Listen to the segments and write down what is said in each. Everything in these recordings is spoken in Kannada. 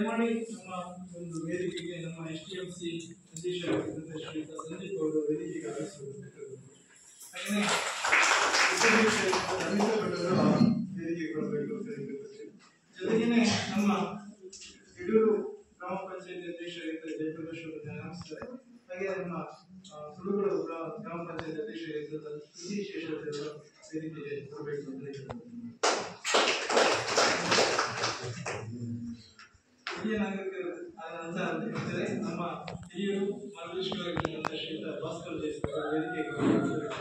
ದಯಮಾಡಿ ನಮ್ಮ ಒಂದು ವೇದಿಕೆಗೆ ನಮ್ಮ STMC ನಿರ್ದೇಶಕರಾಗಿದ್ದಂಥ ಶ್ರೀಯುತ ಸಂದೀಪ್ ಅವರು ವೇದಿಕೆಗೆ ಆಗಮಿಸಬೇಕು. ಹಾಗೆಯೇ ವೇದಿಕೆಗೆ ಬರಬೇಕು ಅಂತ ಹೇಳಿದ್ದಾರೆ. ಜೊತೆಗೇನೆ ನಮ್ಮ ಯಡೂರು ಗ್ರಾಮ ಪಂಚಾಯತ್ ಅಧ್ಯಕ್ಷರಾಗಿದ್ದ ಜಯಪ್ರಕಾಶ್ ಅವರು ಆಗಮಿಸ್ತಾರೆ. ಹಾಗೆ ನಮ್ಮ ಸುಡುಗೋಡು ಗ್ರಾಮ ಪಂಚಾಯತ್ ಅಧ್ಯಕ್ಷರಾಗಿದ್ದ ಸುಧೀ ಶೇಷಾದ್ರಿ ಅವರು ವೇದಿಕೆಗೆ ಬರಬೇಕು ಅಂತ ಹೇಳಿದ್ದಾರೆ. ಹಿರಿಯ ನಾಗರಿಕರು ಅಂತ ನಮ್ಮ ಹಿರಿಯರು ಮಾರ್ಗದರ್ಶಕರಾಗಿರುವಂತಹ ಶ್ರೀಯುತ ಭಾಸ್ಕರ್ ಜಯಸ್ವಾಮಿ ವೇದಿಕೆಗೆ ಬರಬೇಕು.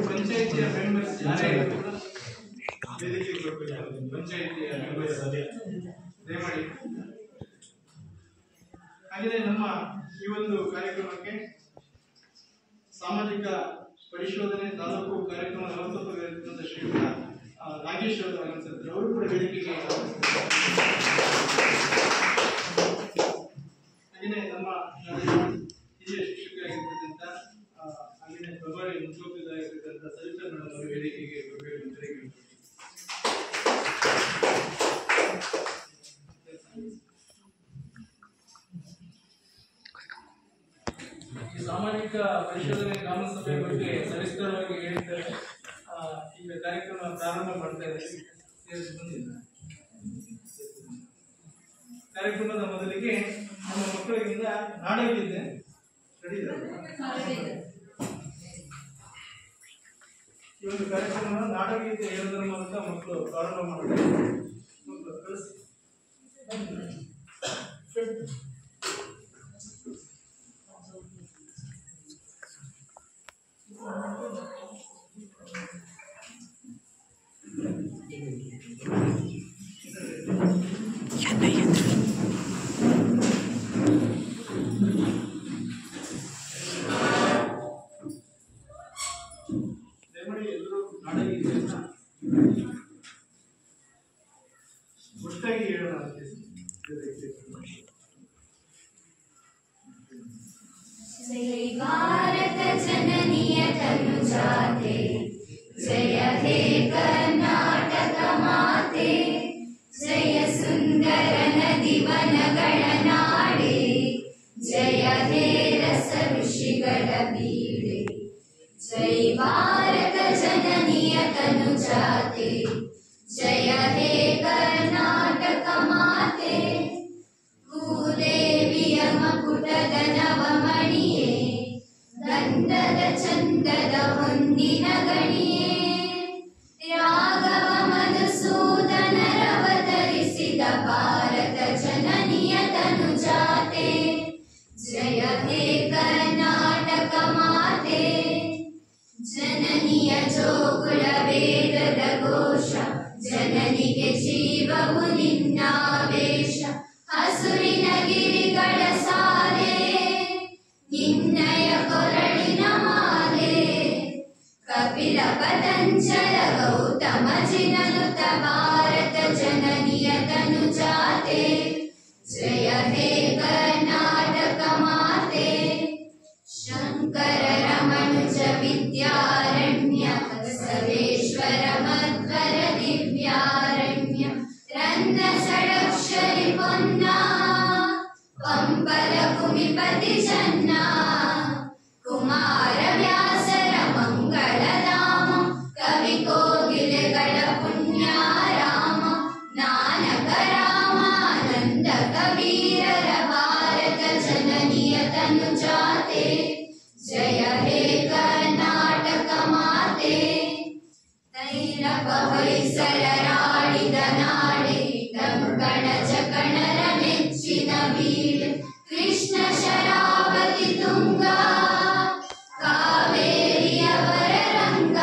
ಪಂಚಾಯಿತಿಯ ಮೆಂಬರ್ಸ್ ಯಾರೇ ವೇದಿಕೆಗೆ ಬರಬೇಕು. ಪಂಚಾಯಿತಿಯ ಮೆಂಬರ್ಸ್ ದಯಮಾಡಿ. ಹಾಗೆಯೇ ನಮ್ಮ ಈ ಒಂದು ಕಾರ್ಯಕ್ರಮಕ್ಕೆ ಸಾಮಾಜಿಕ ಪರಿಶೋಧನೆ ತಾಲೂಕು ಕಾರ್ಯಕ್ರಮ ವ್ಯವಸ್ಥಾಪಕರಾಗಿರುವಂತಹ ಶ್ರೀಯುತ ನಾಗೇಶ್ ಅವರು ಆಗಮಿಸಿದ್ದಾರೆ. ಅವರು ಕೂಡ ವೇದಿಕೆಗೆ ಹಾಗೆಯೇ ನಮ್ಮ ಹಿರಿಯ ಶಿಕ್ಷಕರಾಗಿರ್ತಕ್ಕಂಥ ಹಾಗೆಯೇ ಪ್ರಭಾರಿ ಮುಖ್ಯೋಪಾಧ್ಯಾಯರಾಗಿರ್ತಕ್ಕಂಥ ಸರಿತಾ ಮೇಡಮ್ ಅವರು ವೇದಿಕೆಗೆ ಬರಬೇಕು ಅಂತ ಹೇಳ್ತಾರೆ. ಸಾಮಾಜಿಕ ಪರಿಶೋಧನೆ ಗ್ರಾಮ ಸಭೆ ಬಗ್ಗೆ ಸವಿಸ್ತರವಾಗಿ ಹೇಳಿದ್ದಾರೆ. ಈಗ ಕಾರ್ಯಕ್ರಮ ಪ್ರಾರಂಭ ಮಾಡ್ತಾ ಇದ್ದೀವಿ. ಕಾರ್ಯಕ್ರಮದ ಮೊದಲಿಗೆ ನಮ್ಮ ಮಕ್ಕಳಿಗಿಂದ ನಾಡಗೀತೆ ಈ ಒಂದು ಕಾರ್ಯಕ್ರಮ ನಾಡಗೀತೆ ಹೇಳೋದ್ರ ಮೂಲಕ ಮಕ್ಕಳು ಪ್ರಾರಂಭ ಮಾಡ್ತಾರೆ. ಮಕ್ಕಳು ಕಳಿಸಿ. ದಯಮಾಡಿ ಎಲ್ಲರೂ ನಾಡಗೀತೆಯನ್ನ ಒಟ್ಟಾಗಿ ಹೇಳೋಣ. भारत जननीय तनुजाते जय हे कर्नाटक माते जय सुंदर नदी वनಗಳ ನಾಡೆ जय हे रस ಋಷಿಗಳ ಬೀಡೆ जय भारत जननीय तनुजाते जय हे कर्नाटक माते ಭೂದೇವಿಯ ಮಕುಟದ ನವಮಣಿಯೇ ಗಂಧದ ಚಂದದ ಹೊಂದಿನ ಗಣಿಯೇ ರಾಘವ ಮಧುಸೂದನರವತರಿಸಿದ ಭಾರತ ಜನನಿಯ ತನುಜಾತೆ ಜಯ ಹೇ ಕರ್ನಾಟಕ ಮಾತೆ ಜನನಿಯ ಜೋಗುಳ ವೇದದ ಘೋಷ ಜನನಿಗೆ ಜೀವವು ನಿನ್ನಾವೇಶ ಹಸುರಿನ ಗಿರಿಗಳ ಸಾಲೆ ನಿನ್ನಯ ಕೊರಳಿನ ಮಾಲೆ ಕಪಿಲ ಪತಂಜಲ ಗೌತಮ ಜಿನನುತ ಭಾರತ ಜನನಿಯ ತನುಜಾತೆ ಜಯ ಹೇ ಕರ್ನಾಟಕ ಮಾತೆ ಶಂಕರ ರಮಣುಜ ವಿದ್ಯಾರಣ್ಯ ಬಸವೇಶ್ವರ ಮಧ್ವರ ದಿವ್ಯಾರಣ್ಯ ರನ್ನ ಷಡಕ್ಷರಿ ಪೊನ್ನ ಪಂಪಲ ಕುಮಿಪತಿ ಜನ್ನ ಕುಮಾರ ವ್ಯಾಸರ ಮಂಗಳಧಾಮ ಕವಿ ಕೋಗಿಲೆಗಳ ಪುಣ್ಯಾರಾಮ ನಾನಕ ರಾಮಾನಂದ ಕಬೀರರ ಭಾರತ ಜನನಿಯ ತನುಜಾತೆ ಜಯ ಹೇ ಕರ್ನಾಟಕ ಮಾತೆ ತೈರಪ ಹೊಯ್ಸಳರಾಡಿದ ನಾಡೆ ಕಂಕಣ ಜಕಣರ ಮೆಚ್ಚಿನ ಬೀಡೆ ಕೃಷ್ಣ ಶರಾವತಿ ತುಂಗ ಕಾವೇರಿಯವರ ರಂಗ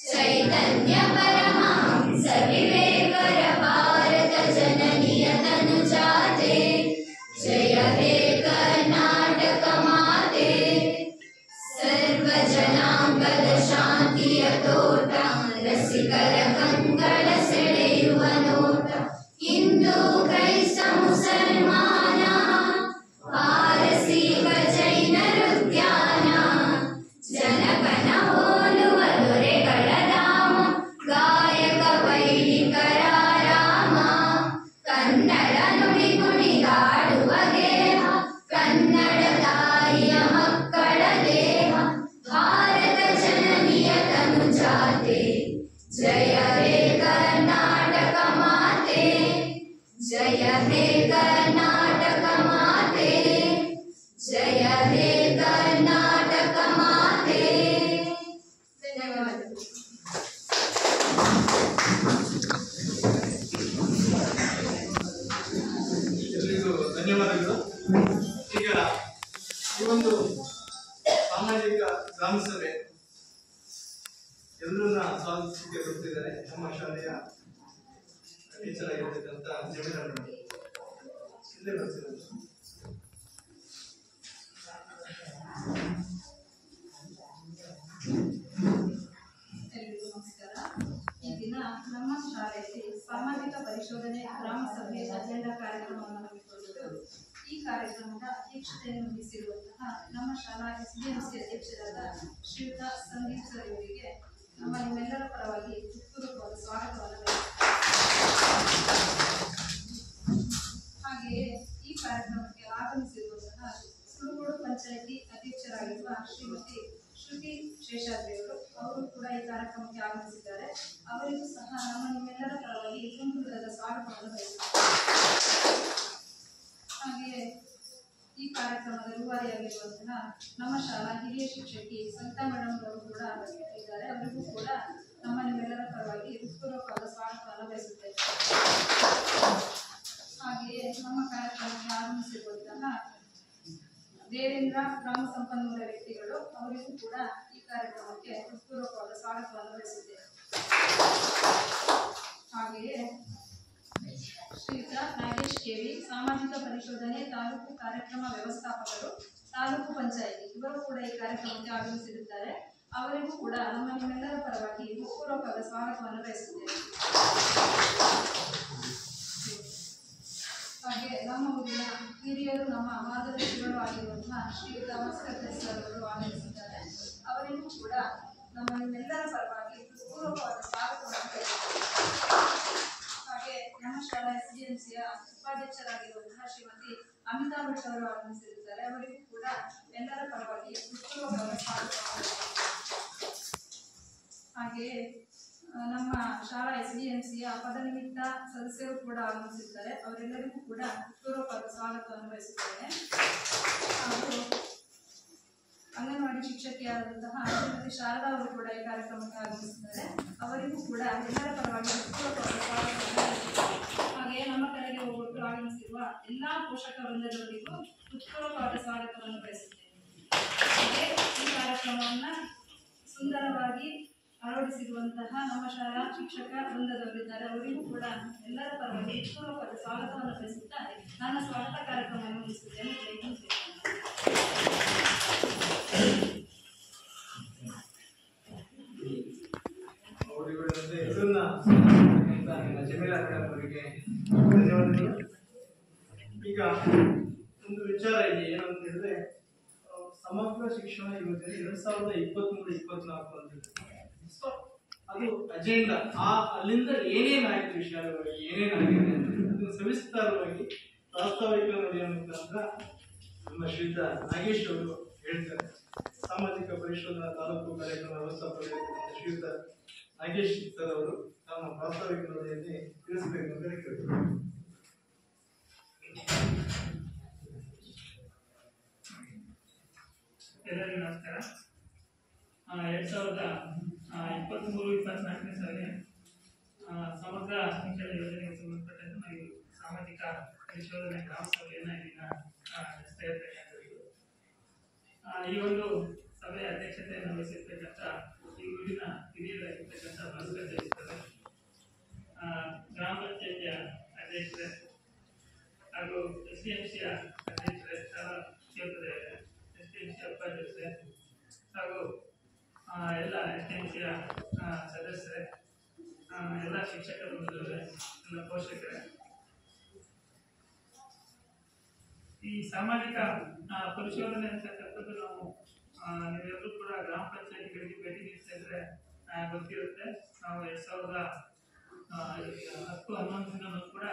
ಚೈತನ್ಯ ಪರಮಹಂಸ ವಿವೇಕರ ಭಾರತ ಜನನಿಯ ತನುಜಾತೆ ಜಯ ಹೇ ಕರ್ನಾಟಕ ಮಾತೆ ಸರ್ವ ಜನಾಂಗದ ಶಾಂತಿಯ ತೋಟ ರಸಿಕರ ಕಂಗಳ ಸೆಳೆಯುವ ನೋಟ ಇಂದು ಒಂದು ಸಾಮಾಜಿಕ ಗ್ರಾಮ ಸಭೆ ಎಲ್ಲರನ್ನ ಸ್ವಾಗತಿಸಲಿಕ್ಕೆ ಬರ್ತಿದ್ದಾರೆ. ನಮ್ಮ ಶಾಲೆಯ ಟೀಚರ್ ಆಗಿರ್ತಕ್ಕಂಥ ಜಮೀರ ಮೇಡಮ್ ಇಲ್ಲೇ ಬರ್ತಿದ್ದಾರೆ. ಎಲ್ಲರಿಗೂ ನಮಸ್ಕಾರ. ಈ ದಿನ ನಮ್ಮ ಶಾಲೆಯಲ್ಲಿ ಸಾಮಾಜಿಕ ಪರಿಶೋಧನೆ ಗ್ರಾಮ ಸಭೆ ಅಜೆಂಡಾ ಕಾರ್ಯಕ್ರಮವನ್ನು ಹಮ್ಮಿಕೊಂಡಿದ್ದು, ಈ ಕಾರ್ಯಕ್ರಮದ ಅಧ್ಯಕ್ಷತೆಯನ್ನು ವಹಿಸಿರುವಂತಹ ನಮ್ಮ ಶಾಲಾ SDMC ಅಧ್ಯಕ್ಷರಾದ ಶ್ರೀಯುತ ಸಂದೀಪ್ ಸರ್ ಇವರಿಗೆ ನಮ್ಮ ನಿಮ್ಮೆಲ್ಲರ ಪರವಾಗಿ ಹೃತ್ಪೂರ್ವಕವಾದ ಸ್ವಾಗತವನ್ನು ಹಾಗೆಯೇ ಈ ಕಾರ್ಯಕ್ರಮಕ್ಕೆ ಆಗಮಿಸಿರುವಂತಹ ಸುಳುಗೋಡು ಪಂಚಾಯಿತಿ ಅಧ್ಯಕ್ಷರಾಗಿರುವ ಶ್ರೀಮತಿ ಶ್ರುತಿ ಶೇಷಾದ್ರಿಯವರು ಅವರು ಕೂಡ ಈ ಕಾರ್ಯಕ್ರಮಕ್ಕೆ ಆಗಮಿಸಿದ್ದಾರೆ. ಅವರಿಗೂ ಸಹ ನಮ್ಮ ನಿಮ್ಮೆಲ್ಲರ ಪರವಾಗಿ ಹೃದಯದ ಸ್ವಾಗತವನ್ನು ಬಯಸುತ್ತಾರೆ. ಹಾಗೆಯೇ ಈ ಕಾರ್ಯಕ್ರಮದ ರೂವಾರಿಯಾಗಿರುವಂತಹ ನಮ್ಮ ಶಾಲಾ ಹಿರಿಯ ಶಿಕ್ಷಕಿ ಸಂತಾ ಮೇಡಮ್ ಅವರು ಕೂಡ ಇದ್ದಾರೆ. ಅವರಿಗೂ ಕೂಡ ನಮ್ಮ ನಿಮ್ಮೆಲ್ಲರ ಪರವಾಗಿ ಹೃತ್ಪೂರ್ವಕವಾದ ಸ್ವಾಗತವನ್ನು ಬಯಸುತ್ತೇವೆ. ಹಾಗೆಯೇ ನಮ್ಮ ಕಾರ್ಯಕ್ರಮಕ್ಕೆ ಆಗಮಿಸಿರುವಂತಹ ದೇವೇಂದ್ರ ಗ್ರಾಮ ಸಂಪನ್ಮೂಲ ವ್ಯಕ್ತಿಗಳು, ಅವರಿಗೂ ಕೂಡ ಈ ಕಾರ್ಯಕ್ರಮಕ್ಕೆ ಹೃತ್ಪೂರ್ವಕವಾದ ಸ್ವಾಗತವನ್ನು ಬಯಸುತ್ತೇವೆ. ಹಾಗೆಯೇ ಶ್ರೀಯುತ ನಾಗೇಶ್ ಕೆವಿ, ಸಾಮಾಜಿಕ ಪರಿಶೋಧನೆ ತಾಲೂಕು ಕಾರ್ಯಕ್ರಮ ವ್ಯವಸ್ಥಾಪಕರು, ತಾಲೂಕು ಪಂಚಾಯಿತಿ, ಇವರು ಕೂಡ ಈ ಕಾರ್ಯಕ್ರಮಕ್ಕೆ ಆಗಮಿಸಿರುತ್ತಾರೆ. ಅವರಿಗೂ ಕೂಡ ನಮ್ಮ ನಿಮ್ಮೆಲ್ಲರ ಪರವಾಗಿ ಹೃತ್ಪೂರ್ವಕವಾದ ಸ್ವಾಗತವನ್ನು ಬಯಸುತ್ತೇವೆ. ಹಾಗೆ ನಮ್ಮ ಊರಿನ ಹಿರಿಯರು, ನಮ್ಮ ಮಾರ್ಗದರ್ಶಿಗಳು ಆಗಿರುವಂತಹ ಶ್ರೀಯುತ ಭಾಸ್ಕರ್ ಸರ್ ಅವರು ಆಗಮಿಸಿದ್ದಾರೆ. ಅವರಿಗೂ ಕೂಡ ನಮ್ಮ ನಿಮ್ಮೆಲ್ಲರ ಪರವಾಗಿ ಹೃತ್ಪೂರ್ವಕವಾದ ಸ್ವಾಗತವನ್ನು ಬಯಸುತ್ತೇವೆ. ಹಾಗೆ ನಮ್ಮ ಶಾಲಾ SDMCಯ ಉಪಾಧ್ಯಕ್ಷರಾಗಿರುವಂತಹ ಶ್ರೀಮತಿ ಅಮಿತಾ ಭಟ್ ಅವರು ಆಗಮಿಸಿರುತ್ತಾರೆ. ಅವರಿಗೂ ಕೂಡ ಎಲ್ಲರ ಪರವಾಗಿ ಹೃತ್ಪೂರ್ವಕವಾದ ಸ್ವಾಗತವನ್ನು. ಹಾಗೆಯೇ ನಮ್ಮ ಶಾಲಾ SDMCಯ ಪದನಿಮಿತ್ತ ಸದಸ್ಯರು ಕೂಡ ಆಗಮಿಸಿದ್ದಾರೆ. ಅವರೆಲ್ಲರಿಗೂ ಕೂಡ ಹೃತ್ಪೂರ್ವಕವಾದ ಸ್ವಾಗತವನ್ನು ಬಯಸುತ್ತೇನೆ. ಹಾಗೂ ಅಂಗನವಾಡಿ ಶಿಕ್ಷಕಿಯಾದಂತಹ ಶ್ರೀಮತಿ ಶಾರದಾ ಅವರು ಕೂಡ ಈ ಕಾರ್ಯಕ್ರಮಕ್ಕೆ ಆಗಮಿಸಿದ್ದಾರೆ. ಅವರಿಗೂ ಕೂಡ ಎಲ್ಲರ ಪರವಾಗಿ ಹೃತ್ಪೂರ್ವಕವಾದ ಸ್ವಾಗತವನ್ನು ಬಯಸುತ್ತೇನೆ. ಹಾಗೆಯೇ ನಮ್ಮ ಕೆಳಗೆ ಹೋಗ್ಬಿಟ್ಟು ಆಗಮಿಸಿರುವ ಎಲ್ಲಾ ಪೋಷಕ ವೃಂದದವರಿಗೂ ಹೃತ್ಪೂರ್ವಕವಾದ ಸ್ವಾಗತವನ್ನು ಬಯಸುತ್ತೇನೆ. ಹಾಗೆ ಈ ಕಾರ್ಯಕ್ರಮವನ್ನು ಸುಂದರವಾಗಿ ಅಳವಡಿಸಿರುವಂತಹ ನಮ್ಮ ಶಾಲಾ ಶಿಕ್ಷಕ ವೃಂದದವರಿದ್ದಾರೆ. ಅವರಿಗೂ ಕೂಡ ಎಲ್ಲರ ಪರವಾಗಿ ಹೃತ್ಪೂರ್ವಕವಾದ ಸ್ವಾಗತವನ್ನು ಬಯಸುತ್ತಾ ನನ್ನ ಸ್ವಾಗತ ಕಾರ್ಯಕ್ರಮವನ್ನು ಮುಗಿಸುತ್ತೇನೆ. ಜಮೀಲಾ ಮೇಡಮ್ ಅವರಿಗೆ ಧನ್ಯವಾದಗಳು. ಈಗ ಒಂದು ವಿಚಾರ ಇದೆ, ಏನಂತ ಹೇಳಿದ್ರೆ ಸಮಗ್ರ ಶಿಕ್ಷಣ ಯೋಜನೆ 2023-24 ಅಂತ. ಸೊ ಅದು ಅಜೆಂಡಾ, ಅಲ್ಲಿಂದ ಏನೇನಾಯ್ತು ವಿಷಯವಾಗಿ, ಏನೇನಾಗಿದೆ ಅದನ್ನು ಸವಿಸ್ತಾರವಾಗಿ ಪ್ರಾಸ್ತಾವಿಕ ನುಡಿಯ ಮುಖಾಂತರ ನಮ್ಮ ಶ್ರೀಯುತ ನಾಗೇಶ್ ಅವರು ಹೇಳ್ತಾರೆ. ಸಾಮಾಜಿಕ ಪರಿಶೋಧನಾ ತಾಲೂಕು ಕಾರ್ಯಕ್ರಮ ವ್ಯವಸ್ಥಾಪಕ ಶ್ರೀಯುತ ನಾಗೇಶ್ ಸರ್ ಅವರು ನಮ್ಮ ಪ್ರಾಸ್ತಾವಿಕ ನುಡಿಯಲ್ಲಿ ತಿಳಿಸಬೇಕು ಅಂತ ಕೇಳ್ತಾರೆ. ಎಲ್ಲರಿಗೂ ನಮಸ್ಕಾರ. 2023-24 ಸಾಲಿನ ಸಮಗ್ರ ಶಿಕ್ಷಣ ಯೋಜನೆಗೆ ಸಂಬಂಧಪಟ್ಟಂತೆ ನಾವು ಸಾಮಾಜಿಕ ಪರಿಶೋಧನೆ ಗ್ರಾಮ ಸಭೆಯನ್ನು ಇಲ್ಲಿನ ನಡೆಸ್ತಾ ಇರ್ತಕ್ಕಂಥದ್ದು. ಈ ಒಂದು ಸಭೆಯ ಅಧ್ಯಕ್ಷತೆಯನ್ನು ವಹಿಸಿರ್ತಕ್ಕಂಥ ಈ ಊರಿನ ಹಿರಿಯರಾಗಿರ್ತಕ್ಕಂಥ ಭಾಸ್ಕರ್ ಇರ್ತಾರೆ, ಗ್ರಾಮ ಪಂಚಾಯತಿಯ ಅಧ್ಯಕ್ಷರೇ ಹಾಗೂ SDMCಯ ಅಧ್ಯಕ್ಷರೇ, ಶಾಲಾ ಕ್ಷೇತ್ರದ SDMC ಉಪಾಧ್ಯಕ್ಷರೇ ಹಾಗೂ ಎಲ್ಲ SDMCಯ ಸದಸ್ಯರೇ, ಎಲ್ಲ ಶಿಕ್ಷಕ ವೃಂದದವರೇ, ಎಲ್ಲ ಪೋಷಕರೇ, ಈ ಸಾಮಾಜಿಕ ಪರಿಶೋಧನೆ ಅಂತಕ್ಕಂಥದ್ದು ನಾವು ನೀವೆಲ್ಲರೂ ಕೂಡ ಗ್ರಾಮ ಪಂಚಾಯತಿಗಳಿಗೆ ಭೇಟಿ ನೀಡ್ತಾ ಇದ್ರೆ ಗೊತ್ತಿರುತ್ತೆ. ನಾವು 2010-11 ಕೂಡ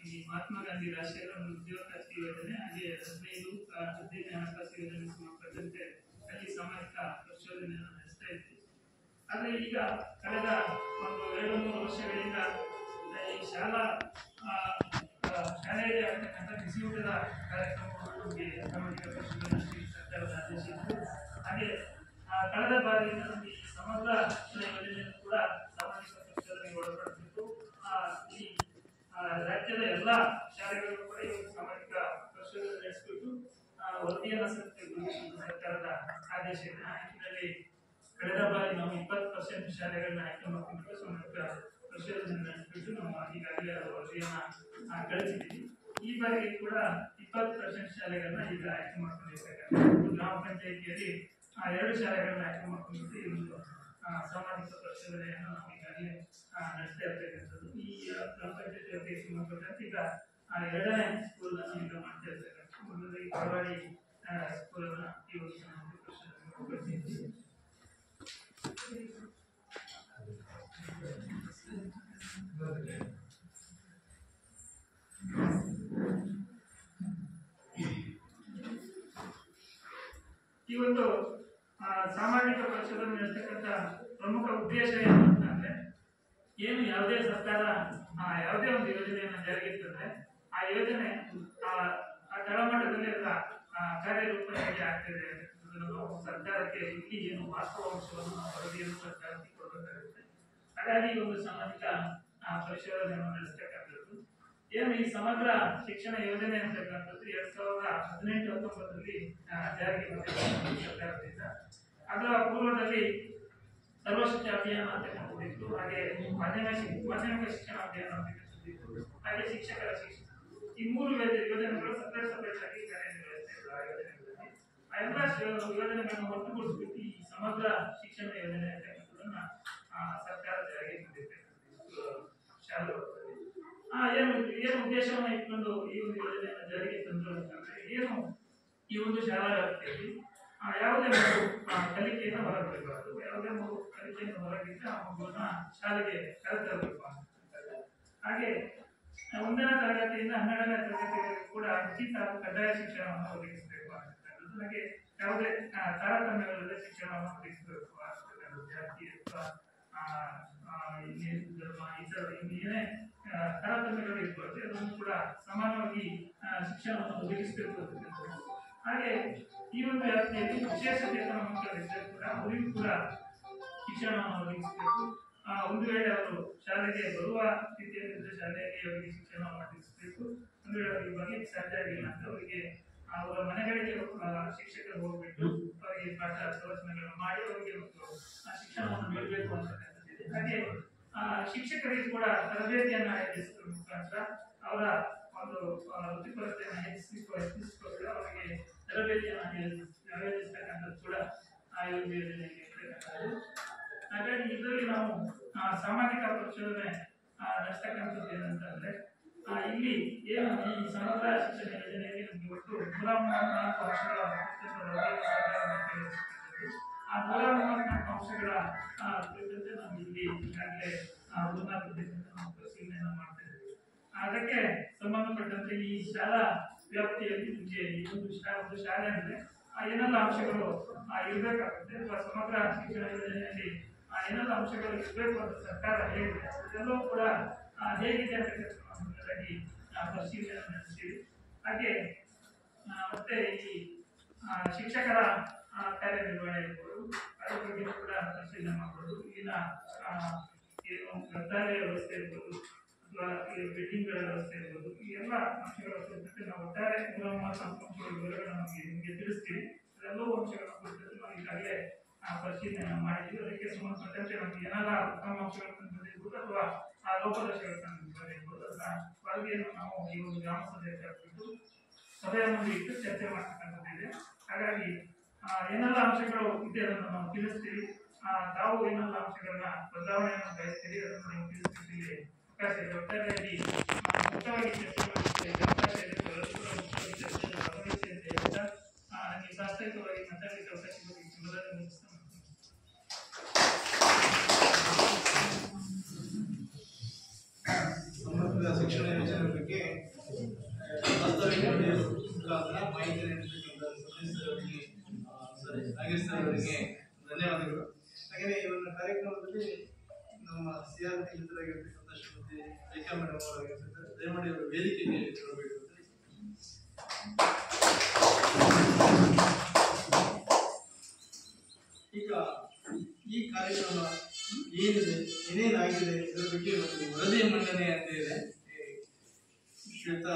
ಈ ಮಹಾತ್ಮ ಗಾಂಧಿ ರಾಷ್ಟ್ರೀಯ ಉದ್ಯೋಗಾವಕಾಶ ಯೋಜನೆ, ಹಾಗೆ 15 ಹಣಕಾಸು ಯೋಜನೆ ಸಂಬಂಧಪಟ್ಟಂತೆ ಅಲ್ಲಿ ಸಾಮಾಜಿಕ ಪರಿಶೋಧನೆಯನ್ನು ನಡೆಸ್ತಾ ಇದ್ವಿ. ಆದರೆ ಈಗ ಕಳೆದ ಒಂದು 2-3 ವರ್ಷಗಳಿಂದ ಈ ಶಾಲೆಯಲ್ಲಿ ಆಗ್ತಕ್ಕಂಥ ಬಿಸಿಯೂಟದ ಕಾರ್ಯಕ್ರಮಗಳು ನಮಗೆ ಸಾಮಾಜಿಕ ಪರಿಶೋಧನೆ ಸರ್ಕಾರದ ಆದೇಶ ಇತ್ತು. ಹಾಗೆ ಕಳೆದ ಬಾರಿಯಿಂದ ನಮಗೆ ಈ ಸಮಗ್ರ ಯೋಜನೆಯನ್ನು ಕೂಡ ಸಾಮಾಜಿಕ ಪರಿಶೋಧನೆಗೆ ಒಳಪಡಿಸಬೇಕು. ಈ ರಾಜ್ಯದ ಎಲ್ಲ ಶಾಲೆಗಳು ಕೂಡ ಈ ಸಾಮಾಜಿಕ ಪರಿಶೋಧನೆ ನಡೆಸಬೇಕು. ವರದಿಯನ್ನು ಸಲ್ಲಿಸಬೇಕು ಸರ್ಕಾರದ ಆದೇಶ ಇದೆ. ಆ ನಿಟ್ಟಿನಲ್ಲಿ ಕಳೆದ ಬಾರಿ ನಾವು 20% ಶಾಲೆಗಳನ್ನ ಆಯ್ಕೆ ಮಾಡಿಕೊಂಡು ಸಮಗ್ರ ಪರಿಶೋಧನೆ ನಡೆಸಿಬಿಟ್ಟು ನಾವು ಈಗಾಗಲೇ ವರದಿಯನ್ನ ಕಳಿಸಿದ್ದೀವಿ. ಈ ಬಾರಿಗೆ ಕೂಡ 20% ಶಾಲೆಗಳನ್ನ ಈಗ ಆಯ್ಕೆ ಮಾಡ್ಕೊಂಡಿರ್ಬೇಕಾಗುತ್ತೆ. ಗ್ರಾಮ ಪಂಚಾಯಿತಿಯಲ್ಲಿ 2 ಶಾಲೆಗಳನ್ನ ಆಯ್ಕೆ ಮಾಡ್ಕೊಂಡಿದ್ದು ಈ ಒಂದು ಸಾಮಾಜಿಕ ಪರಿಶೋಧನೆಯನ್ನು ನಾವು ಈಗಾಗಲೇ ನಡೆಸ್ತಾ ಇರ್ತಕ್ಕಂಥದ್ದು. ಈ ಗ್ರಾಮ ಪಂಚಾಯಿತಿ ಸಂಬಂಧಪಟ್ಟಂತೆ ಈಗ 2ನೇ ಸ್ಕೂಲ್ ಅನ್ನು ಈಗ ಮಾಡ್ತಾ ಇರ್ತಕ್ಕಂಥದ್ದು. ಮೊದಲನೇದಾಗಿ ಕಳವಾಡಿ ಸ್ಕೂಲ್ ಅನ್ನ ಈ ಒಂದು ಸಾಮಾಜಿಕ ಪರಿಶೋಧನೆ ಕಳಿಸಿದ್ದೀವಿ. ಈ ಒಂದು ಸಾಮಾಜಿಕ ಪರಿಶೋಧನೆ ನಡೆಸತಕ್ಕಂಥ ಪ್ರಮುಖ ಉದ್ದೇಶ ಏನು ಅಂತಂದ್ರೆ, ಏನು ಯಾವುದೇ ಸರ್ಕಾರ ಯಾವುದೇ ಒಂದು ಯೋಜನೆಯನ್ನು ಜಾರಿಗೆ ತಂದ್ರೆ ಆ ಯೋಜನೆ ಆ ತಳಮಟ್ಟದಲ್ಲಿ ಅದರ ಕಾರ್ಯರೂಪ ಹೇಗೆ ಆಗ್ತಿದೆ ಅನ್ನೋದನ್ನು ಸರ್ಕಾರಕ್ಕೆ ಇಲ್ಲಿ ಏನು ವಾಸ್ತವಾಂಶವನ್ನು ವರದಿಯನ್ನು ಸರ್ಕಾರಕ್ಕೆ ಕೊಡಬೇಕಾಗುತ್ತೆ. ಹಾಗಾಗಿ ಈ ಒಂದು ಸಾಮಾಜಿಕ ಪರಿಶೋಧನೆಯನ್ನು ನಡೆಸತಕ್ಕಂಥದ್ದು ಏನು ಈ ಸಮಗ್ರ ಶಿಕ್ಷಣ ಯೋಜನೆ ಅಂತಕ್ಕಂಥದ್ದು 2018-19 ಜಾರಿಗೆ ಬಂದಿದೆ ಸರ್ಕಾರದಿಂದ. ಅದರ ಪೂರ್ವದಲ್ಲಿ ಸರ್ವ ಶಿಕ್ಷಣ ಅಭಿಯಾನ ಅಂತಕ್ಕಂಥದ್ದಿತ್ತು, ಹಾಗೆ ಮಾಧ್ಯಮಿಕ ಶಿಕ್ಷಣ ಅಭಿಯಾನ ಅಂತಕ್ಕಂಥದ್ದಿತ್ತು, ಹಾಗೆ ಶಿಕ್ಷಕರ ಶಿಕ್ಷಣ. ಈ 3 ಯೋಜನೆಗಳು ಸಪರೇಟ್ ಆಗಿ ಕಾರ್ಯನಿರ್ವಹಿಸ್ತಾ ಯೋಜನೆಗಳಲ್ಲಿ ಆ ಎಲ್ಲ ಯೋಜನೆಗಳನ್ನು ಒಟ್ಟುಗೂಡಿಸ್ಬಿಟ್ಟು ಈ ಸಮಗ್ರ ಶಿಕ್ಷಣ ಯೋಜನೆ ಅಂತಕ್ಕಂಥದ್ದನ್ನ ಸರ್ಕಾರ ಜಾರಿಗೆ ತಂದಿದೆ ಶಾಲೆಗಳಲ್ಲಿ. ಏನು ಉದ್ದೇಶವನ್ನು ಇಟ್ಕೊಂಡು ಈ ಒಂದು ಯೋಜನೆಯನ್ನು ಜಾರಿಗೆ ತಂದ್ರು ಅಂತಂದ್ರೆ, ಏನು ಈ ಒಂದು ಶಾಲಾ ವ್ಯವಸ್ಥೆಯಲ್ಲಿ ಯಾವುದೇ ಮಗು ಕಲಿಕೆಯನ್ನು ಹೊರಬಿಡಬಾರದು, ಯಾವುದೇ ಮಗು ಕಲಿಕೆಯನ್ನು ಹೊರಗಿದ್ರೆ ಆ ಮಗುವನ್ನ ಶಾಲೆಗೆ ಕರೆತರಬೇಕು ಅಂತ. ಹಾಗೆ 1ನೇ ತರಗತಿಯಿಂದ 12ನೇ ತರಗತಿವರೆಗೂ ಕೂಡ ಉಚಿತ ಕಡ್ಡಾಯ ಶಿಕ್ಷಣವನ್ನು ಒದಗಿಸಬೇಕು ಅಂತಕ್ಕಂಥದ್ದು. ಹಾಗೆ ಯಾವುದೇ ತಾರತಮ್ಯವಿಲ್ಲದೆ ಶಿಕ್ಷಣವನ್ನು ಒದಗಿಸಬೇಕು ಅಂತಕ್ಕಂಥದ್ದು. ಜಾತಿ ಅಥವಾ ಧರ್ಮ ಈ ತರ ಏನೇ ತಾರತಮ್ಯಗಳು ಇರ್ಬೋದು ಅದನ್ನು ಕೂಡ ಸಮಾನವಾಗಿ ಶಿಕ್ಷಣವನ್ನು ಒದಗಿಸಬೇಕು ಅಂತಕ್ಕಂಥದ್ದು. ಹಾಗೆ ಈ ಒಂದು ವ್ಯಾಪ್ತಿಯಲ್ಲಿ ವಿಶೇಷ ಚೇತನ ಮಕ್ಕಳಿದ್ದರೆ ಕೂಡ ಅವರಿಗೂ ಕೂಡ ಶಿಕ್ಷಣವನ್ನು ಒದಗಿಸಬೇಕು. ಒಂದು ವೇಳೆ ಅವರು ಶಾಲೆಗೆ ಬರುವ ಸ್ಥಿತಿಯಲ್ಲಿದ್ದರೆ ಶಾಲೆಗೆ ಅವರಿಗೆ ಶಿಕ್ಷಣವನ್ನು ಒದಗಿಸಬೇಕು. ಒಂದು ವೇಳೆ ಅವರಿಗೆ ಬರಲಿಕ್ಕೆ ಸಾಧ್ಯ ಆಗಿಲ್ಲ ಅಂತ ಅವರಿಗೆ ಅವರ ಮನೆಗಳಿಗೆ ಶಿಕ್ಷಕರು ಹೋಗ್ಬಿಟ್ಟು ಅವರಿಗೆ ಪಾಠ ಪ್ರವಚನಗಳನ್ನು ಮಾಡಿ ಅವರಿಗೆ ಶಿಕ್ಷಣವನ್ನು ನೀಡಬೇಕು ಅಂತಕ್ಕಂಥದ್ದಿದೆ. ಹಾಗೆ ಶಿಕ್ಷಕರಿಗೆ ಕೂಡ ತರಬೇತಿಯನ್ನು ಆಯೋಜಿಸುವ ಮುಖಾಂತರ ಅವರ ಒಂದು ವೃತ್ತಿಪರತೆಯನ್ನು ಹೆಚ್ಚಿಸಿಕೊಳ್ಳಲು ಅವರಿಗೆ ತರಬೇತಿಯನ್ನು ಆಯೋಜಿಸತಕ್ಕಂಥದ್ದು ಕೂಡ ಆ ಯೋಜನೆಯಲ್ಲಿ ಇರ್ತಕ್ಕಂಥದ್ದು. ಹಾಗಾಗಿ ಇದರಲ್ಲಿ ನಾವು ಸಾಮಾಜಿಕ ಪರಿಶೋಧನೆ ನಡೆಸ್ತಕ್ಕಂಥದ್ದು ಏನಂತಂದ್ರೆ, ಇಲ್ಲಿ ಏನು ಈ ಸಮಗ್ರ ಶಿಕ್ಷಣ ಯೋಜನೆಯಲ್ಲಿ ನಮಗೆ ಒಟ್ಟು 134 ಅಂಶಗಳ ಆ 134 ಅಂಶಗಳ ಕುರಿತಂತೆ ನಾವು ಇಲ್ಲಿ ಈಗಾಗಲೇ 14 ದಿನದಿಂದ ನಾವು ಪರಿಶೀಲನೆಯನ್ನು ಮಾಡ್ತಾ ಇದ್ದೀವಿ. ಅದಕ್ಕೆ ಸಂಬಂಧಪಟ್ಟಂತೆ ಈ ಶಾಲಾ ವ್ಯಾಪ್ತಿಯಲ್ಲಿ ನಿಮಗೆ ಈ ಒಂದು ಶಾಲೆ ಅಂದ್ರೆ ಏನೆಲ್ಲ ಅಂಶಗಳು ಇರಬೇಕಾಗುತ್ತೆ ಅಥವಾ ಸಮಗ್ರ ಶಿಕ್ಷಣ ಯೋಜನೆಯಲ್ಲಿ ಏನೆಲ್ಲ ಅಂಶಗಳು ಇರಬೇಕು ಅಂತ ಸರ್ಕಾರ ಹೇಳಿದೆ, ಇದೆಲ್ಲವೂ ಕೂಡ ಹೇಗಿದೆ ಅಂತಕ್ಕಂಥದ್ದಾಗಿ ಪರಿಶೀಲನೆ ನಡೆಸ್ತೀವಿ. ಹಾಗೆ ಮತ್ತೆ ಈ ಶಿಕ್ಷಕರ ಕಾರ್ಯನಿರ್ವಹಣೆ ಇರ್ಬೋದು, ಅದ್ರ ಬಗ್ಗೆ ಕೂಡ ಪರಿಶೀಲನೆ ಮಾಡ್ಬೋದು. ಈಗಿನ ಏನು ಗ್ರಂಥಾಲಯ ವ್ಯವಸ್ಥೆ ಇರ್ಬೋದು ಅಥವಾ ಬಿಲ್ಡಿಂಗ್ಗಳ ವ್ಯವಸ್ಥೆ ಇರ್ಬೋದು, ಈ ಎಲ್ಲ ಅಂಶಗಳ ಕುರಿತಂತೆ ನಾವು ಒಟ್ಟಾರೆ 134 ಅಂಶಗಳ ವಿವರಗಳನ್ನು ನಿಮಗೆ ತಿಳಿಸ್ತೀವಿ. ಅದೆಲ್ಲವೂ ಅಂಶಗಳ ಕುರಿತಂತೆ ನಾವು ಈಗಾಗಲೇ ಪರಿಶೀಲನೆ ಮಾಡಿದ್ದೀವಿ. ಅದಕ್ಕೆ ಸಂಬಂಧಪಟ್ಟಂತೆ ನಮಗೆ ಏನಾರ ಉತ್ತಮ ಅಂಶಗಳು ಕಂಡುಬಂದಿರ್ಬೋದು ಅಥವಾ ಲೋಪದೋಷಗಳು ಕಂಡುಬಂದಿರ್ಬೋದು ಅದರ ವರದಿಯನ್ನು ನಾವು ಈ ಒಂದು ಗ್ರಾಮ ಸಭೆಯಲ್ಲಿ ಹಾಕಿಬಿಟ್ಟು ಸಭೆಯ ಮುಂದೆ ಇಟ್ಟು ಚರ್ಚೆ ಮಾಡ್ತಕ್ಕಂಥದ್ದಿದೆ. ಹಾಗಾಗಿ ಏನೆಲ್ಲ ಅಂಶಗಳು ಇದೆ ಅದನ್ನು ನಾವು ತಿಳಿಸ್ತೀವಿ. ತಾವು ಏನೆಲ್ಲ ಅಂಶಗಳನ್ನ ಬದಲಾವಣೆಯನ್ನು ಬಯಸ್ತೀವಿ ಅದನ್ನು ನೀವು ತಿಳಿಸ್ತೀವಿ. ಅವಕಾಶ ಇದೆ. ಒಟ್ಟಾರೆಯಾಗಿ ಮುಖ್ಯವಾಗಿ ಚರ್ಚೆ ಮಾಡಲಿಕ್ಕೆ ಅವಕಾಶ ಇದೆ. ಚರ್ಚೆಯನ್ನು ಭಾಗವಹಿಸಿ ಅಂತ ಹೇಳ್ತಾ ನನಗೆ ಪ್ರಾಸ್ತಾವಿಕವಾಗಿ ಮಾತಾಡಲಿಕ್ಕೆ ಅವಕಾಶ ಮುಗಿಸ್ತಾ ಸಮಗ್ರ ಶಿಕ್ಷಣ ಯೋಜನೆ ಬಗ್ಗೆ ವಾಸ್ತವಿಕ ಮುಖಾಂತರ ಮಾಹಿತಿ ನೀಡತಕ್ಕಂಥ ಸದಸ್ಯರಿಗೆ ನಾಗೇಶ್ ಸರ್ ಅವರಿಗೆ ಧನ್ಯವಾದಗಳು. ಹಾಗೆಯೇ ಈ ಒಂದು ಕಾರ್ಯಕ್ರಮದಲ್ಲಿ ನಮ್ಮ CRP ಮಿತ್ರರಾಗಿರ್ತಕ್ಕಂಥ ಶ್ರೀಮತಿ ರೇಖಾ ಮೇಡಮ್ ಅವರಾಗಿರ್ತಾರೆ. ದಯಮಾಡಿ ಅವರು ವೇದಿಕೆಗೆ ಬರಬೇಕು. ಈಗ ಈ ಕಾರ್ಯಕ್ರಮ ಏನಿದೆ, ಏನೇನಾಗಿದೆ ಇದರ ಬಗ್ಗೆ ಒಂದು ವರದಿ ಮಂಡನೆ ಅಂತ ಇದೆ. ಶ್ವೇತಾ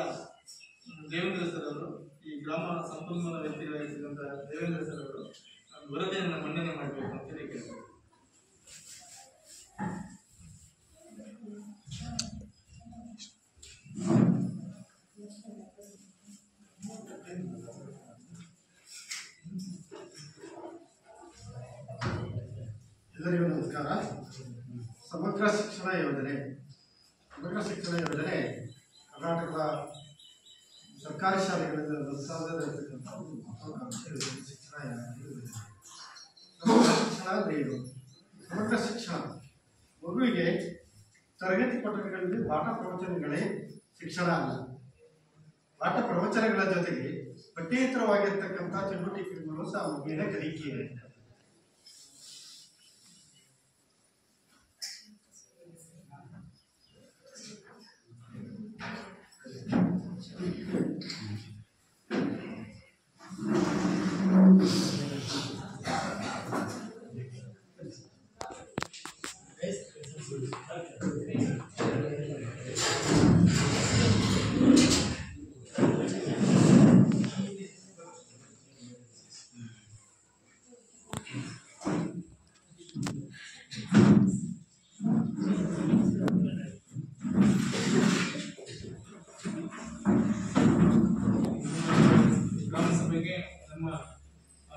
ದೇವೇಂದ್ರ ಸರ್ ಅವರು ಈ ಗ್ರಾಮ ಸಂಪರ್ಕ ಸಂಪನ್ಮೂಲ ವ್ಯಕ್ತಿಗಳಾಗಿರ್ತಕ್ಕಂಥ ದೇವೇಂದ್ರ ಸರ್ ಅವರು ವರದಿಯನ್ನು ಮಂಡನೆ ಮಾಡಬೇಕು ಅಂತ ಕೇಳ್ತಾರೆ. ಎಲ್ಲರಿಗೂ ನಮಸ್ಕಾರ. ಸಮಗ್ರ ಶಿಕ್ಷಣ ಯೋಜನೆ ಕರ್ನಾಟಕದ ಸರ್ಕಾರಿ ಶಾಲೆಗಳಲ್ಲಿ ಅನುಷ್ಠಾನದಲ್ಲಿರತಕ್ಕಂಥ ಶಿಕ್ಷಣ ಯೋಜನೆ. ಸಮಗ್ರ ಶಿಕ್ಷಣ ಅಂದರೆ ಏನು? ಸಮಗ್ರ ಶಿಕ್ಷಣ ಮಗುವಿಗೆ ತರಗತಿ ಕೊಠಡಿಗಳಲ್ಲಿ ಪಾಠ ಪ್ರವಚನಗಳೇ ಶಿಕ್ಷಣ ಅಲ್ಲ. ಪಾಠ ಪ್ರವಚನಗಳ ಜೊತೆಗೆ ಪಠ್ಯೇತರವಾಗಿರ್ತಕ್ಕಂಥ ಚಟುವಟಿಕೆಗಳು ಸಹ ಮಗುವಿನ ಕಲಿಕೆ ಇದೆ.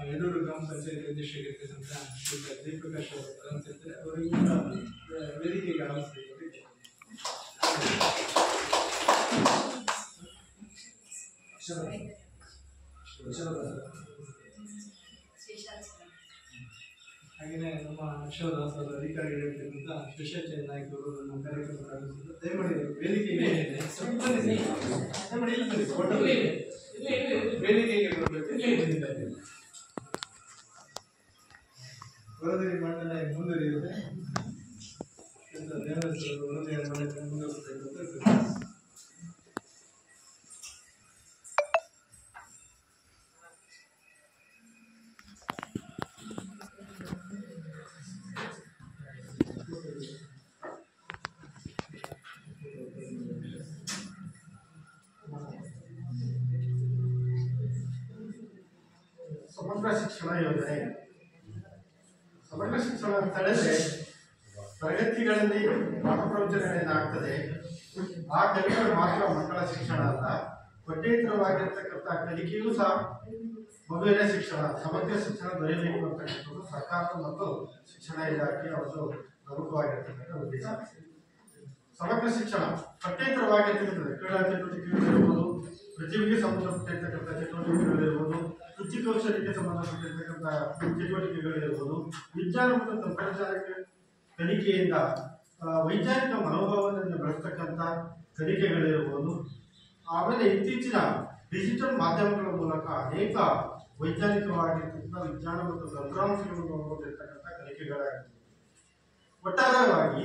ಯಡೂರು ಗ್ರಾಮ ಪಂಚಾಯತ್ ಅಧ್ಯಕ್ಷರಾಗಿರ್ತಕ್ಕಂಥ ಶ್ರೀ ಜಯಪ್ರಕಾಶ್ ಅವರು ಆಗಮಿಸಿರ್ತಾರೆ. ಅವರಿಗೆ ವೇದಿಕೆಗೆ ಆಗಮಿಸಬೇಕು. ಹಾಗೆಯೇ ನಮ್ಮ ಅಕ್ಷರದಾಸ್ ಅವರ ಅಧಿಕಾರಿಗಳಿರ್ತಕ್ಕಂಥ ಶಶಾಚಾರ್ಯ ನಾಯ್ಕ ಅವರು ನಮ್ಮ ಕಾರ್ಯಕ್ರಮಕ್ಕೆ ಆಗಮಿಸಿದ್ದಾರೆ. ದಯಮಾಡಿ ವೇದಿಕೆಗೆ ವೇದಿಕೆಗೆ ಬರಬೇಕು. ವರದಿ ಮಂಡನೆ ಮುಂದುವರಿಯುತ್ತೆ. ವರದಿಯ ಮಂಡನೆ ಮುಂದುವರಿಸಬೇಕು. ಸಮಗ್ರ ಶಿಕ್ಷಣ ಯೋಜನೆ. ಸಮಗ್ರ ಶಿಕ್ಷಣ ಅಂತ ಹೇಳಿದ್ರೆ ತರಗತಿಗಳಲ್ಲಿ ಪಾಠ ಪ್ರವಚನಗಳೇನಾಗ್ತದೆ ಆ ಕಲಿಕೆಗಳು ಮಾತ್ರ ಮಕ್ಕಳ ಶಿಕ್ಷಣ ಅಲ್ಲ. ಪಠ್ಯೇತರವಾಗಿರ್ತಕ್ಕಂಥ ಕಲಿಕೆಯೂ ಸಹ ಮಗುವಿನ ಶಿಕ್ಷಣ. ಸಮಗ್ರ ಶಿಕ್ಷಣ ದೊರೆಯಬೇಕು ಅಂತಕ್ಕಂಥದ್ದು ಸರ್ಕಾರದ ಮತ್ತು ಶಿಕ್ಷಣ ಇಲಾಖೆಯ ಒಂದು ಪ್ರಮುಖವಾಗಿರ್ತಕ್ಕಂಥ ಉದ್ದೇಶ. ಸಮಗ್ರ ಶಿಕ್ಷಣ ಪಠ್ಯೇತರವಾಗಿರ್ತಕ್ಕಂಥದ್ದು ಕ್ರೀಡಾ ಚಟುವಟಿಕೆಗಳಿರ್ಬೋದು, ಪ್ರತಿಭೆಗೆ ಸಂಬಂಧಪಟ್ಟಿರ್ತಕ್ಕಂಥ ಚಟುವಟಿಕೆಗಳಿರ್ಬೋದು, ಕೃಷಿ ಕೌಶಲ್ಯಕ್ಕೆ ಸಂಬಂಧಪಟ್ಟಿರ್ತಕ್ಕಂಥ ಚಟುವಟಿಕೆಗಳಿರ್ಬೋದು, ವಿಜ್ಞಾನ ಮತ್ತು ತಂತ್ರಜ್ಞಾನಕ್ಕೆ ಕಲಿಕೆಯಿಂದ ವೈಜ್ಞಾನಿಕ ಮನೋಭಾವನೆಯನ್ನು ಬೆಳೆಸ್ತಕ್ಕಂಥ ಕಲಿಕೆಗಳಿರ್ಬೋದು. ಆಮೇಲೆ ಇತ್ತೀಚಿನ ಡಿಜಿಟಲ್ ಮಾಧ್ಯಮಗಳ ಮೂಲಕ ಅನೇಕ ವೈಜ್ಞಾನಿಕವಾಗಿರ್ತಕ್ಕಂಥ ವಿಜ್ಞಾನ ಮತ್ತು ತಂತ್ರಾಂಶಗಳನ್ನು ಹೊಂದಿರತಕ್ಕಂಥ ಕಲಿಕೆಗಳಾಗಿವೆ. ಒಟ್ಟಾರೆಯಾಗಿ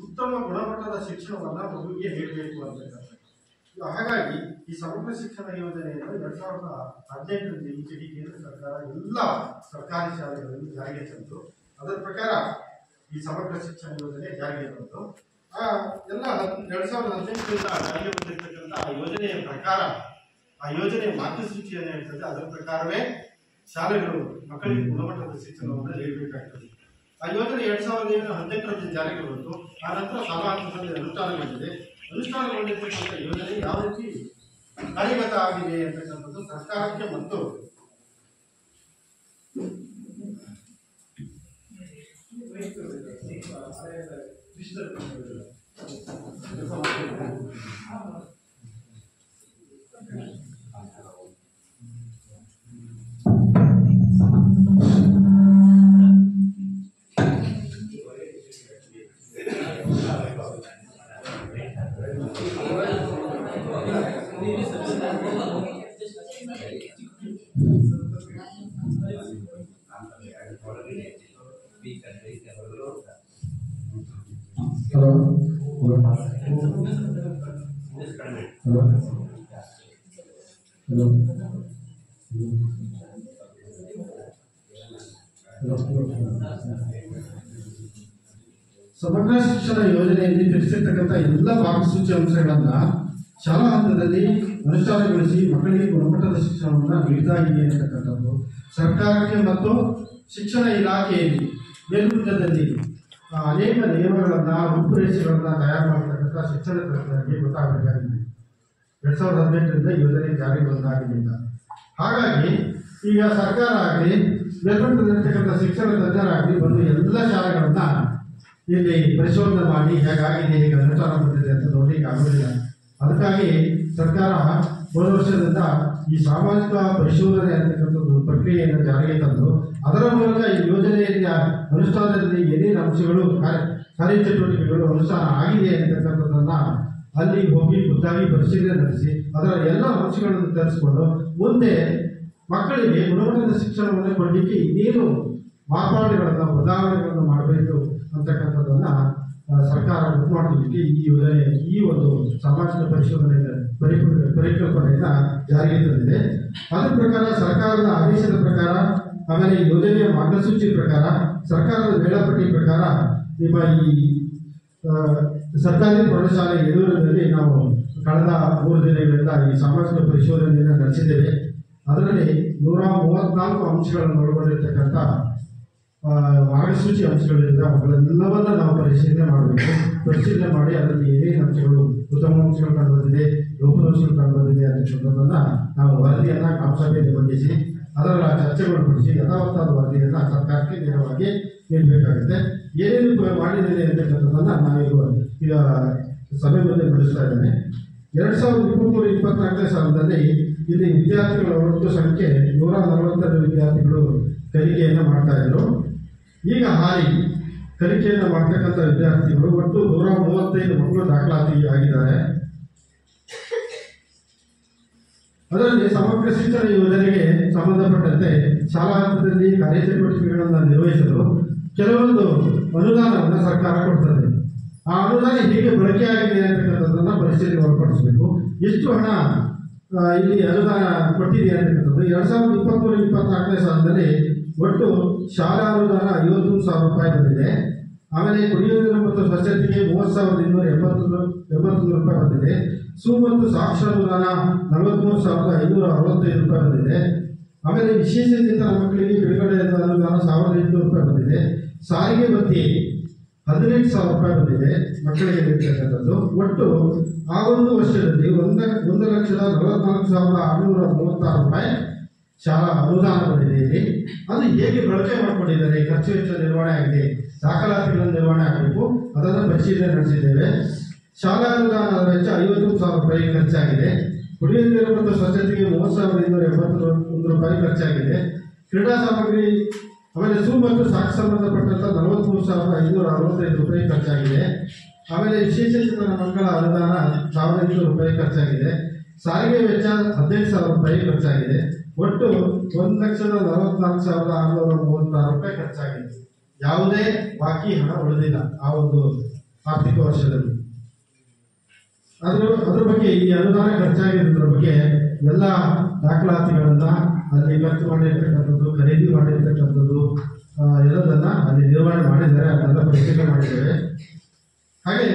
ಉತ್ತಮ ಗುಣಮಟ್ಟದ ಶಿಕ್ಷಣವನ್ನು ಮಗುವಿಗೆ ನೀಡಬೇಕು ಅಂತಕ್ಕಂಥ. ಹಾಗಾಗಿ ಈ ಸಮಗ್ರ ಶಿಕ್ಷಣ ಯೋಜನೆಯನ್ನು 2018ರಲ್ಲಿ ಈಚೆಗೆ ಕೇಂದ್ರ ಸರ್ಕಾರ ಎಲ್ಲ ಸರ್ಕಾರಿ ಶಾಲೆಗಳಲ್ಲಿ ಜಾರಿಗೆ ತಂದು ಅದರ ಪ್ರಕಾರ ಈ ಸಮಗ್ರ ಶಿಕ್ಷಣ ಯೋಜನೆ ಜಾರಿಗೆ ತಂದು ಎಲ್ಲ 2018ರಿಂದ ಜಾರಿಗೆ ಬಂದಿರತಕ್ಕಂಥ ಆ ಯೋಜನೆಯ ಪ್ರಕಾರ ಆ ಯೋಜನೆಯ ಮಾರ್ಗಸೂಚಿಯನ್ನು ಹೇಳ್ತದೆ. ಅದರ ಪ್ರಕಾರವೇ ಶಾಲೆಗಳು ಮಕ್ಕಳಿಗೆ ಗುಣಮಟ್ಟದ ಶಿಕ್ಷಣವನ್ನು ನೀಡಬೇಕಾಗ್ತದೆ. ಆ ಯೋಜನೆ 2018ರಲ್ಲಿ ಜಾರಿಗೆ ಬಂತು. ಆ ನಂತರ ಶಾಲಾ ಹಂತದಲ್ಲಿ ಅನುಷ್ಠಾನಗೊಂಡಿದೆ. ಅನುಷ್ಠಾನಗೊಂಡಿರ್ತಕ್ಕಂಥ ಯೋಜನೆ ಯಾವ ರೀತಿ ಕಾರ್ಯಗತ ಆಗಿದೆ ಅಂತಕ್ಕಂಥದ್ದು ಸರ್ಕಾರಕ್ಕೆ ಮತ್ತು ಸಮಗ್ರ ಶಿಕ್ಷಣ ಯೋಜನೆಯಲ್ಲಿ ತಿಳಿಸಿರ್ತಕ್ಕಂಥ ಎಲ್ಲ ಮಾರ್ಗಸೂಚಿ ಅಂಶಗಳನ್ನ ಶಾಲಾ ಹಂತದಲ್ಲಿ ಅನುಷ್ಠಾನಗೊಳಿಸಿ ಮಕ್ಕಳಿಗೆ ಗುಣಮಟ್ಟದ ಶಿಕ್ಷಣವನ್ನು ನೀಡಿದಾಗಿದೆ ಅಂತಕ್ಕಂಥದ್ದು ಸರ್ಕಾರಕ್ಕೆ ಮತ್ತು ಶಿಕ್ಷಣ ಇಲಾಖೆಯಲ್ಲಿ ಮೇಲ್ಮಟ್ಟದಲ್ಲಿ ಅನೇಕ ನಿಯಮಗಳನ್ನು ರೂಪುರೇಷೆಗಳನ್ನು ತಯಾರು ಮಾಡತಕ್ಕಂಥ ಶಿಕ್ಷಣ ತಜ್ಞರಿಗೆ ಗೊತ್ತಾಗಬೇಕಾಗಿದೆ. 2018ರಿಂದ ಯೋಜನೆ ಜಾರಿಗೆ ಬಂದಾಗಿನಿಂದ. ಹಾಗಾಗಿ ಈಗ ಸರ್ಕಾರ ಆಗಲಿ ಮೇಲ್ಮಟ್ಟದಲ್ಲಿರ್ತಕ್ಕಂಥ ಶಿಕ್ಷಣ ತಜ್ಞರಾಗಲಿ ಬಂದು ಎಲ್ಲ ಶಾಲೆಗಳನ್ನು ಇಲ್ಲಿ ಪರಿಶೋಧನೆ ಮಾಡಿ ಹೇಗಾಗಿದೆ ಹೇಗೆ ಅನುಷ್ಠಾನ ಬಂದಿದೆ ಅಂತ ನೋಡಲಿಕ್ಕೆ ಆಗೋದಿಲ್ಲ. ಅದಕ್ಕಾಗಿ ಸರ್ಕಾರ ಹೋದ ವರ್ಷದಿಂದ ಈ ಸಾಮಾಜಿಕ ಪರಿಶೋಧನೆ ಅಂತಕ್ಕಂಥದ್ದು ಪ್ರಕ್ರಿಯೆಯನ್ನು ಜಾರಿಗೆ ತಂದು ಅದರ ಮೂಲಕ ಈ ಯೋಜನೆಯ ಅನುಷ್ಠಾನದಲ್ಲಿ ಏನೇನು ಅಂಶಗಳು ಕಾರ್ಯಚಟುವಟಿಕೆಗಳು ಅನುಷ್ಠಾನ ಆಗಿದೆ ಅಂತಕ್ಕಂಥದ್ದನ್ನು ಅಲ್ಲಿ ಹೋಗಿ ಖುದ್ದಾಗಿ ಪರಿಶೀಲನೆ ನಡೆಸಿ ಅದರ ಎಲ್ಲ ಅಂಶಗಳನ್ನು ತರಿಸಿಕೊಂಡು ಮುಂದೆ ಮಕ್ಕಳಿಗೆ ಗುಣಮಟ್ಟದ ಶಿಕ್ಷಣವನ್ನು ಕೊಡಲಿಕ್ಕೆ ಇನ್ನೇನು ಮಾರ್ಪಾಡುಗಳನ್ನು ಬದಲಾವಣೆಗಳನ್ನು ಮಾಡಬೇಕು ಅಂತಕ್ಕಂಥದ್ದನ್ನು ಸರ್ಕಾರ ಗೊತ್ತು ಮಾಡಲಿಕ್ಕೆ ಈ ಯೋಜನೆ ಈ ಒಂದು ಸಾಮಾಜಿಕ ಪರಿಶೋಧನೆ ಪರಿಕಲ್ಪನೆಯನ್ನು ಜಾರಿಗೆ ತಂದಿದೆ. ಅದರ ಪ್ರಕಾರ ಸರ್ಕಾರದ ಆದೇಶದ ಪ್ರಕಾರ ಆಮೇಲೆ ಈ ಯೋಜನೆಯ ಮಾರ್ಗಸೂಚಿ ಪ್ರಕಾರ ಸರ್ಕಾರದ ವೇಳಾಪಟ್ಟಿ ಪ್ರಕಾರ ನಿಮ್ಮ ಈ ಸರ್ಕಾರಿ ಪ್ರೌಢಶಾಲೆ ಯಡೂರಿನಲ್ಲಿ ನಾವು ಕಳೆದ 3 ದಿನಗಳಿಂದ ಈ ಸಾಮಾಜಿಕ ಪರಿಶೋಧನೆಯನ್ನು ನಡೆಸಿದ್ದೇವೆ. ಅದರಲ್ಲಿ 134 ಅಂಶಗಳನ್ನು ಒಳಗೊಂಡಿರ್ತಕ್ಕಂಥ ಮಾರ್ಗಸೂಚಿ ಅಂಶಗಳಿಂದ ಅವುಗಳೆಲ್ಲವನ್ನ ನಾವು ಪರಿಶೀಲನೆ ಮಾಡಬೇಕು. ಪರಿಶೀಲನೆ ಮಾಡಿ ಅದರಲ್ಲಿ ಏನೇನು ಅಂಶಗಳು ಉತ್ತಮ ಅಂಶಗಳು ಕಂಡುಬಂದಿದೆ, ಲೋಪದೋಷಗಳು ಕಂಡುಬಂದಿದೆ ಅಂತಕ್ಕಂಥದ್ದನ್ನು ನಾವು ವರದಿಯನ್ನು ಗ್ರಾಮಸಭೆಯಲ್ಲಿ ಮಂಡಿಸಿ ಅದರ ಚರ್ಚೆಗೊಳಪಡಿಸಿ ಯಥಾವತ್ತಾದ ವರದಿಯನ್ನು ಸರ್ಕಾರಕ್ಕೆ ನೇರವಾಗಿ ನೀಡಬೇಕಾಗುತ್ತೆ. ಏನೇನು ಮಾಡಿದ್ದೇನೆ ಅಂತಕ್ಕಂಥದ್ದನ್ನು ಈಗ ಸಭೆ ಮುಂದೆ ಮಂಡಿಸ್ತಾ ಇದ್ದೇನೆ. 2023-24ನೇ ಸಾಲಿನಲ್ಲಿ ಇಲ್ಲಿ ವಿದ್ಯಾರ್ಥಿಗಳ ಒಟ್ಟು ಸಂಖ್ಯೆ 142 ವಿದ್ಯಾರ್ಥಿಗಳು ಕಲಿಕೆಯನ್ನು ಮಾಡ್ತಾ ಇದ್ರು. ಈಗ ಹಾಲಿ ಕಲಿಕೆಯನ್ನು ಮಾಡ್ತಕ್ಕಂಥ ವಿದ್ಯಾರ್ಥಿಗಳು ಒಟ್ಟು 135 ಮಕ್ಕಳು ದಾಖಲಾತಿ ಆಗಿದ್ದಾರೆ. ಅದರಲ್ಲಿ ಸಮಗ್ರ ಶಿಕ್ಷಣ ಯೋಜನೆಗೆ ಸಂಬಂಧಪಟ್ಟಂತೆ ಶಾಲಾ ಹಂತದಲ್ಲಿ ಕಾರ್ಯಚಟುವಟಿಕೆಗಳನ್ನು ನಿರ್ವಹಿಸಲು ಕೆಲವೊಂದು ಅನುದಾನವನ್ನು ಸರ್ಕಾರ ಕೊಡ್ತದೆ. ಆ ಅನುದಾನ ಹೇಗೆ ಬಳಕೆಯಾಗಿದೆ ಅಂತಕ್ಕಂಥದ್ದನ್ನು ಪರಿಶೀಲನೆ ಒಳಪಡಿಸಬೇಕು. ಎಷ್ಟು ಹಣ ಇಲ್ಲಿ ಅನುದಾನ ಕೊಟ್ಟಿದೆ ಅಂತಕ್ಕಂಥದ್ದು 2023-24ನೇ ಸಾಲಿನಲ್ಲಿ ಒಟ್ಟು ಶಾಲಾ ಅನುದಾನ 51,000 ರೂಪಾಯಿ ಬಂದಿದೆ. ಆಮೇಲೆ ಕುಡಿಯುವ ನೀರು ಮತ್ತು ಸ್ವಚ್ಛತೆಗೆ 30,281 ರೂಪಾಯಿ ಬಂದಿದೆ. ಸು ಮತ್ತು ಸಾಕ್ಷರ ಅನುದಾನ 43,565 ರೂಪಾಯಿ ಬಂದಿದೆ. ಆಮೇಲೆ ವಿಶೇಷಚೇತನ ಮಕ್ಕಳಿಗೆ ಬಿಡುಗಡೆಯಾದ ಅನುದಾನ 1,800 ರೂಪಾಯಿ ಬಂದಿದೆ. ಸಾರಿಗೆ ಭತ್ಯೆ 15,000 ರೂಪಾಯಿ ಬಂದಿದೆ ಮಕ್ಕಳಿಗೆ ನೀಡತಕ್ಕಂಥದ್ದು. ಒಟ್ಟು ಆ ಒಂದು ವರ್ಷದಲ್ಲಿ 1,44,636 ರೂಪಾಯಿ ಶಾಲಾ ಅನುದಾನ ಬಂದಿದೆ. ಇಲ್ಲಿ ಅದು ಹೇಗೆ ಬಳಕೆ ಮಾಡಿಕೊಂಡಿದ್ದಾರೆ, ಖರ್ಚು ವೆಚ್ಚ ನಿರ್ವಹಣೆ ಆಗಿದೆ, ದಾಖಲಾತಿಗಳ ನಿರ್ವಹಣೆ ಆಗಬೇಕು, ಅದನ್ನು ಪರಿಶೀಲನೆ ನಡೆಸಿದ್ದೇವೆ. ಶಾಲಾ ಅನುದಾನದ ವೆಚ್ಚ 51,000 ರೂಪಾಯಿ ಖರ್ಚಾಗಿದೆ. ಕುಡಿಯುವ ನೀರು ಮತ್ತು ಸ್ವಚ್ಛತೆಗೆ 30,281 ರೂಪಾಯಿ ಖರ್ಚಾಗಿದೆ. ಕ್ರೀಡಾ ಸಾಮಗ್ರಿ ಆಮೇಲೆ ಸು ಮತ್ತು ಸಾಕು ಸಂಬಂಧಪಟ್ಟಂತ 43,565 ರೂಪಾಯಿ ಖರ್ಚಾಗಿದೆ. ಆಮೇಲೆ ವಿಶೇಷಚೇತನ ಮಕ್ಕಳ ಅನುದಾನ 1,500 ರೂಪಾಯಿ ಖರ್ಚಾಗಿದೆ. ಸಾರಿಗೆ ವೆಚ್ಚ 15,000 ರೂಪಾಯಿ ಖರ್ಚಾಗಿದೆ. ಒಟ್ಟು 1,44,636 ರೂಪಾಯಿ ಖರ್ಚಾಗಿದೆ. ಯಾವುದೇ ಬಾಕಿ ಹಣ ಉಳಿದಿಲ್ಲ ಆ ಒಂದು ಆರ್ಥಿಕ ವರ್ಷದಲ್ಲಿ. ಅದ್ರ ಬಗ್ಗೆ ಈ ಅನುದಾನ ಖರ್ಚಾಗಿರೋದ್ರ ಬಗ್ಗೆ ಎಲ್ಲ ದಾಖಲಾತಿಗಳನ್ನ ಅಲ್ಲಿ ಖರ್ಚು ಮಾಡಿರ್ತಕ್ಕಂಥದ್ದು, ಖರೀದಿ ಮಾಡಿರ್ತಕ್ಕಂಥದ್ದು ಎಲ್ಲದನ್ನ ಅಲ್ಲಿ ನಿರ್ವಹಣೆ ಮಾಡಿದ್ದಾರೆ. ಅದನ್ನೆಲ್ಲ ಪರಿಶೀಲನೆ ಮಾಡಿದ್ದೇವೆ. ಹಾಗೆ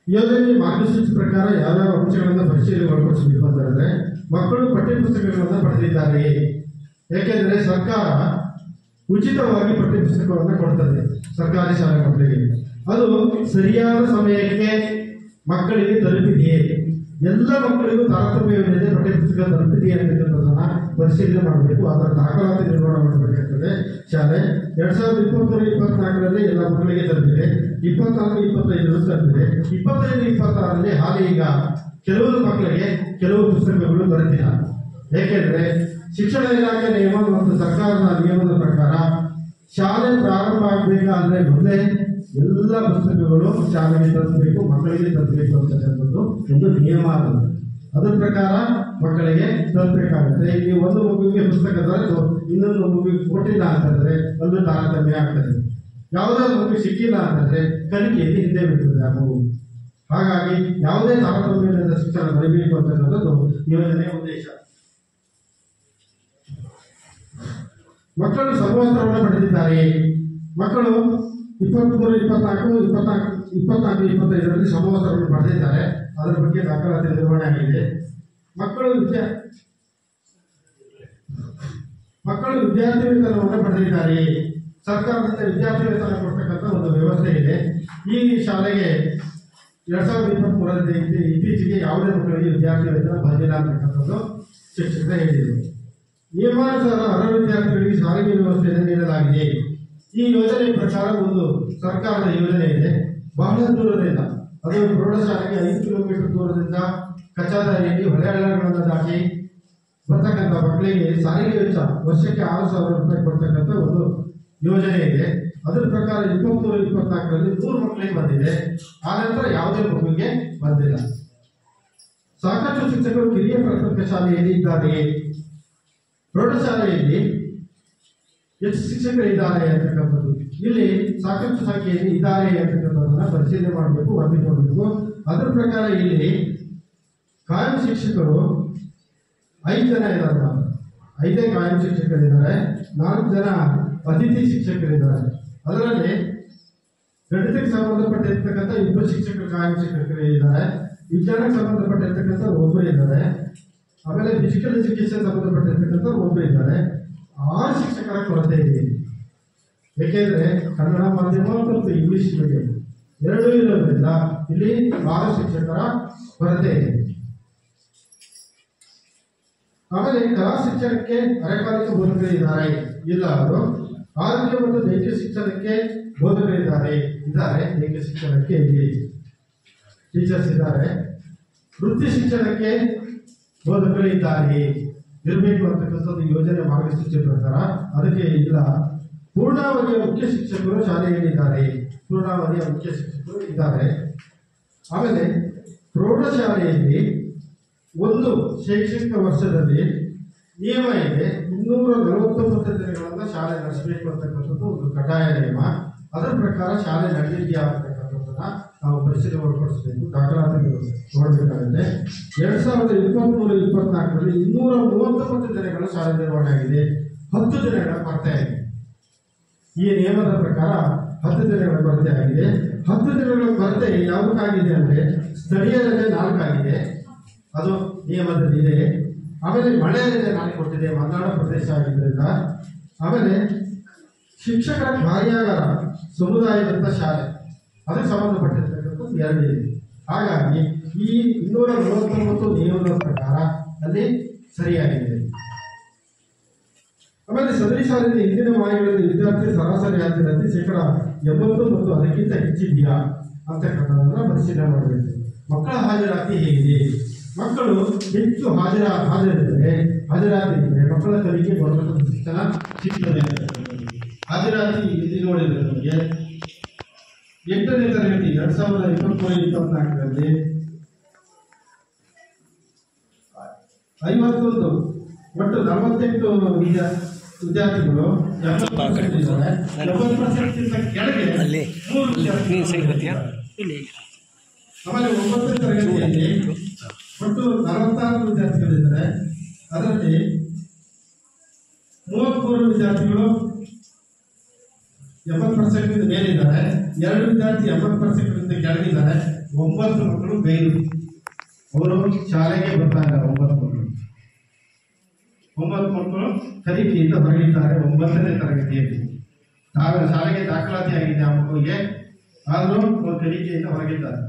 ಯೋಜನೆ ಮಾರ್ಗಸೂಚಿ ಪ್ರಕಾರ ಯಾವ್ಯಾವ ಅಂಶಗಳನ್ನು ಪರಿಶೀಲನೆ ಒಳಪಡಿಸಬೇಕು ಅಂತ ಹೇಳಿದ್ರೆ, ಮಕ್ಕಳು ಪಠ್ಯಪುಸ್ತಕಗಳನ್ನು ಪಡೆದಿದ್ದಾರೆಯೇ? ಯಾಕೆಂದ್ರೆ ಸರ್ಕಾರ ಉಚಿತವಾಗಿ ಪಠ್ಯಪುಸ್ತಕವನ್ನು ಕೊಡ್ತದೆ ಸರ್ಕಾರಿ ಶಾಲೆ ಮಕ್ಕಳಿಗೆ. ಅದು ಸರಿಯಾದ ಸಮಯಕ್ಕೆ ಮಕ್ಕಳಿಗೆ ತಲುಪಿದೆಯೇ? ಎಲ್ಲ ಮಕ್ಕಳಿಗೂ ತಾರತಮ್ಯವಿಲ್ಲದೆ ಪಠ್ಯಪುಸ್ತಕ ತಲುಪಿದೆಯೇ ಅಂತಕ್ಕಂಥದ್ದನ್ನ ಪರಿಶೀಲನೆ ಮಾಡಬೇಕು. ಅದರ ದಾಖಲಾತಿ ನಿರ್ವಹಣೆ ಮಾಡಬೇಕಾಗ್ತದೆ. ಶಾಲೆ 2023-24ರಲ್ಲಿ ಎಲ್ಲ ಮಕ್ಕಳಿಗೆ ತಲುಪಿದೆ. 24-25 ತಲುಪಿದೆ. 25-26ರಲ್ಲಿ ಹಾಲಿ ಈಗ ಕೆಲವು ಮಕ್ಕಳಿಗೆ ಕೆಲವು ಪುಸ್ತಕಗಳು ದೊರೆತಿಲ್ಲ. ಏಕೆಂದರೆ ಶಿಕ್ಷಣ ಇಲಾಖೆ ನಿಯಮ ಮತ್ತು ಸರ್ಕಾರದ ನಿಯಮದ ಪ್ರಕಾರ ಶಾಲೆ ಪ್ರಾರಂಭ ಆಗಬೇಕಾದ್ರೆ ಮೊದಲೇ ಎಲ್ಲ ಪುಸ್ತಕಗಳು ಶಾಲೆಗೆ ತಲುಪಬೇಕು, ಮಕ್ಕಳಿಗೆ ತಲುಪಬೇಕು ಅಂತಕ್ಕಂಥದ್ದು ಒಂದು ನಿಯಮ ಅದು. ಅದರ ಪ್ರಕಾರ ಮಕ್ಕಳಿಗೆ ತಲುಪಬೇಕಾಗುತ್ತೆ. ಇಲ್ಲಿ ಒಂದು ಮಗುವಿಗೆ ಪುಸ್ತಕ ದೊರೆತು ಇನ್ನೊಂದು ಮಗುವಿಗೆ ಕೊಟ್ಟಿಲ್ಲ ಅಂತಂದ್ರೆ ಒಂದು ತಾರತಮ್ಯ ಆಗ್ತದೆ. ಯಾವುದೇ ಮಗು ಸಿಕ್ಕಿಲ್ಲ ಅಂತಂದ್ರೆ ಕಲಿಕೆಯಲ್ಲಿ ಹಿಂದೆ ಬಿಡ್ತದೆ ಆ ಮಗು. ಹಾಗಾಗಿ ಯಾವುದೇ ತಾರತಮ್ಯದ ಶಿಕ್ಷಣ ಬರೀಬೇಕು ಅಂತಕ್ಕಂಥದ್ದು ಯೋಜನೆಯ ಉದ್ದೇಶ. ಮಕ್ಕಳು ಸರ್ವೋತ್ತರವನ್ನು ಪಡೆದಿದ್ದಾರೆ. ಮಕ್ಕಳು 23-24 24-25ರಲ್ಲಿ ಸಮವಸ್ತ್ರವನ್ನು ಪಡೆದಿದ್ದಾರೆ. ಅದರ ಬಗ್ಗೆ ದಾಖಲಾತಿ ನಿರ್ವಹಣೆ ಆಗಿದೆ. ಮಕ್ಕಳು ವಿದ್ಯಾರ್ಥಿ ವೇತನವನ್ನು ಪಡೆದಿದ್ದಾರೆ. ಸರ್ಕಾರದಿಂದ ವಿದ್ಯಾರ್ಥಿ ವೇತನ ಕೊಡ್ತಕ್ಕಂಥ ಒಂದು ವ್ಯವಸ್ಥೆ ಇದೆ. ಈ ಶಾಲೆಗೆ 2023ರಲ್ಲಿ ಇತ್ತೀಚೆಗೆ ಯಾವುದೇ ಮಕ್ಕಳಿಗೆ ವಿದ್ಯಾರ್ಥಿ ವೇತನ ಬಂದಿಲ್ಲ ಅಂತಕ್ಕಂಥದ್ದು ಶಿಕ್ಷಕರು ಹೇಳಿದರು. ನಿಯಮಾನುಸಾರ ಅರ್ಹ ವಿದ್ಯಾರ್ಥಿಗಳಿಗೆ ಸಾರಿಗೆ ವ್ಯವಸ್ಥೆಯನ್ನು ನೀಡಲಾಗಿದೆ. ಈ ಯೋಜನೆ ಪ್ರಕಾರ ಒಂದು ಸರ್ಕಾರದ ಯೋಜನೆ ಇದೆ. ಬಹಳ ದೂರದಿಂದ, ಅದು ಪ್ರೌಢಶಾಲೆಗೆ 5 ಕಿಲೋಮೀಟರ್ ದೂರದಿಂದ ಕಚ್ಚಾದಾರಿಯಲ್ಲಿ ಹೊಳೆಹಳ್ಳಗಳನ್ನು ದಾಟಿ ಬರ್ತಕ್ಕಂಥ ಮಕ್ಕಳಿಗೆ ಸಾರಿಗೆ ವೆಚ್ಚ ವರ್ಷಕ್ಕೆ 6,000 ರೂಪಾಯಿ ಕೊಡ್ತಕ್ಕಂಥ ಒಂದು ಯೋಜನೆ ಇದೆ. ಅದರ ಪ್ರಕಾರ 23-24ರಲ್ಲಿ 3 ಮಕ್ಕಳಿಗೆ ಬಂದಿದೆ. ಆನಂತರ ಯಾವುದೇ ಮಗುವಿಗೆ ಬಂದಿಲ್ಲ. ಸಾಕಷ್ಟು ಶಿಕ್ಷಕರು ಕಿರಿಯ ಪ್ರಾಥಮಿಕ ಶಾಲೆಯಲ್ಲಿ ಇದ್ದಾರೆ. ಪ್ರೌಢಶಾಲೆಯಲ್ಲಿ ಎಷ್ಟು ಶಿಕ್ಷಕರಿದ್ದಾರೆ ಅಂತಕ್ಕಂಥದ್ದು, ಇಲ್ಲಿ ಸಾಕಷ್ಟು ಸಂಖ್ಯೆಯಲ್ಲಿ ಇದ್ದಾರೆ ಅಂತಕ್ಕಂಥದ್ದನ್ನ ಪರಿಶೀಲನೆ ಮಾಡಬೇಕು, ವರದಿ ಮಾಡಬೇಕು. ಅದರ ಪ್ರಕಾರ ಇಲ್ಲಿ ಕಾಯಂ ಶಿಕ್ಷಕರು 5 ಜನ ಇದ್ದಾರೆ. 5 ಕಾಯಂ ಶಿಕ್ಷಕರಿದ್ದಾರೆ, 4 ಜನ ಅತಿಥಿ ಶಿಕ್ಷಕರಿದ್ದಾರೆ. ಅದರಲ್ಲಿ ಗಣಿತಕ್ಕೆ ಸಂಬಂಧಪಟ್ಟಿರ್ತಕ್ಕಂಥ 2 ಶಿಕ್ಷಕರು ಕಾಯಂ ಶಿಕ್ಷಕರು ಇದ್ದಾರೆ. ವಿಜ್ಞಾನಕ್ಕೆ ಸಂಬಂಧಪಟ್ಟಿರ್ತಕ್ಕಂಥ 1 ಇದ್ದಾರೆ. ಆಮೇಲೆ ಫಿಸಿಕಲ್ ಎಜುಕೇಶನ್ ಸಂಬಂಧಪಟ್ಟಿರ್ತಕ್ಕಂಥ 1 ಇದ್ದಾರೆ. 6 ಶಿಕ್ಷಕರ ಕೊರತೆ ಇದೆ. ಏಕೆಂದರೆ ಕನ್ನಡ ಮಾಧ್ಯಮ ಮತ್ತು ಇಂಗ್ಲಿಷ್ ಮೀಡಿಯಂ ಎರಡೂ ಇರೋದ್ರಿಂದ ಇಲ್ಲಿ 6 ಶಿಕ್ಷಕರ ಕೊರತೆ ಇದೆ. ಆಮೇಲೆ ಕಲಾ ಶಿಕ್ಷಣಕ್ಕೆ ಅರೆಕಾಲಿಕ ಬೋಧಕರಿದ್ದಾರೆ, ಇಲ್ಲ. ಅವರು ಆರೋಗ್ಯ ಮತ್ತು ದೈಹಿಕ ಶಿಕ್ಷಣಕ್ಕೆ ಬೋಧಕರಿದ್ದಾರೆ, ದೈಹಿಕ ಶಿಕ್ಷಣಕ್ಕೆ ಇಲ್ಲಿ ಟೀಚರ್ಸ್ ಇದ್ದಾರೆ. ವೃತ್ತಿ ಶಿಕ್ಷಣಕ್ಕೆ ಬೋಧಕರು ಇದ್ದಾರೆ, ಇರಬೇಕು ಅಂತಕ್ಕಂಥದ್ದು ಯೋಜನೆ ಮಾರ್ಗಸೂಚಿ ಪ್ರಕಾರ. ಅದಕ್ಕೆ ಇಲ್ಲ. ಪೂರ್ಣಾವಧಿಯ ಮುಖ್ಯ ಶಿಕ್ಷಕರು ಶಾಲೆಯಲ್ಲಿದ್ದಾರೆ, ಪೂರ್ಣಾವಧಿಯ ಮುಖ್ಯ ಶಿಕ್ಷಕರು ಇದ್ದಾರೆ. ಆಮೇಲೆ ಪ್ರೌಢಶಾಲೆಯಲ್ಲಿ ಒಂದು ಶೈಕ್ಷಣಿಕ ವರ್ಷದಲ್ಲಿ ನಿಯಮ ಇದೆ, 249 ದಿನಗಳನ್ನು ಶಾಲೆ ನಡೆಸಬೇಕು ಅಂತಕ್ಕಂಥದ್ದು ಒಂದು ಕಡ್ಡಾಯ ನಿಯಮ. ಅದರ ಪ್ರಕಾರ ಶಾಲೆ ನಡೆದಿದೆಯಾ ಅಂತಕ್ಕಂಥದ್ದನ್ನ ನಾವು ಪರಿಶೀಲನೆ ಒಳಪಡಿಸಬೇಕು, ದಾಖಲಾತಿ ನೋಡಬೇಕಾಗುತ್ತೆ. 2023-24ರಲ್ಲಿ 239 ದಿನಗಳ ಶಾಲೆ ನಿರ್ವಹಣೆ ಆಗಿದೆ. 10 ದಿನಗಳ ಕೊರತೆ ಆಗಿದೆ. ಈ ನಿಯಮದ ಪ್ರಕಾರ 10 ದಿನಗಳ ಕೊರತೆ ಆಗಿದೆ. 10 ದಿನಗಳ ಕೊರತೆ ಯಾವುದಕ್ಕಾಗಿದೆ ಅಂದರೆ ಸ್ಥಳೀಯ ರಜೆ 4 ಆಗಿದೆ, ಅದು ನಿಯಮದಲ್ಲಿ ಇದೆ. ಆಮೇಲೆ ಮಳೆ ರಜೆ 4 ಕೊಟ್ಟಿದೆ, ಮಲೆನಾಡು ಪ್ರದೇಶ ಆಗಿದ್ದರಿಂದ. ಆಮೇಲೆ ಶಿಕ್ಷಕರ ಕಾರ್ಯಾಗಾರ ಸಮುದಾಯದತ್ತ ಶಾಲೆ ಅದಕ್ಕೆ ಸಂಬಂಧಪಟ್ಟಿರ್ತಕ್ಕಂಥದ್ದು 2 ಇದೆ. ಹಾಗಾಗಿ ಈ 249 ನಿಯಮದ ಪ್ರಕಾರ ಅಲ್ಲಿ ಸರಿಯಾಗಿದೆ. ಆಮೇಲೆ ಸದರಿ ಶಾಲೆಯಲ್ಲಿ ಹಿಂದಿನ ಮಾಹಿತಿಗಳಲ್ಲಿ ವಿದ್ಯಾರ್ಥಿ ಸರಾಸರಿ ಹಾಜರಾತಿ 80% ಮತ್ತು ಅದಕ್ಕಿಂತ ಹೆಚ್ಚಿದೆಯಾ ಅಂತಕ್ಕಂಥದ್ದನ್ನು ಪರಿಶೀಲನೆ ಮಾಡಬೇಕು. ಮಕ್ಕಳ ಹಾಜರಾತಿ ಹೇಗಿದೆ? ಮಕ್ಕಳು ಹೆಚ್ಚು ಹಾಜರಾತಿ ಇದ್ದರೆ ಮಕ್ಕಳ ಕಲಿಕೆ ಗುಣಮಟ್ಟದ ಶಿಕ್ಷಣ ಸಿಗ್ತದೆ ಅಂತಕ್ಕಂಥದ್ದು. ಹಾಜರಾತಿ ಇಲ್ಲಿ ನೋಡಿದರೆ ನಮಗೆ 8ನೇ ತರಗತಿ 2023-24ರಲ್ಲಿ 51 ಒಟ್ಟು 48 ವಿದ್ಯಾರ್ಥಿಗಳು 70% ಇದ್ದಾರೆ. 70%ಗಿಂತ ಕೆಳಗೆ 3 ವಿದ್ಯಾರ್ಥಿಗಳು. ಆಮೇಲೆ 9ನೇ ತರಗತಿಯಲ್ಲಿ ಒಟ್ಟು 46 ವಿದ್ಯಾರ್ಥಿಗಳಿದ್ದಾರೆ. ಅದರಲ್ಲಿ 33 ವಿದ್ಯಾರ್ಥಿಗಳು 80% ಮೇಲಿದ್ದಾರೆ, 2 ವಿದ್ಯಾರ್ಥಿ 80% ಕೆಳಗಿದ್ದಾರೆ. 9 ಮಕ್ಕಳು ಗೈರು, ಅವರು ಶಾಲೆಗೆ ಬರ್ತಾ ಇದ್ದಾರೆ. 9 ಮಕ್ಕಳು ಕಲಿಕೆಯಿಂದ ಹೊರಗಿದ್ದಾರೆ 9ನೇ ತರಗತಿಯಲ್ಲಿ. ಶಾಲೆಗೆ ದಾಖಲಾತಿ ಆಗಿದೆ ಆ ಮಗುವಿಗೆ, ಆದರೂ ಅವರು ಕಲಿಕೆಯಿಂದ ಹೊರಗಿದ್ದಾರೆ.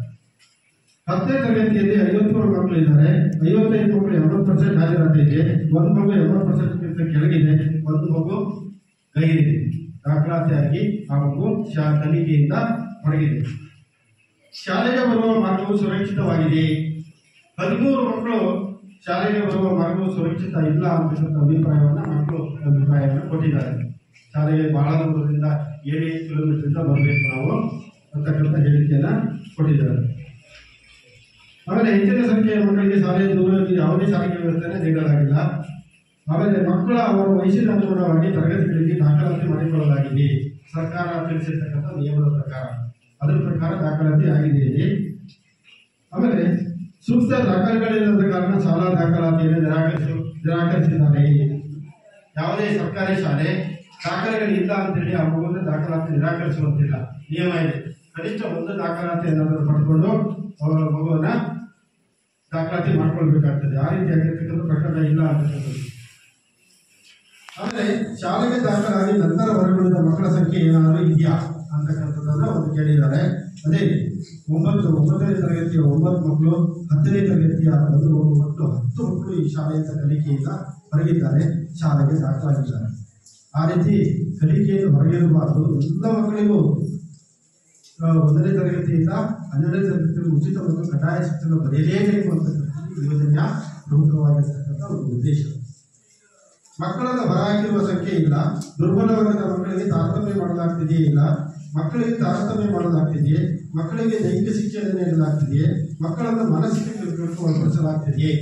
10ನೇ ತರಗತಿಯಲ್ಲಿ 53 ಮಕ್ಕಳು ಇದ್ದಾರೆ. 55 ಮಕ್ಕಳು 80% ಹಾಜರಾತಿ ಇದೆ. 1 ಮಗು 80%ಗಿಂತ ಕೆಳಗಿದೆ, 1 ಮಗು ಗೈರಿದೆ. ದಾಖಲಾತಿಯಾಗಿ ಆ ಮಗು ಕಲಿಕೆಯಿಂದ ಹೊರಗಿದೆ. ಶಾಲೆಗೆ ಬರುವ ಮಾರ್ಗವು ಸುರಕ್ಷಿತವಾಗಿದೆ. 13 ಮಕ್ಕಳು ಶಾಲೆಗೆ ಬರುವ ಮಾರ್ಗವು ಸುರಕ್ಷಿತ ಇಲ್ಲ ಅಂತಕ್ಕಂಥ ಅಭಿಪ್ರಾಯವನ್ನು ಕೊಟ್ಟಿದ್ದಾರೆ. ಶಾಲೆಗೆ ಬಹಳ ದೂರದಿಂದ 7 ಕಿಲೋಮೀಟರ್ ಬರಬೇಕು ನಾವು ಅಂತಕ್ಕಂಥ ಹೇಳಿಕೆಯನ್ನ ಕೊಟ್ಟಿದ್ದಾರೆ. ಆಮೇಲೆ ಹೆಚ್ಚಿನ ಸಂಖ್ಯೆಯ ಮಕ್ಕಳಿಗೆ ಶಾಲೆಯ ದೂರದಲ್ಲಿ ಯಾವುದೇ ಸಾರಿಗೆ ವ್ಯವಸ್ಥೆಯನ್ನು ನೀಡಲಾಗಿಲ್ಲ. ಆಮೇಲೆ ಮಕ್ಕಳ ಅವರ ವಯಸ್ಸಿನ ಅನುಗುಣವಾಗಿ ತರಗತಿಗಳಿಗೆ ದಾಖಲಾತಿ ಮಾಡಿಕೊಳ್ಳಲಾಗಿದೆ. ಸರ್ಕಾರ ತಿಳಿಸಿರ್ತಕ್ಕಂಥ ನಿಯಮದ ಪ್ರಕಾರ ಅದರ ಪ್ರಕಾರ ದಾಖಲಾತಿ ಆಗಿದೆ. ಆಮೇಲೆ ಸೂಕ್ತ ದಾಖಲೆಗಳಿಲ್ಲದ ಕಾರಣ ಶಾಲಾ ದಾಖಲಾತಿಯನ್ನು ನಿರಾಕರಿಸಿದ್ದಾರೆ. ಯಾವುದೇ ಸರ್ಕಾರಿ ಶಾಲೆ ದಾಖಲೆಗಳಿಲ್ಲ ಅಂತೇಳಿ ಆ ಮಗುವನ್ನು ದಾಖಲಾತಿ ನಿರಾಕರಿಸುವಂತಿಲ್ಲ, ನಿಯಮ ಇದೆ. ಕನಿಷ್ಠ ಒಂದು ದಾಖಲಾತಿ ಏನಾದರೂ ಪಡ್ಕೊಂಡು ಅವರ ಮಗುವನ್ನ ದಾಖಲಾತಿ ಮಾಡ್ಕೊಳ್ಬೇಕಾಗ್ತದೆ. ಆ ರೀತಿಯಾಗಿರ್ತಕ್ಕಂಥ ಪ್ರಕರಣ ಇಲ್ಲ ಅಂತಕ್ಕಂಥದ್ದು. ಆಮೇಲೆ ಶಾಲೆಗೆ ದಾಖಲಾಗಿ ನಂತರ ಹೊರಗುಳಿದ ಮಕ್ಕಳ ಸಂಖ್ಯೆ ಏನಾದರೂ ಇದೆಯಾ ಅಂತಕ್ಕಂಥದ್ದನ್ನ ಒಂದು ಕೇಳಿದ್ದಾರೆ. ಅದೇ 9ನೇ ತರಗತಿಯ 9 ಮಕ್ಕಳು, 10ನೇ ತರಗತಿಯ ಒಟ್ಟು 10 ಮಕ್ಕಳು ಈ ಶಾಲೆಯಿಂದ ಕಲಿಕೆಯಿಂದ ಹೊರಗಿದ್ದಾರೆ, ಶಾಲೆಗೆ ದಾಖಲಾಗಿದ್ದಾರೆ. ಆ ರೀತಿ ಕಲಿಕೆಯಿಂದ ಹೊರಗಿರಬಾರ್ದು. ಎಲ್ಲ ಮಕ್ಕಳಿಗೂ 1ನೇ ತರಗತಿಯಿಂದ 12ನೇ ತರಗತಿ ಉಚಿತ ಮತ್ತು ಕಡ್ಡಾಯ ಶಿಕ್ಷಣ ಪಡೆಯಲೇಬೇಕು ಅಂತಕ್ಕಂಥದ್ದು ಯೋಜನೆಯ ಪ್ರಮುಖವಾಗಿರ್ತಕ್ಕಂಥ ಒಂದು ಉದ್ದೇಶ. ಮಕ್ಕಳನ್ನು ಹೊರಹಾಕಿರುವ ಸಂಖ್ಯೆ ಇಲ್ಲ. ದುರ್ಬಲ ವರ್ಗದ ಮಕ್ಕಳಿಗೆ ತಾರತಮ್ಯ ಮಾಡಲಾಗ್ತಿದೆಯೇ ಇಲ್ಲ. ಮಕ್ಕಳಿಗೆ ತಾರತಮ್ಯ ಮಾಡಲಾಗ್ತಿದೆಯೇ, ಮಕ್ಕಳಿಗೆ ದೈಹಿಕ ಶಿಕ್ಷೆಯನ್ನು ನೀಡಲಾಗ್ತಿದೆಯೇ, ಮಕ್ಕಳನ್ನು ಮಾನಸಿಕ ಕಿರುಕುಳಕ್ಕೆ ಒಳಪಡಿಸಲಾಗ್ತಿದೆಯೇ,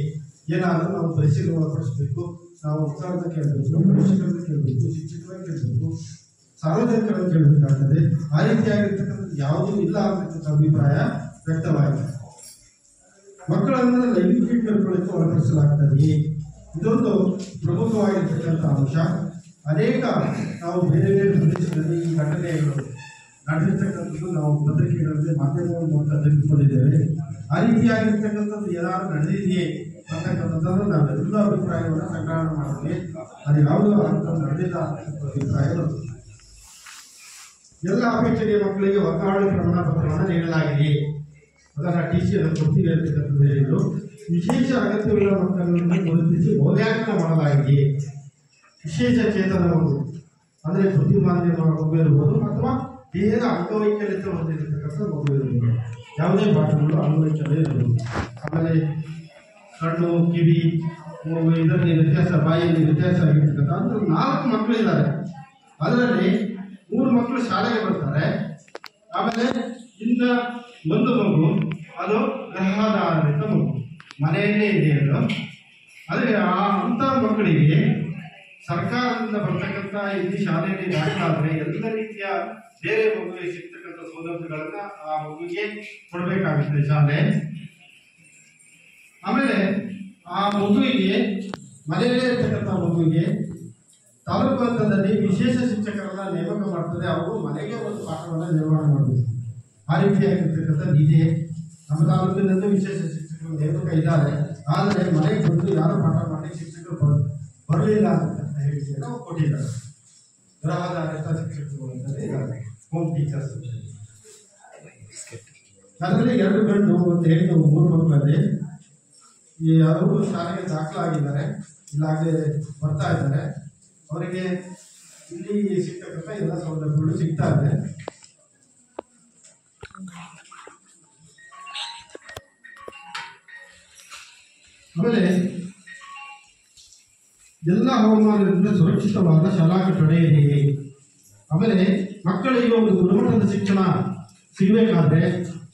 ಏನಾದರೂ ನಾವು ಪರಿಶೀಲನೆ ಒಳಪಡಿಸಬೇಕು. ನಾವು ಮಕ್ಕಳನ್ನು ಕೇಳಬೇಕು, ಪೋಷಕರನ್ನು ಕೇಳಬೇಕು, ಶಿಕ್ಷಕರನ್ನು ಕೇಳಬೇಕು, ಸಾರ್ವಜನಿಕರನ್ನು ಕೇಳಬೇಕಾಗ್ತದೆ. ಆ ರೀತಿಯಾಗಿರ್ತಕ್ಕಂಥದ್ದು ಯಾವುದೂ ಇಲ್ಲ ಅಂತಕ್ಕಂಥ ಅಭಿಪ್ರಾಯ ವ್ಯಕ್ತವಾಗಿದೆ. ಮಕ್ಕಳನ್ನು ಲೈಂಗಿಕ ಕಿರುಕುಳಕ್ಕೆ ಒಳಪಡಿಸಲಾಗ್ತದೆಯೇ, ಇದೊಂದು ಪ್ರಮುಖವಾಗಿರ್ತಕ್ಕಂಥ ಅಂಶ. ಅನೇಕ ನಾವು ಬೇರೆ ಬೇರೆ ಪ್ರದೇಶದಲ್ಲಿ ಈ ಘಟನೆಗಳು ನಡೆದಿರ್ತಕ್ಕಂಥದ್ದು ನಾವು ಪತ್ರಿಕೆಗಳಲ್ಲಿ ಮಾಧ್ಯಮಗಳ ಮೂಲಕ ತಿಳಿದುಕೊಂಡಿದ್ದೇವೆ. ಆ ರೀತಿಯಾಗಿರ್ತಕ್ಕಂಥದ್ದು ಏನಾದರೂ ನಡೆದಿದೆಯೇ ಅಂತಕ್ಕಂಥದ್ದನ್ನು ನಾವೆಲ್ಲ ಅಭಿಪ್ರಾಯವನ್ನು ಸಂಗ್ರಹಣ ಮಾಡಿದ್ವಿ. ಅದು ಯಾವುದೂ ಅಂತ ನಡೆದಿಲ್ಲ ಅಂತಕ್ಕಂಥ ಅಭಿಪ್ರಾಯಗಳು. ಎಲ್ಲ ಅಪೇಕ್ಷಣೀಯ ಮಕ್ಕಳಿಗೆ ವರ್ಗಾವಣೆ ಪ್ರಮಾಣ ಪತ್ರವನ್ನು ನೀಡಲಾಗಿದೆ. ಅದನ್ನು TC ಅನ್ನು ಕೊಡ್ತೀವಿ ಅಂತಕ್ಕಂಥದ್ದು ಹೇಳಿದ್ರು. ವಿಶೇಷ ಅಗತ್ಯವುಳ್ಳ ಮಕ್ಕಳನ್ನು ಗುರುತಿಸಿ ಮೌಲ್ಯಾಂಕನ ಮಾಡಲಾಗಿದೆ. ವಿಶೇಷ ಚೇತನ ಮಗು ಅಂದರೆ ಬುದ್ಧಿಮಾಂದ್ಯ ಮಗು ಇರ್ಬೋದು ಅಥವಾ ದೇಹದ ಅಂಗವೈಕಲ್ಯತೆ ಹೊಂದಿರತಕ್ಕಂಥ ಮಗು ಇರ್ಬೋದು, ಯಾವುದೇ ಭಾಗಗಳು ಅಂಗವೈಕಲ್ಯ ಇರ್ಬೋದು. ಆಮೇಲೆ ಕಣ್ಣು, ಕಿವಿ, ಇದರಲ್ಲಿ ವ್ಯತ್ಯಾಸ, ಬಾಯಿಯಲ್ಲಿ ವ್ಯತ್ಯಾಸ ಆಗಿರ್ತಕ್ಕಂಥ ಅಂತ 4 ಮಕ್ಕಳಿದ್ದಾರೆ. ಅದರಲ್ಲಿ 3 ಮಕ್ಕಳು ಶಾಲೆಗೆ ಬರ್ತಾರೆ. ಆಮೇಲೆ ಇನ್ನು 1 ಮಗು ಅದು ಗ್ರಹಾಧಾರಿತ ಮಗು, ಮನೆಯಲ್ಲೇ ಇದೆ. ಆದರೆ ಅಂಥ ಮಕ್ಕಳಿಗೆ ಸರ್ಕಾರದಿಂದ ಬರ್ತಕ್ಕಂಥ ಇಲ್ಲಿ ಶಾಲೆಯಲ್ಲಿ ದಾಖಲಾದರೆ ಎಲ್ಲ ರೀತಿಯ ಬೇರೆ ಮಗುವಿಗೆ ಸಿಗ್ತಕ್ಕಂಥ ಸೌಲಭ್ಯಗಳನ್ನ ಆ ಮಗುವಿಗೆ ಕೊಡಬೇಕಾಗುತ್ತೆ ಶಾಲೆ. ಆಮೇಲೆ ಆ ಮಗುವಿಗೆ ಮನೆಯಲ್ಲೇ ಇರ್ತಕ್ಕಂಥ ಮಗುವಿಗೆ ತಾಲೂಕು ಹಂತದಲ್ಲಿ ವಿಶೇಷ ಶಿಕ್ಷಕರನ್ನ ನೇಮಕ ಮಾಡ್ತದೆ. ಅವರು ಮನೆಗೆ ಒಂದು ಪಾಠವನ್ನು ನಿರ್ವಹಣೆ ಮಾಡಬೇಕು. ಆ ರೀತಿಯಾಗಿರ್ತಕ್ಕಂಥದ್ದು ಇದೆ. ನಮ್ಮ ತಾಲೂಕಿನಲ್ಲೂ ವಿಶೇಷ ಶಿಕ್ಷಕರು ನೇಮಕ ಇದ್ದಾರೆ. ಆದರೆ ಮನೆಗೆ ಬಂದು ಯಾರು ಪಾಠ ಮಾಡಿ ಶಿಕ್ಷಕರು ಬರಲಿಲ್ಲ ಅಂತ ಹೇಳಿಕೆಯನ್ನು ನಾವು ಕೊಟ್ಟಿದ್ದಾರೆ. ಗೃಹಾಧಾರಿತ ಶಿಕ್ಷಕರು ಅಂತಲೇ ಇದ್ದಾರೆ, ಹೋಮ್ ಟೀಚರ್ಸ್. ಅದರಲ್ಲಿ 2 ಗಂಡು 1 ಹೆಣ್ಣು 3 ಮಕ್ಕಳಲ್ಲಿ ಅವರು ಶಾಲೆಗೆ ದಾಖಲಾಗಿದ್ದಾರೆ, ಇಲ್ಲಾಗಲೇ ಬರ್ತಾ ಇದ್ದಾರೆ. ಅವರಿಗೆ ಇಲ್ಲಿ ಸಿಗ್ತಕ್ಕಂಥ ಎಲ್ಲ ಸೌಲಭ್ಯಗಳು ಸಿಗ್ತಾ ಇದೆ. ಆಮೇಲೆ ಎಲ್ಲ ಹವಾಮಾನದಿಂದ ಸುರಕ್ಷಿತವಾದ ಶಾಲಾ ಕಟ್ಟಡ ಇದೆಯೇ. ಆಮೇಲೆ ಮಕ್ಕಳಿಗೆ ಒಂದು ಗುಣಮಟ್ಟದ ಶಿಕ್ಷಣ ಸಿಗಬೇಕಾದ್ರೆ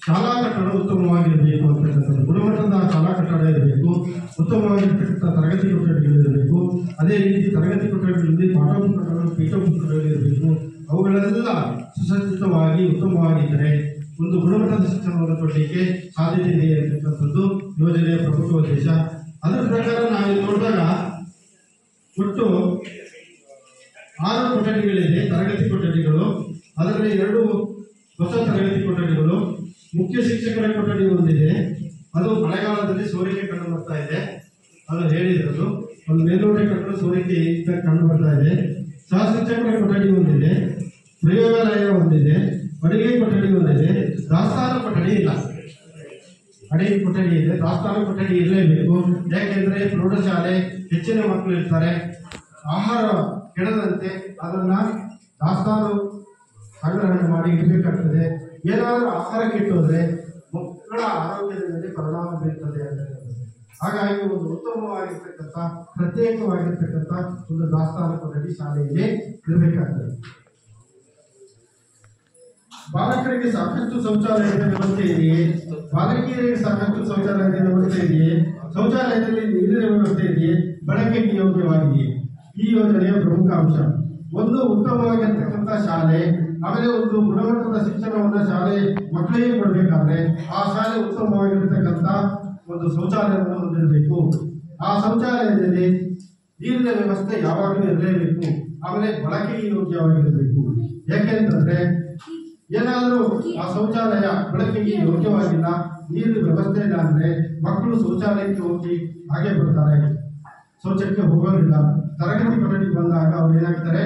ಶಾಲಾ ಕಟ್ಟಡ ಉತ್ತಮವಾಗಿರಬೇಕು ಅಂತಕ್ಕಂಥದ್ದು. ಗುಣಮಟ್ಟದ ಶಾಲಾ ಕಟ್ಟಡ ಇರಬೇಕು, ಉತ್ತಮವಾಗಿರ್ತಕ್ಕಂಥ ತರಗತಿ ಕೊಠಡಿಗಳಿರಬೇಕು. ಅದೇ ರೀತಿ ತರಗತಿ ಕೊಠಡಿಗಳಲ್ಲಿ ಪಾಠೋಪಕರಣಗಳು, ಪೀಠೋಪಕರಣಗಳಿರಬೇಕು. ಅವುಗಳೆಲ್ಲ ಸುಸಜ್ಜಿತವಾಗಿ ಉತ್ತಮವಾಗಿದ್ದರೆ ಒಂದು ಗುಣಮಟ್ಟದ ಶಿಕ್ಷಣವನ್ನು ಕೊಡಲಿಕ್ಕೆ ಸಾಧ್ಯತೆ ಇದೆ ಅಂತಕ್ಕಂಥದ್ದು ಯೋಜನೆಯ ಪ್ರಮುಖ ಉದ್ದೇಶ. ಅದರ ಪ್ರಕಾರ ನಾವಿಲ್ಲಿ ನೋಡಿದಾಗ ಒಟ್ಟು 6 ಕೊಠಡಿಗಳಿದೆ, ತರಗತಿ ಕೊಠಡಿಗಳು. ಅದರಲ್ಲಿ 2 ಹೊಸ ತರಗತಿ ಕೊಠಡಿಗಳು, ಮುಖ್ಯ ಶಿಕ್ಷಕರ ಕೊಠಡಿ ಒಂದಿದೆ. ಅದು ಮಳೆಗಾಲದಲ್ಲಿ ಸೋರಿಕೆ ಕಂಡು ಬರ್ತಾ ಇದೆ, ಅದು ಹೇಳಿರೋದು. ಒಂದು ಮೇಲ್ನೋಟ ಕಟ್ಟಡ ಸೋರಿಕೆ ಕಂಡು ಬರ್ತಾ ಇದೆ. ಸಹ ಶಿಕ್ಷಕರ ಕೊಠಡಿ ಒಂದಿದೆ, ಪ್ರಯೋಗಾಲಯ ಒಂದಿದೆ, ಅಡುಗೆ ಕೊಠಡಿ ಒಂದಿದೆ. ದಾಸ್ತಾನು ಕೊಠಡಿ ಇಲ್ಲ. ಅಡುಗೆ ಕೊಠಡಿ ಇದೆ, ದಾಸ್ತಾನು ಕೊಠಡಿ ಇರಲೇಬೇಕು. ಯಾಕೆಂದ್ರೆ ಪ್ರೌಢಶಾಲೆ ಹೆಚ್ಚಿನ ಮಕ್ಕಳು ಇರ್ತಾರೆ. ಆಹಾರ ಕೆಡದಂತೆ ಅದನ್ನ ದಾಸ್ತಾನು ಸಂಗ್ರಹಣೆ ಮಾಡಿ ಇಡಬೇಕಾಗ್ತದೆ. ಏನಾದರೂ ಆಹಾರ ಕೆಟ್ಟೋದ್ರೆ ಮಕ್ಕಳ ಆರೋಗ್ಯದ ಮೇಲೆ ಪರಿಣಾಮ ಬೀರ್ತದೆ ಅಂತ ಹೇಳ್ತಾರೆ. ಹಾಗಾಗಿ ಒಂದು ಉತ್ತಮವಾಗಿರ್ತಕ್ಕಂಥ ಪ್ರತ್ಯೇಕವಾಗಿರ್ತಕ್ಕಂಥ ಒಂದು ದಾಸ್ತಾನು ಕೊಠಡಿ ಶಾಲೆಯಲ್ಲಿ ಇರಬೇಕಾಗ್ತದೆ. ಬಾಲಕರಿಗೆ ಸಾಕಷ್ಟು ಶೌಚಾಲಯದ ವ್ಯವಸ್ಥೆ ಇದೆಯೇ, ಬಾಲಕಿಯರಿಗೆ ಸಾಕಷ್ಟು ಶೌಚಾಲಯದ ವ್ಯವಸ್ಥೆ ಇದೆಯೇ, ಶೌಚಾಲಯದಲ್ಲಿ ನೀರಿನ ವ್ಯವಸ್ಥೆ ಇದೆಯೇ, ಬಳಕೆಗೆ ಯೋಗ್ಯವಾಗಿದೆಯೇ. ಈ ಯೋಜನೆಯ ಪ್ರಮುಖ ಅಂಶ ಒಂದು ಉತ್ತಮವಾಗಿರ್ತಕ್ಕಂಥ ಶಾಲೆ. ಆಮೇಲೆ ಒಂದು ಗುಣಮಟ್ಟದ ಶಿಕ್ಷಣವನ್ನು ಶಾಲೆ ಮಕ್ಕಳಿಗೆ ಕೊಡಬೇಕಾದ್ರೆ ಆ ಶಾಲೆ ಉತ್ತಮವಾಗಿರ್ತಕ್ಕಂಥ ಒಂದು ಶೌಚಾಲಯವನ್ನು ಹೊಂದಿರಬೇಕು. ಆ ಶೌಚಾಲಯದಲ್ಲಿ ನೀರಿನ ವ್ಯವಸ್ಥೆ ಯಾವಾಗಲೂ ಇರಲೇಬೇಕು. ಆಮೇಲೆ ಬಳಕೆಗೆ ಯೋಗ್ಯವಾಗಿರಬೇಕು. ಯಾಕೆಂತಂದ್ರೆ ಏನಾದರೂ ಆ ಶೌಚಾಲಯ ಬಳಕೆಗೆ ಯೋಗ್ಯವಾಗಿಲ್ಲ, ನೀರು ವ್ಯವಸ್ಥೆ ಇಲ್ಲ ಅಂದ್ರೆ ಮಕ್ಕಳು ಶೌಚಾಲಯಕ್ಕೆ ಹೋಗಿ ಹಾಗೆ ಬರ್ತಾರೆ, ಶೌಚಕ್ಕೆ ಹೋಗೋದಿಲ್ಲ. ತರಗತಿ ಕೊಠಡಿಗೆ ಬಂದಾಗ ಅವ್ರು ಏನಾಗ್ತಾರೆ,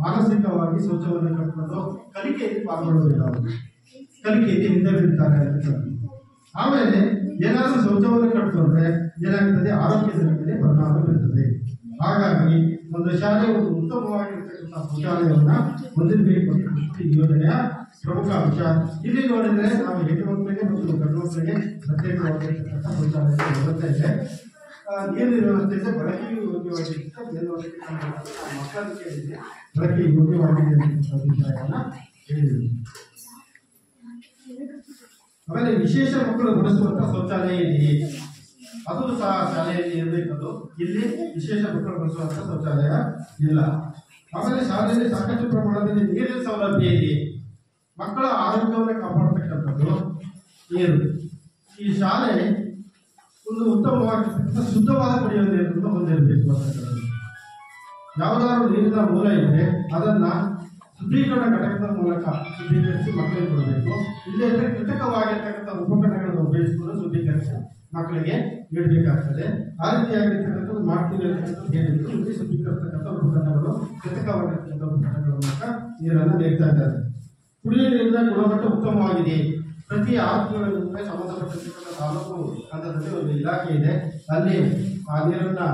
ಮಾನಸಿಕವಾಗಿ ಶೌಚವನ್ನು ಕಟ್ಕೊಂಡು ಕಲಿಕೆಯಲ್ಲಿ ಪಾಲ್ಗೊಳ್ಳೋದಿಲ್ಲ, ಅವರು ಕಲಿಕೆಯಲ್ಲಿ ಹಿಂದೆ ಬೀಳ್ತಾರೆ. ಆಮೇಲೆ ಏನಾದರೂ ಶೌಚವನ್ನು ಕಟ್ಟಿಕೊಂಡ್ರೆ ಏನಾಗ್ತದೆ, ಆರೋಗ್ಯದ ಮೇಲೆ ಪರಿಣಾಮ ಬೀರ್ತದೆ. ಹಾಗಾಗಿ ಒಂದು ಶಾಲೆ ಒಂದು ಉತ್ತಮವಾಗಿರ್ತಕ್ಕಂಥ ಶೌಚಾಲಯವನ್ನ ಹೊಂದಿರಬೇಕು ಈ ಯೋಜನೆಯ ಪ್ರಮುಖ ಅಂಶ. ಇಲ್ಲಿ ನೋಡಿದ್ರೆ ನಾವು ಹೆಣ್ಣು ಮಕ್ಕಳಿಗೆ ಮತ್ತು ಗಂಡು ಮಕ್ಕಳಿಗೆ ಪ್ರತ್ಯೇಕವಾಗಿರ್ತಕ್ಕಂಥ ಶೌಚಾಲಯ ವ್ಯವಸ್ಥೆ ಇದೆ, ನೀರಿನ ವ್ಯವಸ್ಥೆ ಇದೆ, ಬಳಕೆಗೆ ಯೋಗ್ಯವಾಗಿರ್ತಕ್ಕಂಥ ಮೇಲ್ನೋಟಕ್ಕೆ ಮಕ್ಕಳಿಗೆ ಕೇಳಿದ್ರೆ ಬಳಕೆಗೆ ಯೋಗ್ಯವಾಗಿದೆ ಅಂತ ಅಭಿಪ್ರಾಯವನ್ನ ಹೇಳಿದರು. ಆಮೇಲೆ ವಿಶೇಷ ಮಕ್ಕಳು ಬಳಸುವಂತ ಶೌಚಾಲಯ ಇದೆಯೇ, ಅದು ಸಹ ಶಾಲೆಯಲ್ಲಿ ಇರಬೇಕದು. ಇಲ್ಲಿ ವಿಶೇಷ ಮಕ್ಕಳು ಬಳಸುವಂತ ಶೌಚಾಲಯ ಇಲ್ಲ. ಆಮೇಲೆ ಶಾಲೆಯಲ್ಲಿ ಸಾಕಷ್ಟು ಪ್ರಮಾಣದಲ್ಲಿ ನೀರಿನ ಸೌಲಭ್ಯ ಇದೆ. ಮಕ್ಕಳ ಆರೋಗ್ಯವನ್ನು ಕಾಪಾಡತಕ್ಕಂಥದ್ದು ನೀರು. ಈ ಶಾಲೆ ಒಂದು ಉತ್ತಮವಾಗಿರ್ತಕ್ಕಂಥ ಶುದ್ಧವಾದ ಕುಡಿಯುವ ನೀರನ್ನು ಹೊಂದಿರಬೇಕು ಅಂತಕ್ಕಂಥದ್ದು. ಯಾವುದಾದ್ರು ನೀರಿನ ಮೂಲ ಇದ್ದರೆ ಅದನ್ನ ಶುದ್ಧೀಕರಣ ಘಟಕದ ಮೂಲಕ ಶುದ್ಧೀಕರಿಸಿ ಮಕ್ಕಳಿಗೆ ಕೊಡಬೇಕು. ಇಲ್ಲದ್ರೆ ಕೃತಕವಾಗಿರ್ತಕ್ಕಂಥ ಉಪಕರಣಗಳನ್ನು ಉಪಯೋಗಿಸಿಕೊಂಡು ಶುದ್ಧೀಕರಿಸಿ ಮಕ್ಕಳಿಗೆ ನೀಡಬೇಕಾಗ್ತದೆ. ಆ ರೀತಿಯಾಗಿರ್ತಕ್ಕಂಥದ್ದು ಮಾಡ್ತೀವಿ ಅಂತಕ್ಕಂಥದ್ದು ಹೇಳಿದ್ರು. ಇಲ್ಲಿ ಶುದ್ಧೀಕರಿಸ್ತಕ್ಕಂಥ ಉಪಕರಣಗಳು, ಕೃತಕವಾಗಿರ್ತಕ್ಕಂಥ ಉಪಕರಣಗಳ ಮೂಲಕ ನೀರನ್ನು ನೀಡ್ತಾ ಇದ್ದಾರೆ. ಕುಡಿಯುವ ನೀರಿನ ಗುಣಮಟ್ಟ ಉತ್ತಮವಾಗಿದೆ. ಪ್ರತಿ 6 ತಿಂಗಳಿಗೆ ಸಂಬಂಧಪಟ್ಟಿರ್ತಕ್ಕಂಥ ತಾಲೂಕು ಹಂತದಲ್ಲಿ ಒಂದು ಇಲಾಖೆ ಇದೆ, ಅಲ್ಲಿ ಆ ನೀರನ್ನ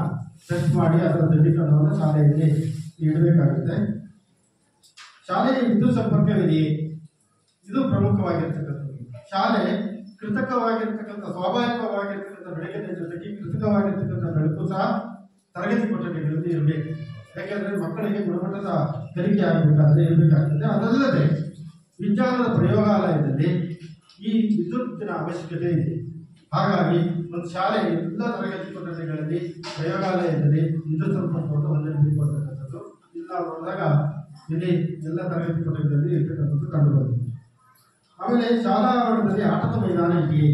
ಟೆಸ್ಟ್ ಮಾಡಿ ಅದರ ದೃಢೀಕರಣವನ್ನು ಶಾಲೆಯಲ್ಲಿ ನೀಡಬೇಕಾಗುತ್ತೆ. ಶಾಲೆಗೆ ವಿದ್ಯುತ್ ಸಂಪರ್ಕವಿದೆಯೇ, ಇದು ಪ್ರಮುಖವಾಗಿರ್ತಕ್ಕಂಥದ್ದು. ಶಾಲೆ ಕೃತಕವಾಗಿರ್ತಕ್ಕಂಥ ಸ್ವಾಭಾವಿಕವಾಗಿರ್ತಕ್ಕಂಥ ಬೆಳಕಿನ ಜೊತೆಗೆ ಕೃತಕವಾಗಿರ್ತಕ್ಕಂಥ ಬೆಳಕು ಸಹ ತರಗತಿ ಕೊಠಡಿಗಳಲ್ಲಿ ಇರಬೇಕು. ಯಾಕೆಂದ್ರೆ ಮಕ್ಕಳಿಗೆ ಗುಣಮಟ್ಟದ ಕಲಿಕೆ ಆಗಬೇಕಾದ್ರೆ ಇರಬೇಕಾಗ್ತದೆ. ಅದಲ್ಲದೆ ವಿಜ್ಞಾನದ ಪ್ರಯೋಗಾಲಯದಲ್ಲಿ ಈ ವಿದ್ಯುತ್ತಿನ ಅವಶ್ಯಕತೆ ಇದೆ. ಹಾಗಾಗಿ ಒಂದು ಶಾಲೆ ಎಲ್ಲ ತರಗತಿ ಕೊಠಡಿಗಳಲ್ಲಿ ಪ್ರಯೋಗಾಲಯದಲ್ಲಿ ವಿದ್ಯುತ್ ಸಂಪರ್ಕವನ್ನು ಹೊಂದಿರಬೇಕು ಅಂತಕ್ಕಂಥದ್ದು ಇಲ್ಲ ನೋಡಿದಾಗ ಇಲ್ಲಿ ಎಲ್ಲ ತರಗತಿ ಕೊಠಡಿಗಳಲ್ಲಿ ಇರ್ತಕ್ಕಂಥದ್ದು ಕಂಡುಬಂದಿದೆ. ಆಮೇಲೆ ಶಾಲಾ ಆವರಣದಲ್ಲಿ ಆಟದ ಮೈದಾನ ಇದೆಯೇ.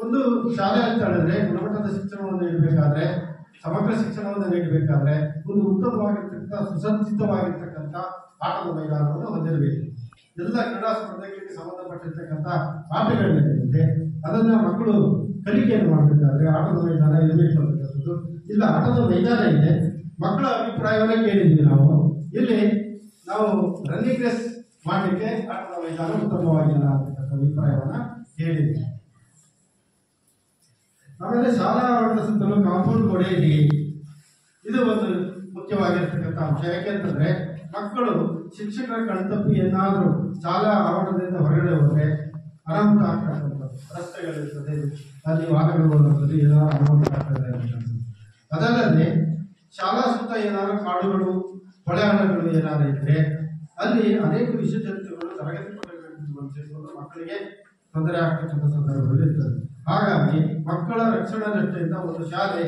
ಒಂದು ಶಾಲೆ ಅಂತ ಹೇಳಿದ್ರೆ ಗುಣಮಟ್ಟದ ಶಿಕ್ಷಣವನ್ನು ನೀಡಬೇಕಾದ್ರೆ, ಸಮಗ್ರ ಶಿಕ್ಷಣವನ್ನು ನೀಡಬೇಕಾದ್ರೆ ಒಂದು ಉತ್ತಮವಾಗಿರ್ತಕ್ಕಂಥ ಸುಸಜ್ಜಿತವಾಗಿರ್ತಕ್ಕಂಥ ಆಟದ ಮೈದಾನವನ್ನು ಹೊಂದಿರಬೇಕು. ಎಲ್ಲ ಕ್ರೀಡಾ ಸ್ಪರ್ಧೆಗಳಿಗೆ ಸಂಬಂಧಪಟ್ಟಿರ್ತಕ್ಕಂಥ ಆಟಗಳಿರುತ್ತೆ, ಅದನ್ನ ಮಕ್ಕಳು ಕಲಿಕೆಯನ್ನು ಮಾಡಬೇಕಾದ್ರೆ ಆಟದ ಮೈದಾನ ಇರಬೇಕು ಅಂತಕ್ಕಂಥದ್ದು. ಇಲ್ಲ ಆಟದ ಮೈದಾನ ಇದೆ, ಮಕ್ಕಳ ಅಭಿಪ್ರಾಯವನ್ನ ಕೇಳಿದ್ವಿ ನಾವು. ಇಲ್ಲಿ ನಾವು ರನ್ನಿಂಗ್ ರೇಸ್ ಮಾಡಲಿಕ್ಕೆ ಆಟದ ಮೈದಾನ ಉತ್ತಮವಾಗಿಲ್ಲ ಅಂತಕ್ಕಂಥ ಅಭಿಪ್ರಾಯವನ್ನ ಹೇಳಿದ್ವಿ. ಆಮೇಲೆ ಶಾಲಾ ಆವರಣದ ಸುತ್ತಲೂ ಕಾಂಪೌಂಡ್ ಗೋಡೆ ಇದೆಯೇ, ಇದು ಒಂದು ಮುಖ್ಯವಾಗಿರ್ತಕ್ಕಂಥ ಅಂಶ. ಯಾಕೆಂತಂದ್ರೆ ಮಕ್ಕಳು ಶಿಕ್ಷಕರ ಕಣ್ತಪ್ಪಿ ಏನಾದರೂ ಶಾಲಾ ಆವರಣದಿಂದ ಹೊರಗಡೆ ಹೋದ್ರೆ ಅನಾಹುತ ಆಗ್ತಕ್ಕಂಥದ್ದು. ರಸ್ತೆಗಳಿರ್ತದೆ, ಅಲ್ಲಿ ವಾಹನಗಳು ಬರುತ್ತದೆ, ಏನಾದ್ರು ಅನಾಹುತ ಆಗ್ತದೆ ಅಂತಕ್ಕಂಥದ್ದು. ಅದಲ್ಲದೆ ಶಾಲಾ ಸುತ್ತ ಏನಾದ್ರು ಕಾಡುಗಳು, ಹೊಳೆಹಳ್ಳಗಳು ಏನಾದ್ರು ಇದ್ರೆ ಅಲ್ಲಿ ಅನೇಕ ವಿಷಜಂತುಗಳು ತರಗತಿ ಕೊಠಡಿಗಳನ್ನು ಸೇರಿಕೊಂಡು ಮಕ್ಕಳಿಗೆ ತೊಂದರೆ ಆಗ್ತಕ್ಕಂಥ ಸಂದರ್ಭಗಳು ಇರ್ತದೆ. ಹಾಗಾಗಿ ಮಕ್ಕಳ ರಕ್ಷಣಾ ದೃಷ್ಟಿಯಿಂದ ಒಂದು ಶಾಲೆ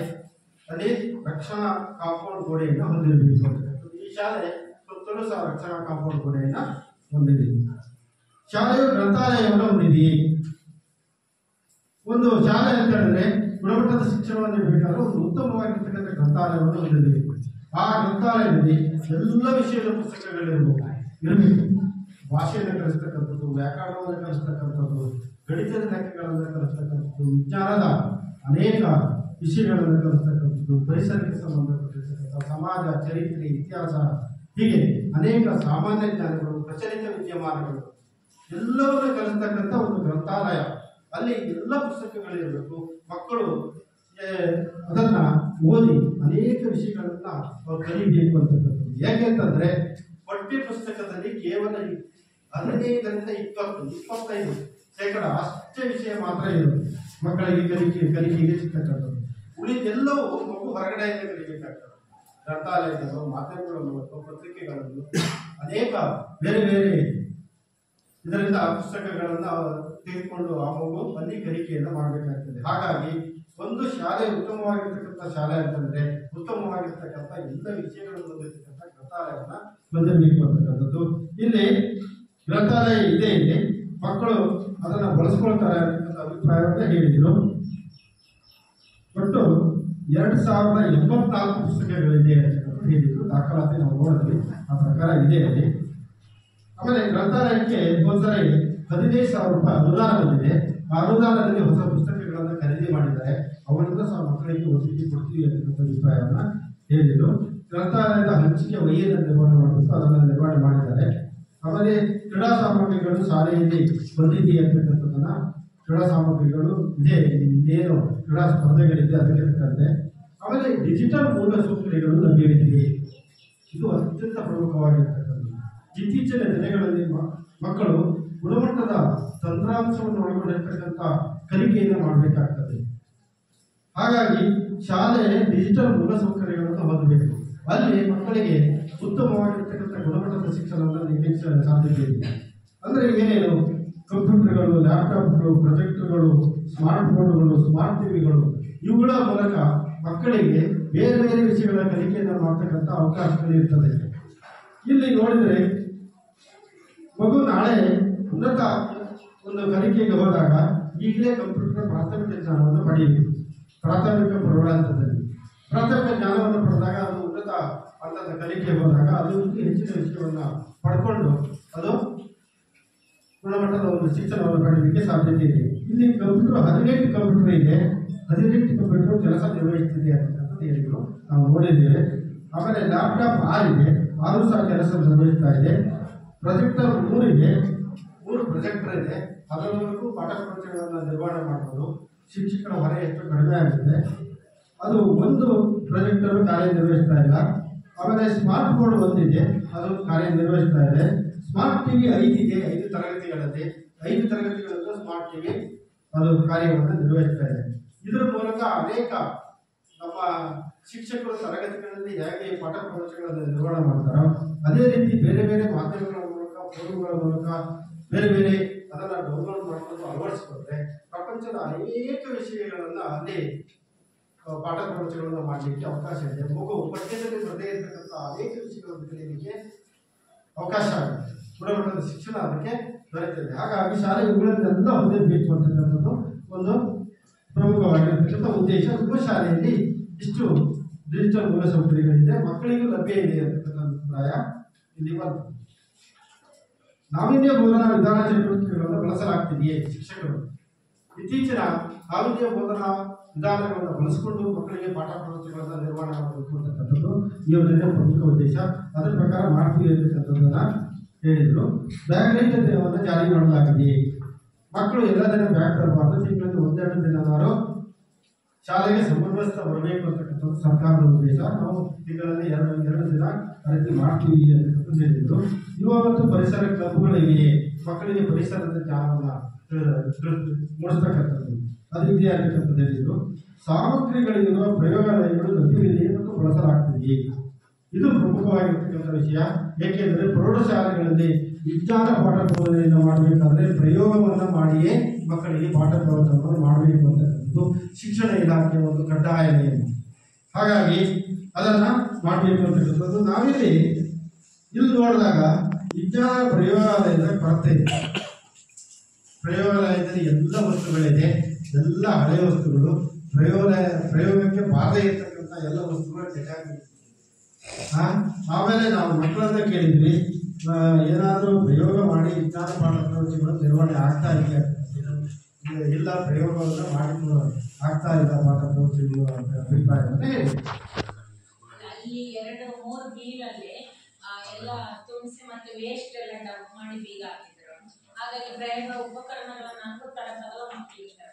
ಅಲ್ಲಿ ರಕ್ಷಣಾ ಕಾಂಪೌಂಡ್ ಗೋಡೆಯನ್ನು ಹೊಂದಿರಬೇಕು ಅಂತಕ್ಕಂಥದ್ದು. ಈ ಶಾಲೆ ಸುತ್ತಲೂ ಸಹ ರಕ್ಷಣಾ ಕಾಂಪೌಂಡ್ ಗೋಡೆಯನ್ನು ಹೊಂದಿದೆ. ಶಾಲೆಯು ಗ್ರಂಥಾಲಯವನ್ನು ಹೊಂದಿದೆಯೇ. ಒಂದು ಶಾಲೆ ಅಂತ ಹೇಳಿದ್ರೆ ಗುಣಮಟ್ಟದ ಶಿಕ್ಷಣವನ್ನು ನೀಡಬೇಕಾದ್ರೆ ಒಂದು ಉತ್ತಮವಾಗಿರ್ತಕ್ಕಂಥ ಗ್ರಂಥಾಲಯವನ್ನು ಹೊಂದಿರಬೇಕು. ಆ ಗ್ರಂಥಾಲಯದಲ್ಲಿ ಎಲ್ಲ ವಿಷಯದ ಪುಸ್ತಕಗಳಿರಬೇಕು. ಭಾಷೆಯನ್ನು ಕಲಿಸ್ತಕ್ಕಂಥದ್ದು, ವ್ಯಾಕರಣವನ್ನು ಕಲಿಸ್ತಕ್ಕಂಥದ್ದು, ಗಣಿತದ ಲೆಕ್ಕಗಳನ್ನು ಕಲಿಸ್ತಕ್ಕಂಥದ್ದು, ವಿಜ್ಞಾನದ ಅನೇಕ ವಿಷಯಗಳನ್ನು ಕಲಿಸ್ತಕ್ಕಂಥದ್ದು, ಪರಿಸರಕ್ಕೆ ಸಂಬಂಧಪಟ್ಟಿರ್ತಕ್ಕಂಥ ಸಮಾಜ, ಚರಿತ್ರೆ, ಇತಿಹಾಸ, ಹೀಗೆ ಅನೇಕ ಸಾಮಾನ್ಯ ಜ್ಞಾನಗಳು, ಪ್ರಚಲಿತ ವಿದ್ಯಮಾನಗಳು ಎಲ್ಲವನ್ನು ಕಲಿಸ್ತಕ್ಕಂಥ ಒಂದು ಗ್ರಂಥಾಲಯ. ಅಲ್ಲಿ ಎಲ್ಲ ಪುಸ್ತಕಗಳಿರಬೇಕು. ಮಕ್ಕಳು ಅದನ್ನ ಓದಿ ಅನೇಕ ವಿಷಯಗಳನ್ನ ಅವ್ರು ಕಲಿಬೇಕು ಅಂತಕ್ಕಂಥದ್ದು. ಯಾಕೆಂತಂದ್ರೆ ಪಠ್ಯ ಪುಸ್ತಕದಲ್ಲಿ ಕೇವಲ 15-25% ಅಷ್ಟೇ ವಿಷಯ ಮಾತ್ರ ಇರೋದು ಮಕ್ಕಳಿಗೆ ಕಲಿಕೆಗೆ ಸಿಗ್ತಕ್ಕಂಥದ್ದು. ಉಳಿದೆಲ್ಲವೂ ಮಗು ಹೊರಗಡೆಯಿಂದ ಕಲಿಬೇಕಾಗ್ತದೆ. ಗ್ರಂಥಾಲಯಗಳು, ಮಾಧ್ಯಮಗಳನ್ನು, ಪತ್ರಿಕೆಗಳನ್ನು, ಅನೇಕ ಬೇರೆ ಬೇರೆ ಇದರಿಂದ ಪುಸ್ತಕಗಳನ್ನ ತೆಗೆದುಕೊಂಡು ಆ ಮಗು ಅಲ್ಲಿ ಕಲಿಕೆಯನ್ನು ಮಾಡಬೇಕಾಗ್ತದೆ. ಹಾಗಾಗಿ ಒಂದು ಶಾಲೆ ಉತ್ತಮವಾಗಿರ್ತಕ್ಕಂಥ ಶಾಲೆ ಅಂತಂದ್ರೆ ಉತ್ತಮವಾಗಿರ್ತಕ್ಕಂಥ ಎಲ್ಲ ವಿಷಯಗಳನ್ನು ಹೊಂದಿರ್ತಕ್ಕಂಥ ಗ್ರಂಥಾಲಯವನ್ನ ಹೊಂದಿರಬೇಕು ಅಂತಕ್ಕಂಥದ್ದು. ಇಲ್ಲಿ ಗ್ರಂಥಾಲಯ ಇದೆ, ಇಲ್ಲಿ ಮಕ್ಕಳು ಅದನ್ನ ಬಳಸ್ಕೊಳ್ತಾರೆ ಅಂತಕ್ಕಂಥ ಅಭಿಪ್ರಾಯವನ್ನ ಹೇಳಿದ್ರು. ಒಟ್ಟು 2084 ಪುಸ್ತಕಗಳಿದೆ ಅಂತ ಹೇಳಿದ್ರು. ದಾಖಲಾತಿ ನಾವು ನೋಡಿದ್ವಿ, ಆ ಪ್ರಕಾರ ಇದೆ ಅಲ್ಲಿ. ಆಮೇಲೆ ಗ್ರಂಥಾಲಯಕ್ಕೆ ಹೋದರೆ 15,000 ರೂಪಾಯಿ ಅನುದಾನ ಬಂದಿದೆ. ಆ ಅನುದಾನದಲ್ಲಿ ಹೊಸ ಪುಸ್ತಕಗಳನ್ನು ಖರೀದಿ ಮಾಡಿದ್ದಾರೆ. ಅವರನ್ನು ಸಹ ಮಕ್ಕಳಿಗೆ ಒದಗಿ ಕೊಡ್ತೀವಿ ಅಂತಕ್ಕಂಥ ಅಭಿಪ್ರಾಯವನ್ನು ಹೇಳಿದರು. ಗ್ರಂಥಾಲಯದ ಹಂಚಿಕೆ ವಹಿಯನ್ನು ನಿರ್ವಹಣೆ ಮಾಡಬೇಕು, ಅದನ್ನು ನಿರ್ವಹಣೆ ಮಾಡಿದ್ದಾರೆ. ಆಮೇಲೆ ಕ್ರೀಡಾ ಸಾಮಗ್ರಿಗಳು ಶಾಲೆಯಲ್ಲಿ ಬಂದಿದೆಯೇ ಅಂತಕ್ಕಂಥದ್ದನ್ನು ಕ್ರೀಡಾ ಸಾಮಗ್ರಿಗಳು ಇದೆ, ಇನ್ನೇನು ಕ್ರೀಡಾ ಸ್ಪರ್ಧೆಗಳಿದೆ ಅದಕ್ಕೆ ತಕ್ಕಂತೆ. ಆಮೇಲೆ ಡಿಜಿಟಲ್ ಮೂಲಸೌಕರ್ಯಗಳು ಲಭ್ಯವಿದೆ. ಇದು ಅತ್ಯಂತ ಪ್ರಮುಖವಾಗಿರ್ತಕ್ಕಂಥದ್ದು. ಇತ್ತೀಚಿನ ದಿನಗಳಲ್ಲಿ ಮಕ್ಕಳು ಗುಣಮಟ್ಟದ ತಂತ್ರಾಂಶವನ್ನು ಒಳಗೊಂಡಿರ್ತಕ್ಕಂಥ ಕಲಿಕೆಯನ್ನು ಮಾಡಬೇಕಾಗ್ತದೆ. ಹಾಗಾಗಿ ಶಾಲೆ ಡಿಜಿಟಲ್ ಮೂಲಸೌಕರ್ಯಗಳನ್ನು ಹೊಂದಬೇಕು. ಅಲ್ಲಿ ಮಕ್ಕಳಿಗೆ ಉತ್ತಮವಾಗಿರ್ತಕ್ಕಂಥ ಗುಣಮಟ್ಟದ ಶಿಕ್ಷಣವನ್ನು ನೀಡಲಿಕ್ಕೆ ಸಾಧ್ಯತೆ ಇದೆ. ಅಂದರೆ ಏನೇನು ಕಂಪ್ಯೂಟರ್ಗಳು, ಲ್ಯಾಪ್ಟಾಪ್ಗಳು, ಪ್ರೊಜೆಕ್ಟರ್ಗಳು, ಸ್ಮಾರ್ಟ್ ಬೋರ್ಡ್ಗಳು, ಸ್ಮಾರ್ಟ್ ಟಿವಿಗಳು, ಇವುಗಳ ಮೂಲಕ ಮಕ್ಕಳಿಗೆ ಬೇರೆ ಬೇರೆ ವಿಷಯಗಳ ಕಲಿಕೆಯನ್ನು ಮಾಡ್ತಕ್ಕಂಥ ಅವಕಾಶಗಳಿರ್ತದೆ. ಇಲ್ಲಿ ನೋಡಿದರೆ ಮಗು ನಾಳೆ ಉನ್ನತ ಒಂದು ಕಲಿಕೆಗೆ ಹೋದಾಗ ಈಗಲೇ ಕಂಪ್ಯೂಟರ್ ಪ್ರಾಥಮಿಕ ಜ್ಞಾನವನ್ನು ಪಡೆಯಬೇಕು. ಪ್ರಾಥಮಿಕ ಪ್ರೌಢಾಂತದಲ್ಲಿ ಪ್ರಾಥಮಿಕ ಜ್ಞಾನವನ್ನು ಪಡೆದಾಗ ಅದು ಉನ್ನತ ಹಂತದ ಕಲಿಕೆ ಹೋದಾಗ ಅದು ಹೆಚ್ಚಿನ ವಿಷಯವನ್ನು ಪಡ್ಕೊಂಡು ಅದು ಗುಣಮಟ್ಟದ ಒಂದು ಶಿಕ್ಷಣವನ್ನು ಪಡೆಯಲಿಕ್ಕೆ ಸಾಧ್ಯತೆ ಇದೆ. ಇಲ್ಲಿ ಕಂಪ್ಯೂಟರ್ 18 ಕಂಪ್ಯೂಟರ್ ಇದೆ. 18 ಕಂಪ್ಯೂಟರ್ ಕೆಲಸ ನಿರ್ವಹಿಸ್ತಿದೆ ಅಂತಕ್ಕಂಥದ್ದು ಹೇಳಿದ್ರು, ನಾವು ನೋಡಿದ್ದೇವೆ. ಆಮೇಲೆ ಲ್ಯಾಪ್ಟಾಪ್ 6 ಇದೆ, 6 ಸಹ ಕೆಲಸ ನಿರ್ವಹಿಸ್ತಾ ಇದೆ. ಪ್ರೊಜೆಕ್ಟರ್ 3 ಇದೆ, 3 ಪ್ರೊಜೆಕ್ಟರ್ ಇದೆ. ಅದರವರೆಗೂ ಪಾಠ ಪ್ರವಚನಗಳನ್ನು ನಿರ್ವಹಣೆ ಮಾಡ್ಬೋದು. ಶಿಕ್ಷಕರ ಹೊರೆ ಎಷ್ಟು ಕಡಿಮೆ ಆಗುತ್ತೆ. ಅದು ಒಂದು ಪ್ರೊಜೆಕ್ಟರ್ ಕಾರ್ಯನಿರ್ವಹಿಸ್ತಾ ಇಲ್ಲ. ಆಮೇಲೆ ಸ್ಮಾರ್ಟ್ ಬೋರ್ಡ್ ಒಂದಿದೆ, ಅದು ಕಾರ್ಯನಿರ್ವಹಿಸ್ತಾ ಇದೆ. ಸ್ಮಾರ್ಟ್ ಟಿವಿ 5 ಇದೆ, 5 ತರಗತಿಗಳಲ್ಲಿ 5 ತರಗತಿಗಳಲ್ಲೂ ಸ್ಮಾರ್ಟ್ ಟಿವಿ ಅದು ಕಾರ್ಯವನ್ನು ನಿರ್ವಹಿಸ್ತಾ ಇದೆ. ಇದರ ಮೂಲಕ ಅನೇಕ ನಮ್ಮ ಶಿಕ್ಷಕರು ತರಗತಿಗಳಲ್ಲಿ ಹೇಗೆ ಪಾಠ ಪ್ರವಚನಗಳನ್ನು ನಿರ್ವಹಣೆ ಮಾಡ್ತಾರೋ ಅದೇ ರೀತಿ ಬೇರೆ ಬೇರೆ ಮಾಧ್ಯಮಗಳ ಮೂಲಕ, ಫೋನ್ಗಳ ಮೂಲಕ ಬೇರೆ ಬೇರೆ ಅದನ್ನು ಡೌನ್ಲೋಡ್ ಮಾಡಿಕೊಂಡು ಅಳವಡಿಸಿಕೊಂಡ್ರೆ ಪ್ರಪಂಚದ ಅನೇಕ ವಿಷಯಗಳನ್ನು ಅಲ್ಲಿ ಪಾಠ ಪ್ರವಚನಗಳನ್ನು ಮಾಡಲಿಕ್ಕೆ ಅವಕಾಶ ಇದೆ. ಮಗು ಪಠ್ಯದಲ್ಲಿ ಬರದೇ ಇರತಕ್ಕಂಥ ಅನೇಕ ವಿಷಯಗಳನ್ನು ಕಲಿಯಲಿಕ್ಕೆ ಅವಕಾಶ ಆಗುತ್ತೆ. ಗುಣಮಟ್ಟದ ಶಿಕ್ಷಣ ಅದಕ್ಕೆ ದೊರೆಯುತ್ತದೆ. ಹಾಗಾಗಿ ಶಾಲೆ ಇವುಗಳನ್ನೆಲ್ಲ ಹೊಂದಬೇಕು ಅಂತಕ್ಕಂಥದ್ದು ಒಂದು ಪ್ರಮುಖವಾಗಿರ್ತಕ್ಕಂಥ ಉದ್ದೇಶ. ನಿಮ್ಮ ಶಾಲೆಯಲ್ಲಿ ಇಷ್ಟು ಡಿಜಿಟಲ್ ಮೂಲಸೌಕರ್ಯಗಳಿದೆ, ಮಕ್ಕಳಿಗೂ ಲಭ್ಯ ಇದೆ ಅಂತಕ್ಕಂಥ ಅಭಿಪ್ರಾಯ ಇಲ್ಲಿ ಬರ್ತದೆ. ನಾವೀನ್ಯ ಬೋಧನಾ ವಿಧಾನ ಚಟುವಟಿಕೆಗಳನ್ನು ಬಳಸಲಾಗ್ತಿದೆಯೇ? ಶಿಕ್ಷಕರು ಇತ್ತೀಚಿನ ನಾವೀನ್ಯ ಬೋಧನಾ ವಿಧಾನಗಳನ್ನು ಬಳಸಿಕೊಂಡು ಮಕ್ಕಳಿಗೆ ಪಾಠ ಪ್ರವಚನಗಳನ್ನು ನಿರ್ವಹಣೆ ಮಾಡಬೇಕು ಅಂತಕ್ಕಂಥದ್ದು ಈ ಯೋಜನೆಯ ಪ್ರಮುಖ ಉದ್ದೇಶ. ಅದರ ಪ್ರಕಾರ ಮಾಡ್ತೀವಿ ಅಂತಕ್ಕಂಥದ್ದನ್ನು ಹೇಳಿದರು. ಬ್ಯಾಗ್ ರಹಿತತೆಯನ್ನು ಜಾರಿ ಮಾಡಲಾಗಿದೆ. ಮಕ್ಕಳು ಎಲ್ಲ ದಿನ ಬ್ಯಾಗ್ ತರಬಾರ್ದು, ತಿಂಗಳಲ್ಲಿ 1-2 ದಿನವಾರು ಶಾಲೆಗೆ ಸಮನ್ವಯಿಸ್ತ ಬರಬೇಕು ಅಂತಕ್ಕಂಥದ್ದು ಸರ್ಕಾರದ ಉದ್ದೇಶ. ನಾವು ತಿಂಗಳಲ್ಲಿ 2 ದಿನ ಖರೀದಿ ಮಾಡ್ತೀವಿ ಅಂತಕ್ಕಂಥದ್ದು ಹೇಳಿದರು. ಯುವ ಮತ್ತು ಪರಿಸರ ಕ್ಲಬ್ಗಳಿವೆಯೇ? ಮಕ್ಕಳಿಗೆ ಪರಿಸರದ ಜ್ಞಾನವನ್ನು ಮೂಡಿಸ್ತಕ್ಕಂಥದ್ದು ಅದು ಇದೆಯಾ ಅಂತಕ್ಕಂಥದ್ದು ಹೇಳಿದರು. ಸಾಮಗ್ರಿಗಳಿರುವ ಪ್ರಯೋಗಾಲಯಗಳು ಲಭ್ಯವಿದೆಯೇ ಮತ್ತು ಬಳಸಲಾಗ್ತಿದೆಯೇ? ಇದು ಪ್ರಮುಖವಾಗಿರ್ತಕ್ಕಂಥ ವಿಷಯ. ಏಕೆಂದರೆ ಪ್ರೌಢಶಾಲೆಗಳಲ್ಲಿ ವಿಜ್ಞಾನ ಪಾಠ ಬೋಧನೆಯನ್ನು ಮಾಡಬೇಕಾದ್ರೆ ಪ್ರಯೋಗವನ್ನು ಮಾಡಿಯೇ ಮಕ್ಕಳಿಗೆ ಪಾಠ ಪ್ರವಚನವನ್ನು ಮಾಡಬೇಕು ಅಂತಕ್ಕಂಥದ್ದು ಶಿಕ್ಷಣ ಇಲಾಖೆಯ ಒಂದು ಕಡ್ಡಾಯ ನಿಯಮ. ಹಾಗಾಗಿ ಅದನ್ನು ಮಾಡಬೇಕು ಅಂತಕ್ಕಂಥದ್ದು. ನಾವಿಲ್ಲಿ ನೋಡಿದಾಗ ವಿಜ್ಞಾನ ಪ್ರಯೋಗಾಲಯದ ಕೊರತೆ ಇದೆ. ಪ್ರಯೋಗಾಲಯದಲ್ಲಿ ಎಲ್ಲ ವಸ್ತುಗಳಿದೆ, ಎಲ್ಲ ಹಳೆಯ ವಸ್ತುಗಳು, ಪ್ರಯೋಗಕ್ಕೆ ಬಾರದೇ ಇರ್ತಕ್ಕಂಥ ಎಲ್ಲ ವಸ್ತುಗಳು ಕೆಟ್ಟಾಗಿ. ಆಮೇಲೆ ನಾವು ಮಕ್ಕಳನ್ನ ಕೇಳಿದ್ವಿ, ಏನಾದರೂ ಪ್ರಯೋಗ ಮಾಡಿ ವಿಜ್ಞಾನ ಪಾಠ ಪ್ರವಚನಗಳು ನಿರ್ವಹಣೆ ಆಗ್ತಾ ಇದೆಯಾ? ಇಲ್ಲ, ಪ್ರಯೋಗವನ್ನು ಮಾಡಿ ಆಗ್ತಾ ಇಲ್ಲ ಪಾಠ ಪ್ರವಚನಗಳು ಅಂತ ಅಭಿಪ್ರಾಯವನ್ನು ಹೇಳಿ. ಅಲ್ಲಿ 2-3 ಬೀಳಲ್ಲಿ ಎಲ್ಲ ತುಳಸಿ ಮತ್ತೆ ವೇಸ್ಟ್ ಎಲ್ಲ ಡಂಪ್ ಮಾಡಿ ಬೀಗ ಹಾಕಿದ್ರು. ಹಾಗಾಗಿ ಪ್ರಯೋಗ ಉಪಕರಣಗಳನ್ನ ತರಕಾಲ ಮಕ್ಕಳಿಗೆ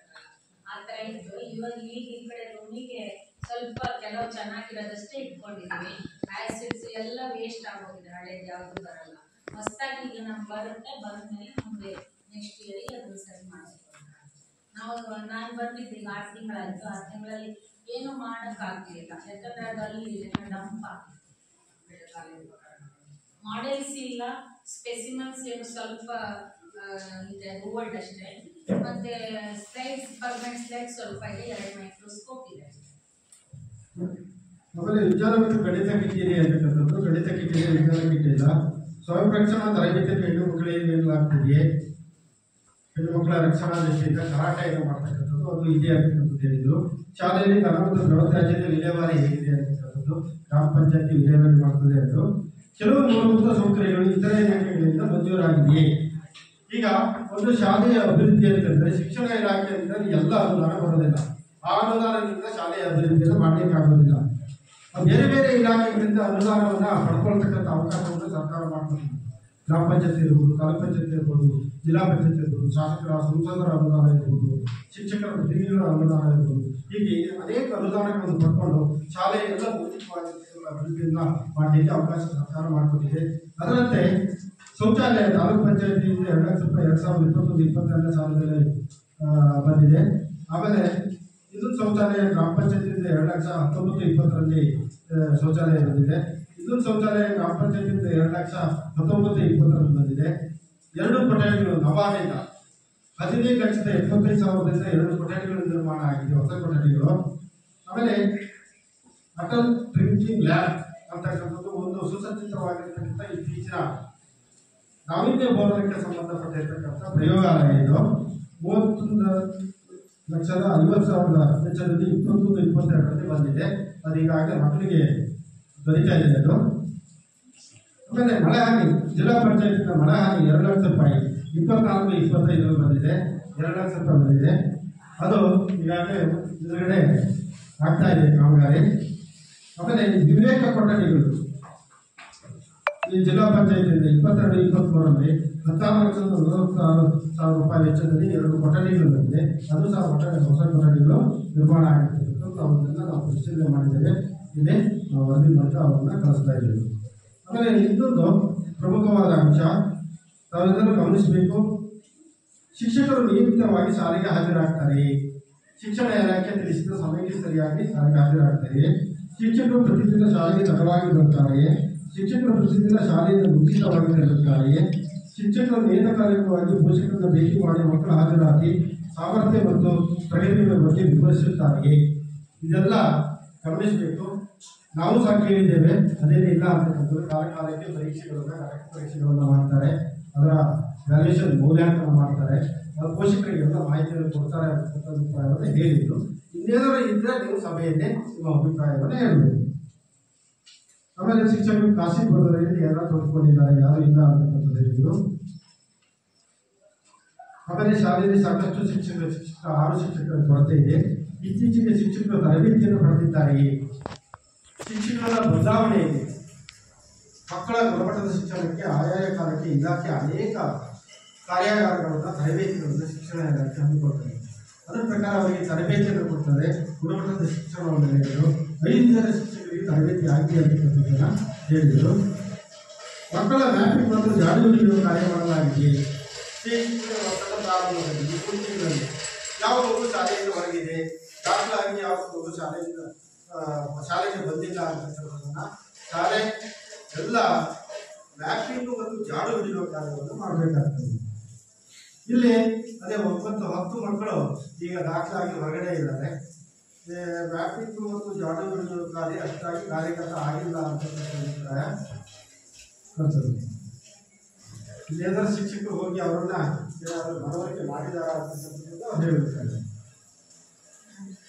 ಆ ತರ ಇತ್ತು. ಇವಾಗ ಈಗ ಈ ಕಡೆ ರೂಮಿಗೆ ಸ್ವಲ್ಪ ಕೆಲವು ಚೆನ್ನಾಗಿರೋದಷ್ಟೇ ಇಟ್ಕೊಂಡಿದ್ವಿ. ಆಸಿಡ್ಸ್ ಎಲ್ಲ ವೇಸ್ಟ್ ಆಗೋಗಿದೆ, ಹಳೇದು ಯಾವುದು ಬರಲ್ಲ. ಹೊಸದಾಗಿ ಈಗ ನಮ್ಗೆ ಬರುತ್ತೆ, ಬಂದ್ಮೇಲೆ ನಮ್ಗೆ ನೆಕ್ಸ್ಟ್ ಇಯರಿಗೆ ಅದನ್ನು ಸರಿ ಮಾಡಿಸ್ಕೊಂಡು ನಾನು ಬಂದಿದ್ದೆ ಈಗ 6 ತಿಂಗಳಾಯಿತು. 6 ತಿಂಗಳಲ್ಲಿ ಏನು ಮಾಡೋಕ್ಕಾಗಲಿಲ್ಲ, ಯಾಕಂದ್ರೆ ಅದು ಅಲ್ಲಿ ಡಂಪ್ ಆಗಿದೆ. ಮಾಡೆಲ್ಸ್ ಇಲ್ಲ, ಸ್ಪೆಸಿಮನ್ಸ್ ಏನು ಸ್ವಲ್ಪ ಇದೆ, ಓಲ್ಡ್ ಅಷ್ಟೇ. ಮತ್ತೆ ಸ್ಲೈಡ್ಸ್, ಪರ್ಮನೆಂಟ್ ಸ್ಲೈಡ್ ಸ್ವಲ್ಪ ಇದೆ, 2 ಮೈಕ್ರೋಸ್ಕೋಪ್ ಇದೆ. ಆಮೇಲೆ ವಿಚಾರ ಮತ್ತು ಗಣಿತ ಕಿಟ್ ಇದೆ ಅಂತಕ್ಕಂಥದ್ದು. ಗಣಿತ ಕಿಟ್ ಇದೆ, ವಿಜ್ಞಾನ ಕಿಟ್ ಇಲ್ಲ. ಸ್ವಯಂ ರಕ್ಷಣಾ ತರಬೇತಿ ಹೆಣ್ಣು ಮಕ್ಕಳಿಗೆ ನೀಡಲಾಗ್ತಿದೆಯೇ? ಹೆಣ್ಣು ಮಕ್ಕಳ ರಕ್ಷಣಾ ದೃಷ್ಟಿಯಿಂದ ಕರಾಟೆಯನ್ನು ಮಾಡ್ತಕ್ಕಂಥದ್ದು ಅದು ಇದೆ ಅಂತಕ್ಕಂಥದ್ದು ಹೇಳಿದರು. ಶಾಲೆಯಲ್ಲಿ ಕರ್ನಾಟಕ ಬೃಹತ್ ರಾಜ್ಯದ ವಿಲೇವಾರಿ ಹೇಗಿದೆ ಅಂತಕ್ಕಂಥದ್ದು, ಗ್ರಾಮ ಪಂಚಾಯತಿ ವಿಲೇವಾರಿ ಮಾಡ್ತದೆ ಅಂದರು. ಕೆಲವು ಮೂಲಭೂತ ಸೌಕರ್ಯಗಳು ಇತರೆ ಇಲಾಖೆಗಳಿಂದ ಮಂಜೂರಾಗಿದೆಯೇ? ಈಗ ಒಂದು ಶಾಲೆಯ ಅಭಿವೃದ್ಧಿ ಅಂತಂದ್ರೆ ಶಿಕ್ಷಣ ಇಲಾಖೆಯಿಂದ ಎಲ್ಲ ಅನುದಾನ ಬರೋದಿಲ್ಲ. ಆ ಅನುದಾನದಿಂದ ಶಾಲೆಯ ಅಭಿವೃದ್ಧಿಯನ್ನು ಮಾಡಲಿಕ್ಕಾಗೋದಿಲ್ಲ. ಬೇರೆ ಬೇರೆ ಇಲಾಖೆಗಳಿಂದ ಅನುದಾನವನ್ನು ಪಡ್ಕೊಳ್ತಕ್ಕಂಥ ಅವಕಾಶವನ್ನು ಸರ್ಕಾರ ಮಾಡ್ಕೊಳ್ತದೆ. ಗ್ರಾಮ ಪಂಚಾಯತ್ ಇರ್ಬೋದು, ತಾಲೂಕು ಪಂಚಾಯತ್ ಇರ್ಬೋದು, ಜಿಲ್ಲಾ ಪಂಚಾಯತ್ ಇರ್ಬೋದು, ಶಾಸಕರ ಸಂಸದರ ಅನುದಾನ ಇರ್ಬೋದು, ಶಿಕ್ಷಕರ ಪ್ರತಿನಿಧಿಗಳ ಅನುದಾನ ಇರ್ಬೋದು, ಹೀಗೆ ಅನೇಕ ಅನುದಾನಗಳನ್ನು ಪಡ್ಕೊಂಡು ಶಾಲೆಯ ಎಲ್ಲ ಭೌತಿಕವಾಗಿ ಅಭಿವೃದ್ಧಿಯನ್ನು ಮಾಡಲಿಕ್ಕೆ ಅವಕಾಶ ಸರ್ಕಾರ ಮಾಡಿಕೊಟ್ಟಿದೆ. ಅದರಂತೆ ಶೌಚಾಲಯ ತಾಲೂಕು ಪಂಚಾಯತಿಯಿಂದ 2 ಲಕ್ಷ ರೂಪಾಯಿ 2021-22ನೇ ಸಾಲಿನಲ್ಲಿ ಬಂದಿದೆ. ಆಮೇಲೆ ಇದು ಶೌಚಾಲಯ ಗ್ರಾಮ ಪಂಚಾಯತಿಯಿಂದ 2,19,20ರಲ್ಲಿ ಶೌಚಾಲಯ ಬಂದಿದೆ. ಇದೊಂದು ಶೌಚಾಲಯ ಗ್ರಾಮ ಪಂಚಾಯತಿಯಿಂದ 2,19,20ರಲ್ಲಿ ಬಂದಿದೆ. 2 ಕೊಠಡಿಗಳು ನವಾದಿಂದ 15,75,000ದಿಂದ 2 ಕೊಠಡಿಗಳು ನಿರ್ಮಾಣ ಆಗಿದೆ, ಹೊಸ ಕೊಠಡಿಗಳು. ಆಮೇಲೆ ಅಟಲ್ ಡ್ರಿಂಕಿಂಗ್ ಲ್ಯಾಬ್ ಅಂತಕ್ಕಂಥದ್ದು ಒಂದು ಸುಸಜ್ಜಿತವಾಗಿರ್ತಕ್ಕಂಥ ಇತ್ತೀಚಿನ ನಾವೀನ್ಯ ಬೋಧನೆಗೆ ಸಂಬಂಧಪಟ್ಟಿರ್ತಕ್ಕಂಥ ಪ್ರಯೋಗಾಲಯ. ಇದು 31,50,000 ವೆಚ್ಚದಲ್ಲಿ 21-22ರಲ್ಲಿ ಬಂದಿದೆ. ಅದು ಈಗಾಗಲೇ ಮಕ್ಕಳಿಗೆ ದೊರೀತಾ ಇದೆ ಅದು. ಆಮೇಲೆ ಮಳೆಹಾನಿ ಜಿಲ್ಲಾ ಪಂಚಾಯತಿನ ಮಳೆಹಾನಿ 2 ಲಕ್ಷ ರೂಪಾಯಿ 24-25ರಲ್ಲಿ ಬಂದಿದೆ, 2 ಲಕ್ಷ ರೂಪಾಯಿ ಬಂದಿದೆ. ಅದು ಈಗಾಗಲೇ ಎದುರುಗಡೆ ಆಗ್ತಾ ಇದೆ ಕಾಮಗಾರಿ. ಆಮೇಲೆ ವಿವೇಕ ಕೊಠಡಿಗಳು ಈ ಜಿಲ್ಲಾ ಪಂಚಾಯತಿಯಿಂದ 22-23ರಲ್ಲಿ 16,46,000 ರೂಪಾಯಿ ವೆಚ್ಚದಲ್ಲಿ 2 ಕೊಠಡಿಗಳು ಬಂದಿದೆ. ಅದು ಸಹ ಹೊಸ ಕೊಠಡಿಗಳು ನಿರ್ಮಾಣ ಆಗಿರ್ತಕ್ಕಂಥದ್ದು. ಅವನ್ನೆಲ್ಲ ನಾವು ಪರಿಶೀಲನೆ ಮಾಡಿದ್ದೇವೆ. ಇಲ್ಲಿ ನಾವು ವರದಿ ಮೂಲಕ ಅವನ್ನ ಕಳಿಸ್ತಾ ಇದ್ದೇವೆ. ಆಮೇಲೆ ಇನ್ನೊಂದು ಪ್ರಮುಖವಾದ ಅಂಶ ತಾವೆಲ್ಲರೂ ಗಮನಿಸಬೇಕು. ಶಿಕ್ಷಕರು ನಿಯಮಿತವಾಗಿ ಶಾಲೆಗೆ ಹಾಜರಾಗ್ತಾರೆ. ಶಿಕ್ಷಣ ಇಲಾಖೆ ತಿಳಿಸಿದ ಸಮಯಕ್ಕೆ ಸರಿಯಾಗಿ ಶಾಲೆಗೆ ಹಾಜರಾಗ್ತಾರೆ. ಶಿಕ್ಷಕರು ಪ್ರತಿದಿನ ಶಾಲೆಗೆ ತಡವಾಗಿ ಬರುತ್ತಾರೆ. ಶಿಕ್ಷಕರು ಪ್ರತಿದಿನ ಶಾಲೆಯಿಂದ ಮುಂಚಿತವಾಗಿ ತೆರಳುತ್ತಾರೆ. ಶಿಕ್ಷಕರು ನಿಯತಕಾಲಿಕವಾಗಿ ಪೋಷಕರನ್ನು ಭೇಟಿ ಮಾಡಿ ಮಕ್ಕಳ ಹಾಜರಾತಿ ಸಾಮರ್ಥ್ಯ ಮತ್ತು ಪ್ರಗತಿಗಳ ಬಗ್ಗೆ ವಿವರಿಸುತ್ತಾರೆ. ಇದೆಲ್ಲ ಗಮನಿಸಬೇಕು. ನಾವು ಸಹ ಕೇಳಿದ್ದೇವೆ, ಅದೇನೇ ಇಲ್ಲ ಅಂತಕ್ಕಂಥದ್ದು. ಕಾಲಕಾಲಕ್ಕೆ ಪರೀಕ್ಷೆಗಳನ್ನು ಮಾಡ್ತಾರೆ, ಅದರ ವ್ಯಾಲ್ಯೂಷನ್ ಮೌಲ್ಯಾಂಕನ ಮಾಡ್ತಾರೆ, ಪೋಷಕರಿಗೆಲ್ಲ ಮಾಹಿತಿಯನ್ನು ಕೊಡ್ತಾರೆ ಅಂತಕ್ಕಂಥ ಅಭಿಪ್ರಾಯವನ್ನು ಹೇಳಿದ್ರು. ಇನ್ನೇನಾದರೂ ಇದ್ದರೆ ನೀವು ಸಭೆಯನ್ನೇ ನಿಮ್ಮ ಅಭಿಪ್ರಾಯವನ್ನು ಹೇಳ್ಬೋದು. ಆಮೇಲೆ ಶಿಕ್ಷಕರು ಖಾಸಗಿ ಬರೋದರಲ್ಲಿ ಎಲ್ಲ ತೊಡ್ಕೊಂಡಿದ್ದಾರೆ, ಯಾರು ಇಲ್ಲ ಅಂತಕ್ಕಂಥದ್ದು ಹೇಳಿದ್ರು. ಆಮೇಲೆ ಶಾಲೆಯಲ್ಲಿ ಸಾಕಷ್ಟು 6 ಶಿಕ್ಷಕರ ಕೊರತೆ ಇದೆ. ಇತ್ತೀಚೆಗೆ ಶಿಕ್ಷಕರು ತರಬೇತಿಯನ್ನು ಪಡೆದಿದ್ದಾರೆಯೇ? ಶಿಕ್ಷಕರ ಬದಲಾವಣೆ ಇದೆ. ಮಕ್ಕಳ ಗುಣಮಟ್ಟದ ಶಿಕ್ಷಣಕ್ಕೆ ಆಯಾಯ ಕಾಲಕ್ಕೆ ಇಲಾಖೆ ಅನೇಕ ಕಾರ್ಯಾಗಾರಗಳನ್ನು ತರಬೇತಿಗಳನ್ನು ಶಿಕ್ಷಣ ಇಲಾಖೆ ಹಮ್ಮಿಕೊಳ್ತದೆ. ಅದರ ಪ್ರಕಾರ ಅವರಿಗೆ ತರಬೇತಿಯನ್ನು ಕೊಡ್ತಾರೆ. ಗುಣಮಟ್ಟದ ಶಿಕ್ಷಣವನ್ನು ನೀಡಿದರು. 5 ಜನ ಶಿಕ್ಷಕರಿಗೆ ತರಬೇತಿ ಆಗಿದೆ ಅಂತಕ್ಕಂಥದ್ದನ್ನು ಹೇಳಿದರು. ಮಕ್ಕಳ ಮ್ಯಾಪಿಂಗ್ ಮತ್ತು ಜಾಡಿ ಹಿಡಿಯುವ ಕಾರ್ಯ ಮಾಡಲಾಗಿದೆ. ಮಕ್ಕಳ ಪ್ರಾರಂಭದಲ್ಲಿ ಈ ತಿಂಗಳಲ್ಲಿ ಯಾವ ಮಗು ಶಾಲೆಯಿಂದ ಹೊರಗಿದೆ, ದಾಖಲಾಗಿ ಯಾವ ಮಗು ಶಾಲೆಗೆ ಬಂದಿಲ್ಲ ಅಂತಕ್ಕಂಥದ್ದನ್ನು ಶಾಲೆ ಎಲ್ಲ ಮ್ಯಾಪಿಂಗು ಮತ್ತು ಜಾಡು ಹಿಡಿಯುವ ಕಾರ್ಯವನ್ನು ಮಾಡಬೇಕಾಗ್ತದೆ. ಇಲ್ಲಿ ಅದೇ 9-10 ಮಕ್ಕಳು ಈಗ ದಾಖಲಾಗಿ ಹೊರಗಡೆ ಇದ್ದಾರೆ. ಮ್ಯಾಪಿಂಗು ಮತ್ತು ಜಾಡು ಹಿಡಿಯುವ ಕಾರ್ಯ ಅಷ್ಟಾಗಿ ಕಾರ್ಯಗತ ಆಗಿಲ್ಲ ಅಂತಕ್ಕಂಥ ಅಭಿಪ್ರಾಯ ಬರ್ತದೆ. ಇಲ್ಲೇನಾದ್ರೂ ಶಿಕ್ಷಕರು ಹೋಗಿ ಅವರನ್ನ ಏನಾದರೂ ಮನವರಿಕೆ ಮಾಡಿದಾರ ಅಂತಕ್ಕಂಥದ್ದು ಹೇಳಬೇಕಾಗಿದೆ.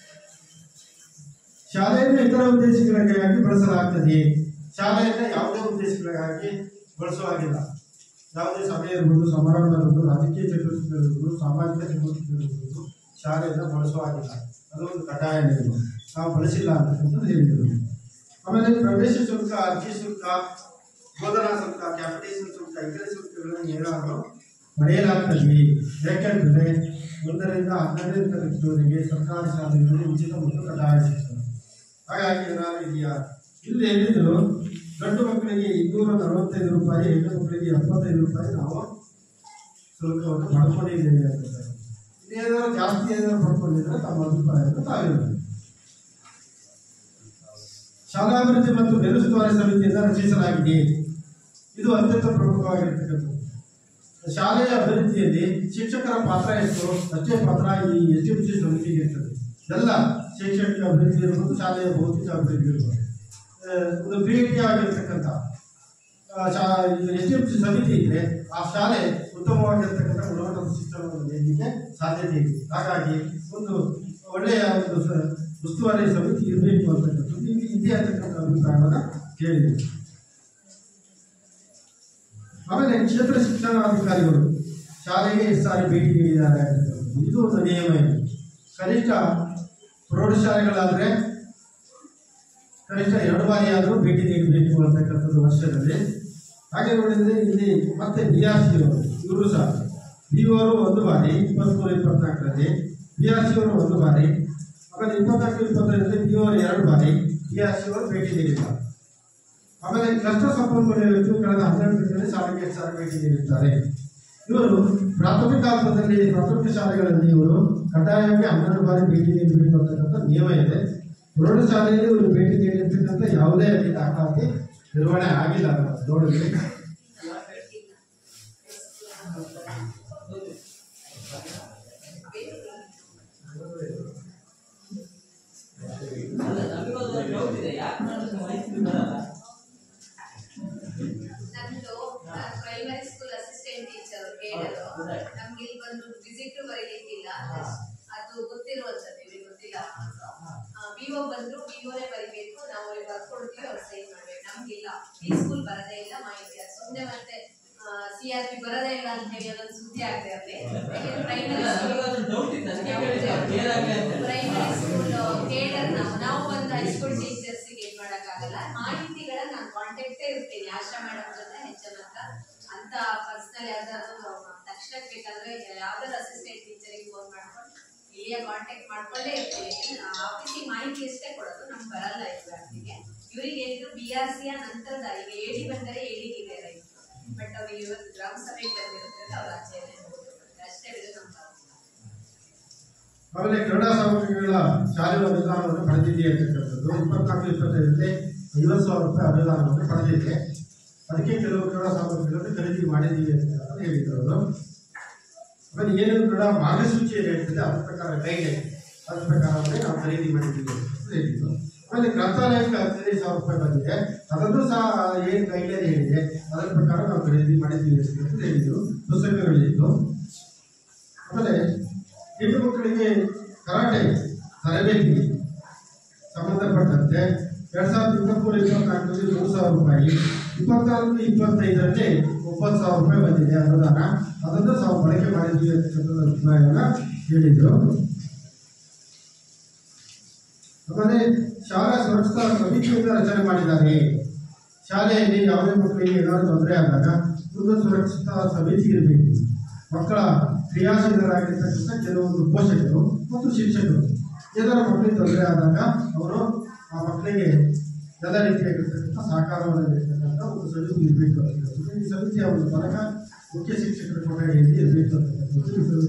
ಶಾಲೆಯನ್ನು ಇತರ ಉದ್ದೇಶಗಳಿಗಾಗಿ ಬಳಸಲಾಗ್ತದೆ. ಶಾಲೆಯನ್ನು ಯಾವುದೇ ಉದ್ದೇಶಗಳಿಗಾಗಿ ಬಳಸುವಾಗಿಲ್ಲ. ಯಾವುದೇ ಸಭೆ ಇರ್ಬೋದು, ಸಮಾರಂಭ ಇರ್ಬೋದು, ರಾಜಕೀಯ ಚಟುವಟಿಕೆಗಳಿರ್ಬೋದು, ಸಾಮಾಜಿಕ ಚಟುವಟಿಕೆಗಳಿರ್ಬೋದು, ಶಾಲೆಯನ್ನು ಬಳಸುವಾಗಿಲ್ಲ. ಅದೊಂದು ಕಡ್ಡಾಯ ನಿಯಮ. ನಾವು ಬಳಸಿಲ್ಲ ಅಂತಕ್ಕಂಥದ್ದು ಹೇಳಿದರು. ಆಮೇಲೆ ಪ್ರವೇಶ ಶುಲ್ಕ, ಅರ್ಜಿ ಶುಲ್ಕ, ಬೋಧನಾ ಶುಲ್ಕ, ಕ್ಯಾಪಿಟೇಷನ್ ಶುಲ್ಕ, ಇತರೆ ಶುಲ್ಕಗಳನ್ನು ಏನಾದರೂ ಪಡೆಯಲಾಗ್ತದೆ. ಯಾಕೆಂದರೆ 1ರಿಂದ 12ನೇ ತರಗತಿಯವರೆಗೆ ಸರ್ಕಾರಿ ಶಾಲೆಗಳಲ್ಲಿ ಉಚಿತ ಮತ್ತು ಕಡ್ಡಾಯ ಶಿಕ್ಷಣ. ಹಾಗಾಗಿ ಏನಾದರೂ ಇದೆಯಾ? ಇಲ್ಲಿ ಹೇಳಿದ್ರು ಗಂಡು ಮಕ್ಕಳಿಗೆ 245 ರೂಪಾಯಿ, ಹೆಣ್ಣು ಮಕ್ಕಳಿಗೆ 75 ರೂಪಾಯಿ ನಾವು ಶುಲ್ಕವನ್ನು ಪಡ್ಕೊಂಡಿದ್ದೇವೆ ಅಂತ. ಇನ್ನೇನಾದರೂ ಜಾಸ್ತಿ ಏನಾದರೂ ಪಡ್ಕೊಂಡಿದ್ರೆ ತಮ್ಮ ಅಭಿಪ್ರಾಯವನ್ನು ತಾವಿರಬೇಕು. ಶಾಲಾಭಿವೃದ್ಧಿ ಮತ್ತು ಮೇಲುಸ್ತುವಾರಿ ಸಮಿತಿಯಿಂದ ರಚಿಸಲಾಗಿದೆ. ಇದು ಅತ್ಯಂತ ಪ್ರಮುಖವಾಗಿರ್ತಕ್ಕಂಥದ್ದು. ಶಾಲೆಯ ಅಭಿವೃದ್ಧಿಯಲ್ಲಿ ಶಿಕ್ಷಕರ ಪಾತ್ರ ಎಷ್ಟು, ಅಷ್ಟೇ ಪಾತ್ರ ಈ SDMC ಸಮಿತಿಗೆ ಇರ್ತದೆ. ಎಲ್ಲ ಶೈಕ್ಷಣಿಕ ಅಭಿವೃದ್ಧಿ ಇರ್ಬೋದು, ಶಾಲೆಯ ಭೌತಿಕ ಅಭಿವೃದ್ಧಿ ಇರ್ಬೋದು, ಒಂದು ಕ್ರಿಯೇಟಿವ್ ಆಗಿರ್ತಕ್ಕಂಥ SDMC ಸಮಿತಿ ಇದ್ರೆ ಆ ಶಾಲೆ ಉತ್ತಮವಾಗಿರ್ತಕ್ಕಂಥ ಗುಣಮಟ್ಟದ ಶಿಕ್ಷಣವನ್ನು ನೀಡಲಿಕ್ಕೆ ಸಾಧ್ಯತೆ ಇದೆ. ಹಾಗಾಗಿ ಒಂದು ಒಳ್ಳೆಯ ಒಂದು ಉಸ್ತುವಾರಿ ಸಮಿತಿ ಇರಬೇಕು ಅಂತಕ್ಕಂಥದ್ದು ಇದೆ ಅಂತಕ್ಕಂಥ ಅಭಿಪ್ರಾಯವನ್ನು ಕೇಳಿದೆ. ಆಮೇಲೆ ಕ್ಷೇತ್ರ ಶಿಕ್ಷಣಾಧಿಕಾರಿಗಳು ಶಾಲೆಗೆ ಎಷ್ಟು ಸಾರಿ ಭೇಟಿ ನೀಡಿದ್ದಾರೆ ಇದು ಒಂದು ನಿಯಮ ಇದೆ. ಕನಿಷ್ಠ ಪ್ರೌಢಶಾಲೆಗಳಾದರೆ ಕನಿಷ್ಠ 2 ಬಾರಿ ಆದರೂ ಭೇಟಿ ನೀಡಬೇಕು ಅಂತಕ್ಕಂಥದ್ದು ವರ್ಷದಲ್ಲಿ. ಹಾಗೆ ನೋಡಿದರೆ ಇಲ್ಲಿ ಮತ್ತೆ BRC ಇವರು ಸಹ BO ಅವರು 1 ಬಾರಿ 23-24ರಲ್ಲಿ, BRC ಅವರು 1 ಬಾರಿ, ಆಮೇಲೆ 24-25ರಲ್ಲಿ BO ಅವರು 2 ಬಾರಿ, BRC ಅವರು ಭೇಟಿ ನೀಡಿದ್ದಾರೆ. ಆಮೇಲೆ ಕ್ಲಸ್ಟರ್ ಸಂಪನ್ಮೂಲ ವ್ಯಕ್ತಿಗಳು ಕಳೆದ 12 ದಿನಗಳಲ್ಲಿ ಶಾಲೆಗೆ 8 ಸಾರಿ ಭೇಟಿ ನೀಡಿದ್ದಾರೆ. ಇವರು ಪ್ರಾಥಮಿಕ ಹಂತದಲ್ಲಿ ಪ್ರಾಥಮಿಕ ಶಾಲೆಗಳಲ್ಲಿ ಇವರು ಕಡ್ಡಾಯವಾಗಿ 12 ಬಾರಿ ಭೇಟಿ ನೀಡಬೇಕು ಅಂತಕ್ಕಂಥ ನಿಯಮ ಇದೆ. ಪ್ರೌಢಶಾಲೆಯಲ್ಲಿ ಇವರು ಭೇಟಿ ನೀಡಿರ್ತಕ್ಕಂಥ ಯಾವುದೇ ರೀತಿ ದಾಖಲಾತಿ ನಿರ್ವಹಣೆ ಆಗಿಲ್ಲ ನೋಡಿದ್ರೆ. ನಂದು ಪ್ರೈಮರಿ ಸ್ಕೂಲ್ ಅಸಿಸ್ಟೆಂಟ್ ಟೀಚರ್ ಹೇಳಿದ್ರು, ನಮ್ಗೆ ಇಲ್ಲಿ ಬಂದು ವಿಸಿಟ್ ಬರೀಲಿಕ್ಕಿಲ್ಲ, ಅದು ಗೊತ್ತಿರುವಂತದ್ದು, ಇವ್ರಿಗೆ ಗೊತ್ತಿಲ್ಲ. BO ಬಂದ್ರು BOನೇ ಬರಿಬೇಕು, ನಾವು ಅವ್ರಿಗೆ ಬರ್ಕೊಡ್ತೀವಿ, ಅವ್ರು ಸೈನ್ ಮಾಡ್ಬೇಕು. ನಮ್ಗಿಲ್ಲ, ಈ ಸ್ಕೂಲ್ ಬರದೇ ಇಲ್ಲ ಮಾಹಿತಿ, ಸುಮ್ಮನೆ ಮತ್ತೆ CRP ಬರದೇ ಇಲ್ಲ ಅಂತ ಹೇಳಿ ಅದೊಂದು ಸುದ್ದಿ ಆಗದೆ ಅಲ್ಲಿ. ಪ್ರೈಮರಿ ಸ್ಕೂಲ್ ಕೇಡರ್ ನಾವು ಬಂದು ಹೈಸ್ಕೂಲ್ ಟೀಚರ್ಸಿಗೆ ಏನ್ ಮಾಡಕ್ಕಾಗಲ್ಲ. ಮಾಹಿತಿಗಳನ್ನ ನಾನು ಕಾಂಟ್ಯಾಕ್ಟೇ ಇರ್ತೀನಿ ಆಶಾ ಮೇಡಮ್ ಜೊತೆ HM ಅಂತ ಪರ್ಸನಲ್ ಯಾವ್ದಾದ್ರು ತಕ್ಷಣಕ್ಕೆ ಬೇಕಾದ್ರೆ ಯಾವ್ದಾದ್ರು ಅಸಿಸ್ಟೆಂಟ್ ಟೀಚರಿಗೆ ಫೋನ್ ಮಾಡ್ಕೊಂಡು ಇಲ್ಲಿಯ ಕಾಂಟ್ಯಾಕ್ಟ್ ಮಾಡ್ಕೊಂಡೇ ಇರ್ತೀನಿ. ಆಫೀಸಿಗೆ ಮಾಹಿತಿ ಅಷ್ಟೇ ಕೊಡೋದು, ನಮ್ಗೆ ಬರಲ್ಲ ಇವ್ರಿಗೆ. ಇವ್ರಿಗೆ ಏನಿದ್ರು BRC ನಂತರದ ಈಗ AD ಬಂದರೆ ADಗೆ ಬೇರೆ ಇತ್ತು, ಬಟ್ ಅವ್ರಿಗೆ ಇವತ್ತು ಗ್ರಾಮ ಸಭೆಗೆ ಬಂದಿರೋದ್ರಿಂದ ಅವ್ರ ಆಚೆ ಅಷ್ಟೇ ಆಮೇಲೆ ಕ್ರೀಡಾ ಸಾಮಗ್ರಿಗಳ ಶಾಲೆಯ ಅನುದಾನವನ್ನು ಪಡೆದಿದೆ ಅಂತಕ್ಕಂಥದ್ದು 24-25ರಲ್ಲಿ 50,000 ರೂಪಾಯಿ ಅನುದಾನವನ್ನು ಪಡೆದಿದೆ. ಅದಕ್ಕೆ ಕೆಲವು ಕ್ರೀಡಾ ಸಾಮಗ್ರಿಗಳನ್ನು ಖರೀದಿ ಮಾಡಿದ್ದೀವಿ ಅಂತ ಹೇಳಿದ್ರು. ಆಮೇಲೆ ಏನು ಕ್ರೀಡಾ ಮಾರ್ಗಸೂಚಿಯಲ್ಲಿ ಹೇಳ್ತಿದೆ ಅದ್ರ ಪ್ರಕಾರ ಗೈಡ್ಲೈನ್, ಅದ್ರ ಪ್ರಕಾರವೇ ನಾವು ಖರೀದಿ ಮಾಡಿದ್ದೀವಿ ಅಂತ ಹೇಳಿದ್ರು. ಆಮೇಲೆ ಗ್ರಂಥಾಲಯಕ್ಕೆ 15,000 ರೂಪಾಯಿ ಬಂದಿದೆ, ಅದನ್ನು ಸಹ ಏನು ಗೈಡ್ಲೈನ್ ಹೇಳಿದೆ ಅದರ ಪ್ರಕಾರ ನಾವು ಖರೀದಿ ಮಾಡಿದ್ದೀವಿ ಅಂತ ಹೇಳಿದ್ರು. ಪುಸ್ತಕಗಳಿದ್ದು. ಆಮೇಲೆ ಹೆಣ್ಣು ಮಕ್ಕಳಿಗೆ ಕರಾಟೆ ತರಬೇತಿ ಸಂಬಂಧಪಟ್ಟಂತೆ 2023-24ರಲ್ಲಿ 3,000 ರೂಪಾಯಿ, 24-25ರಲ್ಲಿ 9,000 ರೂಪಾಯಿ ಬಂದಿದೆ ಅನುದಾನ, ಅದನ್ನು ನಾವು ಬಳಕೆ ಮಾಡಿದ್ದೀವಿ ಅಂತಕ್ಕಂಥ ಅಭಿಪ್ರಾಯವನ್ನು ಹೇಳಿದರು. ಆಮೇಲೆ ಶಾಲಾ ಸುರಕ್ಷತಾ ಸಮಿತಿಯಿಂದ ರಚನೆ ಮಾಡಿದ್ದಾರೆ. ಶಾಲೆಯಲ್ಲಿ ಯಾವುದೇ ಮಕ್ಕಳಿಗೆ ಏನಾದರೂ ತೊಂದರೆ ಆದಾಗ ಒಂದು ಸುರಕ್ಷತಾ ಸಮಿತಿ ಇರಬೇಕು. ಮಕ್ಕಳ ಕ್ರಿಯಾಶೀಲರಾಗಿರ್ತಕ್ಕಂಥ ಕೆಲವೊಂದು ಪೋಷಕರು ಮತ್ತು ಶಿಕ್ಷಕರು ಏನಾದರೂ ಮಕ್ಕಳಿಗೆ ತೊಂದರೆ ಆದಾಗ ಅವರು ಆ ಮಕ್ಕಳಿಗೆ ಎಲ್ಲ ರೀತಿಯಾಗಿರ್ತಕ್ಕಂಥ ಸಹಕಾರವನ್ನು ನೀಡತಕ್ಕಂಥ ಒಂದು ಸಮಿತಿ ಇರಬೇಕು ಅಂತಕ್ಕಂಥದ್ದು. ಈ ಸಮಿತಿಯ ಒಂದು ಫಲಕ ಮುಖ್ಯ ಶಿಕ್ಷಕರ ಕೊಠಡಿಯಲ್ಲಿ ಇರಬೇಕು ಅಂತಕ್ಕಂಥದ್ದು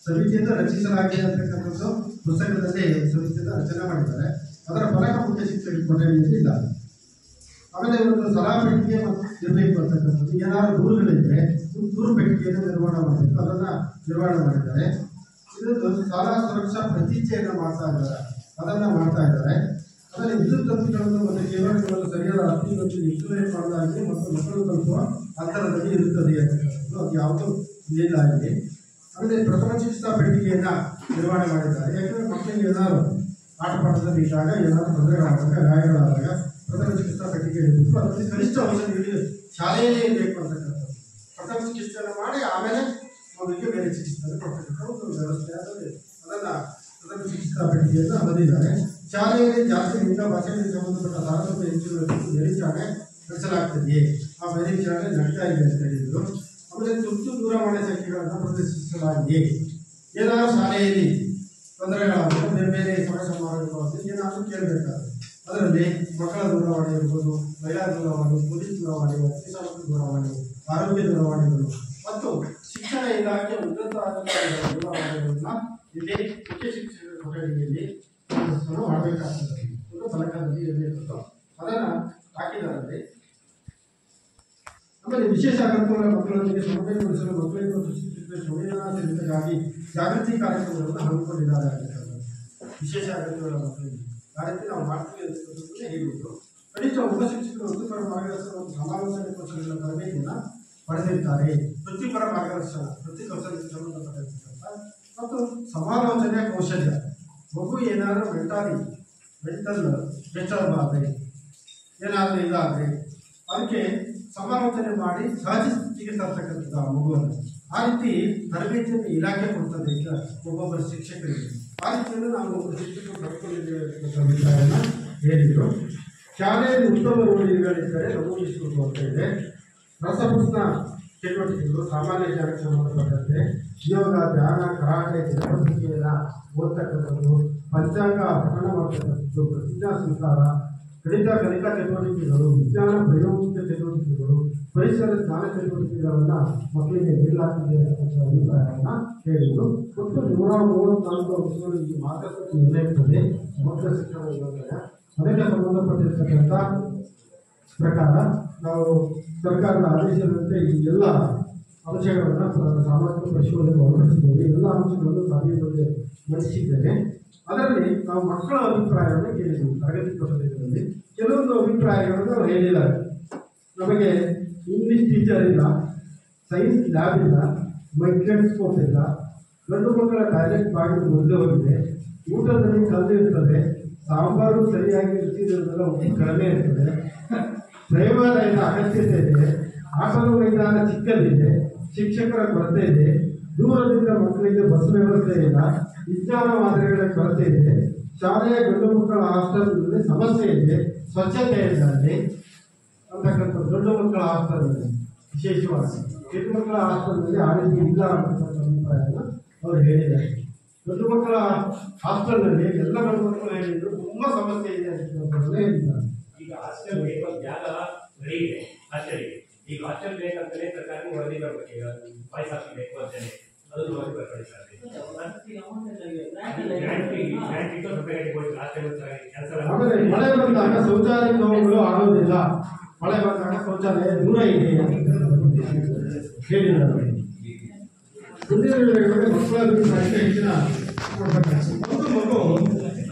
ಸಮಿತಿಯಿಂದ ರಚಿಸಲಾಗಿದೆ ಅಂತಕ್ಕಂಥದ್ದು ಪುಸ್ತಕದಲ್ಲಿ ಸಮಿತಿಯಿಂದ ರಚನೆ ಮಾಡಿದ್ದಾರೆ. ಅದರ ಫಲಕ ಮುಖ್ಯ ಶಿಕ್ಷಕರ ಕೊಠಡಿಯಲ್ಲಿ ಇಲ್ಲ. ಆಮೇಲೆ ಒಂದು ಸಲಹಾ ಪೆಟ್ಟಿಗೆ ಇರಬೇಕು ಅಂತಕ್ಕಂಥದ್ದು. ಏನಾದರೂ ದೂರುಗಳಿದ್ದರೆ ದೂರು ಪೆಟ್ಟಿಗೆಯನ್ನು ನಿರ್ಮಾಣ ಮಾಡಬೇಕು, ಅದನ್ನು ನಿರ್ವಹಣೆ ಮಾಡಿದ್ದಾರೆ. ಇದೊಂದು ಶಾಲಾ ಸುರಕ್ಷಾ ಪ್ರತಿಜ್ಞೆಯನ್ನು ಮಾಡ್ತಾ ಇದ್ದಾರೆ, ಅದನ್ನು ಮಾಡ್ತಾ ಇದ್ದಾರೆ. ಆಮೇಲೆ ವಿದ್ಯುತ್ ತಂತಿಗಳನ್ನು ಮತ್ತು ಕೇಬಲ್ಗಳನ್ನು ಸರಿಯಾದ ಅರ್ಥದಲ್ಲಿ ಇನ್ಸುಲೇಟ್ ಮಾಡಲಾಗಿದೆ ಮತ್ತು ಮಕ್ಕಳು ತಲುಪುವ ಅಂತರದಲ್ಲಿ ಇರುತ್ತದೆ ಅಂತಕ್ಕಂಥದ್ದು ಅದು ಯಾವುದೂ ಇಲ್ಲ ಆಗಿದೆ. ಆಮೇಲೆ ಪ್ರಥಮ ಚಿಕಿತ್ಸಾ ಪೆಟ್ಟಿಗೆಯನ್ನು ನಿರ್ವಹಣೆ ಮಾಡಿದ್ದಾರೆ. ಯಾಕಂದರೆ ಮಕ್ಕಳಿಗೆ ಏನಾದರೂ ಆಟ ಪಾಠದಲ್ಲಿ ಇದ್ದಾಗ ಏನಾದರೂ ತೊಂದರೆಗಳಾದಾಗ ಗಾಯಗಳಾದಾಗ ಪ್ರಥಮ ಚಿಕಿತ್ಸಾ ಪೆಟ್ಟಿಗೆ ಇರಬೇಕು. ಅದರಲ್ಲಿ ಕನಿಷ್ಠ ಔಷಧಿಗಳು ಶಾಲೆಯಲ್ಲೇ ಇರಬೇಕು ಅಂತಕ್ಕಂಥದ್ದು. ಪ್ರಥಮ ಚಿಕಿತ್ಸೆಯನ್ನು ಮಾಡಿ ಆಮೇಲೆ ಮಗುವಿಗೆ ಬೇರೆ ಚಿಕಿತ್ಸೆಯನ್ನು ಕೊಡ್ತಕ್ಕಂಥ ಒಂದು ವ್ಯವಸ್ಥೆ ಅದನ್ನು ಪ್ರಥಮ ಚಿಕಿತ್ಸಾ ಪೆಟ್ಟಿಗೆಯನ್ನು ಹೊಂದಿದ್ದಾರೆ. ಶಾಲೆಯಲ್ಲಿ ಜಾತಿ ಲಿಂಗ ಭಾಷೆಗಳಿಗೆ ಸಂಬಂಧಪಟ್ಟ ತಾರತಮ್ಯ ಹೆಚ್ಚಿನ ಮೇಲ್ವಿಚಾರಣೆ ನಡೆಸಲಾಗ್ತದೆಯೇ, ಆ ಮೇಲ್ವಿಚಾರಣೆ ನಡೀತಾ ಇದೆ ಅಂತ ಹೇಳಿದರು. ಆಮೇಲೆ ತುರ್ತು ದೂರವಾಣಿ ಸಂಖ್ಯೆಗಳನ್ನು ಪ್ರದರ್ಶಿಸಲಾಗಿದೆ. ಏನಾದರೂ ಶಾಲೆಯಲ್ಲಿ ತೊಂದರೆಗಳಾದರೆ ಬೇರೆ ಬೇರೆ ಸಮಾರಂಭಗಳಲ್ಲಿ ಏನಾದರೂ ಕೇಳಬೇಕಾದ್ರೆ ಅದರಲ್ಲಿ ಮಕ್ಕಳ ದೂರವಾಣಿ ಇರ್ಬೋದು, ಮಹಿಳಾ ದೂರವಾಣಿ, ಪೊಲೀಸ್ ದೂರವಾಣಿ, ಅಗ್ನಿಶಾಮಕ ದೂರವಾಣಿ, ಆರೋಗ್ಯ ದೂರವಾಣಿಗಳು ಮತ್ತು ಶಿಕ್ಷಣ ಇಲಾಖೆ ಉನ್ನತ ಅಧಿಕಾರಿಗಳ ದೂರವಾಣಿಗಳನ್ನ ಇಲ್ಲಿ ಮುಖ್ಯ ಶಿಕ್ಷಕರ ಕೊಠಡಿಯಲ್ಲಿ ಮಾಡಬೇಕಾಗ್ತದೆ. ಒಂದು ಫಲಕದಲ್ಲಿ ಇರಬೇಕು, ಅದನ್ನು ಹಾಕಿದಾರಲ್ಲಿ. ಆಮೇಲೆ ವಿಶೇಷ ಅಗತ್ಯಗಳ ಮಕ್ಕಳೊಂದಿಗೆ ಸಮನ್ವಯಗೊಳಿಸಲು ಮಕ್ಕಳಿಗೆ ಮತ್ತು ಶಿಕ್ಷಕರ ಸಂವೇದನಾಶೀಲತೆಗಾಗಿ ಜಾಗೃತಿ ಕಾರ್ಯಕ್ರಮಗಳನ್ನು ಹಮ್ಮಿಕೊಂಡಿದ್ದಾರೆ ಅಂತಕ್ಕಂಥದ್ದು. ವಿಶೇಷ ಅಗತ್ಯಗಳ ಮಕ್ಕಳಿಗೆ ಆ ರೀತಿ ನಾವು ಮಾಡ್ತೀವಿ ಅಂತಕ್ಕಂಥದ್ದನ್ನೇ ಹೇಳಿದ್ರು. ಕನಿಷ್ಠ ಒಬ್ಬ ಶಿಕ್ಷಕರು ವೃತ್ತಿಪರ ಮಾರ್ಗದರ್ಶನ ಮತ್ತು ಸಮಾಲೋಚನೆ ಕೌಶಲ್ಯಗಳ ತರಬೇತಿಯನ್ನು ಪಡೆದಿರ್ತಾರೆ. ವೃತ್ತಿಪರ ಮಾರ್ಗದರ್ಶನ, ವೃತ್ತಿ ಕೌಶಲ್ಯಕ್ಕೆ ಸಂಬಂಧಪಟ್ಟಿರ್ತಕ್ಕಂಥ ಮತ್ತು ಸಮಾಲೋಚನೆ ಕೌಶಲ್ಯ. ಮಗು ಏನಾದರೂ ಮೆಂಟಲ್ ಡಿಸ್ಟರ್ಬ್ ಆದರೆ ಏನಾದರೂ ಇದಾದರೆ ಅದಕ್ಕೆ ಸಮಾಲೋಚನೆ ಮಾಡಿ ಸಹಜ ಸ್ಥಿತಿಗೆ ತರ್ತಕ್ಕಂಥದ್ದು ಆ ಮಗುವನ್ನು. ಆ ರೀತಿ ತರಬೇತಿಯನ್ನು ಇಲಾಖೆ ಕೊಡ್ತದೆ ಈಗ ಒಬ್ಬೊಬ್ಬರ ಶಿಕ್ಷಕರಿಗೆ. ಆ ರೀತಿಯನ್ನು ನಾವು ಒಬ್ಬರು ಶಿಕ್ಷಕರು ಪಡ್ಕೊಂಡಿದ್ದೇವೆ ಅಂತ ಅಭಿಪ್ರಾಯನ ಹೇಳಿದರು. ಶಾಲೆಯಲ್ಲಿ ಉತ್ತಮ ರೂಢಿಗಳಿದ್ದರೆ ನಮೂದಿಸುವುದು ಅಂತ ಇದೆ. ರಸಪುಸ್ತ ಚಟುವಟಿಕೆಗಳು, ಸಾಮಾನ್ಯ ಜ್ಞಾನಕ್ಕೆ ಸಂಬಂಧಪಟ್ಟಂತೆ ಯೋಗ, ಧ್ಯಾನ, ಕರಾಟೆ, ಚಟುವಟಿಕೆಯನ್ನು ಓದ್ತಕ್ಕಂಥದ್ದು, ಪಂಚಾಂಗ ಪಠಣ ಮಾಡ್ತಕ್ಕಂಥದ್ದು, ಪ್ರತಿಜ್ಞಾ ಸ್ವೀಕಾರ, ಗಣಿತ ಕಲಿಕಾ ಚಟುವಟಿಕೆಗಳು, ವಿಜ್ಞಾನ ಪ್ರಾಯೋಗಿಕ ಚಟುವಟಿಕೆಗಳು, ಪರಿಸರ ಜ್ಞಾನ ಚಟುವಟಿಕೆಗಳನ್ನು ಮಕ್ಕಳಿಗೆ ನೀಡಲಾಗ್ತಿದೆ ಅಂತಕ್ಕಂಥ ಅಭಿಪ್ರಾಯವನ್ನು ಹೇಳಿದರು. ಒಟ್ಟು 134 ಅಂಶಗಳು ಈ ಮಾರ್ಗಸೂಚಿ ನಿರ್ಣಯಿಸುತ್ತದೆ ಸಮಗ್ರ ಶಿಕ್ಷಣ ಯೋಜನೆ. ಅದಕ್ಕೆ ಸಂಬಂಧಪಟ್ಟಿರ್ತಕ್ಕಂಥ ಪ್ರಕಾರ ನಾವು ಸರ್ಕಾರದ ಆದೇಶದಂತೆ ಈ ಎಲ್ಲ ಅಂಶಗಳನ್ನು ಸಾಮಾಜಿಕ ಪರಿಶೋಧನೆ ಹೊರಡಿಸಿದ್ದೇವೆ. ಎಲ್ಲ ಅಂಶಗಳನ್ನು ಸಭೆಯ ಬಗ್ಗೆ ಮಂಡಿಸಿದ್ದೇನೆ. ಅದರಲ್ಲಿ ನಾವು ಮಕ್ಕಳ ಅಭಿಪ್ರಾಯವನ್ನು ಕೇಳಿದ್ದೀವಿ. ತರಗತಿ ಪ್ರಶ್ನೆಗಳಲ್ಲಿ ಕೆಲವೊಂದು ಅಭಿಪ್ರಾಯಗಳನ್ನು ಅವರು ಹೇಳಿದ್ದಾರೆ. ನಮಗೆ ಇಂಗ್ಲೀಷ್ ಟೀಚರ್ ಇಲ್ಲ, ಸೈನ್ಸ್ ಲ್ಯಾಬ್ ಇಲ್ಲ, ಮೈಕ್ರೋಸ್ಕೋಪ್ ಇಲ್ಲ, ಗಂಡು ಮಕ್ಕಳ ಟಾಯ್ಲೆಟ್ ಬಾಗಿಲು ಮುಂದೆ ಹೋಗಿದೆ, ಊಟದಲ್ಲಿ ಕಲ್ಲು ಇರ್ತದೆ, ಸಾಂಬಾರು ಸರಿಯಾಗಿ ರುಚಿದಲ್ಲ, ಉಪ್ಪು ಕಡಿಮೆ ಇರ್ತದೆ, ಪ್ರಯೋಗಾಲಯದ ಅಗತ್ಯತೆ ಇದೆ, ಆಟದ ಮೈದಾನ ಚಿಕ್ಕದಿದೆ, ಶಿಕ್ಷಕರ ಕೊರತೆ ಇದೆ, ದೂರದಿಂದ ಮಕ್ಕಳಿಗೆ ಬಸ್ ವ್ಯವಸ್ಥೆ ಇಲ್ಲ, ವಿಜ್ಞಾನ ಮಾದರಿಗಳ ಕೊರತೆ ಇದೆ, ಶಾಲೆಯ ಗಂಡು ಮಕ್ಕಳ ಹಾಸ್ಟೆಲ್ನಲ್ಲಿ ಸಮಸ್ಯೆ ಇದೆ, ಸ್ವಚ್ಛತೆ ಇಲ್ಲ ಅಲ್ಲಿ ಅಂತಕ್ಕಂಥ ಗಂಡು ಮಕ್ಕಳ ಹಾಸ್ಟೆಲ್ನಲ್ಲಿ ವಿಶೇಷವಾಗಿ. ಹೆಣ್ಣು ಮಕ್ಕಳ ಹಾಸ್ಟೆಲ್ನಲ್ಲಿ ಆ ರೀತಿ ಇಲ್ಲ ಅಂತಕ್ಕಂಥ ಅಭಿಪ್ರಾಯನ ಅವರು ಹೇಳಿದ್ದಾರೆ. ಗಂಡು ಮಕ್ಕಳ ಹಾಸ್ಟೆಲ್ನಲ್ಲಿ ಎಲ್ಲ ಗಂಡು ಮಕ್ಕಳು ಹೇಳಿದ್ರು ತುಂಬಾ ಸಮಸ್ಯೆ ಇದೆ ಅಂತ ಹೇಳಿದ್ದಾರೆ. ಈಗ ಹಾಸ್ಟೆಲ್ ಬೇಕು ಜಾಗ ರೆಡಿ ಇದೆ ಹಾಸ್ಟೆಲ್ಗೆ. ಈಗ ಹಾಸ್ಟೆಲ್ ಬೇಕಂತಲೇ ಸರ್ಕಾರ ವರದಿ ಬರಬೇಕು. ಈಗ ಬಾಯ್ಸ್ ಹಾಸ್ಟೆಲ್ ಬೇಕು ಅಂತಲೇ ಅದನ್ನು ವರದಿ ಬರ್ಕೊಳ್ತಾರೆ. ಆಮೇಲೆ ಮಳೆ ಬಂದಾಗ ಶೌಚಾಲಯ ನೋವುಗಳು ಆಗೋದಿಲ್ಲ, ಮಳೆ ಬಂದಾಗ ಶೌಚಾಲಯ ದೂರ ಇದೆ ಹೇಳಿದ್ದಾರೆ. ಮುಂದಿನ ಮಕ್ಕಳ ಅಭಿಪ್ರಾಯಕ್ಕೆ ಹೆಚ್ಚಿನ ಕೊಡಬೇಕಾಗ್ತದೆ. ಒಂದು ಮಗು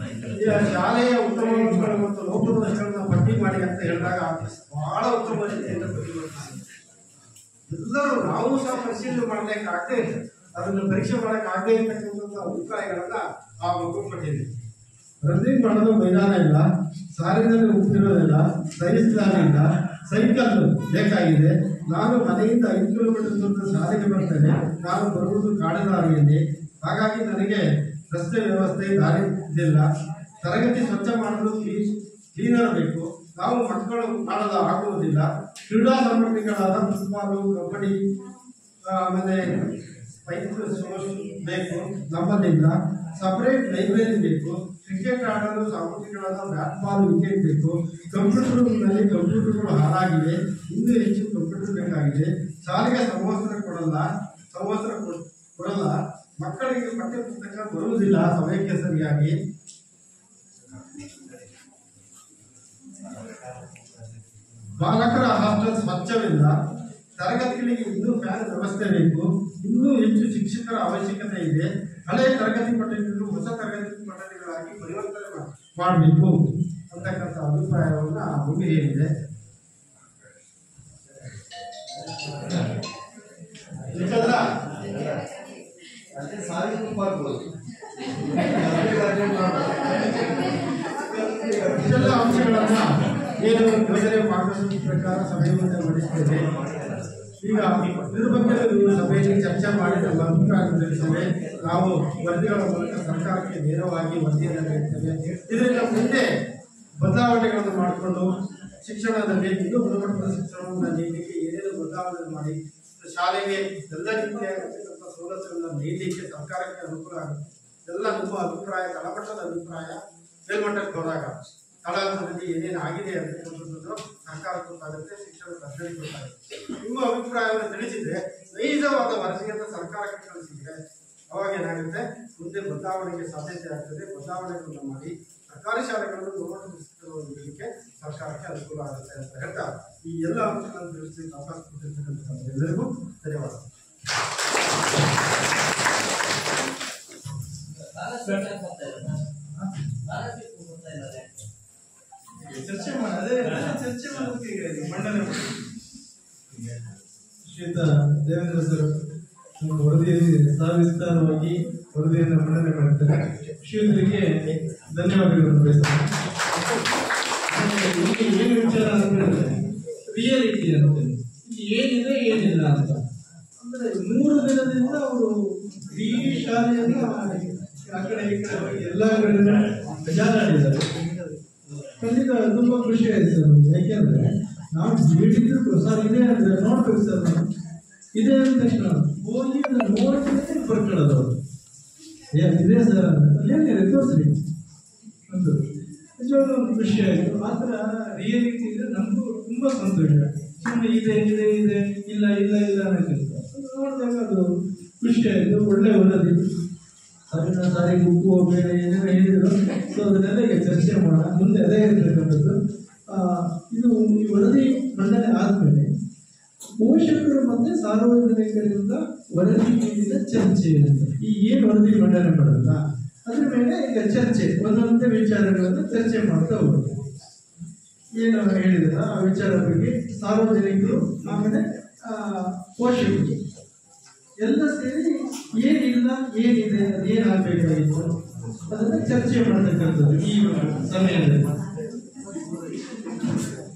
ಶಾಲೆಯ ಉತ್ತಮ ಅಂಶಗಳು ಮತ್ತು ಲೋಪದೋಷಗಳನ್ನ ಪಟ್ಟಿ ಮಾಡಿ ಅಂತ ಹೇಳಿದಾಗ ಬಹಳ ಉತ್ತಮ ರೀತಿಯಿಂದ ಪರಿವರ್ತಿಸಿದೆ. ಎಲ್ಲರೂ ನಾವು ಸಹ ಪರಿಶೀಲನೆ ಮಾಡಲಿಕ್ಕಾಗದೆ ಅದನ್ನು ಪರೀಕ್ಷೆ ಮಾಡೋಕ್ಕಾಗದೆ ಇರ್ತಕ್ಕಂಥ ಅಭಿಪ್ರಾಯಗಳನ್ನ ಆ ಮಗು ಪಟ್ಟಿದೆ. ರನ್ನಿಂಗ್ ಮಾಡೋದು ಮೈದಾನ ಇಲ್ಲ, ಸಾರಿನಲ್ಲಿ ಉಪ್ಪಿರೋದಿಲ್ಲ, ಸೈನ್ಸ್ ಲ್ಯಾಬ್ ಇಲ್ಲ, ಸೈಕಲ್ ಬೇಕಾಗಿದೆ, ನಾನು ಮನೆಯಿಂದ 5 ಕಿಲೋಮೀಟರ್ ದೂರದ ಶಾಲೆಗೆ ಬರ್ತೇನೆ, ನಾನು ಬರುವುದು ಕಾಡುದಾರಿಯಲ್ಲಿ, ಹಾಗಾಗಿ ನನಗೆ ರಸ್ತೆ ವ್ಯವಸ್ಥೆ ದಾರಿ ಇಲ್ಲ, ತರಗತಿ ಸ್ವಚ್ಛ ಮಾಡಲು ಕ್ಲೀನರ್ ಬೇಕು, ನಾವು ಮಕ್ಕಳು ಮಾಡಲು ಆಗುವುದಿಲ್ಲ, ಕ್ರೀಡಾ ಸಾಮಗ್ರಿಗಳಾದ ಫುಟ್ಬಾಲು, ಕಬಡ್ಡಿ, ಆಮೇಲೆ ಬೇಕು ನಮ್ಮಲ್ಲಿಲ್ಲ, ಸಪರೇಟ್ ಲೈಬ್ರರಿ ಬೇಕು, ಕ್ರಿಕೆಟ್ ಆಡಲು ಸಾಮಗ್ರಿಗಳಾದ ಬ್ಯಾಟ್ ಬಾಲ್, ವಿಕೆಟ್ ಬೇಕು, ಕಂಪ್ಯೂಟರ್ನಲ್ಲಿ ಕಂಪ್ಯೂಟರ್ಗಳು ಹಾಳಾಗಿವೆ, ಇನ್ನೂ ಹೆಚ್ಚು ಕಂಪ್ಯೂಟರ್ ಬೇಕಾಗಿದೆ, ಶಾಲೆಗೆ ಸಮವಸ್ತ್ರ ಕೊಡಲ್ಲ, ಮಕ್ಕಳಿಗೆ ಪಠ್ಯ ಪುಸ್ತಕ ಬರುವುದಿಲ್ಲ ಸಮಯಕ್ಕೆ ಸರಿಯಾಗಿ, ಬಾಲಕರ ಹಾಸ್ಟೆಲ್ ಸ್ವಚ್ಛವಿಲ್ಲ, ತರಗತಿಗಳಿಗೆ ಇನ್ನೂ ಫ್ಯಾನ್ ವ್ಯವಸ್ಥೆ ಬೇಕು, ಇನ್ನೂ ಹೆಚ್ಚು ಶಿಕ್ಷಕರ ಅವಶ್ಯಕತೆ ಇದೆ, ಹಳೆಯ ತರಗತಿ ಪಠ್ಯಗಳು ಹೊಸ ತರಗತಿ ಪಠ್ಯಗಳಾಗಿ ಪರಿವರ್ತನೆ ಮಾಡಬೇಕು ಅಂತಕ್ಕಂಥ ಅಭಿಪ್ರಾಯವನ್ನು ಮಗು ಹೇಳಿದೆ. ಇಷ್ಟೆಲ್ಲ ಅಂಶಗಳನ್ನ ಏನು ಯೋಜನೆ ಮಾರ್ಗಸೂಚಿ ಪ್ರಕಾರ ಸಭೆ ಮುಂದೆ ಮಂಡಿಸ್ತೇವೆ. ಈಗ ಇದ್ರ ಬಗ್ಗೆ ಸಭೆಯಲ್ಲಿ ಚರ್ಚೆ ಮಾಡಿ ನಮ್ಮ ಅಭಿಪ್ರಾಯ ತಿಳಿಸ್ತೇವೆ. ನಾವು ವರದಿಗಳ ಮೂಲಕ ಸರ್ಕಾರಕ್ಕೆ ನೇರವಾಗಿ ವರದಿಯನ್ನು ನೀಡುತ್ತೇವೆ. ಇದರಿಂದ ಮುಂದೆ ಬದಲಾವಣೆಗಳನ್ನು ಮಾಡಿಕೊಂಡು ಶಿಕ್ಷಣದಲ್ಲಿ ಇನ್ನೂ ಗುಣಮಟ್ಟದ ಶಿಕ್ಷಣವನ್ನು ನೀಡಲಿಕ್ಕೆ ಏನೇನು ಬದಲಾವಣೆ ಮಾಡಿ ಶಾಲೆಗೆ ಎಲ್ಲ ರೀತಿಯಾಗಿರ್ತಕ್ಕಂಥ ಸೌಲಭ್ಯಗಳನ್ನು ನೀಡಲಿಕ್ಕೆ ಸರ್ಕಾರಕ್ಕೆ ಅನುಕೂಲ ಆಗುತ್ತೆ. ಎಲ್ಲ ನಿಮ್ಮ ಅಭಿಪ್ರಾಯ, ತಳಮಟ್ಟದ ಅಭಿಪ್ರಾಯ ಮೇಲ್ಮಟ್ಟಕ್ಕೆ ಹೋದಾಗ ತಳಮಟ್ಟದಲ್ಲಿ ಏನೇನು ಆಗಿದೆ ಅಂತಕ್ಕಂಥದ್ದು ಸರ್ಕಾರಕ್ಕೆ ಗೊತ್ತಾಗುತ್ತೆ, ಶಿಕ್ಷಣ ತಜ್ಞರಿಗೆ ಗೊತ್ತಾಗುತ್ತೆ. ನಿಮ್ಮ ಅಭಿಪ್ರಾಯವನ್ನು ತಿಳಿಸಿದ್ರೆ ನೈಜವಾದ ವರದಿಯನ್ನು ಸರ್ಕಾರಕ್ಕೆ ಕಳಿಸಿದ್ರೆ ಅವಾಗ ಏನಾಗುತ್ತೆ, ಮುಂದೆ ಬದಲಾವಣೆಗೆ ಸಾಧ್ಯತೆ ಆಗ್ತದೆ. ಬದಲಾವಣೆಗಳನ್ನು ಮಾಡಿ ಸರ್ಕಾರಿ ಶಾಲೆಗಳನ್ನು ಗುಣಮಟ್ಟದ ಶಿಕ್ಷಣವನ್ನು ನೀಡಲಿಕ್ಕೆ ಸರ್ಕಾರಕ್ಕೆ ಅನುಕೂಲ ಆಗುತ್ತೆ ಅಂತ ಹೇಳ್ತಾ ಈ ಎಲ್ಲ ಅಂಶಗಳನ್ನು ತಿಳಿಸಲಿಕ್ಕೆ ಅವಕಾಶ ಕೊಟ್ಟಿರ್ತಕ್ಕಂಥ ಎಲ್ಲರಿಗೂ ಧನ್ಯವಾದ. ಚರ್ಚೆ ಮಾಡೋದಕ್ಕೆ ಮಂಡನೆ ಮಾಡಿ ಶ್ರೀಯುತ ದೇವೇಂದ್ರ ಸರ್ ನಮ್ಮ ವರದಿಯಲ್ಲಿ ಸವಿಸ್ತಾರವಾಗಿ ವರದಿಯನ್ನು ಮಂಡನೆ ಮಾಡುತ್ತಾರೆ. ಶ್ರೀಯುತರಿಗೆ ಧನ್ಯವಾದಗಳನ್ನು ಬಯಸ್ತೇನೆ. ಏನು ವಿಚಾರ ಅಂತ ಹೇಳಿದ್ರೆ ರಿಯಾಲಿಟಿ ಅಂತ ಆದ್ರಿಂದ ಅವರು ಈ ಶಾಲೆಯನ್ನು ಆ ಕಡೆ ಈ ಕಡೆ ಹೋಗಿ ಎಲ್ಲ ಕಡೆ ಪ್ರಜಾರಾಡಿದ್ದಾರೆ. ಖಂಡಿತ ತುಂಬ ಖುಷಿ ಆಯ್ತು ಸರ್ ನಮ್ಗೆ. ಯಾಕೆಂದ್ರೆ ನಾವು ಹೇಳಿದ್ರು ಸರ್ ಇದೆ ಅಂದ್ರೆ ನೋಡ್ಬೇಕು ಸರ್ ನಾವು ಇದೆ ಅಂದ ತಕ್ಷಣ ಹೋಗಿ ಅದನ್ನು ನೋಡ್ಕೊಂಡೇ ಬರ್ಕೊಳ್ಳೋದು ಅವರು ಇದೆ ಸರ್ ಏನಿದೆ ತೋರಿಸ್ರಿ ಒಂದು ನಿಜವಾಗ್ಲೂ ಒಂದು ಖುಷಿ ಆಯಿತು. ಆ ಥರ ರಿಯಾಲಿಟಿ ಇದ್ರೆ ನಮಗೂ ತುಂಬ ಸಂತೋಷ. ಸುಮ್ಮನೆ ಇದೆ ಇದೆ ಇದೆ ಇಲ್ಲ ಇಲ್ಲ ಇಲ್ಲ ಅನ್ನೋಕ್ಕಿಂತ ನೋಡಿದಾಗ ಅದು ಖುಷಿ ಆಯಿತು. ಒಳ್ಳೆ ವರದಿ ಸಾವಿನ ಸಾರಿಗೆ ಉಪ್ಪು ಬೇಳೆ ಏನೇನೋ ಹೇಳಿದ್ರು. ಸೊ ಅದನ್ನೆಲ್ಲ ಈಗ ಚರ್ಚೆ ಮಾಡೋಣ. ಮುಂದೆ ಅದೇ ಇರತಕ್ಕಂಥದ್ದು. ಇದು ಈ ವರದಿ ಮಂಡನೆ ಆದಮೇಲೆ ಪೋಷಕರು ಮತ್ತು ಸಾರ್ವಜನಿಕರಿಂದ ವರದಿ ಮೇಲಿನ ಚರ್ಚೆ ಅಂತ ಈ ಏನು ವರದಿ ಮಂಡನೆ ಮಾಡೋಲ್ಲ ಅದ್ರ ಮೇಲೆ ಈಗ ಚರ್ಚೆ ಒಂದೊಂದೇ ವಿಚಾರಗಳನ್ನು ಚರ್ಚೆ ಮಾಡ್ತಾ ಹೋಗ್ಬೋದು. ಏನು ಹೇಳಿದ್ರ ಆ ವಿಚಾರ ಬಗ್ಗೆ ಸಾರ್ವಜನಿಕರು ಆಮೇಲೆ ಪೋಷಕರು ಎಲ್ಲ ಸೇರಿ ಏನಿಲ್ಲ ಏನಿದೆ ಅದೇನಾಗಬೇಕಾಗಿತ್ತು ಅದನ್ನ ಚರ್ಚೆ ಮಾಡತಕ್ಕಂಥದ್ದು ಈ ಸಮಯದಲ್ಲಿ.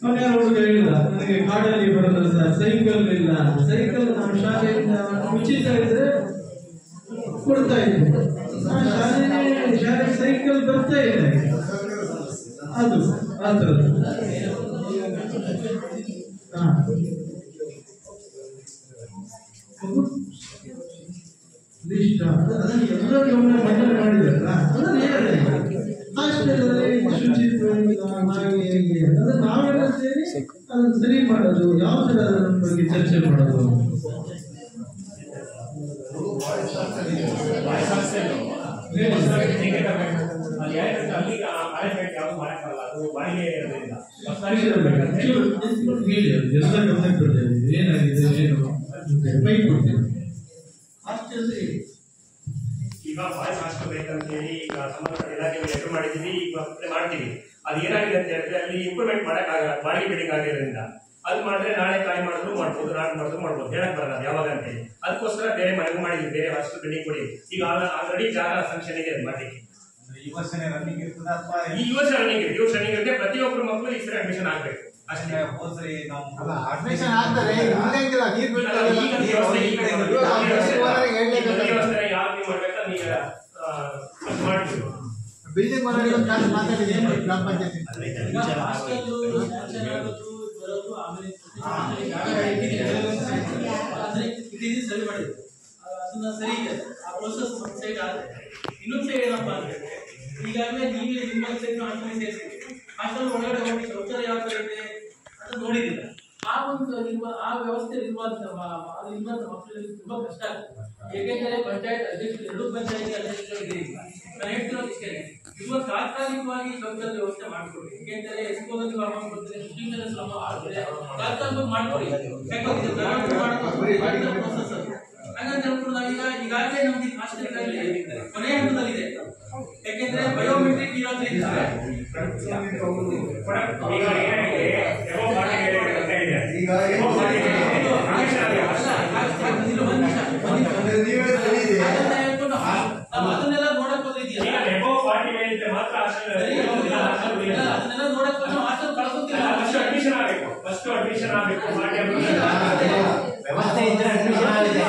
ಮನೆಯವ್ರ ಹುಡುಗ ಹೇಳಿಲ್ಲ ನನಗೆ ಕಾಡಲ್ಲಿ ಬರೋಲ್ಲ ಸರ್, ಸೈಕಲ್ ಇಲ್ಲ. ಸೈಕಲ್ ನಮ್ಮ ಶಾಲೆಯಿಂದ ಉಚಿತ ಇದ್ರೆ ಕೊಡ್ತಾ ಇದ್ವಿ. ಶಾಲೆಗೆ ಸೈಕಲ್ ಬರ್ತಾ ಇದೆ. ಅದು ಆ ಥರದ್ದು ಲಿಸ್ಟ್ ಅದನ್ನು ಎಲ್ಲ ಗಮನ ಮಂಡನೆ ಮಾಡಿದಾರಲ್ಲ ಅದನ್ನು ಹೇಳಿದೆ. ಹಾಸ್ಟೆಲಲ್ಲಿ ಶುಚಿತ್ವ ಹಾಗೆ ಹೇಗೆ ಅದನ್ನು ನಾವೆಲ್ಲ ಸೇರಿ ಅದನ್ನು ಸರಿ ಮಾಡೋದು ಯಾವ ಥರ ಅದರ ಬಗ್ಗೆ ಚರ್ಚೆ ಮಾಡೋದು. ಎಲ್ಲ ಗಮನಕ್ಕೆ ಬರ್ತೇವೆ ಏನಾಗಿದೆ ಏನು ಬೈ ಕೊಡ್ತೇವೆ ಅಷ್ಟೇ. ಈಗ ಬಾಯ್ಸ್ ಹಾಸ್ಟೆಲ್ ಬೇಕಂತ ಹೇಳಿ ಈಗ ಸಂಬಂಧಪಟ್ಟ ಇಲಾಖೆಗೆ ಲೆಟರ್ ಮಾಡಿದ್ದೀವಿ. ಈಗ ಅಪ್ಲೈ ಮಾಡ್ತೀವಿ. ಅದು ಏನಾಗಿದೆ ಅಂತ ಹೇಳಿದ್ರೆ ಅಲ್ಲಿ ಇಂಪ್ರೂವ್ಮೆಂಟ್ ಮಾಡೋಕ್ಕಾಗಲ್ಲ, ಬಾಡಿಗೆ ಬಿಲ್ಡಿಂಗ್ ಆಗಿರೋದ್ರಿಂದ. ಅದು ಮಾಡಿದ್ರೆ ನಾಳೆ ಖಾಲಿ ಮಾಡಿದ್ರು ಮಾಡ್ಬೋದು, ನಾಳೆ ಮಾಡಿದ್ರು ಮಾಡ್ಬೋದು, ಹೇಳಕ್ ಬರಲ್ಲ ಅದು ಯಾವಾಗ ಅಂತ ಹೇಳಿ. ಅದಕ್ಕೋಸ್ಕರ ಬೇರೆ ಮನೆಗೂ ಮಾಡಿದ್ವಿ, ಬೇರೆ ಹಾಸ್ಟೆಲ್ ಬಿಲ್ಡಿಂಗ್ ಕೊಡಿ. ಈಗ ಆಲ್ರೆಡಿ ಜಾಗ ಸಂಕ್ಷನ್ ಇದೆ ಅದು ಮಾಡಲಿಕ್ಕೆ. ಈ ವರ್ಷ ರನ್ನಿಂಗ್ ಇರುತ್ತೆ. ಪ್ರತಿಯೊಬ್ಬರು ಮಕ್ಕಳು ಈ ಸರಿ ಅಡ್ಮಿಷನ್ ಆಗ್ಬೇಕು ಅಷ್ಟೇ. ಅಡ್ಮಿಷನ್ ಆಗ್ತಾರೆ ಬಿಲ್ಡಿಂಗ್ ಮಾತಾಡಿದ್ದೀನಿ ಗ್ರಾಮ ಪಂಚಾಯತಿ ಸರಿ ಮಾಡಿದ್ರು. ಅದನ್ನ ಸರಿ ಇದೆ ಆ ಪ್ರೋಸೆಸ್ ಒಂದು ಸೈಡ್ ಆದ್ರೆ ಇನ್ನೊಂದು ಸೈಡ್ ಏನಪ್ಪಾ ಅಂದ್ರೆ ಈಗಾಗಲೇ ನೀವೇ ನಿಮ್ಮ ಸೈಡ್ ಹಾಸ್ಟೆಲ್ ಸೇರಿಸಿದ್ರಿ. ಹಾಸ್ಟೆಲ್ ಒಳಗಡೆ ಹೋಗಿ ಶೌಚಾಲಯ ಯಾವ ತರ ಇದೆ ಅಂತ ನೋಡಿದಿಲ್ಲ. ಆ ಒಂದು ಆ ವ್ಯವಸ್ಥೆ ಇರುವಂತ ಮಕ್ಕಳಿಗೆ ತುಂಬಾ ಕಷ್ಟ ಆಗ್ತದೆ. ಏಕೆಂದರೆ ಪಂಚಾಯತ್ ಅಧ್ಯಕ್ಷರು 2 ಪಂಚಾಯತಿ ಅಧ್ಯಕ್ಷರಿಗೆ ಇರುವ ತಾತ್ಕಾಲಿಕವಾಗಿ ಶೌಚಾಲಯ ವ್ಯವಸ್ಥೆ ಮಾಡಿಕೊಡಿ. ಏಕೆಂದರೆ ಎಸ್ಕೋದಲ್ಲಿ ಗಮನ ಕೊಡ್ತಾರೆ, ಶಿಕ್ಷಣ ಶ್ರಮ ಆಗ್ತದೆ, ತಾತ್ಕಾಲಿಕ ಮಾಡಿಕೊಡಿ. ಹಾಗಂತ ಹೇಳ್ಕೊಂಡು ನಾವೀಗ ಈಗಾಗಲೇ ನಮ್ಗೆ ಹಾಸ್ಟೆಲ್ಗಳಲ್ಲಿ ಕೊನೆಯ ಹಂತದಲ್ಲಿದೆ. ಯಾಕೆಂದ್ರೆ ಬಯೋಮೆಟ್ರಿಕ್ ಇರೋದ್ರಿಂದ ಅದನ್ನೆಲ್ಲ ನೋಡಕ್ ಹೋದ್ರಿದೆಯಲ್ಲ, ಅದನ್ನೆಲ್ಲ ನೋಡಕ್ ಹಾಸ್ಟೆಲ್ ಕಳ್ಕೊತಿಲ್ಲ. ಫಸ್ಟ್ ಅಡ್ಮಿಷನ್ ಆಗಬೇಕು. ವ್ಯವಸ್ಥೆ ಇದ್ರೆ ಅಡ್ಮಿಷನ್ ಆಗಿದೆ.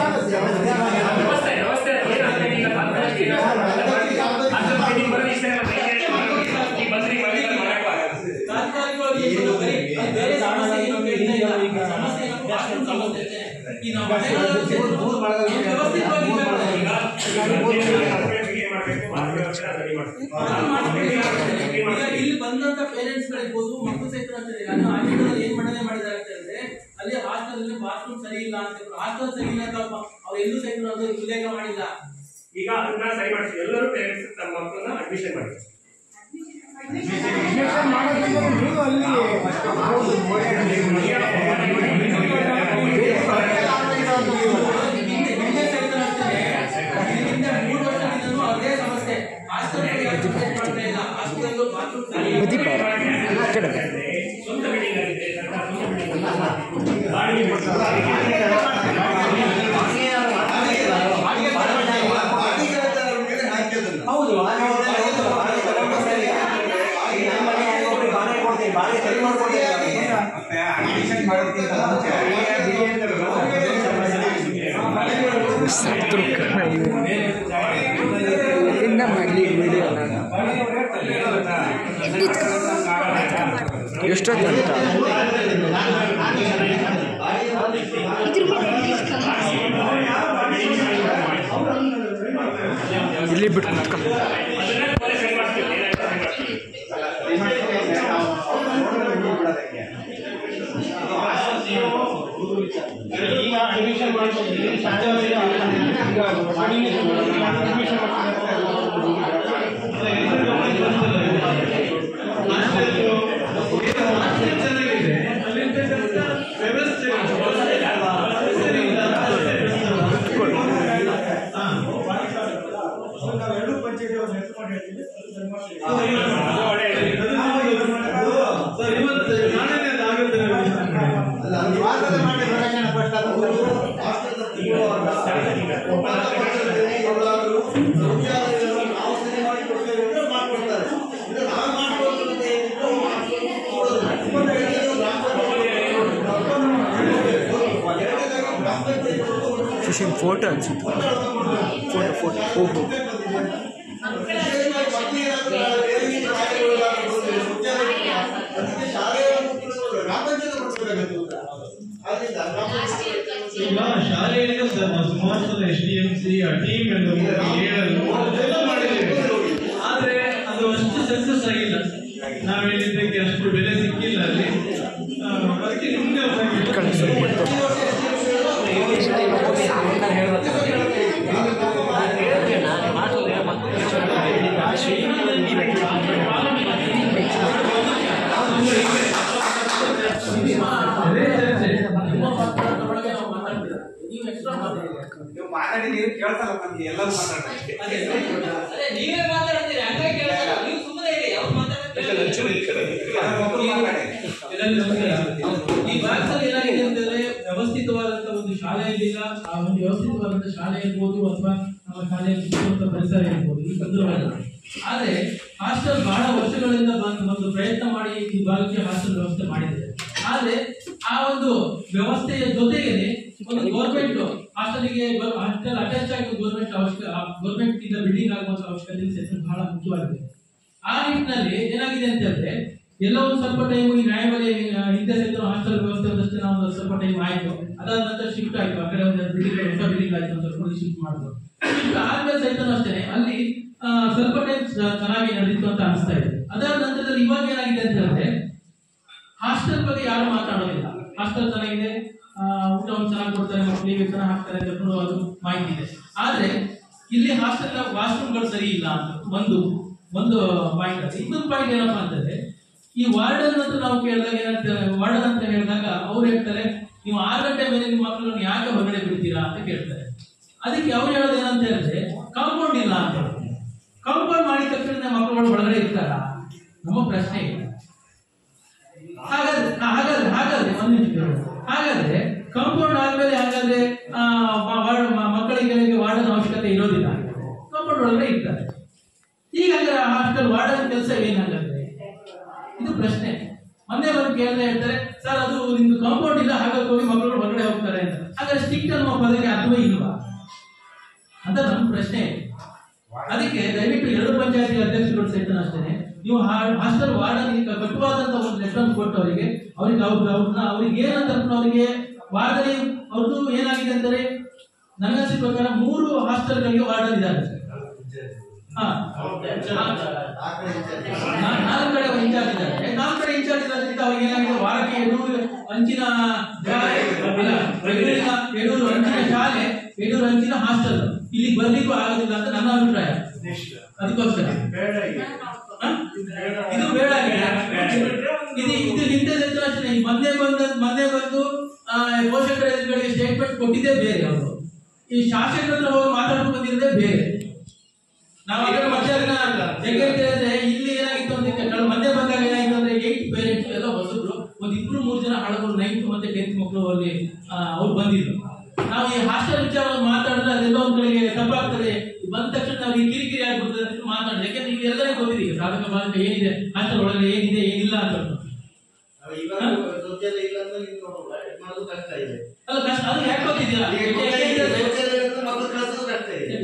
ತಾತ್ಕಾಲಿಕವಾಗಿ ಬೇರೆ ಸಮಸ್ಯೆ ಏನು ಕೇಳ್ತಾ ಇಲ್ಲ. ಸಮಸ್ಯೆ ವಾಶ್ರೂಮ್ ಸಮಸ್ಯೆ ಇದೆ. ಈ ನಾವು ಇಲ್ಲಿ ಬಂದಂತ ಪೇರೆಂಟ್ಸ್ ಗಳಿರ್ಬೋದು, ಮಕ್ಕಳು ಸಹಿತ ಆಚರಣೆಗಳಲ್ಲಿ ಏನ್ ಮಂಡನೆ ಮಾಡಿದ್ದಾರೆ ಅಂತ ಹೇಳಿದ್ರೆ ಅಲ್ಲಿ ಹಾಸ್ಟೆಲ್ ಬಾತ್ರೂಮ್ ಸರಿ ಇಲ್ಲ ಅಂತ. ಹಾಸ್ಟೆಲ್ ಸರಿ ಇಲ್ಲ ಅಂತ ಅವ್ರು ಎಲ್ಲೂ ಸಹಿತ ಉಲ್ಲೇಖ ಮಾಡಿಲ್ಲ. ಈಗ ಅದನ್ನ ಸರಿ ಮಾಡ್ತೀವಿ. ಎಲ್ಲರೂ ಪೇರೆಂಟ್ಸ್ ತಮ್ಮ ಮಕ್ಕಳನ್ನ ಅಡ್ಮಿಷನ್ ಮಾಡಿ ಅದೇ ಸಮಸ್ಯೆ. ಹಾಸ್ಟೆಲ್ ಬಾತ್ರೂಮ್ ಸ್ವಂತ ಬಿಲ್ಡಿಂಗ್ ಆಗಿದೆ. ಹೌದು ಬಾಳೆ ಸರಿ ಮಾಡ್ಕೊಡ್ತೀವಿ. ಅಡ್ಮಿಷನ್ ಮಾಡೋದಕ್ಕಿಂತ ಎಷ್ಟೊತ್ತು ಅಂತ ಇಲ್ಲಿ ಬಿಟ್ಟು ನಕ್ಕ ಈಗ ಅಡ್ಮಿಷನ್ ಮಾಡ್ಕೊಂಡು ಎರಡು ಪಂಚಾಯತಿ ಹೆಸರು ಮಾಡಿ ಹೇಳ್ತೀವಿ ಸುಶೀಲ್ ಫೋಟೋ ಅನ್ಸುತ್ತೆ ಫೋಟೋ ಹೋಗು ಈಗ ಶಾಲೆಯಲ್ಲಿ ಸುಮಾರು SDMC ಟೀಮ್ ಎಲ್ಲ ಮಾಡಿದ್ದೇವೆ, ಆದ್ರೆ ಅದು ಅಷ್ಟು ಸಕ್ಸಸ್ ಆಗಿಲ್ಲ. ನಾವು ಹೇಳಿದ್ದಕ್ಕೆ ಅಷ್ಟು ಬೆಲೆ ಸಿಕ್ಕಿಲ್ಲ ಅಲ್ಲಿ. ಅದಕ್ಕೆ ನಿಮ್ಗೆ ನೀವು ಮಾತಾಡಿ ನೀವು ಕೇಳ್ತಲ್ಲ ನಮ್ಗೆ ಎಲ್ಲರೂ ಮಾತಾಡ್ತಾರೆ ನೀವೇ ಮಾತಾಡ್ತೀರಿ ಹಂಗೆ ಕೇಳ್ತಾರೆ ನೀವು ಸುಮ್ಮನೆ ಇರಿ ಅವ್ರು ಈ ಭಾಗದಲ್ಲಿ ಏನಾಗಿದೆ ಅಂತಂದ್ರೆ ವ್ಯವಸ್ಥಿತವಾದಂತ ಒಂದು ಶಾಲೆ ಇಲ್ಲ. ಆ ಒಂದು ವ್ಯವಸ್ಥಿತವಾದಂತ ಶಾಲೆ ಇರ್ಬೋದು ಅಥವಾ ನಮ್ಮ ಶಾಲೆಯಲ್ಲಿ ಸಿಗುವಂತ ಪರಿಸರ ಇರ್ಬೋದು, ಈ ಸಂದರ್ಭ. ಆದ್ರೆ ಹಾಸ್ಟೆಲ್ ಬಹಳ ವರ್ಷಗಳಿಂದ ಒಂದು ಪ್ರಯತ್ನ ಮಾಡಿ ಈ ಭಾಗಕ್ಕೆ ಹಾಸ್ಟೆಲ್ ವ್ಯವಸ್ಥೆ ಮಾಡಿದೆ. ಆದ್ರೆ ಆ ಒಂದು ವ್ಯವಸ್ಥೆಯ ಜೊತೆಗೆ ಒಂದು ಗೌರ್ಮೆಂಟ್ ಹಾಸ್ಟೆಲ್ಗೆ ಹಾಸ್ಟೆಲ್ ಅಟ್ಯಾಚ್ ಆಗಿ ಗೌರ್ಮೆಂಟ್ ಇಂದ ಬಿಲ್ಡಿಂಗ್ ಆಗುವಂತ ಅವಶ್ಯಕತೆ ಬಹಳ ಮುಖ್ಯವಾಗಿದೆ. ಆ ನಿಟ್ಟಿನಲ್ಲಿ ಏನಾಗಿದೆ ಅಂತ ಹೇಳಿದ್ರೆ ಎಲ್ಲ ಒಂದು ಸ್ವಲ್ಪ ಟೈಮ್ ಈ ನ್ಯಾಯಬೆಲೆ ಹಿಂದೆ ಸಹಿತ ಹಾಸ್ಟೆಲ್ ವ್ಯವಸ್ಥೆ ಒಂದಷ್ಟೇ ನಾವು ಸ್ವಲ್ಪ ಟೈಮ್ ಆಯ್ತು. ಅದಾದ ನಂತರ ಶಿಫ್ಟ್ ಆಯ್ತು, ಆ ಕಡೆ ಒಂದು ಬಿಲ್ಡಿಂಗ್ ಹೊಸ ಬಿಲ್ಡಿಂಗ್ ಆಯ್ತು ಅಂತ ಶಿಫ್ಟ್ ಮಾಡಿದ್ರು. ಶಿಫ್ಟ್ ಆದ್ಮೇಲೆ ಸಹಿತ ಅಷ್ಟೇ ಅಲ್ಲಿ ಸ್ವಲ್ಪ ಟೈಮ್ ಚೆನ್ನಾಗಿ ನಡೆದಿತ್ತು ಅಂತ ಅನಿಸ್ತಾ ಇದೆ. ಅದಾದ ನಂತರದಲ್ಲಿ ಇವಾಗ ಏನಾಗಿದೆ ಅಂತ ಹೇಳಿದ್ರೆ ಹಾಸ್ಟೆಲ್ ಬಗ್ಗೆ ಯಾರು ಮಾತಾಡೋದಿಲ್ಲ. ಹಾಸ್ಟೆಲ್ ಚೆನ್ನಾಗಿದೆ, ಊಟ ಒಂದು ಚೆನ್ನಾಗಿ ಕೊಡ್ತಾರೆ, ಮಕ್ಕಳಿಗೆ ಚೆನ್ನಾಗಿ ಹಾಕ್ತಾರೆ ಅಂತ ಅದು ಮಾಹಿತಿ ಇದೆ. ಆದ್ರೆ ಇಲ್ಲಿ ಹಾಸ್ಟೆಲ್ ವಾಶ್ರೂಮ್ಗಳು ಸರಿ ಇಲ್ಲ ಅಂತ ಒಂದು ಪಾಯಿಂಟ್ ಇದೆ. ಇನ್ನೊಂದು ಪಾಯಿಂಟ್ ಏನಪ್ಪಾ ಅಂತಂದ್ರೆ ಈ ವಾರ್ಡನ್ ಅಂತ ನಾವು ಕೇಳಿದಾಗ ಏನಂತಾರೆ, ವಾರ್ಡನ್ ಅಂತ ಹೇಳಿದಾಗ ಅವ್ರು ಹೇಳ್ತಾರೆ ನೀವು 6 ಗಂಟೆ ಮೇಲೆ ನಿಮ್ಮ ಮಕ್ಕಳನ್ನು ಯಾಕೆ ಹೊರಗಡೆ ಬಿಡ್ತೀರಾ ಅಂತ ಕೇಳ್ತಾರೆ. ಅದಕ್ಕೆ ಅವ್ರು ಹೇಳೋದು ಏನಂತ ಹೇಳಿದ್ರೆ ಕಾಂಪೌಂಡ್ ಇಲ್ಲ ಅಂತ. ಕಾಂಪೌಂಡ್ ಮಾಡಿದ ತಕ್ಷಣ ಮಕ್ಕಳು ಹೊರಗಡೆ ಇರ್ತಾರ ನಮ್ಮ ಪ್ರಶ್ನೆ ಇಲ್ಲ. ಹಾಗಾದ್ರೆ ಒಂದು ನಿಮಿಷ, ಹಾಗಾದ್ರೆ ಕಾಂಪೌಂಡ್ ಆದ್ಮೇಲೆ ಹಾಗಾದ್ರೆ ಮಕ್ಕಳಿಗೆ ವಾರ್ಡನ್ ಅವಶ್ಯಕತೆ ಇರೋದಿಲ್ಲ, ಕಾಂಪೌಂಡ್ ಒಳಗಡೆ ಇರ್ತಾರೆ. ಈಗ ಹಾಸ್ಟೆಲ್ ವಾರ್ಡನ್ ಕೆಲಸ ಏನಾಗುತ್ತೆ ಇದು ಪ್ರಶ್ನೆ. ಮೊನ್ನೆ ಬಂದು ಕೇಳಿದ್ರೆ ಹೇಳ್ತಾರೆ ಸರ್ ಅದು ನಿಮ್ದು ಕಾಂಪೌಂಡ್ ಇಲ್ಲ, ಹಾಗಾಗಿ ಹೋಗಿ ಮಕ್ಕಳು ಹೊರಗಡೆ ಹೋಗ್ತಾರೆ ಅಂತ. ಹಾಗಾದ್ರೆ ಸ್ಟಿಕ್ ಅನ್ನುವ ಪದಕ್ಕೆ ಅರ್ಥವೇ ಇಲ್ವಾ ಅಂತ ನಮ್ಮ ಪ್ರಶ್ನೆ. ಅದಕ್ಕೆ ದಯವಿಟ್ಟು 2 ಪಂಚಾಯತಿ ಅಧ್ಯಕ್ಷರುಗಳು ಸಹಿತ ಅಷ್ಟೇ ನೀವು ಹಾಸ್ಟೆಲ್ ವಾರ್ಡನ್ ಕಟ್ಟುವಾದಂತ ಒಂದು ಲೆಟರ್ ಕೊಟ್ಟು ಅವ್ರಿಗೆ ಏನಂತ ಅವರಿಗೆ ವಾರ್ಡನ್ ಅವ್ರದ್ದು ಏನಾಗಿದೆ ಅಂದರೆ ನನಗನ್ಸಿದ ಪ್ರಕಾರ 3 ಹಾಸ್ಟೆಲ್ಗಳಿಗೆ ವಾರ್ಡನ್ ಇದ್ದಾರೆ. 4 ಕಡೆ ಇನ್ಚಾರ್ಜ್ ಇದ್ದಾರೆ. 4 ಕಡೆ ಇನ್ಚಾರ್ಜ್ ಇರೋದ್ರಿಂದ ಅವ್ರಿಗೆ ಏನಾಗಿದೆ ವಾರಕ್ಕೆ 700 ಅಂಚಿನ ಶಾಲೆ 700 ಅಂಚಿನ ಹಾಸ್ಟೆಲ್ ಇಲ್ಲಿ ಬರ್ಲಿಕ್ಕೂ ಆಗೋದಿಲ್ಲ ಅಂತ ನನ್ನ ಅಭಿಪ್ರಾಯ. ಅದಕ್ಕೋಸ್ಕರ ಇದು ಬೇಡ. ಇದು ಹಿಂದೆ ಅಷ್ಟೇ ಮೊನ್ನೆ ಬಂದು ಪೋಷಕರ ಎದುರುಗಡೆ ಸ್ಟೇಟ್ಮೆಂಟ್ ಕೊಟ್ಟಿದ್ದೇ ಬೇರೆ, ಅವರು ಈ ಶಾಸಕರ ಹತ್ರ ಹೋಗಿ ಮಾತಾಡ್ಕೊಂಡು ಬಂದಿರೋದೇ ಬೇರೆ. ನಾವು ಅದರ ಮಧ್ಯಾಹ್ನ ಹೇಗೆ ಇಲ್ಲಿ ಏನಾಗಿತ್ತು ಅಂತ ಮೊನ್ನೆ ಬಂದಾಗ ಏನಾಗಿತ್ತು ಅಂದ್ರೆ 8 ಪೇರೆಂಟ್ಸ್ ಎಲ್ಲ ಹೊಸಬ್ರು, ಒಂದು 2-3 ಜನ ಹಳಬರು 9th ಮತ್ತೆ 10th ಮಕ್ಕಳು ಅಲ್ಲಿ ಅವ್ರು ಬಂದಿದ್ರು. ನಾವು ಈ ಹಾಸ್ಟೆಲ್ ವಿಚಾರವನ್ನು ಮಾತಾಡಿದ್ರೆ ಅದೆಲ್ಲ ಒಂದ್ ಕಡೆಗೆ ತಪ್ಪಾಗ್ತದೆ. ಬಂದ ತಕ್ಷಣ ನಾವು ಈ ಕಿರಿಕಿರಿ ಆಗ್ಬಿಡ್ತದೆ ಅಂತ ಮಾತಾಡಿದ್ರೆ, ಯಾಕಂದ್ರೆ ನಿಮ್ಗೆ ಎಲ್ಲರಿಗೂ ಗೊತ್ತಿದೆ ಈಗ ಸಾಧಕ ಬಾಧಕ ಏನಿದೆ, ಹಾಸ್ಟೆಲ್ ಒಳಗೆ ಏನಿದೆ ಏನಿಲ್ಲ ಅಂತ. ಅಲ್ಲ ಕಷ್ಟ ಅದು ಯಾಕೆ ಗೊತ್ತಿದ್ದೀರಾ?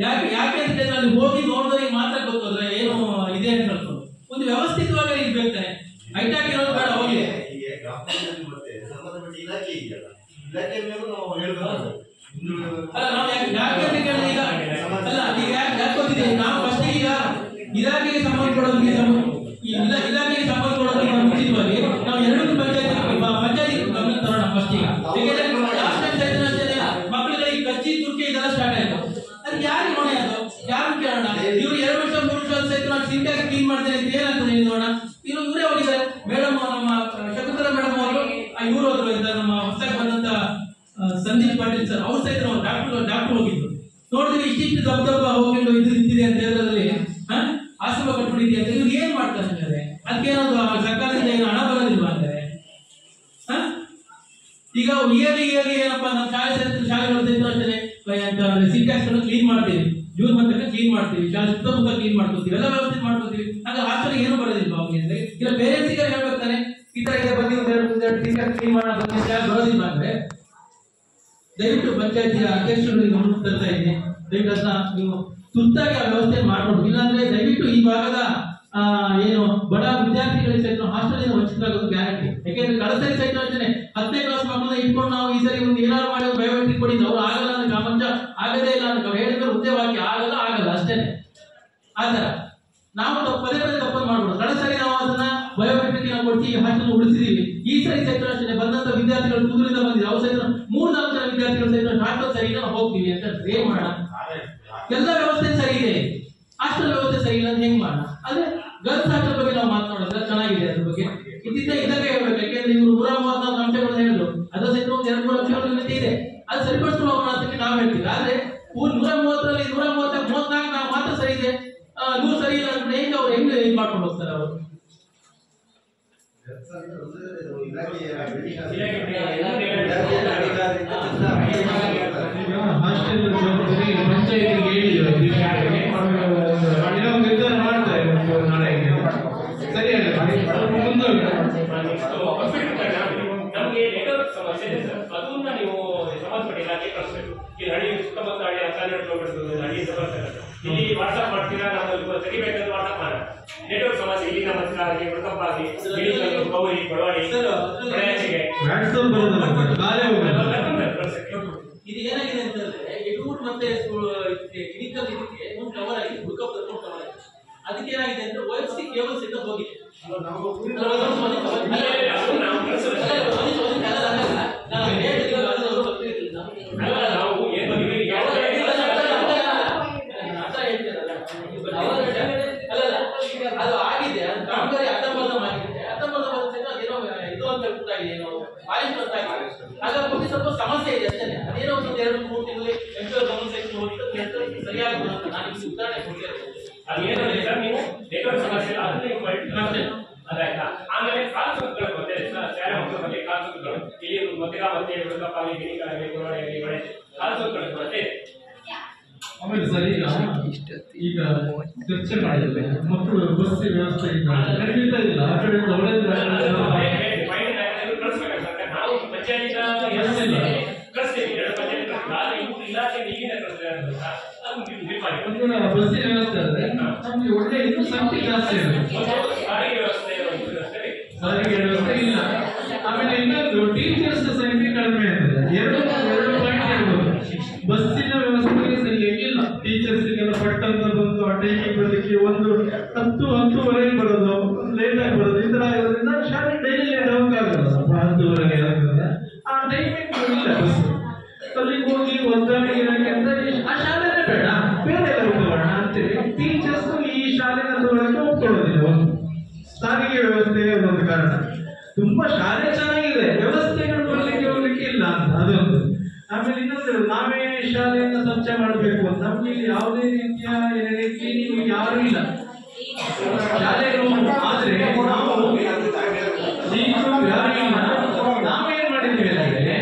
ಯಾಕೆ ಅಂತ ಹೇಳಿದ್ರೆ ಅಲ್ಲಿ ಹೋಗಿ ನೋಡಿದವರಿಗೆ ಮಾತ್ರ ಗೊತ್ತಾದ್ರೆ ಏನು ಇದೆ ಅಂತ ಹೇಳ್ಕೊಂಡು ಒಂದು ವ್ಯವಸ್ಥಿತವಾಗಿ ಇರ್ಬೇಕು ತಾನೆ. ಹೈಟಾಗಿ ಇರೋದು ಬೇಡ ಹೋಗಿ. ಸಂಬಂಧಪಟ್ಟ ಇಲಾಖೆ ಇದೆಯಲ್ಲ, ಇಲಾಖೆ ಮೇಲೂ ನಾವು ಹೇಳ್ಬೇಕು. ಅಲ್ಲ ನಾವು ಯಾಕೆ ಅಂತ ಕೇಳಿದ್ರೆ ಈಗ ಅಲ್ಲ ಈಗ ಯಾಕೆ ಗೊತ್ತಿದೆ ನಾವು ಫಸ್ಟ್ ಈಗ ಇಲಾಖೆಗೆ ಸಂಬಂಧ ಕೊಡೋದಕ್ಕೆ ಇಲಾಖೆಗೆ ಸಂಬಂಧ ಕೊಡೋದಕ್ಕೆ ಮುಂಚಿತವಾಗಿ ನಾವು ಎರಡು ಪಂಚಾಯತಿ ಗಮನ ತರೋಣ ಫಸ್ಟ್ ಈಗ. ಯಾಕಂದ್ರೆ ಲಾಸ್ಟ್ ಟೈಮ್ ಸೈತನ ಮಕ್ಕಳಿಗೆ ಕಚ್ಚಿ ತುರ್ಕೆ ಇದೆಲ್ಲ ಸ್ಟಾರ್ಟ್ ಆಯ್ತು. ಅದು ಯಾರು ಹೊಣೆ ಅದು ಯಾರು ಕೇಳೋಣ? ಇವ್ರು 2 ವರ್ಷ 3 ವರ್ಷ ಸಹಿತ ನಾನು ಸಿಂಟಾಗಿ ಕ್ಲೀನ್ ಮಾಡ್ತೇನೆ ಅಂತ ಏನಾಗ್ತದೆ ನೋಡೋಣ. ಇವರೇ ಹೋಗಿದ್ದಾರೆ ಮೇಡಮ್, ನಮ್ಮ ಶಕುಂತಲಾ ಮೇಡಮ್ ಅವರು ಇವರು ಹೋದ್ರು ಅಂತ ನಮ್ಮ ಹೊಸದಾಗಿ ಬಂದಂತ ಸಂದೀಪ್ ಪಾಟೀಲ್ ಸರ್ ಅವ್ರ ಸಹಿತ ಡಾಕ್ಟರ್ ಹೋಗಿದ್ರು. ನೋಡಿದ್ರೆ ಇಷ್ಟಿಷ್ಟು ದಬ್ಬ ಹೋಗಿದ್ದು ಇದು ನಿಂತಿದೆ ಅಂತ ಹೇಳೋದ್ರಲ್ಲಿ ಆಶ್ರಮ ಕಟ್ಬಿಟ್ಟಿದ್ಯಾ ಅಂತ ಇವ್ರು ಏನ್ ಮಾಡ್ತಾರೆ ಅಂದ್ರೆ ಅದಕ್ಕೇನೊಂದು ಸರ್ಕಾರದಿಂದ ಏನು ಹಣ ಬರೋದಿಲ್ವಾ ಅಂದ್ರೆ ಈಗ ಇಯರ್ಲಿ ಏನಪ್ಪಾ ನಮ್ಮ ಶಾಲೆಗಳು ಸಿಂಟ್ಯಾಕ್ಸ್ ಕ್ಲೀನ್ ಮಾಡ್ತೀವಿ, ಜೂನ್ ಮಂತಕ್ಕೆ ಕ್ಲೀನ್ ಮಾಡ್ತೀವಿ, ಶಾಲೆ ಸುತ್ತಮುತ್ತ ಕ್ಲೀನ್ ಮಾಡ್ಕೊತೀವಿ, ಎಲ್ಲ ವ್ಯವಸ್ಥೆ ಮಾಡ್ಕೊತೀವಿ. ಹಾಗೆ ಹಾಸ್ಟೆಲ್ ಏನು ಬರೋದಿಲ್ವಾ ಅವ್ರಿಗೆ ಅಂದ್ರೆ ಇಲ್ಲ ಪೇರೆಂಟ್ಸಿಗೆ ಹೇಳ್ಬೇಕಾನೆ ಈ ತರ ಇದೆ ಬನ್ನಿ ಸಿಂಟ್ಯಾಕ್ಸ್ ಕ್ಲೀನ್ ಮಾಡೋಣ ಬರೋದಿಲ್ಲ ಅಂದ್ರೆ ದಯವಿಟ್ಟು ಪಂಚಾಯತಿಯ ಅಧ್ಯಕ್ಷರುಗಳಿಗೆ ಗಮನ ತರ್ತಾ ಇದ್ದೀನಿ. ದಯವಿಟ್ಟು ಅದನ್ನ ನೀವು ತುರ್ತಾಗಿ ಆ ವ್ಯವಸ್ಥೆ ಮಾಡ್ಬೋದು. ಇಲ್ಲಾಂದ್ರೆ ದಯವಿಟ್ಟು ಈ ಭಾಗದ ಏನು ಬಡ ವಿದ್ಯಾರ್ಥಿಗಳಿಗೆ ಸಹಿತ ಹಾಸ್ಟೆಲ್ ವಂಚಿತರಾಗೋದು ಗ್ಯಾರಂಟಿ. ಯಾಕೆಂದ್ರೆ ಕಳೆದ ಸರಿ ಸಹಿತ 10ನೇ ಕ್ಲಾಸ್ ಮಕ್ಕಳನ್ನ ಇಟ್ಕೊಂಡು ನಾವು ಈ ಸರಿ ಒಂದು ಏನಾದ್ರು ಮಾಡಿ ಬಯೋಮೆಟ್ರಿಕ್ ಕೊಡಿದ್ದು ಅವ್ರು ಆಗಲ್ಲ ಅಂದ್ರೆ ಪ್ರಪಂಚ ಆಗದೇ ಇಲ್ಲ ಅಂತ ಹೇಳಿದ್ರೆ ಒಂದೇ ವಾಕ್ಯ ಆಗಲ್ಲ ಅಷ್ಟೇನೆ. ಆತರ ನಾವು ಪದೇ ತಪ್ಪನ್ನು ಮಾಡ್ಬೋದು. ಕಳೆದ ಸರಿ ನಾವು ಅದನ್ನ ಬಯೋಮೆಟ್ರಿಕ್ ನಾವು ಕೊಟ್ಟು ಹಾಸ್ಟೆಲ್ ಉಳಿಸಿದೀವಿ. ಈ ಸರಿ ಸಹಿತ ಬಂದಂತ ವಿದ್ಯಾರ್ಥಿಗಳು ಕುದುರಿಂದ ಬಂದಿದೆ ಅವ್ರು ಸಹಿತ 3-4 ಜನ ವಿದ್ಯಾರ್ಥಿಗಳು ಸಹಿತ ಹಾಸ್ಟೆಲ್ ಸರಿ ಇಲ್ಲ ನಾವು ಹೋಗ್ತೀವಿ ಅಂತ ಏನ್ ಮಾಡೋಣ? ಎಲ್ಲ ವ್ಯವಸ್ಥೆ ಸರಿ ಇದೆ, ಹಾಸ್ಟೆಲ್ ವ್ಯವಸ್ಥೆ ಸರಿ ಇಲ್ಲ ಅಂತ ಹೆಂಗ್ ಮಾಡೋಣ? ಆದ್ರೆ ಗರ್ಲ್ಸ್ ಹಾಸ್ಟೆಲ್ ಬಗ್ಗೆ ನಾವು ಮಾತನಾಡೋದ್ರೆ ಚೆನ್ನಾಗಿದೆ. ಅದ್ರ ಬಗ್ಗೆ ಇದಕ್ಕೆ ಹೇಳ್ಬೇಕು. ಯಾಕೆಂದ್ರೆ ಇವರು 134 ಅಂಶಗಳನ್ನ ಹೇಳಿದ್ರು, ಅದ್ರ ಸಹಿತ ಒಂದು 2-3 ಅಂಶಗಳು ಇದೆ. ಅದು ಸರಿಪಡಿಸ್ಕೊಂಡು ಹೋಗೋಣ ಅಂತಕ್ಕೆ ನಾವು ಹೇಳ್ತೀವಿ. ಆದ್ರೆ 130ರಲ್ಲಿ 134 ನಾವು ಮಾತ್ರ ಸರಿ ಇದೆ, 100 ಸರಿ ಇಲ್ಲ ಅಂದ್ರೆ ಹೆಂಗ್ ಇದು ಮಾಡ್ಕೊಂಡು ಹೋಗ್ತಾರೆ ಅವರು? ಹಾಸ್ಟೆಲ್ ಪಂಚಾಯತಿಗೆ ಹೇಳಿದ್ರು ನಿರ್ಧಾರ ಮಾಡ್ತಾರೆ ನಾಳೆ ಸರಿಯಾಗಿ ನಮಗೆ ನೆಟ್ವರ್ಕ್ ಸಮಸ್ಯೆ ಇದೆ ಸರ್, ಅದನ್ನ ನೀವು ಸಂಬಂಧಪಟ್ಟ ಇಲಾಖೆ ಕಳಿಸ್ಬೇಕು. ಇಲ್ಲಿ ಹಳ್ಳಿ ಸುತ್ತಮುತ್ತ ಹಳ್ಳಿ 12 ಕಿಲೋಮೀಟರ್ ಹಳ್ಳಿ ಇಲ್ಲಿ ವಾಟ್ಸ್ಆಪ್ ಮಾಡ್ತೀರಾ, ನಾವು ತೆಗಿಬೇಕಂದ್ರೆ ವಾಟ್ಸ್ಆಪ್ ಮಾಡೋಣ. ನೆಟ್ವರ್ಕ್ ಸಮಸ್ಯೆ ಇಲ್ಲಿ ನಮ್ಮ ಹತ್ರ ಆಗಿ ಉಳ್ಕಪ್ಪಾಗಿ ಗೌರಿ ಬಡವಾಡಿ ಬಳೆಯಾಚಿಗೆ ಇದು ಏನಾಗಿದೆ ಅಂತಂದ್ರೆ ಎಡೂಟ್ ಮತ್ತೆ ಕ್ಲಿನಿಕಲ್ ಇದಕ್ಕೆ ಒಂದು ಕವರ್ ಆಗಿದೆ, ಹುಡುಕಪ್ ಕವರ್ ಆಗಿದೆ. ಅದಕ್ಕೆ ಏನಾಗಿದೆ ಅಂದ್ರೆ OFC ಕೇಬಲ್ ಸಹಿತ ಹೋಗಿದೆ. ಅದು ಆಗಿದೆ, ಅದು ಕಾಮಗಾರಿ ಅರ್ಧಂಬರ್ಧ ಆಗಿದೆ. ಅರ್ಧಂಬರ್ಧ ಏನೋ ಇದು ಅಂತ ಗೊತ್ತಾಗಿದೆ, ಏನೋ ಪಾಲಿಶ್ ಅಂತ ಆಗಿದೆ. ಹಾಗಾಗಿ ಸ್ವಲ್ಪ ಸಮಸ್ಯೆ ಇದೆ ಅಷ್ಟೇ. ಅದೇನೋ ಒಂದು 2-3 ತಿಂಗಳು ಗಮನ ಸಹಿತ ಸರಿಯಾಗಿ ಅಂತ ನಾನು ಇಲ್ಲಿ ಉದಾಹರಣೆ ಕೊಡ್ತೇನೆ. ಅದೇನೋ ಸರ್ ನೀವು ನೆಟ್ವರ್ಕ್ ಸಮಸ್ಯೆ ಅದನ್ನ ಅದಾಯ್ತಾ. ಆಮೇಲೆ ಕಾಲ್ಸುಗಳು ಬರ್ತದೆ ಶಾಲೆ ಮಕ್ಕಳ ಬಗ್ಗೆ ಕಾಲ್ಸುಗಳು ಇಲ್ಲಿ ಮಧ್ಯ ಮತ್ತೆ ಹುಡುಗಪ್ಪಾಗಿ ಗಿಣಿಕಾಗಲಿ ಗುರುವಾಡಿ ಬಳೆ ಕಾಲ್ಸುಗಳು ಬರುತ್ತೆ. ಆಮೇಲೆ ಸರ್ ಈಗ ಚರ್ಚೆ ಮಾಡಿದ್ರೆ ಮಕ್ಕಳು ಬಸ್ ವ್ಯವಸ್ಥೆ ಖಂಡಿತ ಇಲ್ಲ. ಆ ಕಡೆ ನಾವು ಪಂಚಾಯತ್ ಕಳಿಸ್ತೀವಿ, 2 ಪಂಚಾಯತ್ ಇಲಾಖೆ ನೀಗಿನ ಬಸ್ಸಿನ ವ್ಯವಸ್ಥೆ ಅಂದ್ರೆ ನಮ್ಗೆ ಒಳ್ಳೆ ಇನ್ನೂ ಸಂಖ್ಯೆ ಜಾಸ್ತಿ ಇರುತ್ತೆ. ಸಾರಿಗೆ ವ್ಯವಸ್ಥೆ ಇಲ್ಲ. ಆಮೇಲೆ ಇನ್ನೊಂದು ಟೀಚರ್ಸ್ ಸಂಖ್ಯೆ ಕಡಿಮೆ ಅಂದ್ರೆ 2 ಪಾಯಿಂಟ್ ಹೇಳ್ಬೋದು. ಬಸ್ಸಿನ ವ್ಯವಸ್ಥೆ ಸರಿಯಾಗಿಲ್ಲ. ಟೀಚರ್ಸ್ಗೆಲ್ಲ ಪಟ್ಟಂತ ಬಂದು ಆ ಟೈಮಿಗೆ ಬರಲಿಕ್ಕೆ 10-10:30 ಬರೋದು, ಲೇಟ್ ಆಗಿ ಬರೋದು, ಈ ತರ ಇರೋದ್ರಿಂದ ಶಾಲೆ ಡೈಲಿ ಲೇಟ್ ಹೋಗಕ್ಕಾಗಲ್ಲ. 10:30 ಆಗುತ್ತೆ, ಆ ಟೈಮಿಂಗ್ ಇಲ್ಲ ಬಸ್. ಅಲ್ಲಿಗೆ ಹೋಗಿ ಒದ್ದಾಡಿ ಇರೋಕೆ ಅಂತ ಆ ಶಾಲೆನೇ ಬೇಡ, ಬೇರೆ ಎಲ್ಲ ಹೋಗೋಣ ಅಂತೇಳಿ ಟೀಚರ್ಸ್ ಈ ಶಾಲೆನ ತಗೊಳಕ್ಕೆ ಒಪ್ಕೊಳ್ಳೋದಿಲ್ಲ. ಒಂದು ಸಾರಿಗೆ ವ್ಯವಸ್ಥೆ ಒಂದೊಂದು ಕಾರಣ. ತುಂಬಾ ಶಾಲೆ ಚೆನ್ನಾಗಿದೆ, ವ್ಯವಸ್ಥೆಗಳು ಬರ್ಲಿಕ್ಕೆ ಹೋಗ್ಲಿಕ್ಕೆ ಇಲ್ಲ ಅಂತ ಅದೊಂದು. ಆಮೇಲೆ ಇನ್ನೊಂದು ನಾವೇ ಶಾಲೆಯನ್ನ ಸ್ವಚ್ಛ ಮಾಡಬೇಕು ಅಂತ ನಮ್ಗೆ ಯಾವುದೇ ರೀತಿಯ ಕ್ಲೀನಿಂಗ್ ಯಾರು ಇಲ್ಲ ಶಾಲೆಗಳು. ಆದ್ರೆ ನಾವೇನ್ ಮಾಡಿದ್ವಿ ಅಂದ್ರೆ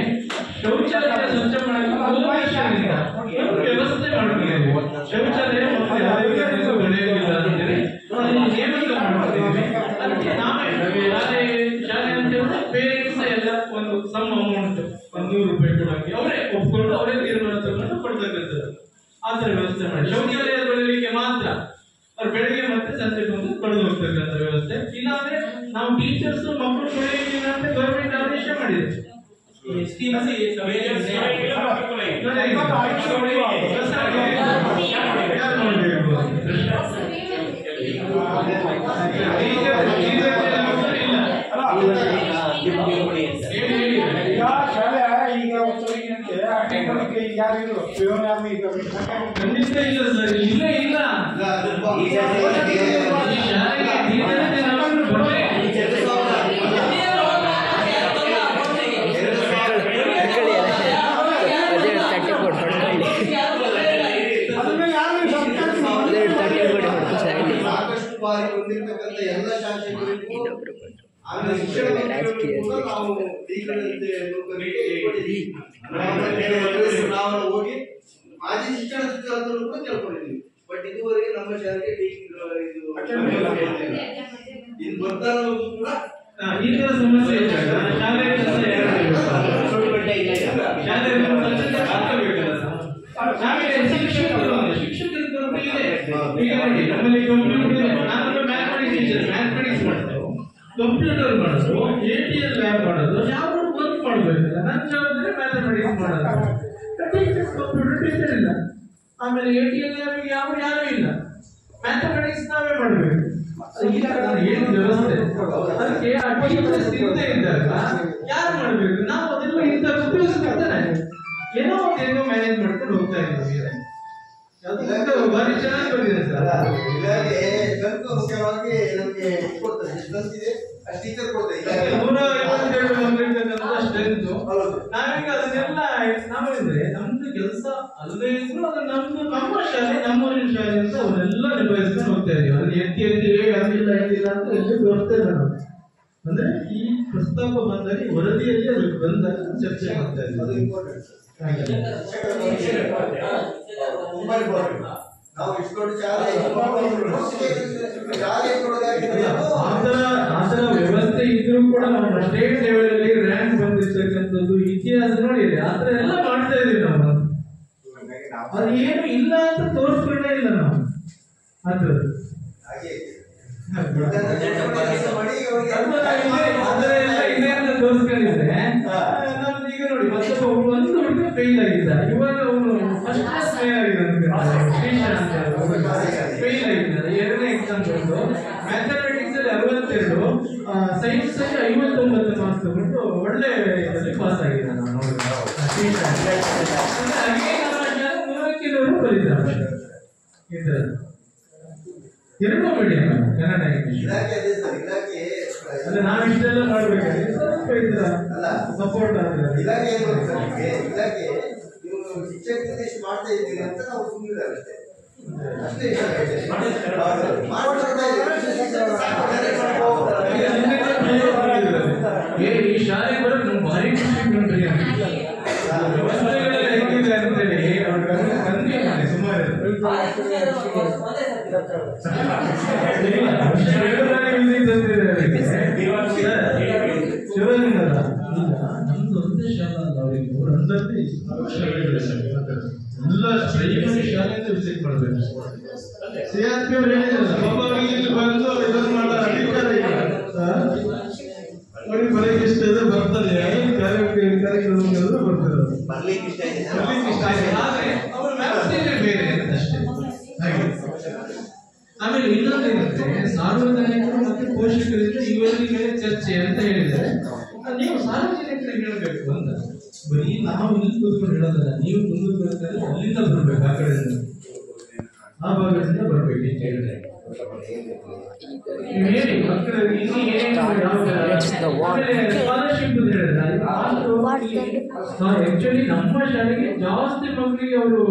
ಶೌಚಾಲಯ ಸ್ವಚ್ಛ ಮಾಡಕ್ಕೆ ವ್ಯವಸ್ಥೆ ಮಾಡ್ಕೊಂಡಿದ್ದೀವಿ. ಶೌಚಾಲಯ ಬೆಳೆಯೋದಿಲ್ಲ ಅಂತೇಳಿ ನೇಮಕ ಮಾಡ್ಕೊಂಡಿದ್ದೀವಿ. ಅದಕ್ಕೆ ನಾವೇ ಶಾಲೆ ಅಂತ ಹೇಳಿದ್ರೆ ಪೇರೆಂಟ್ಸ್ ಎಲ್ಲ ಒಂದು ಸಮ್ ಅಮೌಂಟ್ 100 ರೂಪಾಯಿ ಕೊಡಕ್ಕೆ ಅವರೇ ಒಪ್ಕೊಂಡು ಅವರೇ ತೀರ್ಮಾನ ತಗೊಂಡು ಕೊಡ್ತಕ್ಕಂಥದ್ದು. ಆ ಥರ ವ್ಯವಸ್ಥೆ ಮಾಡಿ ಮಾಡಿದೆ ಈ ಸ್ಕೀಮ್ಸ್ ಖಂಡಿತ ಇಲ್ಲ ಸರ್, ಇಲ್ಲೇ ಇಲ್ಲ. ಸಾಕಷ್ಟು ಬಾರಿ ಬಂದಿರತಕ್ಕಂಥ ಎಲ್ಲ ಶಾಸಕರಿಗೂ ಆಮೇಲೆ ಶಿಕ್ಷಣ ನಾವು ಈಗಲಂತೆ ನಾವು ಹೋಗಿ ಮಾಜಿ ಶಿಕ್ಷಣ ಸಚಿವರನ್ನು ಕೂಡ ಕೇಳ್ಕೊಂಡಿದ್ದೀವಿ. ಬಟ್ ಇದುವರೆಗೆ ನಮ್ಮ ಶಾಲೆಗೆ ಇದು ಬರ್ತಾ ಇರೋದು ಕೂಡ ಈ ತರ ಸಮಸ್ಯೆ ಇದೆ. ಶಾಲೆ ಶಿಕ್ಷಕರ ಕೊರತೆ ಇದೆ. ಈಗ ನೋಡಿ ನಮ್ಮಲ್ಲಿ ಕಂಪ್ಯೂಟರ್, ನಾನು ಮ್ಯಾಥಮೆಟಿಕ್ಸ್ ಮಾಡ್ತೇವೆ, ಕಂಪ್ಯೂಟರ್ ಮಾಡೋದು, ATL ಲ್ಯಾಬ್ ಮಾಡೋದು, ಯಾವ ವರ್ಕ್ ಮಾಡಬೇಕಲ್ಲ. ನನ್ನ ಜವಾಬ್ದಾರಿ ಮ್ಯಾಥಮೆಟಿಕ್ಸ್ ಮಾಡೋದು. ಕಂಪ್ಯೂಟರ್ ಟೀಚರ್ ಇಲ್ಲ, ಆಮೇಲೆ ATL ಲ್ಯಾಬ್ಗೆ ಯಾರು ಇಲ್ಲ, ಮ್ಯಾಥಮೆಟಿಕ್ಸ್ ನಾವೇ ಮಾಡಬೇಕು. ಈ ತರ ಏನು ವ್ಯವಸ್ಥೆ, ಅದಕ್ಕೆ ಆ ಟೀಚರ್ಸ್ ಇಲ್ಲದೆ ಇದ್ದಾಗ ಯಾರು ಮಾಡಬೇಕು? ನಾವು ಅದೆಲ್ಲ ಇಂಥ ಉಪಯೋಗಿಸ್ಕೊಳ್ತಾನೆ ಏನೋ ಮ್ಯಾನೇಜ್ ಮಾಡ್ಕೊಂಡು ಹೋಗ್ತಾ ಇದ್ದೀವಿ. ಬಾರಿ ಚೆನ್ನಾಗಿ ಬಂದಿದೆ ಸರ್. ಇಲಾಖೆ ಮುಖ್ಯವಾಗಿ ನಮಗೆ ಕೊಡ್ತದೆ, ಎಷ್ಟೊಂದಿದೆ ಅಷ್ಟು ಟೀಚರ್ ಕೊಡ್ತದೆ. 152 ಬಂದಿರ್ತಕ್ಕಂಥ ಸ್ಟ್ರೆಂತ್. ನಾವೀಗ ಅದನ್ನೆಲ್ಲ ನಾವೇಂದ್ರೆ ನಮ್ದು ಕೆಲಸ ಅಲ್ಲದೆ ಇದ್ರು ಅದು ನಮ್ಮ ಶಾಲೆ, ನಮ್ಮೂರಿನ ಶಾಲೆ ಅಂತ ಅವನ್ನೆಲ್ಲ ನಿಭಾಯಿಸ್ಕೊಂಡು ಹೋಗ್ತಾ ಇದೀವಿ. ಅದನ್ನ ಎತ್ತಿ ಆಗಿಲ್ಲ ಅಂತ ಎಲ್ಲಿ ತೋರಿಸ್ತಾ ಇಲ್ಲ ನಾವು. ಅಂದ್ರೆ ಈ ಪ್ರಸ್ತಾಪ ಬಂದಾಗ ವರದಿಯಲ್ಲಿ ಅದಕ್ಕೆ ಬಂದಾಗ ಚರ್ಚೆ ಮಾಡ್ತಾ ಇದ್ದೀವಿ. ಅದು ಇಂಪಾರ್ಟೆಂಟ್. ತುಂಬಾ ಇಂಪಾರ್ಟೆಂಟ್. ನಾವು ಇಷ್ಟೊಂದು ಆತರ ವ್ಯವಸ್ಥೆ ಇದ್ರೂ ಕೂಡ ನಮ್ಮ ಸ್ಟೇಟ್ ಲೆವೆಲ್ ಅಲ್ಲಿ ರ್ಯಾಂಕ್ ಬಂದಿರ್ತಕ್ಕಂಥದ್ದು ಇತಿಹಾಸ ನೋಡಿದ್ರೆ ಆತರ ಎಲ್ಲ ಮಾಡ್ತಾ ಇದೀವಿ ನಾವು. ಅದು ಏನು ಇಲ್ಲ ಅಂತ ತೋರಿಸ್ಕೊಂಡೇ ಇಲ್ಲ ನಾವು. ಅದು ತೋರಿಸ್ಕೊಂಡಿದ್ರೆ ನಮ್ದು ಈಗ ನೋಡಿ ಒಂದು ಹುಡುಗ ಫೇಲ್ ಆಗಿದ್ದ, ಇವಾಗ ಅವನು ಫಸ್ಟ್ ಕ್ಲಾಸ್ ಫೇಲ್ ಫೇಲ್ ಆಗಿದ್ದಾರೆ. 2ನೇ ಎಕ್ಸಾಮ್ ಬಂದು ಮ್ಯಾಥಮೆಟಿಕ್ಸ್ ಅಲ್ಲಿ 62, ಸೈನ್ಸ್ ಅಲ್ಲಿ 59 ಮಾರ್ಕ್ಸ್ ತಗೊಂಡು ಒಳ್ಳೆ ಇದರಲ್ಲಿ ಪಾಸ್ ಆಗಿದ್ದಾನೆ. ನಾನು ಎರಡೂ ಮೀಡಿಯಂ, ಕನ್ನಡ ಇಂಗ್ಲಿಷ್. ನಾವು ಇಷ್ಟೆಲ್ಲ ಮಾಡ್ಬೇಕಾದ್ರೆ ಸಪೋರ್ಟ್ ಇಲಾಖೆ ಶಿಕ್ಷಕರಿಗೆ ಇಷ್ಟು ಮಾಡ್ತಾ ಇದ್ದೀರಿ ಅಂತ ನಾವು ಸುಮ್ಮನೆ ಅಷ್ಟೇ. ಈ ಶಾಲೆ ಬರೋದು ಭಾರಿ ಖುಷಿ ಕಂಡ್ರಿ. ವ್ಯವಸ್ಥೆಗಳೆಲ್ಲ ಹೆಂಗಿದೆ ಅಂತೇಳಿ ಕನ್ಫ್ಯೂಸ್ ಮಾಡಿ ಸುಮಾರು ಶಿವಲಿಂಗಲ್ಲ ನಮ್ದು ಒಂದೇ ಶಾಲೆ ಅಲ್ಲ, ಅವರಿಗೆ ಒಂದರಲ್ಲಿ ಎಲ್ಲ ಪ್ರೈಮರಿ ಶಾಲೆಯಿಂದ ವಿಸಿಟ್ ಮಾಡಬೇಕು. CRP ಅವರು ಹೇಳಿದ್ರಲ್ಲ, ಪಾಪ ಅವರಿಗೆ ಇಲ್ಲಿ ಬಂದು ಇದನ್ನು ಮಾಡೋ ಅಧಿಕಾರ ಇಲ್ಲ. ಅವ್ರಿಗೆ ಬರೋಕೆ ಇಷ್ಟ ಇದೆ, ಬರ್ತಾರೆ. ಕಾರ್ಯಕ್ರಮಗಳು ಬರ್ತಾರೆ, ಬರ್ಲಿಕ್ಕೆ ಇಷ್ಟ ಇದೆ. ಆದ್ರೆ ಅವ್ರ ವ್ಯವಸ್ಥೆ ಬೇರೆ ಅಷ್ಟೇ. ಆಮೇಲೆ ಇನ್ನೊಂದೇನಂದ್ರೆ ಸಾರ್ವಜನಿಕರು ಮತ್ತೆ ಪೋಷಕರಿಂದ ಇವರಿಗೆ ಚರ್ಚೆ ಅಂತ ಹೇಳಿದ್ದಾರೆ. ನೀವು ಸಾರ್ವಜನಿಕರಿಗೆ ಹೇಳಬೇಕು ಅಂತ, ಬರೀ ನಾವು ಇಲ್ಲಿ ಕೂತ್ಕೊಂಡು ಹೇಳೋದಲ್ಲ, ನೀವು ಮುಂದಕ್ಕೆ ಬರ್ತಾರೆ ಅಲ್ಲಿಂದ ಬರ್ಬೇಕು, ಆ ಕಡೆಯಿಂದ ಆ ಭಾಗದಿಂದ ಬರ್ಬೇಕು ಅಂತ ಹೇಳಿದ್ರೆ ಹೇಳಿ ಮಕ್ಕಳಿಗೆ ಇನ್ನೂ ಸ್ಕಾಲರ್ಶಿಪ್ ಹೇಳಿದ್ರೆ ಆಕ್ಚುಲಿ ನಮ್ಮ ಶಾಲೆಗೆ ಜಾಸ್ತಿ ಮಕ್ಕಳಿಗೆ ಅವರು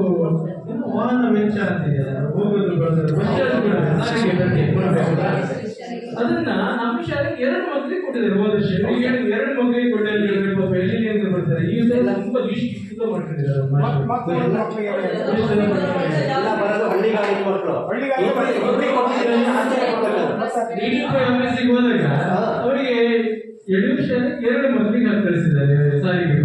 ವಾಹನ ವೆಚ್ಚ ಅಂತಿದ್ದಾರೆ, ಹೋಗೋದು ಅದನ್ನ ನಮ್ಮ ಶಾಲೆಗೆ 2 ಮಕ್ಕಳಿಗೆ ಕೊಟ್ಟಿದ್ದಾರೆ. ಹೋದ ವರ್ಷ 2 ಮಕ್ಕಳಿಗೆ ಕೊಟ್ಟಿದ್ದಾರೆ. ಎಲ್ಲಿಂದ ಬರ್ತಾರೆ ಈ ಸಲ ತುಂಬಾ ಲಿಸ್ಟ್ ಮಾಡ್ಕೊಂಡಿದ್ದಾರೆ. ಹೋದಾಗ ಅವರಿಗೆ ಯಡಿಯೂರು ಶಾಲೆಗೆ 2 ಮಕ್ಕಳಿಗೆ ಕಳಿಸಿದ್ದಾರೆ ಸಾರಿಗೆ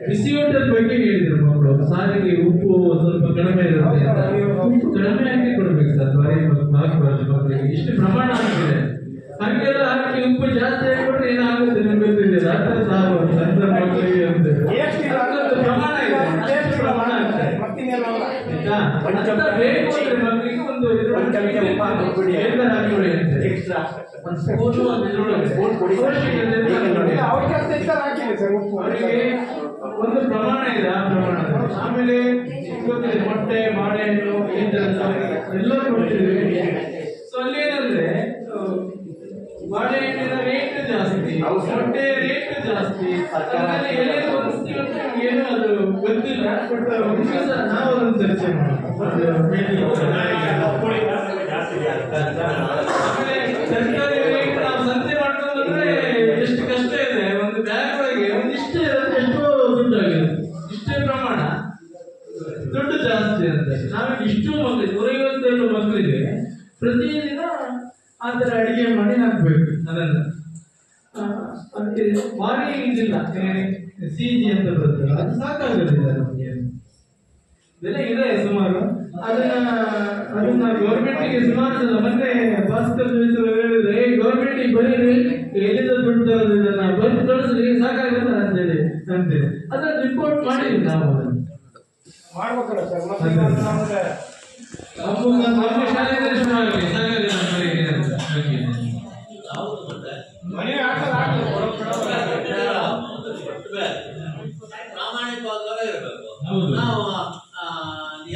ಬಿಸಿಯೂಟದ ಬಗ್ಗೆ ಹೇಳಿದ್ರು ಮಕ್ಕಳು, ಸಾರಿಗೆ ಉಪ್ಪು ಸ್ವಲ್ಪ ಕಡಿಮೆ ಇರುತ್ತೆ ಅಂತ. ಉಪ್ಪು ಕಡಿಮೆ ಹಾಕಿ ಕೊಡ್ಬೇಕು ಸರ್, ಬರೀ 4 ವರ್ಷ ಮಕ್ಕಳಿಗೆ ಇಷ್ಟು ಪ್ರಮಾಣ ಆಗಿದೆ. ಹಾಗೆಲ್ಲ ಹಾಕಿ ಉಪ್ಪು ಜಾಸ್ತಿ ಹಾಕಿಬಿಟ್ರೆ ಏನಾಗುತ್ತೆ ನಿಮ್ಗೆ ಗೊತ್ತಿದೆ, ಡಾಕ್ಟರ್ ಸಾರು ಸಣ್ಣ ಮಕ್ಕಳಿಗೆ ಅಂತ ಪ್ರಮಾಣ ಇದೆ, ಅಷ್ಟು ಪ್ರಮಾಣ ಆಗುತ್ತೆ. ಆಯ್ತಾ? ಅಂತ ಬೇಕು ಅಂದ್ರೆ ಮಕ್ಕಳಿಗೆ ಒಂದು ಬೇಕರ್ ಹಾಕಿಬಿಡಿ ಅಂತ ಎಕ್ಸ್ಟ್ರಾ ಒಂದು ಸ್ಪೂನು ಒಂದು ಅವರಿಗೆ ಒಂದು ಪ್ರಮಾಣ ಇದೆ, ಆ ಪ್ರಮಾಣ. ಆಮೇಲೆ ಗೊತ್ತಿದೆ ಮೊಟ್ಟೆ, ಬಾಳೆಹಣ್ಣು ಎಲ್ಲ ಕೊಡ್ತಿದ್ವಿ. ಸೊ ಅಲ್ಲೇನಂದ್ರೆ ಬಾಳೆಹಣ್ಣಿನ ರೇಟ್ ಜಾಸ್ತಿ, ಮೊಟ್ಟೆ ರೇಟ್ ಜಾಸ್ತಿ, ಏನು ಅದು ಗೊತ್ತಿಲ್ಲ. ಬಟ್ ನಾವು ಅದನ್ನು ಚರ್ಚೆ ಮಾಡಿ ಸರ್ಕಾರಿ ರೇಟ್ ನಾವು ಸಂತೆ ಮಾಡ್ಕೊಂಡ್ರೆ ಎಷ್ಟು ಕಷ್ಟ ಇದೆ. ಒಂದು ಬ್ಯಾಗ್ ಒಳಗೆ ಒಂದಿಷ್ಟೇ ಎಷ್ಟೋ ದುಡ್ಡು ಆಗಿದೆ, ಇಷ್ಟೇ ಪ್ರಮಾಣ ದುಡ್ಡು ಜಾಸ್ತಿ ಅಂತ. ನಾವೀಗ ಇಷ್ಟು ಮಕ್ಕಳಿಗೆ 152 ಮಕ್ಕಳಿಗೆ ಪ್ರತಿದಿನ ಆ ಥರ ಅಡಿಗೆ ಮಾಡಿ ಹಾಕ್ಬೇಕು. ಅದನ್ನು ಅದಕ್ಕೆ ಭಾರಿ ಇದಿಲ್ಲ, ಸಿಜಿ ಅಂತ ಬರ್ತದೆ, ಅದು ಸಾಕಾಗೋದಿಲ್ಲ ನಮಗೆ. ಇದೆಲ್ಲ ಇದೆ ಸುಮಾರು. ಅದನ್ನ ಗೌರ್ಮೆಂಟಿಗೆ ಸುಮಾರು ಸಲ ಮೊನ್ನೆ ಭಾಸ್ಕರ್ ಹೇಳಿದ್ರೆ ಗೌರ್ಮೆಂಟಿಗೆ ಬರೀರಿ, ಎಲ್ಲಿಂದ ದುಡ್ಡು ತರೋದು, ಇದನ್ನ ಬಂದು ಕಳಿಸ್ರಿ, ಸಾಕಾಗಲ್ಲ ಅಂತೇಳಿ ಅಂತೇಳಿ ಅದನ್ನ ರಿಪೋರ್ಟ್ ಮಾಡಿದ್ವಿ ನಾವು. ಅದನ್ನು ಮಾಡ್ಬೇಕಲ್ಲ ಸರ್, ನಮ್ಮ ಶಾಲೆ ದರ್ಶನ ಆಗಲಿ ಸಾಕಾಗಿಲ್ಲ ಮಕ್ಕಳಿಗೆ ಅಂತ. ಪ್ರಾಮಾಣಿಕವಾಗಲೇ ಇರಬೇಕು. ನಾವು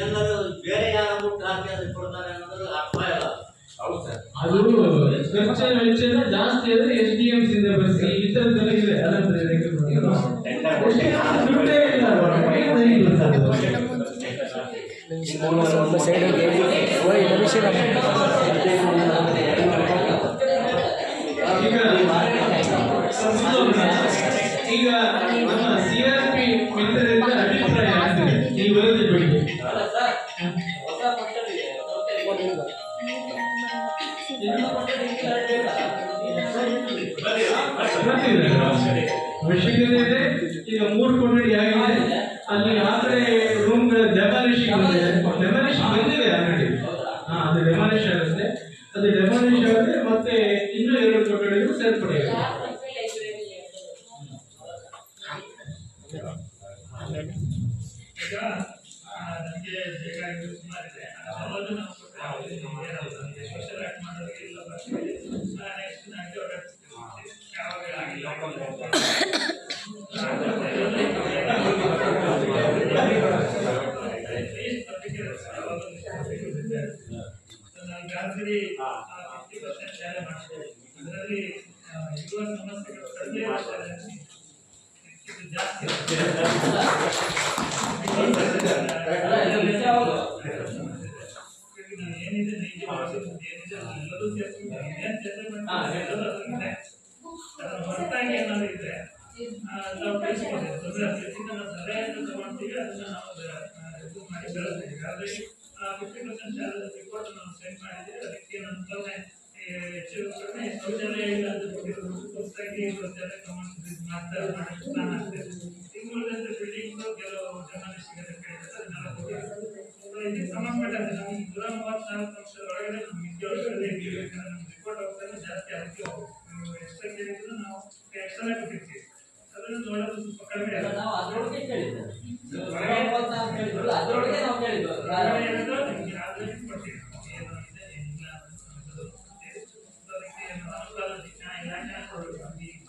ಎಲ್ಲರೂ ಬೇರೆ ಯಾರ ಮುಟ್ಟು ಹಾಕಿ ಅದಕ್ಕೆ ಕೊಡ್ತಾರೆ ಅನ್ನೋದು ಅರ್ಥ ಇಲ್ಲ. ಅದು ಖರ್ಚು ವೆಚ್ಚ ಜಾಸ್ತಿ ಆದ್ರೆ SDMC ಇಂದ ಬರ್ಸಿ ಈ ಥರದ್ದೆಲ್ಲ ಇದೆ. ಅದಂದ್ರೆ ದುಡ್ಡೇ ಇಲ್ಲ. ಈಗ ನಮ್ಮ CRP ಮಿತ್ರರಿಂದ ಅಭಿಪ್ರಾಯ ಆಗ್ತದೆ ಈ ವರದಿ ಬಗ್ಗೆ. ಅವಶ್ಯಕತೆ ಇದೆ. ಈಗ 3 ಕೊಠಡಿ ಆಗಿದೆ, ಅಲ್ಲಿ ಆ ಕಡೆ ರೂಮ್ಗಳ ಡೆಮಾಲಿಷ್ ಬಂದಿದೆ ಆಲ್ರೆಡಿ. ಅದು ಡೆಮಾಲಿಷ್ ಆಗುತ್ತೆ. ಅದು ಡೆಮಾಲಿಷ್ ಆಗುತ್ತೆ ಮತ್ತೆ ಇನ್ನೂ 2 ಕೊಠಡಿಗಳು ಸೇರ್ಪಡೆ ಆಗುತ್ತೆ. ಈಗ ನನಗೆ ಬೇಕಾಗಿದ್ದು ಸುಮಾರಿದೆ, ಅವಾಗ ನಾವು ಸ್ಪೆಷಲ್ ಆಕ್ಟ್ ಮಾಡೋರಿಗೆ ಇಲ್ಲ ಬರ್ತೀವಿ. ನೆಕ್ಸ್ಟ್ ನನಗೆ ಯಾವಾಗ ಆಗಿಲ್ಲ ನಾನು ಜಾಸ್ತಿ 50% ಶಾಲೆ ಮಾಡಿಸ್ಬೋದು. ಅದರಲ್ಲಿ ಇರುವ ಸಮಸ್ಯೆಗಳು ಕಡಿಮೆ ಜಾಸ್ತಿ ಏನಿದೆ ಎಲ್ಲರೂ ಹೊರತಾಗಿ ಏನಾದ್ರು ಇದ್ರೆ ನಾವು ಕಳಿಸ್ಬೋದು. ನಾವು ಸಲಹೆ ತಗೊಳ್ತೀವಿ, ಅದನ್ನ ನಾವು ಇದು ಮಾಡಿ ಬೆಳೆಸ್ತೀವಿ. ಆದರೆ 50% ರಿಪೋರ್ಟ್ ನಾವು ಸೆಂಡ್ ಮಾಡಿದ್ದೀವಿ. ಅದಕ್ಕೆ ನಮ್ಮ ಹೆಚ್ಚು ಕಡಿಮೆ ಶೌಚಾಲಯ ಇಲ್ಲ ಅಂತ ಹೊಸದಾಗಿ ಶೌಚಾಲಯ ಮಾಡ್ತಾ ಮಾಡಕ್ಕೆ ಪ್ಲಾನ್ ಆಗ್ತದೆ. ಈಗ ಉಳಿದಂತೆ ಬಿಲ್ಡಿಂಗ್ ಕೆಲವು ಡೆಮಾಲಿಷ್ ಕೇಳಿದ್ರೆ ಅದನ್ನೆಲ್ಲ ಕೊಟ್ಟಿದ್ದೀವಿ. ಇದಕ್ಕೆ ಸಂಬಂಧಪಟ್ಟಂತೆ ನಮಗೆ 134 ಅಂಶದ ಒಳಗಡೆ ನಮ್ಗೆ ನಮ್ಮ ರಿಪೋರ್ಟ್ ಹೋಗ್ತಾನೆ ಜಾಸ್ತಿ ಅದಕ್ಕೆ ಎಕ್ಸ್ಟ್ರಾ ಕೇಳಿದ್ರು ನಾವು ಎಕ್ಸ್ಟ್ರಾ ಕೊಟ್ಟಿರ್ತೀವಿ. ಅದನ್ನು ನೋಡೋದು ಸ್ವಲ್ಪ ಕಡಿಮೆ ಅದರೊಳಗೆ ನಾವು ಕೊಡ್ತೀವಿ.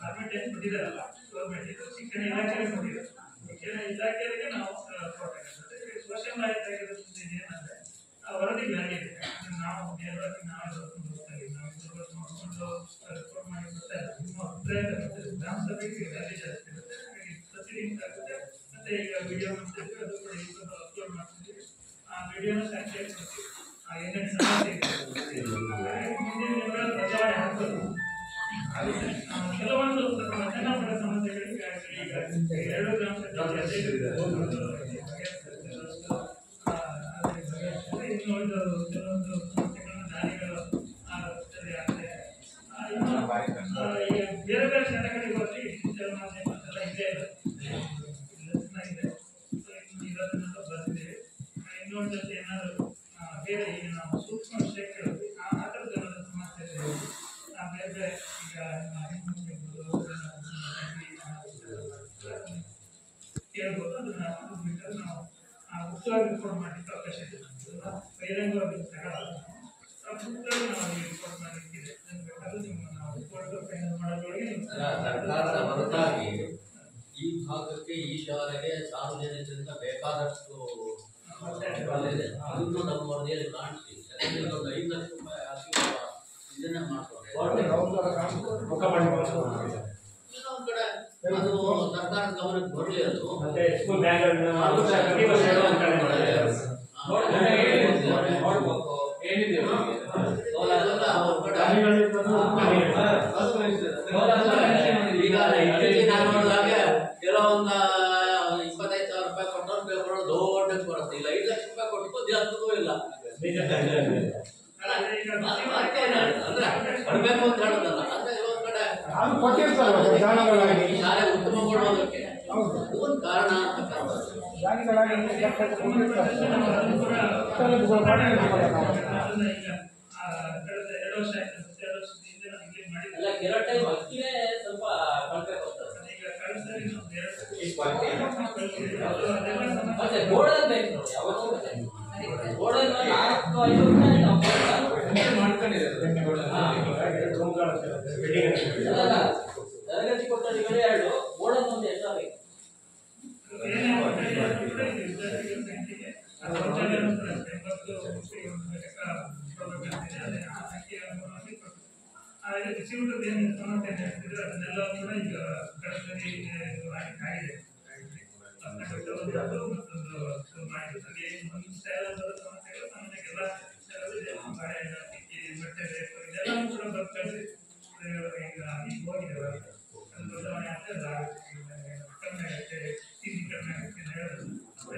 ಗೌರ್ಮೆಂಟ್ ಏನು ಕೊಟ್ಟಿದ್ದಾರಲ್ಲ, ಗೌರ್ಮೆಂಟ್ ಶಿಕ್ಷಣ ಇಲಾಖೆ ಕೊಟ್ಟಿದ್ದಾರೆ. ಶಿಕ್ಷಣ ಇಲಾಖೆಗೆ ನಾವು ಕೊಡಬೇಕಾಗ್ತದೆ. ಸೋಷಿಯಲ್ ಆಯ್ತು ಏನಂದ್ರೆ ವರದಿ ಬೇರೆ ಇದೆ, ನಾವು ನೇರವಾಗಿ ನಾವೇ ನೋಡ್ಕೊಂಡು ನೋಡ್ಕೊಂಡು ರಿಪೋರ್ಟ್ ಮಾಡಿ ಕೊಡ್ತಾರೆ. ನಿಮ್ಮ ಅಭಿಪ್ರಾಯ ಗ್ರಾಮ ಸಭೆಗೆ ವ್ಯಾಲ್ಯೂ ಜಾಸ್ತಿ ಇರುತ್ತೆ, ಪ್ರತಿನಿಧಿಕ ಆಗುತ್ತೆ. ಮತ್ತೆ ಈಗ ವಿಡಿಯೋ ಮಾಡ್ತಿದ್ವಿ, ಅದು ಕೂಡ ಯೂಟ್ಯೂಬ್ ಅಪ್ಲೋಡ್ ಮಾಡ್ತಿದ್ವಿ. ಆ ವಿಡಿಯೋನ ಸಂಖ್ಯೆ ಕೊಡ್ತೀವಿ. ಏನೇನು ಸಮಸ್ಯೆ ಇದೆ ಮುಂದಿನ ಬದಲಾವಣೆ ಆಗ್ಬೋದು. ಕೆಲವೊಂದು ಸಣ್ಣ ಪುಟ್ಟ ಸಮಸ್ಯೆಗಳಿಗೆ ಈಗ 2 ಗ್ರಾಮ ಪಂಚಾಯತ್ ಇನ್ನು ಉಳಿದ ಕೆಲವೊಂದು ಸಮಸ್ಯೆಗಳನ್ನ ದಾರಿಗಳು ರಸ್ತೆಯಲ್ಲಿ ಆಗ್ತದೆ. ಈಗ ಬೇರೆ ಬೇರೆ ಶಾಲೆಗಳಿಗೆ ಹೋಗಿ ಡಿಜಿಟಲ್ ಮಾಧ್ಯಮ ಎಲ್ಲ ಇದೇ ಇದೆ, ಚೆನ್ನಾಗಿದೆ. ಇರೋದನ್ನೆಲ್ಲ ಬರ್ತಿದ್ದೀವಿ. ಇನ್ನೊಂದು ಜೊತೆ ಏನಾದರೂ ಬೇರೆ ಈಗ ನಾವು ಸೂಕ್ಷ್ಮ ವಿಷಯಗಳು ಆ ಥರದ ಏನಾದರೂ ಸಮಸ್ಯೆ ಇದೆ, ಬೇರೆ ಬೇರೆ ಈಗ ಕೇಳ್ಬೋದು. ಅದನ್ನ ಬಿಟ್ಟರೆ ನಾವು ಮುಖ್ಯವಾಗಿ ರಿಪೋರ್ಟ್ ಮಾಡಲಿಕ್ಕೆ ಅವಕಾಶ ಇದೆ. ಬಹಿರಂಗವಾಗಿ ತಗೊಳ್ಳಲ್ಲ, ಮುಖ್ಯವಾಗಿ ನಾವು ರಿಪೋರ್ಟ್ ಮಾಡಲಿಕ್ಕಿದೆ. ಬೇಕಾದ್ರೆ ನಿಮ್ಮ ನಾವು ರಿಪೋರ್ಟ್ ಫೈನಲ್ ಮಾಡೋದ್ರೊಳಗೆ ಸರ್ಕಾರದ ಹೊರತಾಗಿ ಈ ಭಾಗಕ್ಕೆ ಈ ಶಾಲೆಗೆ ಸಾರ್ವಜನಿಕರಿಂದ ಬೇಕಾದಷ್ಟು ಇದೆ. ಅದನ್ನು ನಮ್ಮ ವರದಿಯಲ್ಲಿ ಕಾಣಿಸಿ ಯಾಕಂದ್ರೆ ಒಂದು 5 ಲಕ್ಷ ರೂಪಾಯಿ ಹಾಕಿ ಇದನ್ನೇ ಮಾಡ್ತಾರೆ. ಇನ್ನೊಂದು ಕಡೆ ಅದು ಸರ್ಕಾರದ ಗಮನಕ್ಕೆ ಬರಲಿ. ಅದು ಈಗ ನಾನು ನೋಡಿದಾಗೆ ಕೆಲವೊಂದು 25,000 ರೂಪಾಯಿ ಕೊಟ್ಟರು ದೊಡ್ಡ ಬರುತ್ತೆ. ಇಲ್ಲ 5 ಲಕ್ಷ ರೂಪಾಯಿ ಕೊಟ್ಟು ಜಾಸ್ತಿಗೂ ಇಲ್ಲ ಅಂದ್ರೆ ಕೊಡ್ಬೇಕು ಅಂತ ಹೇಳೋದಲ್ಲ. ಅಂದ್ರೆ ಒಂದು ಕಡೆ ಶಾಲೆ ಉತ್ತಮಗೊಳ್ಳೋದಕ್ಕೆ ಒಂದು ಕಾರಣ ಅಂತಕ್ಕಂಥದ್ದು. ಎಲ್ಲ ಕೆಲವು ಟೈಮ್ ಅಕ್ಕಿನೇ ಸ್ವಲ್ಪ ಕಳಪೆ ಬರ್ತದೆ. ಮತ್ತೆ ಗೋಡನ್ ಬೇಕು ನೋಡಿ, ಅವಶ್ಯಕತೆ ಗೋಡನ್ 4-5 ರೂಪಾಯಿ ನಾವು ತರಗತಿ ಕೊಠಡಿಗಳೇ 2, ಗೋಡನ್ ಒಂದು ಎಷ್ಟಾಗಬೇಕು. ಡಿಸ್ಟ್ರಿಬ್ಯೂಟರ್ ಏನು ಸಮಸ್ಯೆ ಹೇಳ್ತಿದ್ರು ಅದನ್ನೆಲ್ಲ ಕೂಡ ಈಗ ಕಳೆದಲ್ಲಿ ಆಗಿದೆ. ಮತ್ತೊಂದು ಮಾಡಿದ್ರೆ ಒಂದು ಸೇಲದ ಸಮಸ್ಯೆಗಳು ನಮಗೆಲ್ಲ ಬಟ್ಟೆ ಬೇಕು ಇದೆಲ್ಲ ಕೂಡ ಬರ್ತಾರೆ. ಈಗ ಹೋಗಿದೆ ಬದಲಾವಣೆ ಕಡಿಮೆ ಆಗುತ್ತೆ, ತಿಂಡಿ ಕಡಿಮೆ ಆಗುತ್ತೆ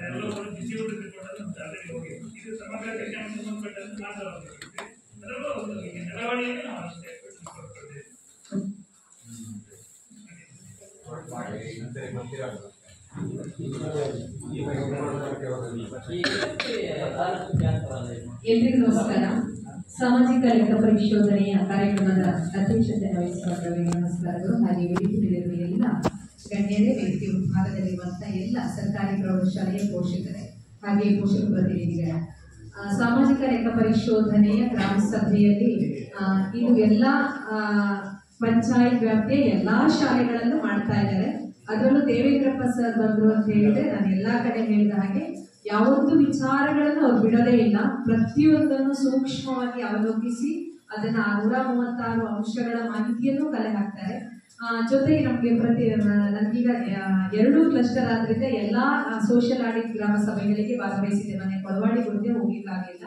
ಎಲ್ಲ ಕೂಡ ಡಿಸ್ಟ್ರಿಬ್ಯೂಟರ್ ರಿಪೋರ್ಟ್ ಆಲ್ರೆಡಿ ಹೋಗಿದೆ. ಇದು ಸಮಗ್ರ ಕಲ್ಯಾಣ ಸಂಬಂಧಪಟ್ಟಂತೆ ಮಾತಾಡೋದಿರುತ್ತೆ. ಅದರಲ್ಲೂ ಒಂದು ನೆರವಣಿಗೆಯನ್ನು ನಾವು ಅಷ್ಟೇ ಕೊಡ್ತೇವೆ. ಎಲ್ರಿಗೂ ನಮಸ್ಕಾರ. ಸಾಮಾಜಿಕ ಲೆಕ್ಕ ಪರಿಶೋಧನೆಯ ಕಾರ್ಯಕ್ರಮದ ಅಧ್ಯಕ್ಷತೆ ವಹಿಸಿಕೊಂಡವರಿಗೆ ನಮಸ್ಕಾರಗಳು. ಹಾಗೆ ವೇದಿಕೆಯಲ್ಲಿರುವ ಎಲ್ಲ ಗಣ್ಯರೇ, ವೇದಿಕೆ ವಿಭಾಗದಲ್ಲಿರುವಂತಹ ಎಲ್ಲ ಸರ್ಕಾರಿ ಪ್ರೌಢಶಾಲೆಯ ಪೋಷಕರೇ ಹಾಗೆ ಪೋಷಕ ಪ್ರತಿನಿಧಿಗಳ ಸಾಮಾಜಿಕ ಲೆಕ್ಕ ಪರಿಶೋಧನೆಯ ಗ್ರಾಮ ಸಭೆಯಲ್ಲಿ ಇದು ಎಲ್ಲ ಪಂಚಾಯತ್ ವ್ಯಾಪ್ತಿಯ ಎಲ್ಲಾ ಶಾಲೆಗಳಲ್ಲೂ ಮಾಡ್ತಾ ಇದ್ದಾರೆ. ಅದರಲ್ಲೂ ದೇವೇಂದ್ರಪ್ಪ ಸರ್ ಬಂದ್ರು ಅಂತ ಹೇಳಿದ್ರೆ ನಾನು ಎಲ್ಲಾ ಕಡೆ ಹೇಳಿದ ಹಾಗೆ ಯಾವೊಂದು ವಿಚಾರಗಳನ್ನು ಅವ್ರು ಬಿಡೋದೇ ಇಲ್ಲ. ಪ್ರತಿಯೊಂದನ್ನು ಸೂಕ್ಷ್ಮವಾಗಿ ಅವಲೋಕಿಸಿ ಅದನ್ನ 136 ಅಂಶಗಳ ಮಾಹಿತಿಯನ್ನು ಕಲೆ ಹಾಕ್ತಾರೆ. ಜೊತೆಗೆ ನಮ್ಗೆ ನನಗೀಗ 2 ಕ್ಲಸ್ಟರ್ ಆದ್ರಿಂದ ಎಲ್ಲಾ ಸೋಷಿಯಲ್ ಆಡಿಟ್ ಗ್ರಾಮ ಸಭೆಗಳಿಗೆ ಭಾಗವಹಿಸಿದೆ. ಮನೆ ಕೊಳವಾಡಿ ಕೊಡದೆ ಹೋಗ್ಲಿಕ್ಕಾಗಿಲ್ಲ.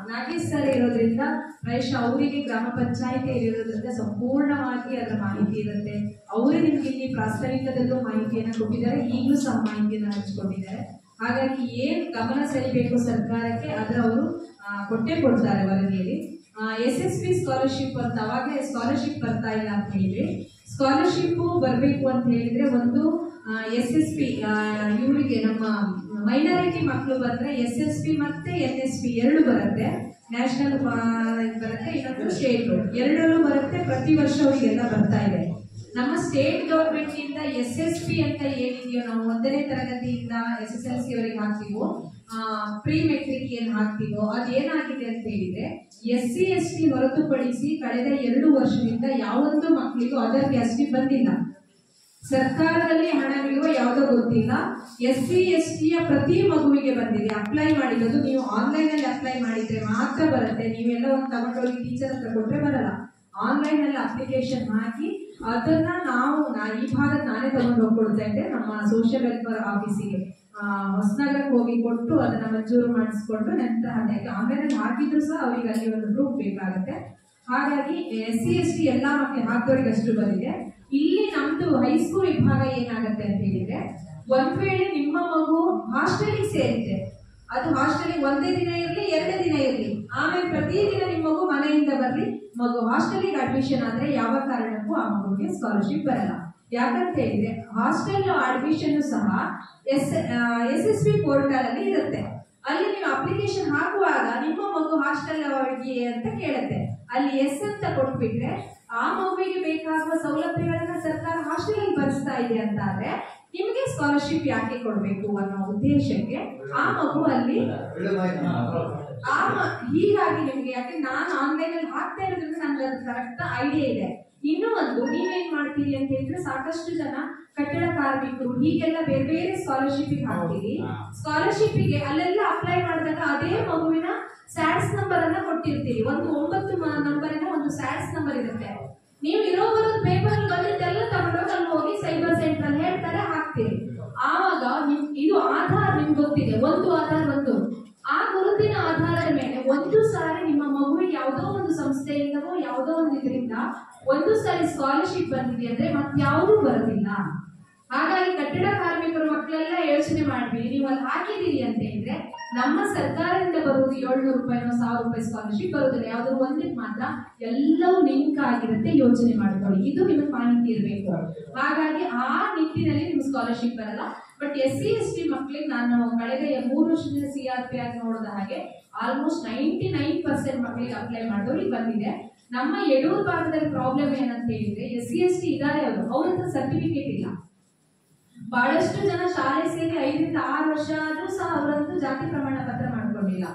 ನಾಗೇಶ್ ಸರ್ ಇರೋದ್ರಿಂದ ಪ್ರಾಯಶಃ ಅವರಿಗೆ ಗ್ರಾಮ ಪಂಚಾಯಿತಿ ಇರೋದ್ರಿಂದ ಸಂಪೂರ್ಣವಾಗಿ ಅದರ ಮಾಹಿತಿ ಇರುತ್ತೆ. ಅವರೇ ನಿಮ್ಗೆ ಇಲ್ಲಿ ಪ್ರಾಸ್ತಾವಿಕದಲ್ಲೂ ಮಾಹಿತಿಯನ್ನು ಕೊಟ್ಟಿದ್ದಾರೆ, ಈಗಲೂ ಸಹ ಮಾಹಿತಿಯನ್ನು ಹಂಚಿಕೊಂಡಿದ್ದಾರೆ. ಹಾಗಾಗಿ ಏನ್ ಗಮನ ಸೆಳೆಯಬೇಕು ಸರ್ಕಾರಕ್ಕೆ ಅದರ ಅವರು ಕೊಟ್ಟೇ ಕೊಡ್ತಾರೆ ವರದಿಯಲ್ಲಿ. SSP ಸ್ಕಾಲರ್ಶಿಪ್ ಅಂತ ಅವಾಗ ಸ್ಕಾಲರ್ಶಿಪ್ ಬರ್ತಾ ಇಲ್ಲ ಅಂತ ಹೇಳಿದ್ರೆ, ಸ್ಕಾಲರ್ಶಿಪ್ ಬರಬೇಕು ಅಂತ ಹೇಳಿದ್ರೆ ಒಂದು SSP ಇವರಿಗೆ ನಮ್ಮ ಮೈನಾರಿಟಿ ಮಕ್ಕಳು ಬಂದ್ರೆ SSP ಮತ್ತೆ NSP 2 ಬರುತ್ತೆ. ನ್ಯಾಷನಲ್ ಬರುತ್ತೆ, ಇನ್ನೊಂದು ಸ್ಟೇಟ್, 2ರಲ್ಲೂ ಬರುತ್ತೆ. ಪ್ರತಿ ವರ್ಷ ಅವರಿಗೆಲ್ಲ ಬರ್ತಾ ಇದೆ. ನಮ್ಮ ಸ್ಟೇಟ್ ಗವರ್ಮೆಂಟ್ ಇಂದ SSP ಅಂತ ಏನಿದೆಯೋ ನಾವು 1ನೇ ತರಗತಿಯಿಂದ SSLC ವರೆಗೆ ಹಾಕ್ತೀವೋ, ಪ್ರೀ ಮೆಟ್ರಿಕ್ ಏನ್ ಹಾಕ್ತೀವೋ ಅದೇನಾಗಿದೆ ಅಂತ ಹೇಳಿದ್ರೆ SC ST ಹೊರತುಪಡಿಸಿ ಕಳೆದ 2 ವರ್ಷದಿಂದ ಯಾವೊಂದು ಮಕ್ಕಳಿಗೂ ಅದರ್ ಕ್ಯಾಸ್ಟ್ ಬಂದಿಲ್ಲ. ಸರ್ಕಾರದಲ್ಲಿ ಹಣವಿರುವ ಯಾವುದೋ ಗೊತ್ತಿಲ್ಲ. SC ST ಪ್ರತಿ ಮಗುವಿಗೆ ಬಂದಿದೆ. ಅಪ್ಲೈ ಮಾಡಿರೋದು ನೀವು ಆನ್ಲೈನ್ ಅಲ್ಲಿ ಅಪ್ಲೈ ಮಾಡಿದ್ರೆ ಮಾತ್ರ ಬರುತ್ತೆ. ನೀವೆಲ್ಲ ಒಂದು ತಗೊಂಡೋಗಿ ಟೀಚರ್ ಹತ್ರ ಕೊಟ್ರೆ ಬರಲ್ಲ. ಆನ್ಲೈನ್ ಅಲ್ಲಿ ಅಪ್ಲಿಕೇಶನ್ ಹಾಕಿ ಅದನ್ನ ಈ ಭಾಗದ ನಾನೇ ತಗೊಂಡು ಹೋಗ್ಕೊಡ್ತಾ ಇದ್ದೆ ನಮ್ಮ ಸೋಷಿಯಲ್ ವೆಲ್ಫೇರ್ ಆಫೀಸಿಗೆ ಹೊಸನಗರಕ್ಕೆ ಹೋಗಿ ಕೊಟ್ಟು ಅದನ್ನ ಮಂಜೂರು ಮಾಡಿಸ್ಕೊಂಡು ನಂತರ ಆನ್ಲೈನ್ ಅಲ್ಲಿ ಹಾಕಿದ್ರು ಸಹ ಅವರಿಗೆ ಅಲ್ಲಿ ಒಂದು ಪ್ರೂಫ್ ಬೇಕಾಗುತ್ತೆ. ಹಾಗಾಗಿ SC ST ಎಲ್ಲಾ ಮಕ್ಕಳು ಹಾಕೋರಿಗೆ ಅಷ್ಟು ಬಂದಿದೆ. ಇಲ್ಲಿ ನಮ್ದು ಹೈಸ್ಕೂಲ್ ವಿಭಾಗ ಏನಾಗುತ್ತೆ ಅಂತ ಹೇಳಿದ್ರೆ, ಒಂದ್ ವೇಳೆ ನಿಮ್ಮ ಮಗು ಹಾಸ್ಟೆಲ್ಗೆ ಸೇರಿದೆ, ಅದು ಹಾಸ್ಟೆಲಿಗೆ ಒಂದೇ ದಿನ ಇರಲಿ 2 ದಿನ ಇರಲಿ, ಆಮೇಲೆ ಪ್ರತಿದಿನ ನಿಮ್ಮ ಮಗು ಮನೆಯಿಂದ ಬರ್ಲಿ, ಮಗು ಹಾಸ್ಟೆಲಿಗೆ ಅಡ್ಮಿಷನ್ ಆದ್ರೆ ಯಾವ ಕಾರಣಕ್ಕೂ ಆ ಮಗುವಿಗೆ ಸ್ಕಾಲರ್ಶಿಪ್ ಬರಲ್ಲ. ಯಾಕಂತ ಹೇಳಿದ್ರೆ ಹಾಸ್ಟೆಲ್ ಅಡ್ಮಿಷನ್ ಸಹ SSB ಪೋರ್ಟಲ್ ಅಲ್ಲಿ ಇರುತ್ತೆ. ಅಲ್ಲಿ ನೀವು ಅಪ್ಲಿಕೇಶನ್ ಹಾಕುವಾಗ ನಿಮ್ಮ ಮಗು ಹಾಸ್ಟೆಲ್ ಅಂತ ಕೇಳುತ್ತೆ, ಅಲ್ಲಿ ಎಸ್ ಅಂತ ಕೊಟ್ಬಿಟ್ರೆ ಆ ಮಗುವಿಗೆ ಬೇಕಾಗುವ ಸೌಲಭ್ಯಗಳನ್ನ ಸರ್ಕಾರ ಹಾಸ್ಟೆಲ್ ಭರಿಸ್ತಾ ಇದೆ ಅಂತ ಆದ್ರೆ ನಿಮಗೆ ಸ್ಕಾಲರ್ಶಿಪ್ ಯಾಕೆ ಕೊಡ್ಬೇಕು ಅನ್ನೋ ಉದ್ದೇಶಕ್ಕೆ ಆ ಮಗು ಅಲ್ಲಿ ಹೀಗಾಗಿ ನಿಮ್ಗೆ, ಯಾಕೆ ನಾನು ಆನ್ಲೈನ್ ಅಲ್ಲಿ ಹಾಕ್ತಾ ಇರೋದ್ರಿಂದ ನನ್ಗೆ ಅದು ಕರೆಕ್ಟ್ ಐಡಿಯಾ ಇದೆ. ಇನ್ನೂ ಒಂದು ನೀವೇನ್ ಮಾಡ್ತೀರಿ ಅಂತ ಹೇಳಿದ್ರೆ, ಸಾಕಷ್ಟು ಜನ ಕಟ್ಟಡ ಕಾರ್ಮಿಕರು ಹೀಗೆಲ್ಲ ಬೇರೆ ಬೇರೆ ಸ್ಕಾಲರ್ಶಿಪ್ ಹಾಕ್ತೀರಿ. ಸ್ಕಾಲರ್ಶಿಪ್ಗೆ ಅಲ್ಲೆಲ್ಲ ಅಪ್ಲೈ ಮಾಡಿದಾಗ ಅದೇ ಮಗುವಿನ ಸ್ಯಾಟ್ಸ್ ನಂಬರ್ ಅನ್ನ ಕೊಟ್ಟಿರ್ತೀರಿ. ಒಂದು 9 ನಂಬರಿನ ಒಂದು ಸ್ಯಾಟ್ಸ್ ನಂಬರ್ ಇರುತ್ತೆ. ನೀವು ಇರೋಬರೋ ಪೇಪರ್ ಅಲ್ಲಿ ಬಂದಿದ್ದೆಲ್ಲ ತಗೊಂಡೋಗಿ ಅಲ್ಲಿ ಹೋಗಿ ಸೈಬರ್ ಸೆಂಟರ್ ಅಲ್ಲಿ ಹೇಳ್ತಾರೆ, ಹಾಕ್ತೀರಿ. ಆವಾಗ ಇದು ಆಧಾರ್ ನಿಮ್ಗೆ ಗೊತ್ತಿದೆ, ಒಂದು ಆಧಾರ್ ಒಂದು. ಆ ಗುರುತಿನ ಆಧಾರದ ಮೇಲೆ ಒಂದು ಸಾರಿ ನಿಮ್ಮ ಮಗುವಿಗೆ ಯಾವುದೋ ಒಂದು ಸಂಸ್ಥೆಯಿಂದವೋ ಯಾವುದೋ ಒಂದು ಇದರಿಂದ ಒಂದು ಸಾರಿ ಸ್ಕಾಲರ್ಶಿಪ್ ಬಂದಿದೆ ಅಂದ್ರೆ ಮತ್ಯಾವುದೂ ಬರೋದಿಲ್ಲ. ಹಾಗಾಗಿ ಕಟ್ಟಡ ಕಾರ್ಮಿಕರ ಮಕ್ಕಳೆಲ್ಲ ಯೋಚನೆ ಮಾಡ್ತೀವಿ, ನೀವು ಅಲ್ಲಿ ಹಾಕಿದ್ದೀರಿ ಅಂತ ಹೇಳಿದ್ರೆ ನಮ್ಮ ಸರ್ಕಾರದಿಂದ ಬರುವುದು 700 ರೂಪಾಯಿನೋ 1000 ರೂಪಾಯಿ ಸ್ಕಾಲರ್ಶಿಪ್ ಬರುವುದಿಲ್ಲ, ಯಾವ್ದಾದ್ರು ಒಂದಕ್ಕೆ ಮಾತ್ರ. ಎಲ್ಲವೂ ಲಿಂಕ್ ಆಗಿರುತ್ತೆ, ಯೋಚನೆ ಮಾಡ್ಕೊಳ್ಳಿ, ಇದು ನಿಮಗೆ ಮಾಹಿತಿ ಇರಬೇಕು. ಹಾಗಾಗಿ ಆ ನಿಟ್ಟಿನಲ್ಲಿ ನಿಮ್ಗೆ ಸ್ಕಾಲರ್ಶಿಪ್ ಬರಲ್ಲ. ಬಟ್ SC ST ಮಕ್ಕಳಿಗೆ ನಾನು ಕಳೆದ 3 ವರ್ಷದಿಂದ CRP ಆಗಿ ನೋಡಿದ ಹಾಗೆ ಆಲ್ಮೋಸ್ಟ್ 99% ಮಕ್ಕಳಿಗೆ ಅಪ್ಲೈ ಮಾಡಿದವ್ರಿಗೆ ಬಂದಿದೆ. ನಮ್ಮ ಯಡೂರು ಭಾಗದಲ್ಲಿ ಪ್ರಾಬ್ಲಮ್ ಏನಂತ ಹೇಳಿದ್ರೆ, SC ST ಇದ್ದಾರೆ, ಅವ್ರ ಹತ್ರ ಸರ್ಟಿಫಿಕೇಟ್ ಇಲ್ಲ. ಬಹಳಷ್ಟು ಜನ ಶಾಲೆ ಸೇರಿ 5 ರಿಂದ 6 ವರ್ಷ ಆದ್ರೂ ಸಹ ಅವರಂತೂ ಜಾತಿ ಪ್ರಮಾಣ ಪತ್ರ ಮಾಡ್ಕೊಂಡಿಲ್ಲ.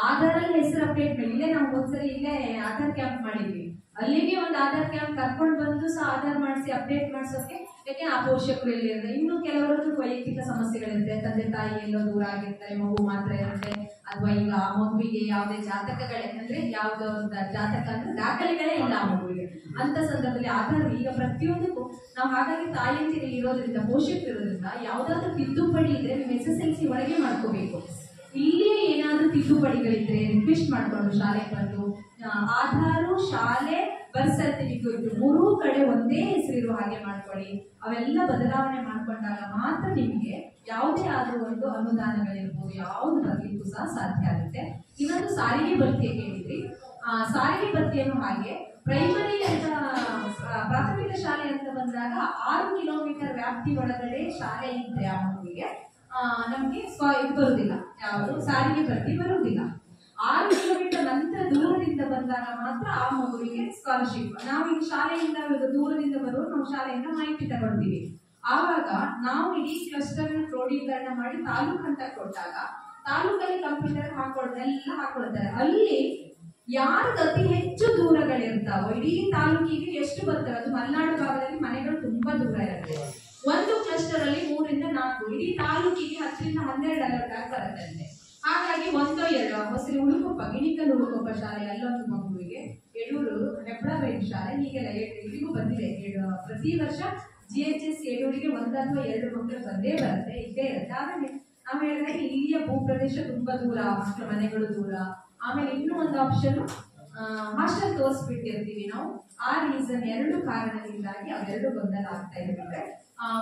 ಆಧಾರಲ್ಲಿ ಹೆಸರು ಅಪ್ಡೇಟ್ ಮಾಡಿ, ಇಲ್ಲೇ ನಾವು ಒಂದ್ಸರಿ ಇಲ್ಲೇ ಆಧಾರ್ ಕ್ಯಾಂಪ್ ಮಾಡಿದ್ವಿ. ಅಲ್ಲಿಗೆ ಒಂದು ಆಧಾರ್ ಕ್ಯಾಂಪ್ ಕರ್ಕೊಂಡು ಬಂದು ಸಹ ಆಧಾರ್ ಮಾಡಿಸಿ ಅಪ್ಡೇಟ್ ಮಾಡಿಸೋಕೆ, ಯಾಕೆ ಆ ಪೋಷಕರು ಎಲ್ಲಿರುತ್ತೆ. ಇನ್ನು ಕೆಲವರದ್ದು ವೈಯಕ್ತಿಕ ಸಮಸ್ಯೆಗಳಿರುತ್ತೆ, ತಂದೆ ತಾಯಿ ಎಲ್ಲೋ ದೂರ ಆಗಿರ್ತಾರೆ, ಮಗು ಮಾತ್ರ ಇರುತ್ತೆ, ಅಥವಾ ಈಗ ಆ ಮಗುವಿಗೆ ಯಾವುದೇ ಜಾತಕಗಳೇ ಅಂದ್ರೆ ಯಾವುದೋ ಒಂದು ಜಾತಕ ಅಂದ್ರೆ ದಾಖಲೆಗಳೇ ಇಲ್ಲ ಆ ಮಗುವಿಗೆ. ಅಂತ ಸಂದರ್ಭದಲ್ಲಿ ಆಧಾರ್ ಈಗ ಪ್ರತಿಯೊಂದಕ್ಕೂ ನಾವು, ಹಾಗಾಗಿ ತಾಯಿಯಂದಿರು ಇರೋದ್ರಿಂದ, ಪೋಷಕರು ಇರೋದ್ರಿಂದ ಯಾವ್ದಾದ್ರು ತಿದ್ದುಪಡಿ ಇದ್ರೆ ನೀವು SSLC ಒಳಗೆ ಮಾಡ್ಕೋಬೇಕು. ಇಲ್ಲಿ ಏನಾದ್ರೂ ತಿದ್ದುಪಡಿಗಳಿದ್ರೆ ರಿಕ್ವೆಸ್ಟ್ ಮಾಡ್ಕೊಂಡು ಶಾಲೆಗೆ ಬಂದು ಆಧಾರು, ಶಾಲೆ, ಬರ್ತ್ ಸರ್ಟಿಫಿಕೇಟ್ 3 ಕಡೆ ಒಂದೇ ಹೆಸರಿರುವ ಹಾಗೆ ಮಾಡ್ಕೊಳ್ಳಿ. ಅವೆಲ್ಲ ಬದಲಾವಣೆ ಮಾಡ್ಕೊಂಡಾಗ ಮಾತ್ರ ನಿಮಗೆ ಯಾವುದೇ ಆದ್ರೂ ಒಂದು ಅನುದಾನಗಳಿರ್ಬೋದು ಯಾವ್ದು ಬರ್ಲಿಕ್ಕೂ ಸಹ ಸಾಧ್ಯ ಆಗುತ್ತೆ. ಇನ್ನೊಂದು ಸಾರಿಗೆ ಭತ್ಯೆ ಕೇಳಿದ್ರಿ. ಸಾರಿಗೆ ಭತ್ಯೆಯನ್ನು ಹಾಗೆ ಪ್ರೈಮರಿ ಅಂತ ಪ್ರಾಥಮಿಕ ಶಾಲೆ ಅಂತ ಬಂದಾಗ 6 ಕಿಲೋಮೀಟರ್ ವ್ಯಾಪ್ತಿ ಒಳಗಡೆ ಶಾಲೆ ಇದ್ರೆ ಆ ಮಗುವಿಗೆ ನಮ್ಗೆ ಇದು ಬರುವುದಿಲ್ಲ, ಯಾವುದು ಸಾರಿಗೆ ಭತ್ಯೆ ಬರುವುದಿಲ್ಲ. 6 ಕಿಲೋಮೀಟರ್ ನಂತರ ದೂರದಿಂದ ಬಂದಾಗ ಮಾತ್ರ ಆ ಮಗುವಿಗೆ ಸ್ಕಾಲರ್ಶಿಪ್. ನಾವೀಗ ಶಾಲೆಯಿಂದ ದೂರದಿಂದ ಬರುವ ನಾವು ಶಾಲೆಯಿಂದ ಮಾಹಿತಿ ತಗೊಳ್ತೀವಿ. ಆವಾಗ ನಾವು ಇಡೀ ಕ್ಲಸ್ಟರ್ ಕ್ರೋಢೀಕರಣ ಮಾಡಿ ತಾಲೂಕು ಅಂತ ಕೊಟ್ಟಾಗ ತಾಲೂಕಲ್ಲಿ ಕಂಪ್ಯೂಟರ್ ಹಾಕೊಳ್ತಾರೆ. ಅಲ್ಲಿ ಯಾರಿಗೆ ಅತಿ ಹೆಚ್ಚು ದೂರಗಳಿರ್ತಾವೋ ಇಡೀ ತಾಲೂಕಿಗೆ ಎಷ್ಟು ಬರ್ತವೆ, ಅದು ಮಲೆನಾಡು ಭಾಗದಲ್ಲಿ ಮನೆಗಳು ತುಂಬಾ ದೂರ ಇರುತ್ತೆ. ಒಂದು ಕ್ಲಸ್ಟರ್ ಅಲ್ಲಿ 3 ರಿಂದ 4, ಇಡೀ ತಾಲೂಕಿಗೆ 10 ರಿಂದ 12 ಅಲರ್ಟ್ ಆಗಿ ಬರುತ್ತೆ. ಹಾಗಾಗಿ 1 2 ಹೊಸರಿ ಉಳುಕೊಪ್ಪ, ಗಿಣಿಕಲ್ ಉಳುಕೊಪ್ಪ ಶಾಲೆ ಅಲ್ಲೊಂದು ಮಗುವಿಗೆ, ಯಡೂರು ಹೆಬ್ಬಳಬೇಡು ಶಾಲೆ, ಹೀಗೆಲ್ಲ ಇಲ್ಲಿಗೂ ಬಂದಿದೆ. ಪ್ರತಿ ವರ್ಷ GHS ಯಡೂರಿಗೆ 1 ಅಥವಾ 2 ಮಕ್ಕಳು ಬಂದೇ ಬರುತ್ತೆ, ಇದ್ದೇ ಇರುತ್ತೆ. ಆಮೇಲೆ ನಾವು ಹೇಳಿದ್ರೆ ಇಲ್ಲಿಯ ಭೂಪ್ರದೇಶ ತುಂಬಾ ದೂರ, ಮಕ್ಕಳ ಮನೆಗಳು ದೂರ. ಆಮೇಲೆ ಇನ್ನೂ ಒಂದು ಆಪ್ಷನ್ ಹಾಸ್ಟೆಲ್ ತೋರಿಸ್ಬಿಟ್ಟಿರ್ತೀವಿ ನಾವು. ಆ ರೀಸನ್ 2 ಕಾರಣದಿಂದಾಗಿ ಅವೆರಡು ಗೊಂದಲ ಆಗ್ತಾ ಇರುತ್ತೆ.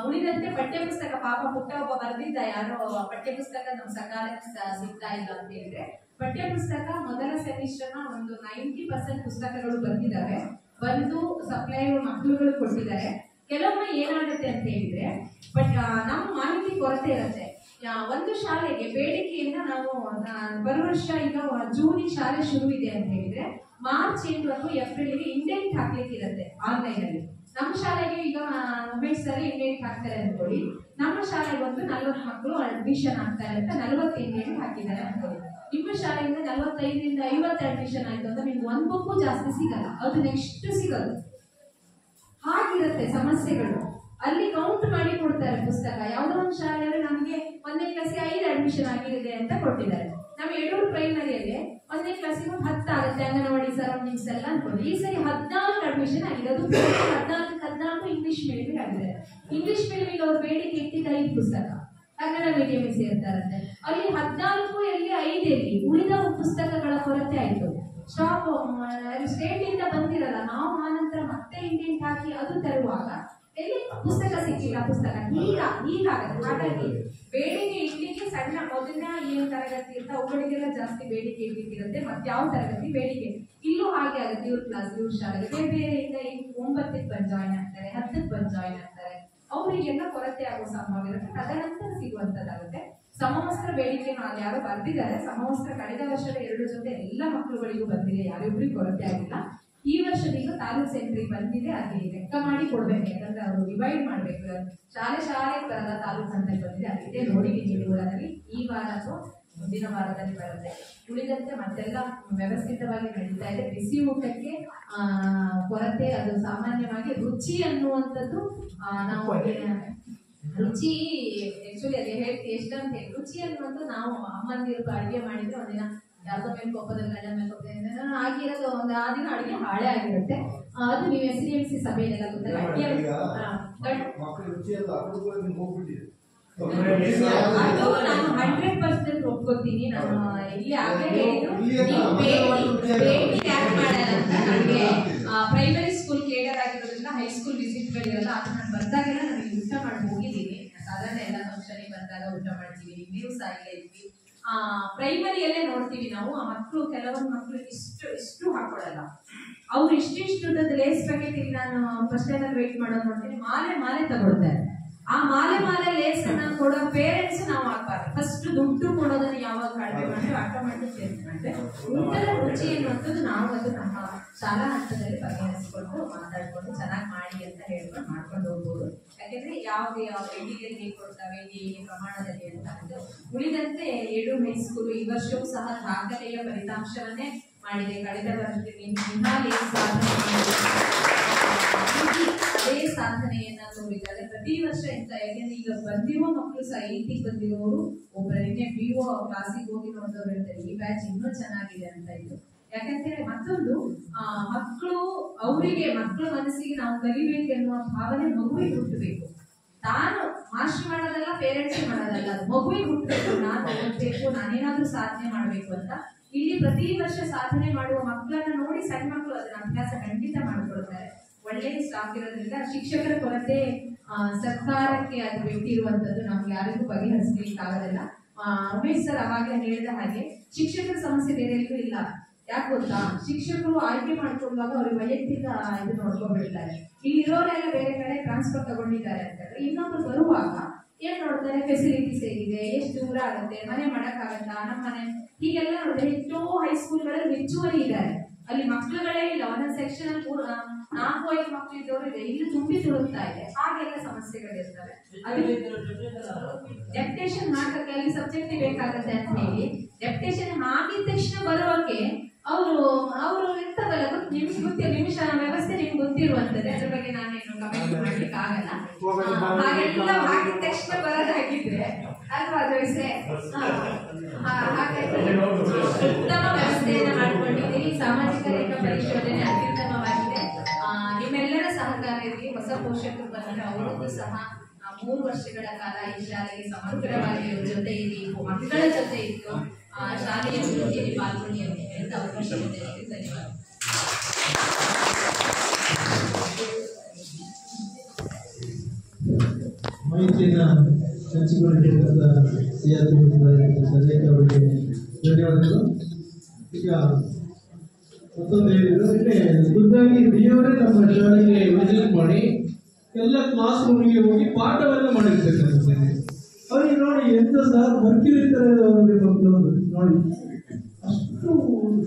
ಉಳಿದಂತೆ ಪಠ್ಯಪುಸ್ತಕ, ಪಾಪ ಪುಟ್ಟ ಒಬ್ಬ ಬರ್ದಿದ್ದ, ಯಾರೋ ಪಠ್ಯಪುಸ್ತಕ ನಮ್ಮ ಸಕಾಲಕ್ಕೆ ಸಿಗ್ತಾ ಇಲ್ಲ ಅಂತ ಹೇಳಿದ್ರೆ, ಪಠ್ಯಪುಸ್ತಕ ಮೊದಲ ಸೆಮಿಸ್ಟರ್ನ ಒಂದು 90% ಪುಸ್ತಕಗಳು ಬಂದಿದ್ದಾವೆ, ಬಂದು ಸಪ್ಲೈ ಮಕ್ಕಳುಗಳು ಕೊಟ್ಟಿದ್ದಾರೆ. ಕೆಲವೊಮ್ಮೆ ಏನಾಗುತ್ತೆ ಅಂತ ಹೇಳಿದ್ರೆ ನಮ್ಮ ಮಾಹಿತಿ ಕೊರತೆ ಇರುತ್ತೆ. ಒಂದು ಶಾಲೆಗೆ ಬೇಡಿಕೆಯಿಂದ ನಾವು ಬರುವ ವರ್ಷ ಈಗ ಜೂನಿಗೆ ಶಾಲೆ ಶುರು ಇದೆ ಅಂತ ಹೇಳಿದ್ರೆ ಮಾರ್ಚ್ 8 ಅಥವಾ ಏಪ್ರಿಲ್ಗೆ ಇಂಡೆಂಟ್ ಹಾಕ್ಲಿಕ್ಕೆ ಇರುತ್ತೆ ಆನ್ಲೈನ್ ಅಲ್ಲಿ. ನಮ್ಮ ಶಾಲೆಗೆ ಈಗ ಮೊಬೈಲ್ಸ್ ಅಲ್ಲಿ ಇಂಡೆಂಟ್ ಹಾಕ್ತಾರೆ ಅನ್ಕೊಳ್ಳಿ, ನಮ್ಮ ಶಾಲೆಗೆ ಒಂದು 40 ಮಕ್ಕಳು ಅಡ್ಮಿಷನ್ ಆಗ್ತಾರೆ ಅಂತ 40 ಇಂಡೆಂಟ್ ಹಾಕಿದ್ದಾರೆ ಅನ್ಕೊಳ್ಳಿ. ನಿಮ್ಮ ಶಾಲೆಯಿಂದ 45 ರಿಂದ 50 ಅಡ್ಮಿಷನ್ ಆಯ್ತು ಅಂತ ನಿಮ್ಗೆ ಒಂದು ಬುಕ್ಕು ಜಾಸ್ತಿ ಸಿಗಲ್ಲ, ಅದು ನೆಕ್ಸ್ಟ್ ಸಿಗಲ್ಲ. ಹಾಗಿರುತ್ತೆ ಸಮಸ್ಯೆಗಳು. ಅಲ್ಲಿ ಕೌಂಟ್ ಮಾಡಿ ಕೊಡ್ತಾರೆ ಪುಸ್ತಕ. ಯಾವುದೋ ಒಂದು ಶಾಲೆಯಲ್ಲಿ ನಮಗೆ 1ನೇ ಕ್ಲಾಸಿಗೆ 5 ಅಡ್ಮಿಷನ್ ಆಗಿರುತ್ತೆ ಅಂತ ಕೊಟ್ಟಿದ್ದಾರೆ. ನಮ್ಮ ಯಡೂರು ಪ್ರೈಮರಿಯಲ್ಲಿ 1ನೇ ಕ್ಲಾಸಿಗೆ 10 ಆಗುತ್ತೆ, ಅಂಗನವಾಡಿ ಸರೌಂಡಿಂಗ್ಸ್ ಎಲ್ಲ ಅನ್ಕೊಂಡು. ಈ ಸರಿ 14 ಅಡ್ಮಿಷನ್ ಆಗಿದೆ. ಅದು 14 ಇಂಗ್ಲಿಷ್ ಮೀಡಿಯಂ ಆಗಿದೆ. ಇಂಗ್ಲಿಷ್ ಮೀಡಿಯಂಗೆ ಅವ್ರು ಬೇಡಿಕೆ ಇಟ್ಟಿದ್ದ 5 ಪುಸ್ತಕ, ಕನ್ನಡ ಮೀಡಿಯಂಗೆ ಸೇರ್ತಾರಂತೆ. ಅಲ್ಲಿ 14 ಎಲ್ಲಿ 5 ಎಲ್ಲಿ, ಉಳಿದ ಪುಸ್ತಕಗಳ ಕೊರತೆ ಆಯ್ತು. ಸ್ಟಾಪ್ ಸ್ಟೇಟ್ ಇಂದ ಬಂದಿರಲ್ಲ, ನಾವು ಆನಂತರ ಮತ್ತೆ ಇಂಡೆಂಟ್ ಹಾಕಿ ಅದು ತರುವಾಗ ಎಲ್ಲಿ ಪುಸ್ತಕ ಸಿಕ್ಕಿಲ್ಲ, ಪುಸ್ತಕ ಹೀಗಾಗತ್ತೆ. ಹಾಗಾಗಿ ಬೇಡಿಕೆ ಇಡ್ಲಿಕ್ಕೆ ಸಣ್ಣ ಮೊದಲಿನ ಏನು ತರಗತಿ ಅಂತ ಅವುಗಳಿಗೆಲ್ಲ ಜಾಸ್ತಿ ಬೇಡಿಕೆ ಇಡ್ಲಿಕ್ಕಿರುತ್ತೆ. ಮತ್ತೆ ಯಾವ ತರಗತಿ ಬೇಡಿಕೆ ಇಲ್ಲೂ ಹಾಗೆ ಆಗುತ್ತೆ. ಇವ್ರ ಕ್ಲಾಸ್ ಇವ್ರ ಶಾಲೆಗೆ ಬೇರೆ ಬೇರೆಯಿಂದ 9ಕ್ಕೆ ಬಂದು ಜಾಯಿನ್ ಆಗ್ತಾರೆ, 10ಕ್ಕೆ ಬಂದು ಜಾಯಿನ್ ಆಗ್ತಾರೆ. ಅವರಿಗೆಲ್ಲ ಕೊರತೆ ಆಗೋ ಸಂಭವ ಇರುತ್ತೆ. ತದನಂತರ ಸಿಗುವಂತದ್ದಾಗುತ್ತೆ. ಸಮವಸ್ತ್ರ ಬೇಡಿಕೆಯನ್ನು ಅಲ್ಲಿ ಯಾರೋ ಬರ್ದಿದ್ದಾರೆ. ಸಮವಸ್ತ್ರ ಕಳೆದ ವರ್ಷದ 2 ಜೊತೆ ಎಲ್ಲ ಮಕ್ಕಳುಗಳಿಗೂ ಬಂದಿದೆ, ಯಾರೊಬ್ಬರಿಗೂ ಕೊರತೆ ಆಗಿಲ್ಲ. ಈ ವರ್ಷದಿಂದ ತಾಲೂಕು ಸೆಂಟ್ರಿಗೆ ಬಂದಿದೆ. ಅಲ್ಲಿ ಲೆಕ್ಕ ಮಾಡಿ ಕೊಡ್ಬೇಕು, ಯಾಕಂದ್ರೆ ಅವರು ಡಿವೈಡ್ ಮಾಡ್ಬೇಕು. ಶಾಲೆ ಬರಲ್ಲ, ತಾಲೂಕು ಹಂತಕ್ಕೆ ಬಂದಿದೆ. ಅಲ್ಲಿದೆ ನೋಡಿದ್ದೀನಿ ಊರಲ್ಲಿ. ಈ ವಾರ ಅಥವಾ ಮುಂದಿನ ವಾರದಲ್ಲಿ ಬರುತ್ತೆ. ಉಳಿದಂತೆ ಮತ್ತೆಲ್ಲ ವ್ಯವಸ್ಥಿತವಾಗಿ ನಡೀತಾ ಇದೆ. ಬಿಸಿ ಊಟಕ್ಕೆ ಕೊರತೆ ಅದು ಸಾಮಾನ್ಯವಾಗಿ ರುಚಿ ಅನ್ನುವಂಥದ್ದು ನಾವು ರುಚಿ ಆಕ್ಚುಲಿ ಅದೇ ಹೇಳ್ತೀವಿ ಎಷ್ಟಂತ ಹೇಳಿ ರುಚಿ ಅನ್ನುವಂಥದ್ದು ನಾವು ಅಮ್ಮಂದಿರು ಅಡುಗೆ ಮಾಡಿದ್ರೆ ಒಂದಿನ ಯಾವ್ದೋ ಮೇಲೆ ಕೊಪ್ಪದಲ್ಲಿ ಗಂಡ ಮೇಲೆ ಕೊಪ್ಪ ಆಗಿರೋದು ಒಂದು ಆ ದಿನ ಅಡುಗೆ ಹಾಳೆ ಆಗಿರುತ್ತೆ. ಅದು ನೀವು SDMC ಸಭೆಯಲ್ಲೆಲ್ಲ ಗೊತ್ತಲ್ಲ ಅದು ನಾನು 100% ಒಪ್ಕೋತೀನಿ. ನಾನು ಇಲ್ಲಿ ಆಗಲೇ ಹೇಳಿದ್ರು ಭೇಟಿ ಯಾಕೆ ಮಾಡಲ್ಲ ಅಂತ. ನನಗೆ ಪ್ರೈಮರಿ ಸ್ಕೂಲ್ ಕೇಡರ್ ಆಗಿರೋದ್ರಿಂದ ಹೈಸ್ಕೂಲ್ ವಿಸಿಟ್ಗಳಿರಲ್ಲ. ಅದು ನಾನು ಬಂದಾಗೆಲ್ಲ ನನಗೆ ಊಟ ಮಾಡಿ ಹೋಗಿದ್ದೀನಿ. ಸಾಧಾರಣ ಎಲ್ಲ ಫಂಕ್ಷನಿಗೆ ಬಂದಾಗ ಊಟ ಮಾಡ್ತೀವಿ. ನೀವು ಸಹ ಇಲ್ಲೇ ಇದ್ವಿ. ಪ್ರೈಮರಿಯಲ್ಲೇ ನೋಡ್ತೀವಿ ನಾವು ಆ ಮಕ್ಕಳು, ಕೆಲವೊಂದು ಮಕ್ಕಳು ಇಷ್ಟು ಹಾಕೊಳ್ಳಲ್ಲ. ಅವ್ರು ಇಷ್ಟಿಷ್ಟು ಲೇಸ್ ಪ್ಯಾಕೆಟ್ ಇಲ್ಲಿ ನಾನು ಫಸ್ಟ್ ಸ್ಟ್ಯಾಂಡರ್ಡ್ ವೇಟ್ ಮಾಡೋದು ನೋಡ್ತೀನಿ. ಮಾಲೆ ತಗೊಳ್ತಾರೆ. ಆ ಮಾಲೆ ಲೇಸ್ ಅನ್ನ ಕೊಡೋ ಪೇರೆಂಟ್ಸ್ ನಾವು ಹಾಕ್ಬಾರ್ದು. ಫಸ್ಟ್ ದುಡ್ಡು ಕೊಡೋದನ್ನ ಯಾವಾಗ ಕಡಿಮೆ ಮಾಡಿ ಆಟೋಮೆಟಿಕ್ ಚೇಂಜ್ ಮಾಡಿದ್ರೆ ಊಟದ ರುಚಿ ಅನ್ನುವಂಥದ್ದು ನಾವು ಅದು ನಮ್ಮ ಶಾಲಾ ಹಂತದಲ್ಲಿ ಬಗೆಹರಿಸಿಕೊಂಡು ಮಾತಾಡ್ಕೊಂಡು ಚೆನ್ನಾಗಿ ಮಾಡಿ ಅಂತ ಹೇಳ್ಕೊಂಡು ಮಾಡ್ಕೊಂಡು ಹೋಗ್ಬೋದು. ಯಾಕೆಂದ್ರೆ ಯಾವುದೇ ಮೆಟೀರಿಯಲ್ ಹೇಗೆ ಕೊಡ್ತಾವೆ, ಹೇಗೆ ಪ್ರಮಾಣದಲ್ಲಿ ಅಂತ. ಉಳಿದಂತೆ 7 ಹೈಸ್ಕೂಲು ಈ ವರ್ಷವೂ ಸಹ ದಾಖಲೆಯ ಫಲಿತಾಂಶವನ್ನೇ ಮಾಡಿದೆ. ಕಳೆದ ವರ್ಷದಲ್ಲಿ ಅದೇ ಸಾಧನೆಯನ್ನ ತೋರಿದ್ದಾರೆ. ಪ್ರತಿ ವರ್ಷ ಇಂತ ಯಾಕೆಂದ್ರೆ ಈಗ ಬಂದಿರುವ ಮಕ್ಕಳು ಸಹ 8ಕ್ಕೆ ಬಂದಿರೋರು ಒಬ್ಬರನ್ನೇ PO ಕ್ಲಾಸಿಗೆ ಹೋಗಿ ನೋಡಿದವ್ರು ಹೇಳ್ತಾರೆ ಈ ಬ್ಯಾಚ್ ಇನ್ನೂ ಚೆನ್ನಾಗಿದೆ ಅಂತ. ಇದು ಯಾಕಂತೇಳಿ ಮತ್ತೊಂದು ಮಕ್ಕಳು ಅವರಿಗೆ ಮಕ್ಕಳ ಮನಸ್ಸಿಗೆ ನಾವು ಕಲಿಬೇಕು ಎನ್ನುವ ಭಾವನೆ ಮಗುವಿಗೆ ಹುಟ್ಟಬೇಕು. ತಾನು ಮಾಸ್ಟರ್ ಮಾಡೋದಲ್ಲ, ಪೇರೆಂಟ್ಸ್ ಮಾಡೋದಲ್ಲ, ಅದು ಮಗುವಿಗೆ ಹುಟ್ಟಬೇಕು. ನಾನು ಓದ್ಬೇಕು, ನಾನೇನಾದ್ರೂ ಸಾಧನೆ ಮಾಡ್ಬೇಕು ಅಂತ. ಇಲ್ಲಿ ಪ್ರತಿ ವರ್ಷ ಸಾಧನೆ ಮಾಡುವ ಮಕ್ಕಳನ್ನ ನೋಡಿ ಸಣ್ಣ ಮಕ್ಕಳು ಅದನ್ನ ಅಭ್ಯಾಸ ಖಂಡಿತ ಮಾಡ್ಕೊಳ್ತಾರೆ. ಒಳ್ಳೆಯ ಸ್ಟಾಫ್ ಇರೋದ್ರಿಂದ ಶಿಕ್ಷಕರ ಕೊರತೆ ಸರ್ಕಾರಕ್ಕೆ ಅದು ಬಿಟ್ಟಿರುವಂತದ್ದು ನಮ್ಗೆ ಯಾರಿಗೂ ಬಗೆಹರಿಸಲಿಕ್ಕೆ ಆಗೋದಿಲ್ಲ. ಉಮೇಶ್ ಸರ್ ಅವಾಗಲೇ ಹೇಳಿದ ಹಾಗೆ ಶಿಕ್ಷಕರ ಸಮಸ್ಯೆ ಬೇರೆ ಎಲ್ಲೂ ಇಲ್ಲ. ಯಾಕೆ ಗೊತ್ತಾ, ಶಿಕ್ಷಕರು ಆಯ್ಕೆ ಮಾಡ್ಕೊಳ್ಳುವಾಗ ಅವ್ರಿಗೆ ವೈಯಕ್ತಿಕ ಇದು ನೋಡ್ಕೊಂಡ್ಬಿಡ್ತಾರೆ. ಇಲ್ಲಿರೋರೆಲ್ಲ ಬೇರೆ ಕಡೆ ಟ್ರಾನ್ಸ್ಫರ್ ತಗೊಂಡಿದ್ದಾರೆ ಅಂತಂದ್ರೆ ಇನ್ನೊಬ್ರು ಬರುವಾಗ ಏನ್ ನೋಡ್ತಾರೆ, ಫೆಸಿಲಿಟೀಸ್ ಹೇಗಿದೆ, ಎಷ್ಟು ದೂರ ಆಗುತ್ತೆ, ಮನೆ ಮಾಡಕ್ಕಾಗತ್ತಾ, ನಮ್ಮ ಮನೆ ಹೀಗೆಲ್ಲ ನೋಡಿದ್ರೆ ಎಷ್ಟೋ ಹೈಸ್ಕೂಲ್ಗಳಲ್ಲಿ ಹೆಚ್ಚುವರಿ ಇದ್ದಾರೆ. ಅಲ್ಲಿ ಮಕ್ಕಳುಗಳೇ ಇಲ್ಲ. ಒಂದೊಂದು ಸೆಕ್ಷನ್ ಅಲ್ಲಿ 4-5 ಮಕ್ಕಳು ಇದ್ದವರು ಇದೆ. ಇಲ್ಲಿ ತುಂಬಿ ತುಳುಕ್ತಾ ಇದೆ. ಹಾಗೆಲ್ಲ ಸಮಸ್ಯೆಗಳಿರ್ತವೆ. ಡೆಪ್ಟೇಷನ್ ಹಾಕಕ್ಕೆ ಅಲ್ಲಿ ಸಬ್ಜೆಕ್ಟ್ ಬೇಕಾಗತ್ತೆ ಅಂತ ಹೇಳಿ ಡೆಪ್ಟೇಷನ್ ಹಾಕಿದ ತಕ್ಷಣ ಬರೋಕೆ ಅವರು ಇರ್ತವಲ್ಲ ನಿಮ್ಗೆ ಗೊತ್ತಿಲ್ಲ, ನಿಮಿಷ ವ್ಯವಸ್ಥೆ ನಿಮ್ಗೆ ಗೊತ್ತಿರುವಂತದ್ದು. ಅದ್ರ ಬಗ್ಗೆ ನಾನೇನು ಕಮೆಂಟ್ ಮಾಡ್ಲಿಕ್ಕೆ ಆಗಲ್ಲ. ಹಾಗೆಲ್ಲ ಹಾಕಿದ ತಕ್ಷಣ ಬರೋದಾಗಿದ್ರೆ ಅಲ್ವಾ ದೋಸೆ. ಹಾಗಾಗಿ ಉತ್ತಮ ವ್ಯವಸ್ಥೆಯನ್ನ ಮಾಡ್ಕೊಂಡಿದ್ದೀರಿ. ಸಾಮಾಜಿಕ ರೇಖಾ ಪರಿಶೋಧನೆ ಅತ್ಯುತ್ತಮವಾಗಿದೆ. ನಿಮ್ಮೆಲ್ಲರ ಸಹಕಾರ ಇರಲಿ. ಹೊಸ ಪೋಷಕರು ಬಂದರೆ ಅವರದ್ದು ಸಹ 3 ವರ್ಷಗಳ ಕಾಲ ಈ ಶಾಲೆಗೆ ಸಮಗ್ರವಾಗಿ ಜೊತೆ ಇರಿ, ಮಕ್ಕಳ ಜೊತೆ ಇದ್ದು ಶಾಲೆಯ ಅಭಿವೃದ್ಧಿಯಲ್ಲಿ ಪಾಲ್ಗೊಳ್ಳಿ ಅಂತ ಹೇಳಿದ ಅವಕಾಶ ಧನ್ಯವಾದ. ಮಾಹಿತಿಯನ್ನು ಹಂಚಿಕೊಂಡಿರ್ತಕ್ಕಂಥ ಅವರಿಗೆ ಧನ್ಯವಾದಗಳು. ಈಗ ಮತ್ತೊಂದು ಹೇಳಿದ್ರು, ಖುದ್ದಾಗಿ ಡಿಯವರೇ ನಮ್ಮ ಶಾಲೆಗೆ ವಿಸಿಟ್ ಮಾಡಿ ಎಲ್ಲ ಕ್ಲಾಸ್ ರೂಮಿಗೆ ಹೋಗಿ ಪಾಠವನ್ನು ಮಾಡಿರ್ತಕ್ಕಂಥದ್ದು. ಅವ್ರಿಗೆ ನೋಡಿ ಎಂತ ಸಹ ಮರ್ಕಿರಿ ಥರದ ಮಕ್ಕಳು ನೋಡಿ ಅಷ್ಟು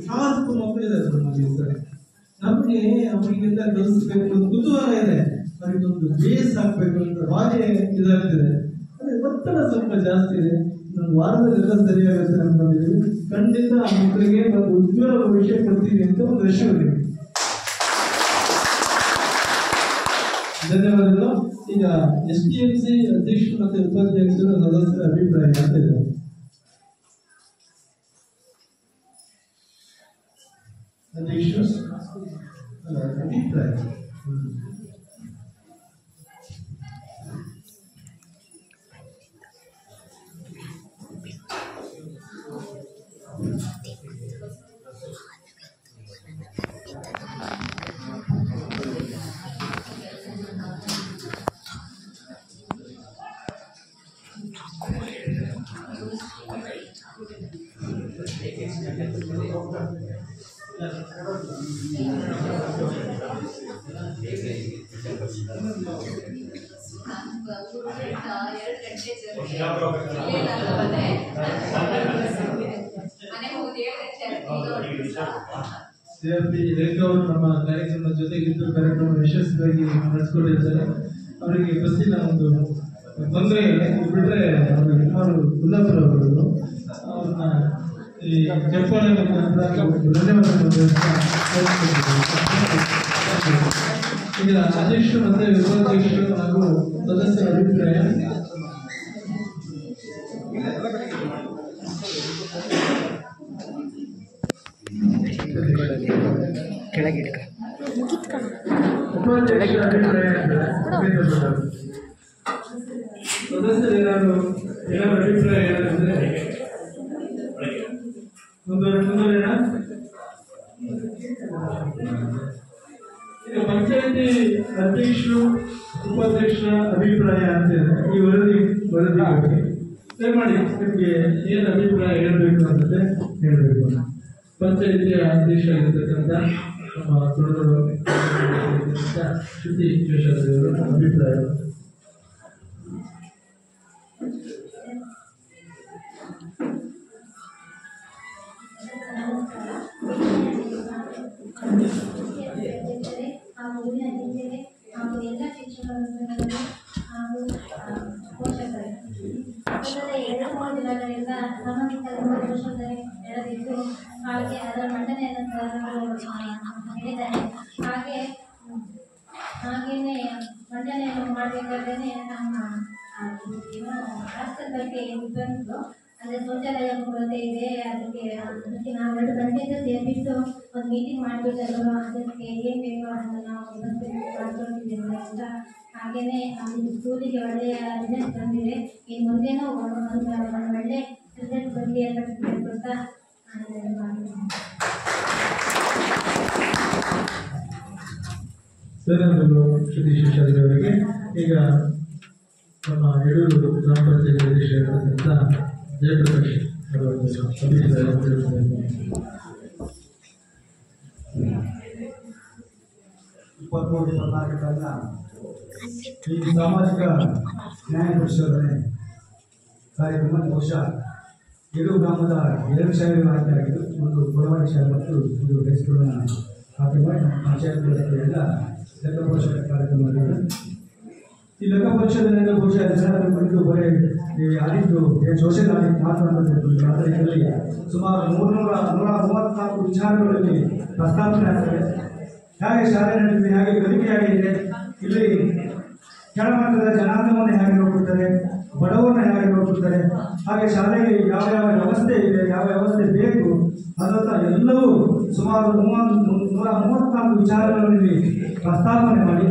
ಶಾರ್ಪ್ ಮಕ್ಕಳಿದ್ದಾರೆ ನಮ್ಮಲ್ಲಿ. ನಮಗೆ ಅವರಿಗೆಲ್ಲ ಕಲಿಸ್ಬೇಕು ಒಂದು ಕುತೂಹಲ ಇದೆ. ಅವರಿಗೊಂದು ಬೇಸ್ ಹಾಕ್ಬೇಕು ಅಂತ ಭಾರಿ ಇದಾಗ್ತಿದೆ. ಅದೇ ಒತ್ತಡ ಸ್ವಲ್ಪ ಜಾಸ್ತಿ ಇದೆ. ಒಂದು ವಾರದಲ್ಲೆಲ್ಲ ಸರಿಯಾಗುತ್ತೆ ಅನ್ಕೊಂಡಿದ್ದೀವಿ. ಖಂಡಿತ ಆ ಮಕ್ಕಳಿಗೆ ಒಂದು ಉಜ್ವಲ ಭವಿಷ್ಯ ಕೊಡ್ತೀವಿ ಅಂತ ಒಂದು ವಿಷಯವಿದೆ. ಧನ್ಯವಾದಗಳು. ಈಗ SDMC ಅಧ್ಯಕ್ಷರು ಮತ್ತು ಉಪಾಧ್ಯಕ್ಷರು ಸದಸ್ಯರ ಅಭಿಪ್ರಾಯ ಅಂತ ಇದೆ. ಅಧ್ಯಕ್ಷರು ಅಭಿಪ್ರಾಯ CRP ರೇಖಾ ಅವರು ನಮ್ಮ ಕಾರ್ಯಕ್ರಮದ ಜೊತೆಗಿದ್ದು ಕಾರ್ಯಕ್ರಮ ಯಶಸ್ವಿಯಾಗಿ ನಡೆಸಿಕೊಂಡಿರ್ತಾರೆ. ಅವರಿಗೆ ಬಸ್ಸಿನ ಒಂದು ತೊಂದರೆ ಇಲ್ಲ, ಬಿಟ್ಟರೆ ಅವರು ಕುಂದಾಪುರ ಅವರು ಅವ್ರನ್ನ ಈ ಚಪ್ಪಾಳೆ ಮುಖಾಂತರ ಧನ್ಯವಾದಗಳು. ಈಗ ಅಧ್ಯಕ್ಷರು ಮತ್ತೆ ಉಪಾಧ್ಯಕ್ಷರು ಹಾಗೂ ಸದಸ್ಯರ ಅಭಿಪ್ರಾಯ. ಸದಸ್ಯರು ಏನಾದ್ರು ಅಭಿಪ್ರಾಯ ಏನಂದ್ರೆ ಮುಂದುವರೆಯೋಣ. ಈಗ ಪಂಚಾಯತಿ ಅಧ್ಯಕ್ಷರು ಉಪಾಧ್ಯಕ್ಷರ ಅಭಿಪ್ರಾಯ ಅಂತ ಈ ವರದಿ ದಯಮಾಡಿ ನಿಮಗೆ ಏನು ಅಭಿಪ್ರಾಯ ಹೇಳಬೇಕು ಅಂತ ಹೇಳಬೇಕು. ಪಂಚಾಯತಿಯ ಅಧ್ಯಕ್ಷ ಆಗಿರ್ತಕ್ಕಂಥ ನಮ್ಮ ತುಳುನಾಡು ಶ್ರುತಿ ಶೇಷಾದ್ರಿಯವರ ಅಭಿಪ್ರಾಯ. ಹಾಗೂ ಎಲ್ಲ ಶಿಕ್ಷಕರು ಹಾಗೂ ಪೋಷಕರು ಕಳೆದ 2-3 ದಿನಗಳಿಂದ ಸಾಮಾಜಿಕ ಸಂಶೋಧನೆ ನಡೆದಿದ್ದು, ಹಾಗೆ ಅದರ ಮಂಡನೆ ಹೇಳಿದ್ದಾರೆ. ಹಾಗೆಯೇ ಮಂಡನೆಯನ್ನು ಮಾಡಬೇಕಾದ್ರೆ ನಮ್ಮ ರಾಷ್ಟ್ರದ ಬಗ್ಗೆ ಬಂತು. ಅಂದರೆ ಶೌಚಾಲಯ ಕೊರತೆ ಇದೆ, ಅದಕ್ಕೆ ನಾವು 2 ಗಂಟೆಯಿಂದ ಸೇರಿಬಿಟ್ಟು ಒಂದು ಮೀಟಿಂಗ್ ಮಾಡಿಬಿಟ್ಟು ಅದಕ್ಕೆ ಏನು ಬೇಕು ಅದನ್ನು ನಾವು ಮಾಡ್ಕೊಳ್ತಿದ್ದೇವೆ ಅಂತ. ಹಾಗೆಯೇ ಸ್ಕೂಲಿಗೆ ಒಳ್ಳೆಯ ರಿಸಲ್ಟ್ ಬಂದಿದೆ. ಇನ್ನು ಮುಂದೆನೂ ಒಂದು ಒಳ್ಳೆ ರಿಸಲ್ಟ್ ಬರಲಿ ಅಂತ ಕೇಳ್ಕೊಳ್ತಾ ಧನ್ಯವಾದಗಳು ಶ್ರುತಿ ಶೇಷಾದ್ರಿ ಅವರಿಗೆ. ಈಗ ನಮ್ಮ ಯಡೂರು ಗ್ರಾಮ ಪಂಚಾಯತ್ ಅಧ್ಯಕ್ಷರಾಗಿರ್ತಕ್ಕಂಥ ಜಯಪ್ರಕಾಶ್ ಅವರ ಅಭಿಪ್ರಾಯ. 23-24 ಈ ಸಾಮಾಜಿಕ ನ್ಯಾಯ ಪರಿಶೋಧನೆ ಕಾರ್ಯಕ್ರಮ ಬಹುಶಃ ಯಡೂರು ಗ್ರಾಮದ 2 ಶಾಲೆಗಳು ಆಯ್ಕೆ ಆಗಿದ್ದು, ಒಂದು ಕೊಡವಾಡಿ ಶಾಲೆ ಮತ್ತು ಇದು ಹೈಸ್ಕೂಲಿನ ಆಯ್ಕೆ ಮಾಡಿ ನಮ್ಮ ಪಂಚಾಯತ್ ಎಲ್ಲ ಲೆಕ್ಕ ಪರಿಶೋಧನೆ ಕಾರ್ಯಕ್ರಮ ಆಗಿದೆ. ಈ ಲೆಕ್ಕ ಪರಿಶೋಧನೆಯಿಂದ ಬಹುಶಃ ಜನರು ಬಂದು ಬರೀ ಈ ಆಡಿಟ್ಟು ಸೋಷಿಯಲ್ ಆಡಿಟ್ ಮಾತ್ರ ಅಂತ ತಿಳ್ಕೊಂಡಿದ್ರು. ಆದರೆ ಇದರಲ್ಲಿ ಸುಮಾರು 134 ವಿಚಾರಗಳಲ್ಲಿ ಪ್ರಸ್ತಾವನೆ ಆಗ್ತದೆ. ಹೇಗೆ ಶಾಲೆ ನಡೆದಿದೆ, ಹೇಗೆ ಕಲಿಕೆಯಾಗಿದೆ, ಇಲ್ಲಿ ಕೆಳಮಟ್ಟದ ಜನಾಂಗವನ್ನು ಹೇಗೆ ನೋಡ್ಕೊಳ್ತಾರೆ, ಬಡವರನ್ನ ಹೇಗೆ ನೋಡ್ಕೊಳ್ತಾರೆ, ಹಾಗೆ ಶಾಲೆಗೆ ಯಾವ ಯಾವ ವ್ಯವಸ್ಥೆ ಇದೆ, ಯಾವ ವ್ಯವಸ್ಥೆ ಬೇಕು ಅನ್ನೋಂಥ ಎಲ್ಲವೂ ಸುಮಾರು 134 ವಿಚಾರಗಳಲ್ಲಿ ಪ್ರಸ್ತಾವನೆ ಮಾಡಿ,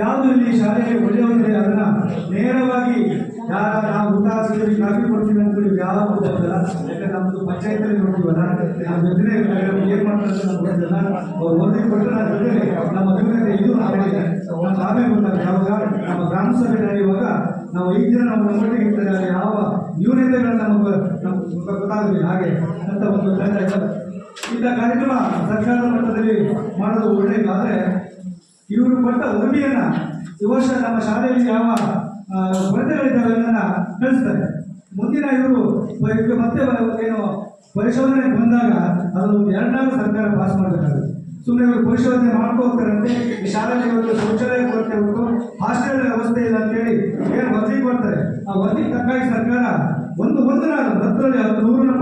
ಯಾವುದು ಇಲ್ಲಿ ಶಾಲೆಗೆ ಒಳ್ಳೆಯವಂದ್ರೆ ಅದನ್ನ ನೇರವಾಗಿ ನಾವು ಊಟ ಹಾಕ್ತೀವಿ, ಕಾಫಿ ಕೊಡ್ತೀವಿ ಅಂದ್ಕೊಳ್ಳಿ ಯಾವ ಗೊತ್ತಿಲ್ಲ. ಯಾಕಂದ್ರೆ ನಮ್ಮದು ಪಂಚಾಯತಲ್ಲಿ ನೋಡ್ತೀವಲ್ಲ, ನಮ್ಮ ಜೊತೆ ಏನು ಮಾಡ್ತಾರೆ ನಮ್ಗೆ ಗೊತ್ತಿಲ್ಲ. ಅವ್ರು ಓದಿ ಕೊಟ್ಟರೆ ನಮ್ಮ ಜೊತೆ ನಮ್ಮ ಅಭಿವೃದ್ಧಿ ಇದು ನಾವೇ ಗೊತ್ತಾಗ ಯಾವಾಗ ನಮ್ಮ ಗ್ರಾಮ ಸಭೆ ನಡೆಯುವಾಗ ನಾವು 5 ದಿನ ನಾವು ನಮ್ಮೊಟ್ಟಿಗೆ ಇರ್ತಾರೆ, ಅಲ್ಲಿ ಯಾವ ನ್ಯೂನತೆಗಳನ್ನ ನಮಗೆ ಗೊತ್ತಾಗಲಿ ಹಾಗೆ ಅಂತ ಒಂದು ಇಂಥ ಕಾರ್ಯಕ್ರಮ ಸರ್ಕಾರದ ಮಟ್ಟದಲ್ಲಿ ಮಾಡೋದು ಒಳ್ಳೆಯದಾದರೆ ಇವರು ಕೊಟ್ಟ ವರದಿಯನ್ನ ಈ ವರ್ಷ ನಮ್ಮ ಶಾಲೆಯಲ್ಲಿ ಯಾವ ಕೊರತೆಗಳಿದ್ದಾವೆ ಅನ್ನೋದನ್ನ ತಿಳಿಸ್ತಾರೆ. ಮುಂದಿನ ಇವರು ಮತ್ತೆ ಏನು ಪರಿಶೋಧನೆ ಬಂದಾಗ ಅದನ್ನು 2 ಸರ್ಕಾರ ಪಾಸ್ ಮಾಡಬೇಕಾಗುತ್ತೆ. ಸುಮ್ಮನೆ ಇವರು ಪರಿಶೋಧನೆ ಮಾಡ್ಕೋತಾರಂತೆ ಈ ಶಾಲೆಯಲ್ಲಿ ಇವತ್ತು ಶೌಚಾಲಯ ಕೊರತೆ ಉಂಟು, ಹಾಸ್ಟೆಲ್ ವ್ಯವಸ್ಥೆ ಇಲ್ಲ ಅಂತೇಳಿ ಏನು ವರದಿ ಕೊಡ್ತಾರೆ. ಆ ವರದಿ ತಕ್ಕಾಗಿ ಸರ್ಕಾರ ಒಂದು 100ರಲ್ಲಿ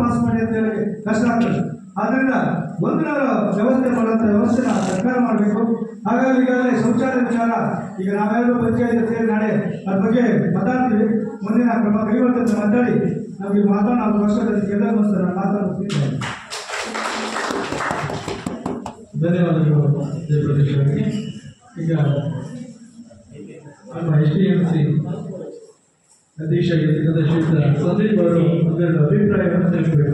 ಪಾಸ್ ಮಾಡಿ ಅಂತ ಹೇಳಿ ಕಷ್ಟ ಆಗ್ತದೆ. ಆದ್ರಿಂದ 100 ವ್ಯವಸ್ಥೆ ಮಾಡುವಂಥ ವ್ಯವಸ್ಥೆನ ಸರ್ಕಾರ ಮಾಡಬೇಕು. ಹಾಗಾಗಿ ಈಗಾಗಲೇ ಶೌಚಾಲಯ ವಿಚಾರ ಈಗ ನಾವೆಲ್ಲರೂ ಪಂಚಾಯತ್ ಸೇರಿ ನಾಳೆ ಅದ್ರ ಬಗ್ಗೆ ಮಾತಾಡ್ತೀವಿ. ಮುಂದಿನ ಕ್ರಮ ಕೈಗೊಳ್ಳುವಂತ ಮಾತಾಡಿ ನಮಗೆ ಮಾತಾಡೋ ವರ್ಷದಲ್ಲಿ ಗೆಲ್ಲೋಸ್ಕರ ಮಾತಾಡ್ತೀನಿ. ಧನ್ಯವಾದಗಳು ಜಯಪ್ರಕಾಶ್ ಅವರಿಗೆ. ಈಗ ನಮ್ಮ SDMC ಅಧ್ಯಕ್ಷರಾಗಿರ್ತಕ್ಕಂಥ ಶ್ರೀಯುತ ಸಂದೀಪ್ ಅವರು ಒಂದೆರಡು ಅಭಿಪ್ರಾಯವನ್ನು ತಿಳಿಸಬೇಕು.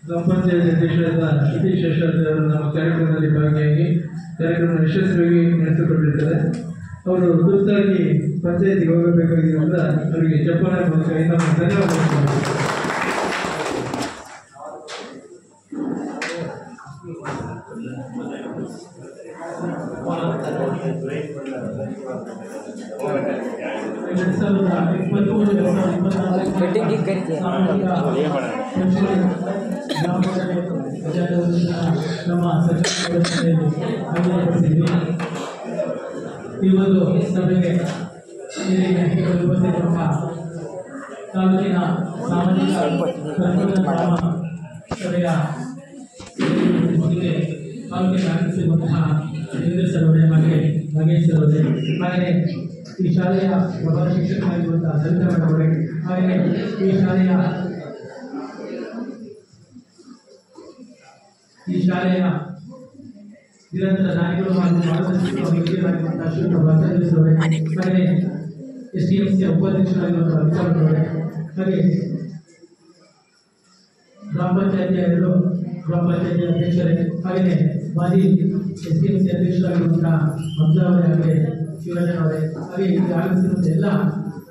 ಗ್ರಾಮ ಪಂಚಾಯತ್ ಅಧ್ಯಕ್ಷರಾದ ಶ್ರುತಿ ಶೇಷಾದ್ರಿ ಅವರು ನಮ್ಮ ಕಾರ್ಯಕ್ರಮದಲ್ಲಿ ಭಾಗಿಯಾಗಿ ಕಾರ್ಯಕ್ರಮ ಯಶಸ್ವಿಯಾಗಿ ನಡೆಸಿಕೊಂಡಿರ್ತಾರೆ. ಅವರು ತುರ್ತಾಗಿ ಪಂಚಾಯತಿಗೆ ಹೋಗಬೇಕಾಗಿರೋದ್ರಿಂದ ಅವರಿಗೆ ಚಪ್ಪಾಳೆ ಮೂಲಕ ಇನ್ನೊಮ್ಮೆ ಧನ್ಯವಾದಗಳು. ನಮ್ಮ ಈ ಒಂದು ಸಭೆಗೆ ತಾಲೂಕಿನ ಸಾಮಾಜಿಕ ಸಭೆಯ ತಾಲೂಕಿನ ಆಗಮಿಸಿರುವಂತಹ ನಿರ್ದೇಶಕರವರೇ ಹಾಗೆ ಮಹೇಶ್ ಅವರೇ, ಹಾಗೆಯೇ ಈ ಶಾಲೆಯ ಪ್ರಭಾವ ಶಿಕ್ಷಕರಾಗಿರುವಂತಹ ಸವಿತಾರವರೇ, ಹಾಗೆಯೇ ಈ ಶಾಲೆಯ ನಿರಂತರ ನಾಯಕರು ಹಾಗೂ ಮಾರ್ಗದರ್ಶಕರಾಗಿರುವಂತಹ ಶ್ರೀಯುತ ಭದ್ರದೇಶರವರೇ, ಹಾಗೆಯೇ STMCಯ ಉಪಾಧ್ಯಕ್ಷರಾಗಿರುವಂತಹ ವಿಚಾರವರೇ, ಹಾಗೆ ಗ್ರಾಮ ಪಂಚಾಯತಿಯ ಅಧ್ಯಕ್ಷರೇ, ಹಾಗೆಯೇ ಮಾಜಿ STMC ಅಧ್ಯಕ್ಷರಾಗಿರುವಂತಹ ಮಮತಾ ಅವರೇ, ಹಾಗೆ ಶಿವರಾಜನವರೇ, ಹಾಗೆ ಇಲ್ಲಿ ಆಗಮಿಸಿರುವಂತಹ ಎಲ್ಲ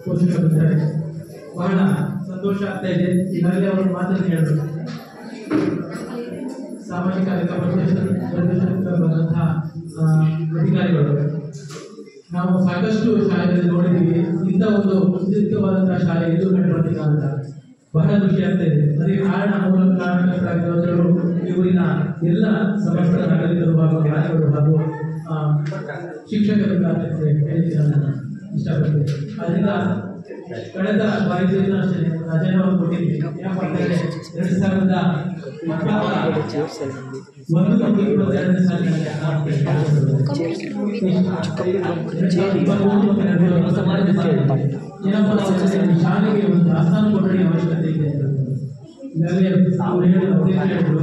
ಪೋಷಕರಿದ್ದಾರೆ. ಬಹಳ ಸಂತೋಷ ಆಗ್ತಾ ಇದೆ. ಈಗಾಗಲೇ ಅವರು ಮಾತನ್ನು ಹೇಳಬೇಕು. ಸಾಮಾಜಿಕ ಲೆಕ್ಕ ಬಂದಂತಹ ಅಧಿಕಾರಿಗಳು ನಾವು ಸಾಕಷ್ಟು ಶಾಲೆಗಳಲ್ಲಿ ನೋಡಿದ್ದೀವಿ. ಇಂಥ ಒಂದು ಉದ್ಯುಕ್ತವಾದಂತಹ ಶಾಲೆ ಇದು ಕಂಡುಬಂದಿಲ್ಲ ಅಂತ ಬಹಳ ಖುಷಿ ಆಗ್ತಾ ಇದೆ. ಅದಕ್ಕೆ ಮೂಲ ಕಾರಣಕರ್ತರಾಗಿರೋರು ಇವರಿನ ಎಲ್ಲ ಸಮಸ್ತ ನಾಗರಿಕರು ಹಾಗೂ ಜ್ಞಾನಿಗಳು ಹಾಗೂ ಶಿಕ್ಷಕರು ಹೇಳಿಕೆ ನಾನು ಇಷ್ಟಪಡ್ತೇನೆ. ಅದರಿಂದ ಕಳೆದ ಬಾರಿ ರಜೆಯನ್ನು ಕೊಟ್ಟಿದ್ವಿ. ಏನಪ್ಪ ಅಂತಂದರೆ 2021 ಶಾಲೆಗೆ ಒಂದು ದಾಸ್ತಾನು ಕೊಠಡಿ ಅವಶ್ಯಕತೆ ಇದೆ. ಈಗಾಗಲೇ ಅವರು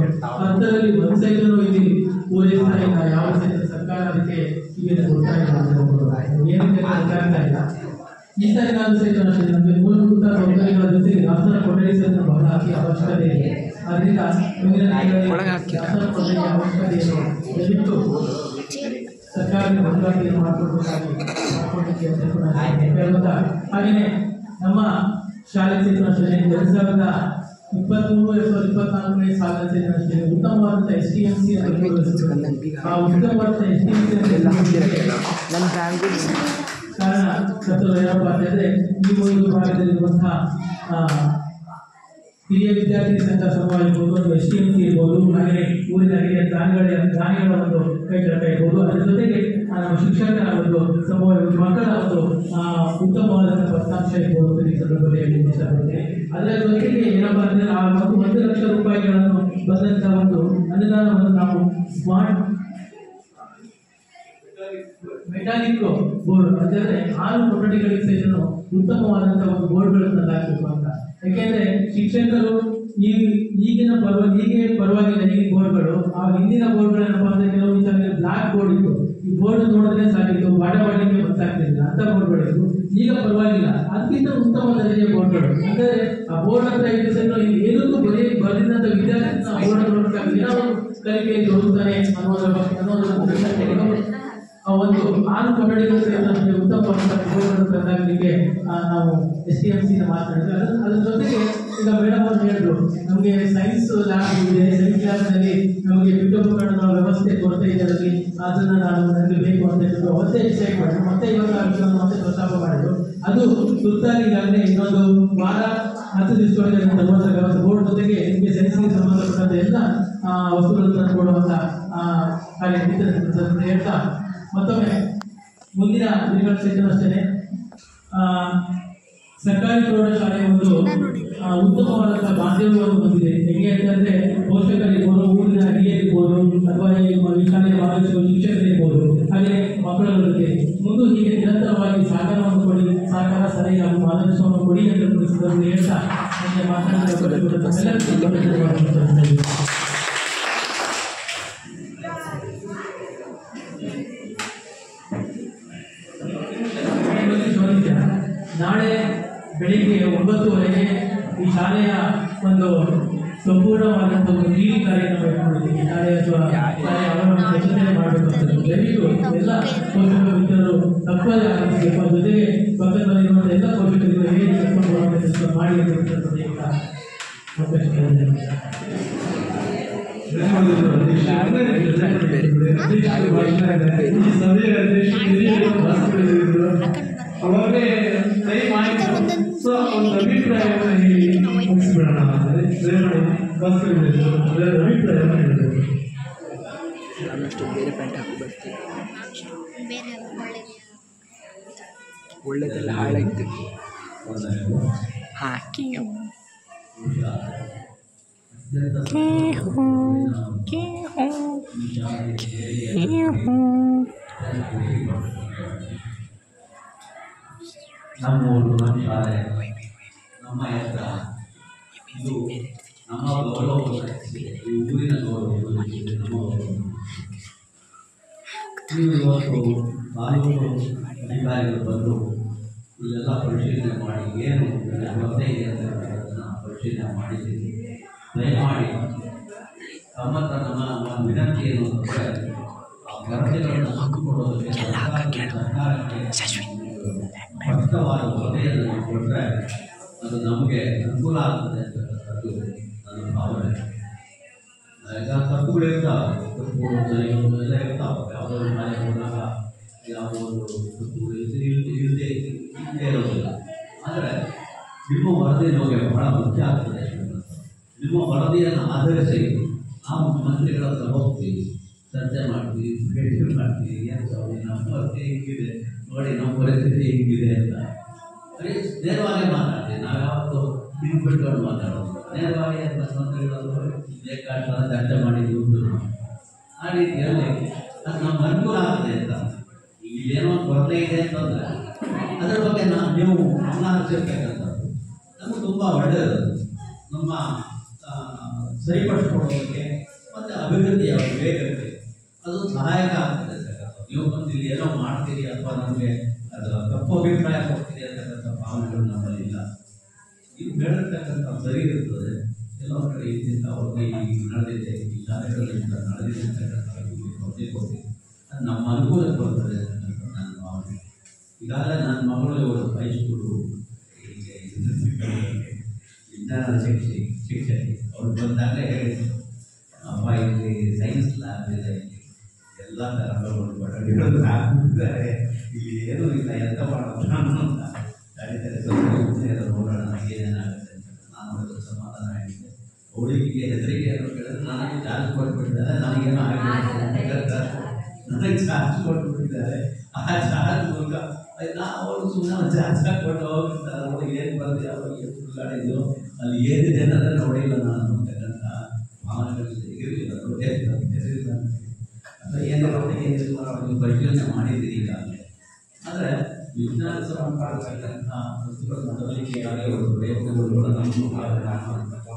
ಅದರಲ್ಲಿ ಒಂದು ಸೈಜನ್ನು ಇಲ್ಲಿ ಪೂರೈಸ್ತಾ ಇಲ್ಲ. ಯಾವ ಸೈಜ್ ಸರ್ಕಾರ ಅದಕ್ಕೆ ಕಿವಿಯನ್ನು ಕೊಡ್ತಾ ಇಲ್ಲ, ಏನಕ್ಕೆ ಗೊತ್ತಾಗ್ತಾ ಇಲ್ಲ. ಈ ಸಾರಿ ನಾನು ಸಹಿತ ನಮಗೆ ಮೂಲಭೂತ ಸೌಕರ್ಯಗಳ ಜೊತೆಗೆ ದಾಸ್ತಾನು ಕೊಠಡಿ ಸಹಿತ ಬಹಳ ಅತಿ ಅವಶ್ಯಕತೆ ಇದೆ. ಅದರಿಂದ ಮುಂದಿನ ದಾಸ್ತಾನು ಕೊಠಡಿಯ ಅವಶ್ಯಕತೆಯನ್ನು ದಯವಿಟ್ಟು ಸರ್ಕಾರಕ್ಕೆ ಬದಲಾವಣೆ ಮಾಡಿಕೊಡ್ಲಿಕ್ಕೆ ಹೇಳುತ್ತಾ, ಹಾಗೆಯೇ ನಮ್ಮ ಶಾಲೆ ಸೇತುವೆ 2023-2024ನೇ ಸಾಲಿನ ಸೇತುವೆ ಉತ್ತಮವಾದಂತಹ STMC ಆ ಉತ್ತಮವಾದ STMC ಕಾರಣ ಏನಪ್ಪ ಅಂತಂದ್ರೆ ಈ ಒಂದು ಭಾಗದಲ್ಲಿರುವಂತಹ ಹಿರಿಯ ವಿದ್ಯಾರ್ಥಿ ಸಂಘ ಸಮೂಹ ಇರ್ಬೋದು, ಒಂದು STMC ಇರ್ಬೋದು, ಹಾಗೆಯೇ ಊರಿನ ಹಿರಿಯ ದಾನಿಗಳ ಒಂದು ಕೈಚಳಕ ಇರ್ಬೋದು, ಅದರ ಜೊತೆಗೆ ನಮ್ಮ ಶಿಕ್ಷಕರ ಒಂದು ಸಮೂಹ ಮಕ್ಕಳ ಒಂದು ಉತ್ತಮವಾದಂತಹ ಫಲಿತಾಂಶ ಇರ್ಬೋದು ಅಂತ ಈ ಸಂದರ್ಭದಲ್ಲಿ ಇಷ್ಟಪಡ್ತೀನಿ. ಅದರ ಜೊತೆಗೆ ಏನಪ್ಪಾ ಅಂದ್ರೆ ಆ 1 ಲಕ್ಷ ರೂಪಾಯಿಗಳನ್ನು ಬಂದಂತಹ ಒಂದು ಅನುದಾನವನ್ನು ನಾವು ಸ್ಮಾರ್ಟ್ ಮೆಟಾಲಿಕ್ ಬೋರ್ಡ್ ಅಂತಂದ್ರೆ 6 ಕೊಠಡಿಗಳಿಗೆ ಸಹಿತ ಉತ್ತಮವಾದಂತಹ ಒಂದು ಬೋರ್ಡ್ಗಳನ್ನು ಹಾಕಬೇಕು ಅಂತ. ಯಾಕೆಂದ್ರೆ ಶಿಕ್ಷಕರು ಈಗಿನ ಪರವಾಗಿಲ್ಲ ಈಗಿನ ಬೋರ್ಡ್ಗಳು. ಆ ಹಿಂದಿನ ಬೋರ್ಡ್ಗಳೇನಪ್ಪ ಅಂದ್ರೆ ಕೆಲವು ವಿಚಾರದಲ್ಲಿ ಬ್ಲಾಕ್ ಬೋರ್ಡ್ ಇತ್ತು. ಈ ಬೋರ್ಡ್ ನೋಡಿದ್ರೆ ಸಾಕಿತ್ತು, ಬಾಡವಾಡಿಗೆ ಗೊತ್ತಾಗ್ತಿಲ್ಲ ಅಂತ ಬೋರ್ಡ್ಗಳಿತ್ತು. ಈಗ ಪರವಾಗಿಲ್ಲ, ಅದಕ್ಕಿಂತ ಉತ್ತಮ ದರ್ಜೆಯ ಬೋರ್ಡ್ಗಳು ಅಂದ್ರೆ ಆ ಬೋರ್ಡ್ ಅಂತ ಇದ್ದು ಸಹಿತ ಏನಕ್ಕೂ ಬರೆದಂತ ವಿದ್ಯಾರ್ಥಿ ಆ ಬೋರ್ಡ್ ನೋಡ್ತಾರೆ, ಏನೋ ಕಲಿಕೆಯಲ್ಲಿ ತೊಡಗುತ್ತಾನೆ ಅನ್ನೋದನ್ನು ಆ ಒಂದು 6 ಕೊಠಡಿಗಳು ನಮಗೆ ಉತ್ತಮವಾದಂತಹ ಬೋರ್ಡ್ಗಳನ್ನು ತಂದಾಗಲಿಕ್ಕೆ ನಾವು STMC ಮಾತನಾಡಿದ್ವಿ. ಅದ್ರ ಜೊತೆಗೆ ಈಗ ಮೇಡಮ್ ಅವರು ಹೇಳಿದ್ರು, ನಮಗೆ ಸೈನ್ಸ್ ಲ್ಯಾಬ್ ಇದೆ, ಸೈನ್ಸ್ ಲ್ಯಾಬ್ನಲ್ಲಿ ನಮಗೆ ಪೀಠೋಪಕರಣಗಳ ವ್ಯವಸ್ಥೆ ಕೊರತೆ ಇದೆ, ಅದರಲ್ಲಿ ಅದನ್ನು ನನಗೆ ಬೇಕು ಅಂತ ಹೇಳಿದ್ರು. ಅವತ್ತೇ ಡಿಸೈಡ್ ಮಾಡಿದ್ರು, ಮತ್ತೆ ಇವಾಗ ಆ ವಿಷಯವನ್ನು ಮತ್ತೆ ಪ್ರಸ್ತಾಪ ಮಾಡಿದ್ರು. ಅದು ತುರ್ತಾಗಿ ಈಗಾಗಲೇ ಇನ್ನೊಂದು ವಾರ 10 ದಿವಸದೊಳಗೆ ತರುವಂಥ ವ್ಯವಸ್ಥೆ ಬೋರ್ಡ್ ಜೊತೆಗೆ ನಿಮಗೆ ಸೈನ್ಸ್ಗೆ ಸಂಬಂಧಪಟ್ಟಂತೆ ಎಲ್ಲ ವಸ್ತುಗಳನ್ನು ತಂದು ಕೊಡುವಂಥ ಕಾರ್ಯ ಹೇಳ್ತಾ ಮತ್ತೊಮ್ಮೆ ಮುಂದಿನ ದಿನಗಳ ಸಹಿತ ಅಷ್ಟೇ ಸರ್ಕಾರಿ ಪ್ರೌಢಶಾಲೆ ಒಂದು ಉತ್ತಮವಾದಂತಹ ಬಾಂಧವ್ಯವನ್ನು ಹೊಂದಿದೆ. ಹೇಗೆ ಅಂತಂದ್ರೆ ಪೋಷಕರಿರ್ಬೋದು, ಊರಿನ ಹಿರಿಯರಿರ್ಬೋದು, ಅಥವಾ ಈ ಶಾಲೆಯ ಮಾರ್ಗದರ್ಶಕ ಶಿಕ್ಷಕರಿರ್ಬೋದು, ಹಾಗೆ ಮಕ್ಕಳ ಜೊತೆ ಮುಂದೆ ಹೀಗೆ ನಿರಂತರವಾಗಿ ಸಹಕಾರವನ್ನು ಕೊಡಿ, ಸಹಕಾರ ಸಲಹೆ ಹಾಗೂ ಮಾರ್ಗದರ್ಶನವನ್ನು ಕೊಡಿ ಅಂತ ಹೇಳ್ತಾ ನನಗೆ ಮಾತನಾಡಿದ ನಾಳೆ ಬೆಳಿಗ್ಗೆ 9:30ಗೆ ಈ ಶಾಲೆಯ ಒಂದು ಸಂಪೂರ್ಣವಾದಂತಹ ಎಲ್ಲ ಪೋಷಕ ಮಿತ್ರರು ತಪ್ಪದೇ ಆಗಬೇಕು. ಜೊತೆಗೆ ಪಕ್ಕದಲ್ಲಿರುವಂಥ ಎಲ್ಲ ಪೋಷಕರಿಗೆ ಹೇಗೆ ಕರ್ಕೊಂಡು ಬರುವಂಥ ಮಾಡಿ ಅಂತ ಅವಾಗಲೇ ಟೈಮ್ ಆಯ್ತು. ಸೊ ಒಂದು ಅಭಿಪ್ರಾಯವನ್ನು ಹೇಳಿ ಮುಗಿಸ್ಬಿಡೋಣ ಅಂದರೆ ಅಭಿಪ್ರಾಯವನ್ನು ಹೇಳಿದ್ರು. ನಾನಷ್ಟು ಬೇರೆ ಪ್ಯಾಂಟ್ ಹಾಕಿ ಬರ್ತೀನಿ. ಒಳ್ಳೆದೆಲ್ಲ ಹಾಳಾಯ್ತು ಹಾಕಿ ನಮ್ಮೂರು ನಮ್ಮ ಶಾಲೆ ನಮ್ಮ ಹೆಸರ ಇದು ನಮ್ಮ ಗೌರವ, ಈ ಊರಿನ ಗೌರವ, ನಮ್ಮ ಗೌರವ. ನೀವು ಇವತ್ತು ತಾಲೂಕು ಅಧಿಕಾರಿಗಳು ಬಂದು ಇಲ್ಲೆಲ್ಲ ಪರಿಶೀಲನೆ ಮಾಡಿ ಏನು ವ್ಯವಸ್ಥೆ ಇದೆ ಅಂತ ಪರಿಶೀಲನೆ ಮಾಡಿದ್ದೀವಿ. ದಯಮಾಡಿ ನಮ್ಮ ವಿನಂತಿ ಏನು ಅಂದರೆ ಆ ವರದಿಗಳನ್ನು ಹಾಕಿಕೊಡೋದಕ್ಕೆ ಸರ್ಕಾರಕ್ಕೆ ಸ್ಪಷ್ಟವಾದ ವರದಿಯನ್ನು ಕೊಟ್ಟರೆ ಅದು ನಮಗೆ ಅನುಕೂಲ ಆಗ್ತದೆ ಅಂತಕ್ಕಂಥದ್ದು ನನ್ನ ಭಾವನೆ. ಈಗ ತಪ್ಪುಗಳಿರ್ತಾವೆ, ತಪ್ಪುಗಳು ಎಲ್ಲ ಇರ್ತಾವೆ. ಯಾವುದೋ ಒಂದು ಮನೆ ಹೋದಾಗ ಯಾವುದೋ ಒಂದು ತಪ್ಪುಗಳು ಇಲ್ಲದೆ ಇರೋದಿಲ್ಲ. ಆದರೆ ನಿಮ್ಮ ವರದಿ ನಮಗೆ ಬಹಳ ಮುಖ್ಯ ಆಗ್ತದೆ. ನಿಮ್ಮ ವರದಿಯನ್ನು ಆಧರಿಸಿ ನಾವು ಮಂತ್ರಿಗಳ ಹತ್ರ ಹೋಗ್ತೀವಿ, ಚರ್ಚೆ ಮಾಡ್ತೀವಿ, ಭೇಟಿ ಮಾಡ್ತೀವಿ. ಏನು ನಮ್ಮ ಪರಿಸ್ಥಿತಿ ಹಿಂಗಿದೆ ನೋಡಿ, ನಮ್ಮ ಪರಿಸ್ಥಿತಿ ಹಿಂಗಿದೆ ಅಂತ ನೇರವಾಗಿ ಮಾತಾಡ್ತೀವಿ. ನಾವು ಯಾವತ್ತು ಬಿಟ್ಬಿಟ್ಕೊಂಡು ಮಾತಾಡೋದು ನೇರವಾಗಿ ಮಂತ್ರಿಗಳು ಬೇಕಾದ ಚರ್ಚೆ ಮಾಡಿದ್ವಿ ಉಂಟು. ಆ ರೀತಿಯಲ್ಲಿ ಅದು ನಮ್ಗೆ ಅನುಕೂಲ ಆಗ್ತದೆ ಅಂತ. ಇಲ್ಲೇನೋ ಒಂದು ಕೊರತೆ ಇದೆ ಅಂತಂದರೆ ಅದರ ಬಗ್ಗೆ ನೀವು ಗಮನ ಹರಿಸಿರ್ತಕ್ಕಂಥದ್ದು ನಮಗೆ ತುಂಬ ಒಳ್ಳೆಯದು. ನಮ್ಮ ಸರಿಪಡಿಸ್ಕೊಳ್ಳೋದಕ್ಕೆ ಮತ್ತು ಅಭಿವೃದ್ಧಿಯ ವೇಗಕ್ಕೆ ಅದು ಸಹಾಯಕ ಆಗ್ತದೆ ಅಂತಕ್ಕಂಥದ್ದು. ನೀವು ಬಂದು ಇಲ್ಲಿ ಏನೋ ಮಾಡ್ತೀರಿ ಅಥವಾ ನಮಗೆ ಅದು ತಪ್ಪು ಅಭಿಪ್ರಾಯ ಕೊಡ್ತೀರಿ ಅಂತಕ್ಕಂಥ ಭಾವನೆಗಳು ನಮ್ಮಲ್ಲಿ ಇಲ್ಲ. ಇದು ಹೇಳಿರ್ತಕ್ಕಂಥ ಸರಿ ಇರ್ತದೆ. ಎಲ್ಲ ಕಡೆ ಇಂತಿಂಥ ಅವ್ರಿಗೆ ಈಗ ನಡೆದಿದೆ, ಈ ಶಾಲೆಗಳಲ್ಲಿ ನಡೆದಿದೆ ಅಂತಕ್ಕಂಥ ಕೊಡ್ತೀವಿ. ಅದು ನಮ್ಮ ಅನುಕೂಲಕ್ಕೆ ಬರ್ತದೆ ಅಂತಕ್ಕಂಥ ನನ್ನ ಭಾವನೆ. ಈಗಾಗಲೇ ನನ್ನ ಮಗಳು ಇವರು ಹೈಸ್ಕೂಲು ಹೀಗೆ ವಿಜ್ಞಾನದ ಶಿಕ್ಷಕಿ ಅವ್ರು ಬಂದಾಗಲೇ ಹೇಳಿದ್ರು, ಅಪ್ಪ ಇಲ್ಲಿ ಸೈನ್ಸ್ ಲ್ಯಾಬ್ ಇದೆ, ಎಲ್ಲ ಥರ ಹಾಕ್ಬಿಟ್ಟಿದ್ದಾರೆ, ಇಲ್ಲಿ ಏನೂ ಇಲ್ಲ, ಎಂತ ಮಾಡೋದು ಅಂತ ಹೇಳಿದ್ದಾರೆ. ನೋಡೋಣ ಏನೇನಾಗುತ್ತೆ ಅಂತ ನಾನು ಅದರ ಸಮಾಧಾನ ಹೇಳಿದ್ದೆ. ಅವಳಿಗೆ ಹೆದರಿಕೆ ಏನು ಕೇಳಿದ್ರೆ ನನಗೆ ಚಾರ್ಜ್ ಕೊಟ್ಬಿಟ್ಟಿದ್ದಾರೆ, ನನಗೇನೋ ಆಗಿಲ್ಲ, ನನಗೆ ಚಾರ್ಜ್ ಕೊಟ್ಬಿಟ್ಟಿದ್ದಾರೆ. ಆ ಚಾರ್ಜ್ ಮೂಲಕ ಅವರು ಸುಮ್ಮನೆ ಚಾರ್ಜ್ ಹಾಕ್ಕೊಂಡು ಹೋಗ್ತಾರೆ. ಅವ್ರಿಗೆ ಏನು ಬರುತ್ತೆ, ಅವ್ರಿಗೆ ಸುಳ್ಗಾಡಿದ್ದು ಅಲ್ಲಿ ಏನಿದೆ ಅನ್ನೋದನ್ನ ನೋಡಿಲ್ಲ ನಾನು ಅಂತಕ್ಕಂಥ ಭಾವನೆಗಳು ಇರಲಿಲ್ಲ. ಅಥವಾ ಏನಿಲ್ಲ ಅವ್ರಿಗೆ ಪರಿಶೀಲನೆ ಮಾಡಿದ್ದೀರಿ ಈಗಾಗಲೇ. ಆದರೆ ವಿಜ್ಞಾನ ಸಂಬಂಧಪಟ್ಟಂಥ ವಸ್ತುಗಳ ಮೊದಲಿಕೆಯಾಗಿ ಅವರು ಪ್ರಯತ್ನಗಳು ಕೂಡ ನಮ್ಮ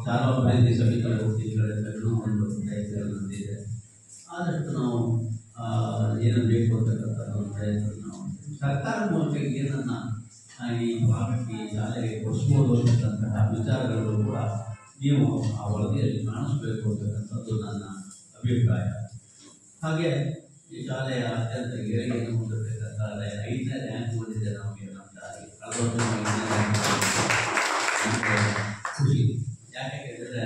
ಶಾಲಾ ಅಭಿವೃದ್ಧಿ ಸಮಿತಿಗಳ ವೃತ್ತಿಗಳೆಲ್ಲರೂ ಒಂದು ಪ್ರಯತ್ನ ಬಂದಿದೆ. ಆದಷ್ಟು ನಾವು ಏನನ್ನು ಬೇಕು ಅಂತಕ್ಕಂಥ ಒಂದು ಪ್ರಯತ್ನ ನಾವು ಸರ್ಕಾರದ ಮೂಲಕ ಏನನ್ನು ಈ ಭಾಗಕ್ಕೆ ಶಾಲೆಗೆ ಕೊಡಿಸ್ಬೋದು ಅಂತಕ್ಕಂತಹ ವಿಚಾರಗಳು ಕೂಡ ನೀವು ಆ ವರದಿಯಲ್ಲಿ ಕಾಣಿಸ್ಬೇಕು ಅಂತಕ್ಕಂಥದ್ದು ನನ್ನ ಅಭಿಪ್ರಾಯ. ಹಾಗೆ ಈ ಶಾಲೆಯ ಅತ್ಯಂತ ಏಳಿಗೆಯನ್ನು ಹೊಂದಿರತಕ್ಕಂಥ 5ನೇ ರ್ಯಾಂಕ್ ಬಂದಿದೆ ನಮಗೆ. ಖುಷಿ ಯಾಕೆ ಕೇಳಿದರೆ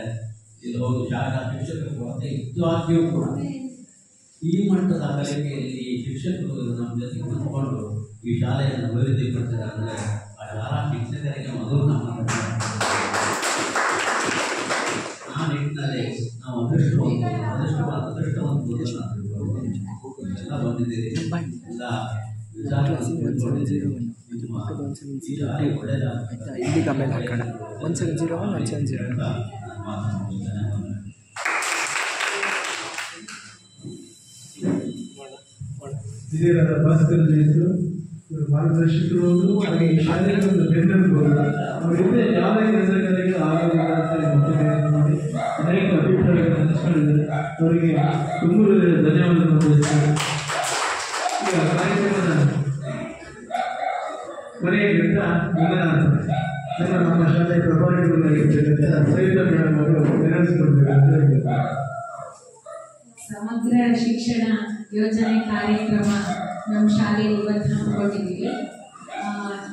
ಇದು ಒಂದು ಶಾಲಾ ಶಿಕ್ಷಕರ ಕೊರತೆ ಇದ್ದಾಗ್ಯೂ ಕೂಡ ಈ ಮಟ್ಟದ ಕಲಿಕೆಯಲ್ಲಿ ಶಿಕ್ಷಕರು ನಮ್ಮ ಜೊತೆಗೆ ಹೊಂದಿಕೊಂಡು ಈ ಶಾಲೆಯನ್ನು ಅಭಿವೃದ್ಧಿಪಡಿಸಿದ್ದಾರೆ ಅಂದರೆ ಆ ಶಾಲಾ ಶಿಕ್ಷಕರಿಗೆ ಮೊದಲು ನಮ್ಮ ಆ ನಿಟ್ಟಿನಲ್ಲಿ ನಾವು ಅದೃಷ್ಟವಂತರು ಎಲ್ಲ ಬಂದಿದ್ದೀರಿ. ಎಲ್ಲ ಇಲ್ಲಿಗೆ ಆಮೇಲೆ ಹಾಕೋಣ 1701 1701. ಹಿರಿಯರ ಭಾಸ್ಕರಲ್ಲಿ ಮಾರ್ಗದರ್ಶಕರು ಹಾಗೆ ಈ ಶಾಲೆಗೆ ಒಂದು ಬೆನ್ನೆಲುಬು. ಅವರಿಂದ ಯಾವುದೇ ಕೆಲಸಗಳಿಗೆ ಆರೋಗ್ಯ ಮಾಡಿ ಅನೇಕ ಅಭಿಪ್ರಾಯಗಳನ್ನು ಹಂಚಿಕೊಂಡಿದ್ದಾರೆ. ಅವರಿಗೆ ತುಂಬ ಧನ್ಯವಾದಗಳನ್ನು ತಿಳಿಸ್ತಾರೆ. ಈಗ ಕಾರ್ಯಕ್ರಮದ ಕೊನೆಯ ಘಟ್ಟ ನಮ್ಮ ಶಾಲೆಯ ಪ್ರಭಾವಿಗಳಾಗಿರ್ತಕ್ಕಂಥ ಸವಿತಾ ಮೇಡಮ್ ಅವರು ನೆರವೇರಿಸಿಕೊಳ್ಬೇಕು. ಸಮಗ್ರ ಶಿಕ್ಷಣ ಯೋಜನೆ ಕಾರ್ಯಕ್ರಮ ನಮ್ಮ ಶಾಲೆಯಲ್ಲಿ ಇವತ್ತು ಹಮ್ಮಿಕೊಂಡಿದ್ದೀವಿ.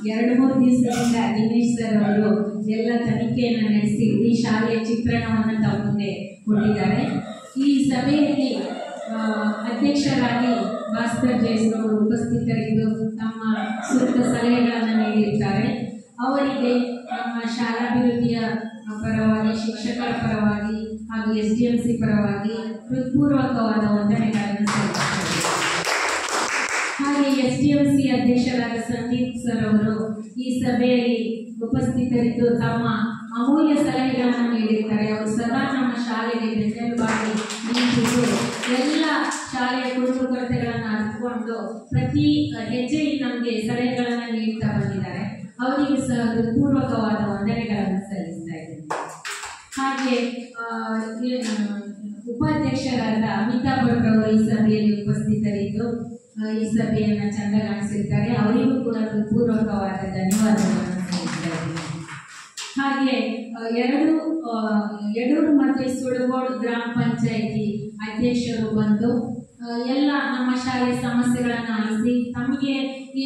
2-3 ದಿವಸದಿಂದ ದಿನೇಶ್ ಸರ್ ಅವರು ಎಲ್ಲ ತನಿಖೆಯನ್ನು ನಡೆಸಿ ಈ ಶಾಲೆಯ ಚಿತ್ರಣವನ್ನು ತಮ್ಮ ಮುಂದೆ ಕೊಟ್ಟಿದ್ದಾರೆ. ಈ ಸಭೆಯಲ್ಲಿ ಅಧ್ಯಕ್ಷರಾಗಿ ಭಾಸ್ಕರ್ ಜೈಸ್ರವರು ಉಪಸ್ಥಿತರಿದ್ದು ತಮ್ಮ ಸೂಕ್ತ ಸಲಹೆಗಳನ್ನು ನೀಡಿರ್ತಾರೆ. ಅವರಿಗೆ ನಮ್ಮ ಶಾಲಾಭಿವೃದ್ಧಿಯ ಪರವಾಗಿ, ಶಿಕ್ಷಕರ ಪರವಾಗಿ ಹಾಗೂ SDMC ಪರವಾಗಿ ಹೃತ್ಪೂರ್ವಕವಾದ ವಂದನೆಗಳನ್ನು ಸಲ್ಲಿಸುತ್ತೇವೆ. ಹಾಗೆ SDMC ಅಧ್ಯಕ್ಷರಾದ ಸಂದೀಪ್ ಸರ್ ಅವರು ಈ ಸಭೆಯಲ್ಲಿ ಉಪಸ್ಥಿತರಿದ್ದು ತಮ್ಮ ಅಮೂಲ್ಯ ಸಲಹೆಗಳನ್ನು ನೀಡಿರ್ತಾರೆ. ಅವರು ಸದಾ ನಮ್ಮ ಶಾಲೆಗೆ ಬೆನ್ನೆಲುಬಾಗಿ ನಿಂತಿದ್ದು ಎಲ್ಲ ಶಾಲೆಯ ಕುಂದುಕೊರತೆಗಳನ್ನು ಅರಿತುಕೊಂಡು ಪ್ರತಿ ಹೆಜ್ಜೆಯಲ್ಲಿ ನಮಗೆ ಸಲಹೆಗಳನ್ನು ನೀಡ್ತಾ ಬಂದಿದ್ದಾರೆ. ಅವರಿಗೆ ಸಹ ಹೃತ್ಪೂರ್ವಕವಾದ ವಂದನೆಗಳನ್ನು ಸಲ್ಲಿಸ್ತಾ ಇದ್ದೇನೆ. ಹಾಗೆ ಉಪಾಧ್ಯಕ್ಷರಾದ ಅಮಿತಾಬ್ ಭಟ್ ಅವರು ಈ ಸಭೆಯಲ್ಲಿ ಉಪಸ್ಥಿತರಿದ್ದು ಈ ಸಭೆಯನ್ನು ಚಂದಗಾಣಿಸಿರ್ತಾರೆ. ಅವರಿಗೂ ಕೂಡ ಹೃತ್ಪೂರ್ವಕವಾದ ಧನ್ಯವಾದಗಳನ್ನು ಸಲ್ಲಿಸ್ತಾ ಇದ್ದೇನೆ. ಹಾಗೆ ಯಡೂರು ಮತ್ತು ಸುಳಗೋಡು ಗ್ರಾಮ ಪಂಚಾಯಿತಿ ಅಧ್ಯಕ್ಷರು ಬಂದು ಎಲ್ಲ ನಮ್ಮ ಶಾಲೆಯ ಸಮಸ್ಯೆಗಳನ್ನು ಆಲಿಸಿ ತಮಗೆ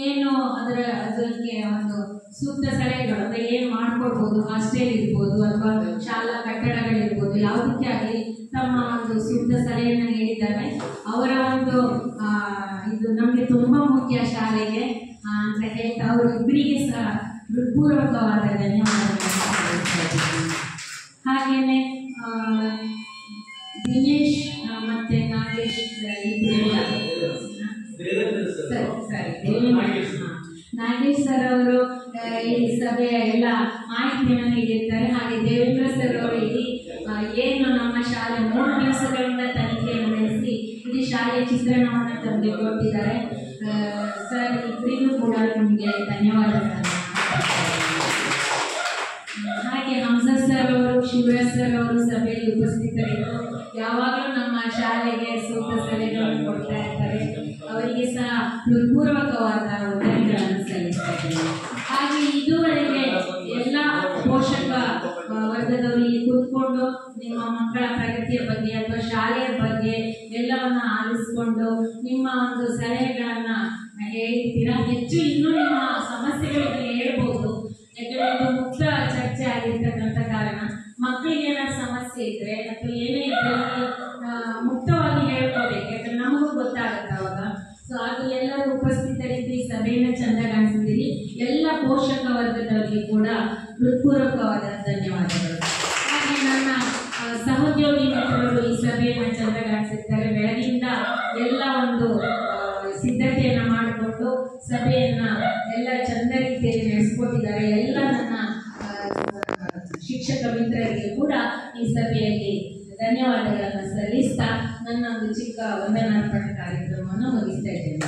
ಏನು ಅದಕ್ಕೆ ಒಂದು ಸೂಕ್ತ ಸಲಹೆಗಳು ಅಂದರೆ ಏನು ಮಾಡ್ಕೊಡ್ಬೋದು, ಹಾಸ್ಟೆಲ್ ಇರ್ಬೋದು ಅಥವಾ ಶಾಲಾ ಕಟ್ಟಡಗಳಿರ್ಬೋದು, ಯಾವುದಕ್ಕೆ ಆಗಲಿ ತಮ್ಮ ಒಂದು ಸೂಕ್ತ ಸಲಹೆಯನ್ನು ನೀಡಿದ್ದಾರೆ. ಅವರ ಒಂದು ಇದು ನಮಗೆ ತುಂಬ ಮುಖ್ಯ ಶಾಲೆಗೆ ಅಂತ ಹೇಳ್ತಾ ಅವರಿಬ್ಬರಿಗೆ ಸಹ ಹೃತ್ಪೂರ್ವಕವಾದ ಧನ್ಯವಾದಗಳನ್ನು. ಹಾಗೆಯೇ ದಿನೇಶ್ ಮತ್ತೆ ನಾಗೇಶ್ ನಾಗೇಶ್ ಸರ್ ಅವರು ಈ ಸಭೆಯ ಎಲ್ಲ ಮಾಹಿತಿಯನ್ನು ನೀಡಿರ್ತಾರೆ. ಹಾಗೆ ದೇವೇಂದ್ರ ಸರ್ ಅವರು ಇಲ್ಲಿ ಏನು ನಮ್ಮ ಶಾಲೆ 3 ದಿವಸಗಳಿಂದ ತನಿಖೆಯನ್ನು ನಡೆಸಿ ಇಡೀ ಶಾಲೆಯ ಚಿತ್ರಣವನ್ನು ತಮಗೆ ಕೊಟ್ಟಿದ್ದಾರೆ. ಸರ್ ಇಬ್ಬರಿಗೂ ಕೂಡ ನಿಮಗೆ ಧನ್ಯವಾದಗಳನ್ನು. ಹಾಗೆ ಹಂಸರ್ ಸರ್ ಅವರು, ಶಿವರಾಜ್ ಸರ್ ಅವರು ಸಭೆಯಲ್ಲಿ ಉಪಸ್ಥಿತರಿದ್ದು ಯಾವಾಗಲೂ ನಮ್ಮ ಶಾಲೆಗೆ ಸೂಕ್ತ ಸಲಹೆಗಳನ್ನು ಕೊಡ್ತಾ ಇರ್ತಾರೆ. ಅವರಿಗೆ ಸಹ ಹೃತ್ಪೂರ್ವಕವಾದ ವಂದನೆಗಳನ್ನು ಸಲ್ಲಿಸ್ತಾರೆ. ಹಾಗೆ ಇದುವರೆಗೆ ಎಲ್ಲ ಪೋಷಕ ವರ್ಗದವರು ಇಲ್ಲಿ ಕೂತ್ಕೊಂಡು ನಿಮ್ಮ ಮಕ್ಕಳ ಪ್ರಗತಿಯ ಬಗ್ಗೆ ಅಥವಾ ಶಾಲೆಯ ಬಗ್ಗೆ ಎಲ್ಲವನ್ನ ಆಲಿಸಿಕೊಂಡು ನಿಮ್ಮ ಒಂದು ಸಲಹೆಗಳನ್ನ ಹೇಳಿರ್ತೀರಾ. ಹೆಚ್ಚು ಇನ್ನೂ ನಿಮ್ಮ ಸಮಸ್ಯೆಗಳಿಗೆ ಹೇಳ್ಬೋದು, ಯಾಕಂದ್ರೆ ಇದು ಮುಕ್ತ ಚರ್ಚೆ ಆಗಿರ್ತಕ್ಕಂಥ ಕಾರಣ ಮಕ್ಕಳಿಗೆ ಏನಾದ್ರು ಸಮಸ್ಯೆ ಇದ್ರೆ ಅಥವಾ ಏನೇ ಇದ್ರೆ ಮುಕ್ತವಾಗಿ ಹೇಳ್ಕೋಬೇಕು, ಯಾಕಂದ್ರೆ ನಮಗೂ ಗೊತ್ತಾಗತ್ತೆ ಅವಾಗ. ಸೊ ಅದು ಎಲ್ಲರೂ ಉಪಸ್ಥಿತರಿದ್ದು ಈ ಸಭೆಯನ್ನು ಚಂದಗಾಣಿಸಿದ್ದೀರಿ. ಎಲ್ಲ ಪೋಷಕ ವರ್ಗದವರಿಗೆ ಕೂಡ ಹೃತ್ಪೂರ್ವಕವಾದ ಧನ್ಯವಾದಗಳು. ಹಾಗೆ ನನ್ನ ಸಹೋದ್ಯೋಗಿ ಮಿತ್ರರು ಈ ಸಭೆಯನ್ನು ಚಂದಗಾಣಿಸಿದ್ದಾರೆ. ಬೆಳಗಿಂದ ಎಲ್ಲ ಒಂದು ಸಿದ್ಧತೆಯನ್ನು ಮಾಡಿಕೊಂಡು ಸಭೆಯನ್ನ ಎಲ್ಲ ಚಂದ ರೀತಿಯಲ್ಲಿ ನಡೆಸಿಕೊಟ್ಟಿದ್ದಾರೆ. ಎಲ್ಲ ನನ್ನ ಶಿಕ್ಷಕ ಮಿತ್ರರಿಗೆ ಕೂಡ ಈ ಸಭೆಯಲ್ಲಿ ಧನ್ಯವಾದಗಳನ್ನು ಸಲ್ಲಿಸ್ತಾ ನನ್ನ ಒಂದು ಚಿಕ್ಕ ವಂದನಾರ್ಪಣೆ ಕಾರ್ಯಕ್ರಮವನ್ನು ಮುಗಿಸ್ತಾ ಇದ್ದೇನೆ.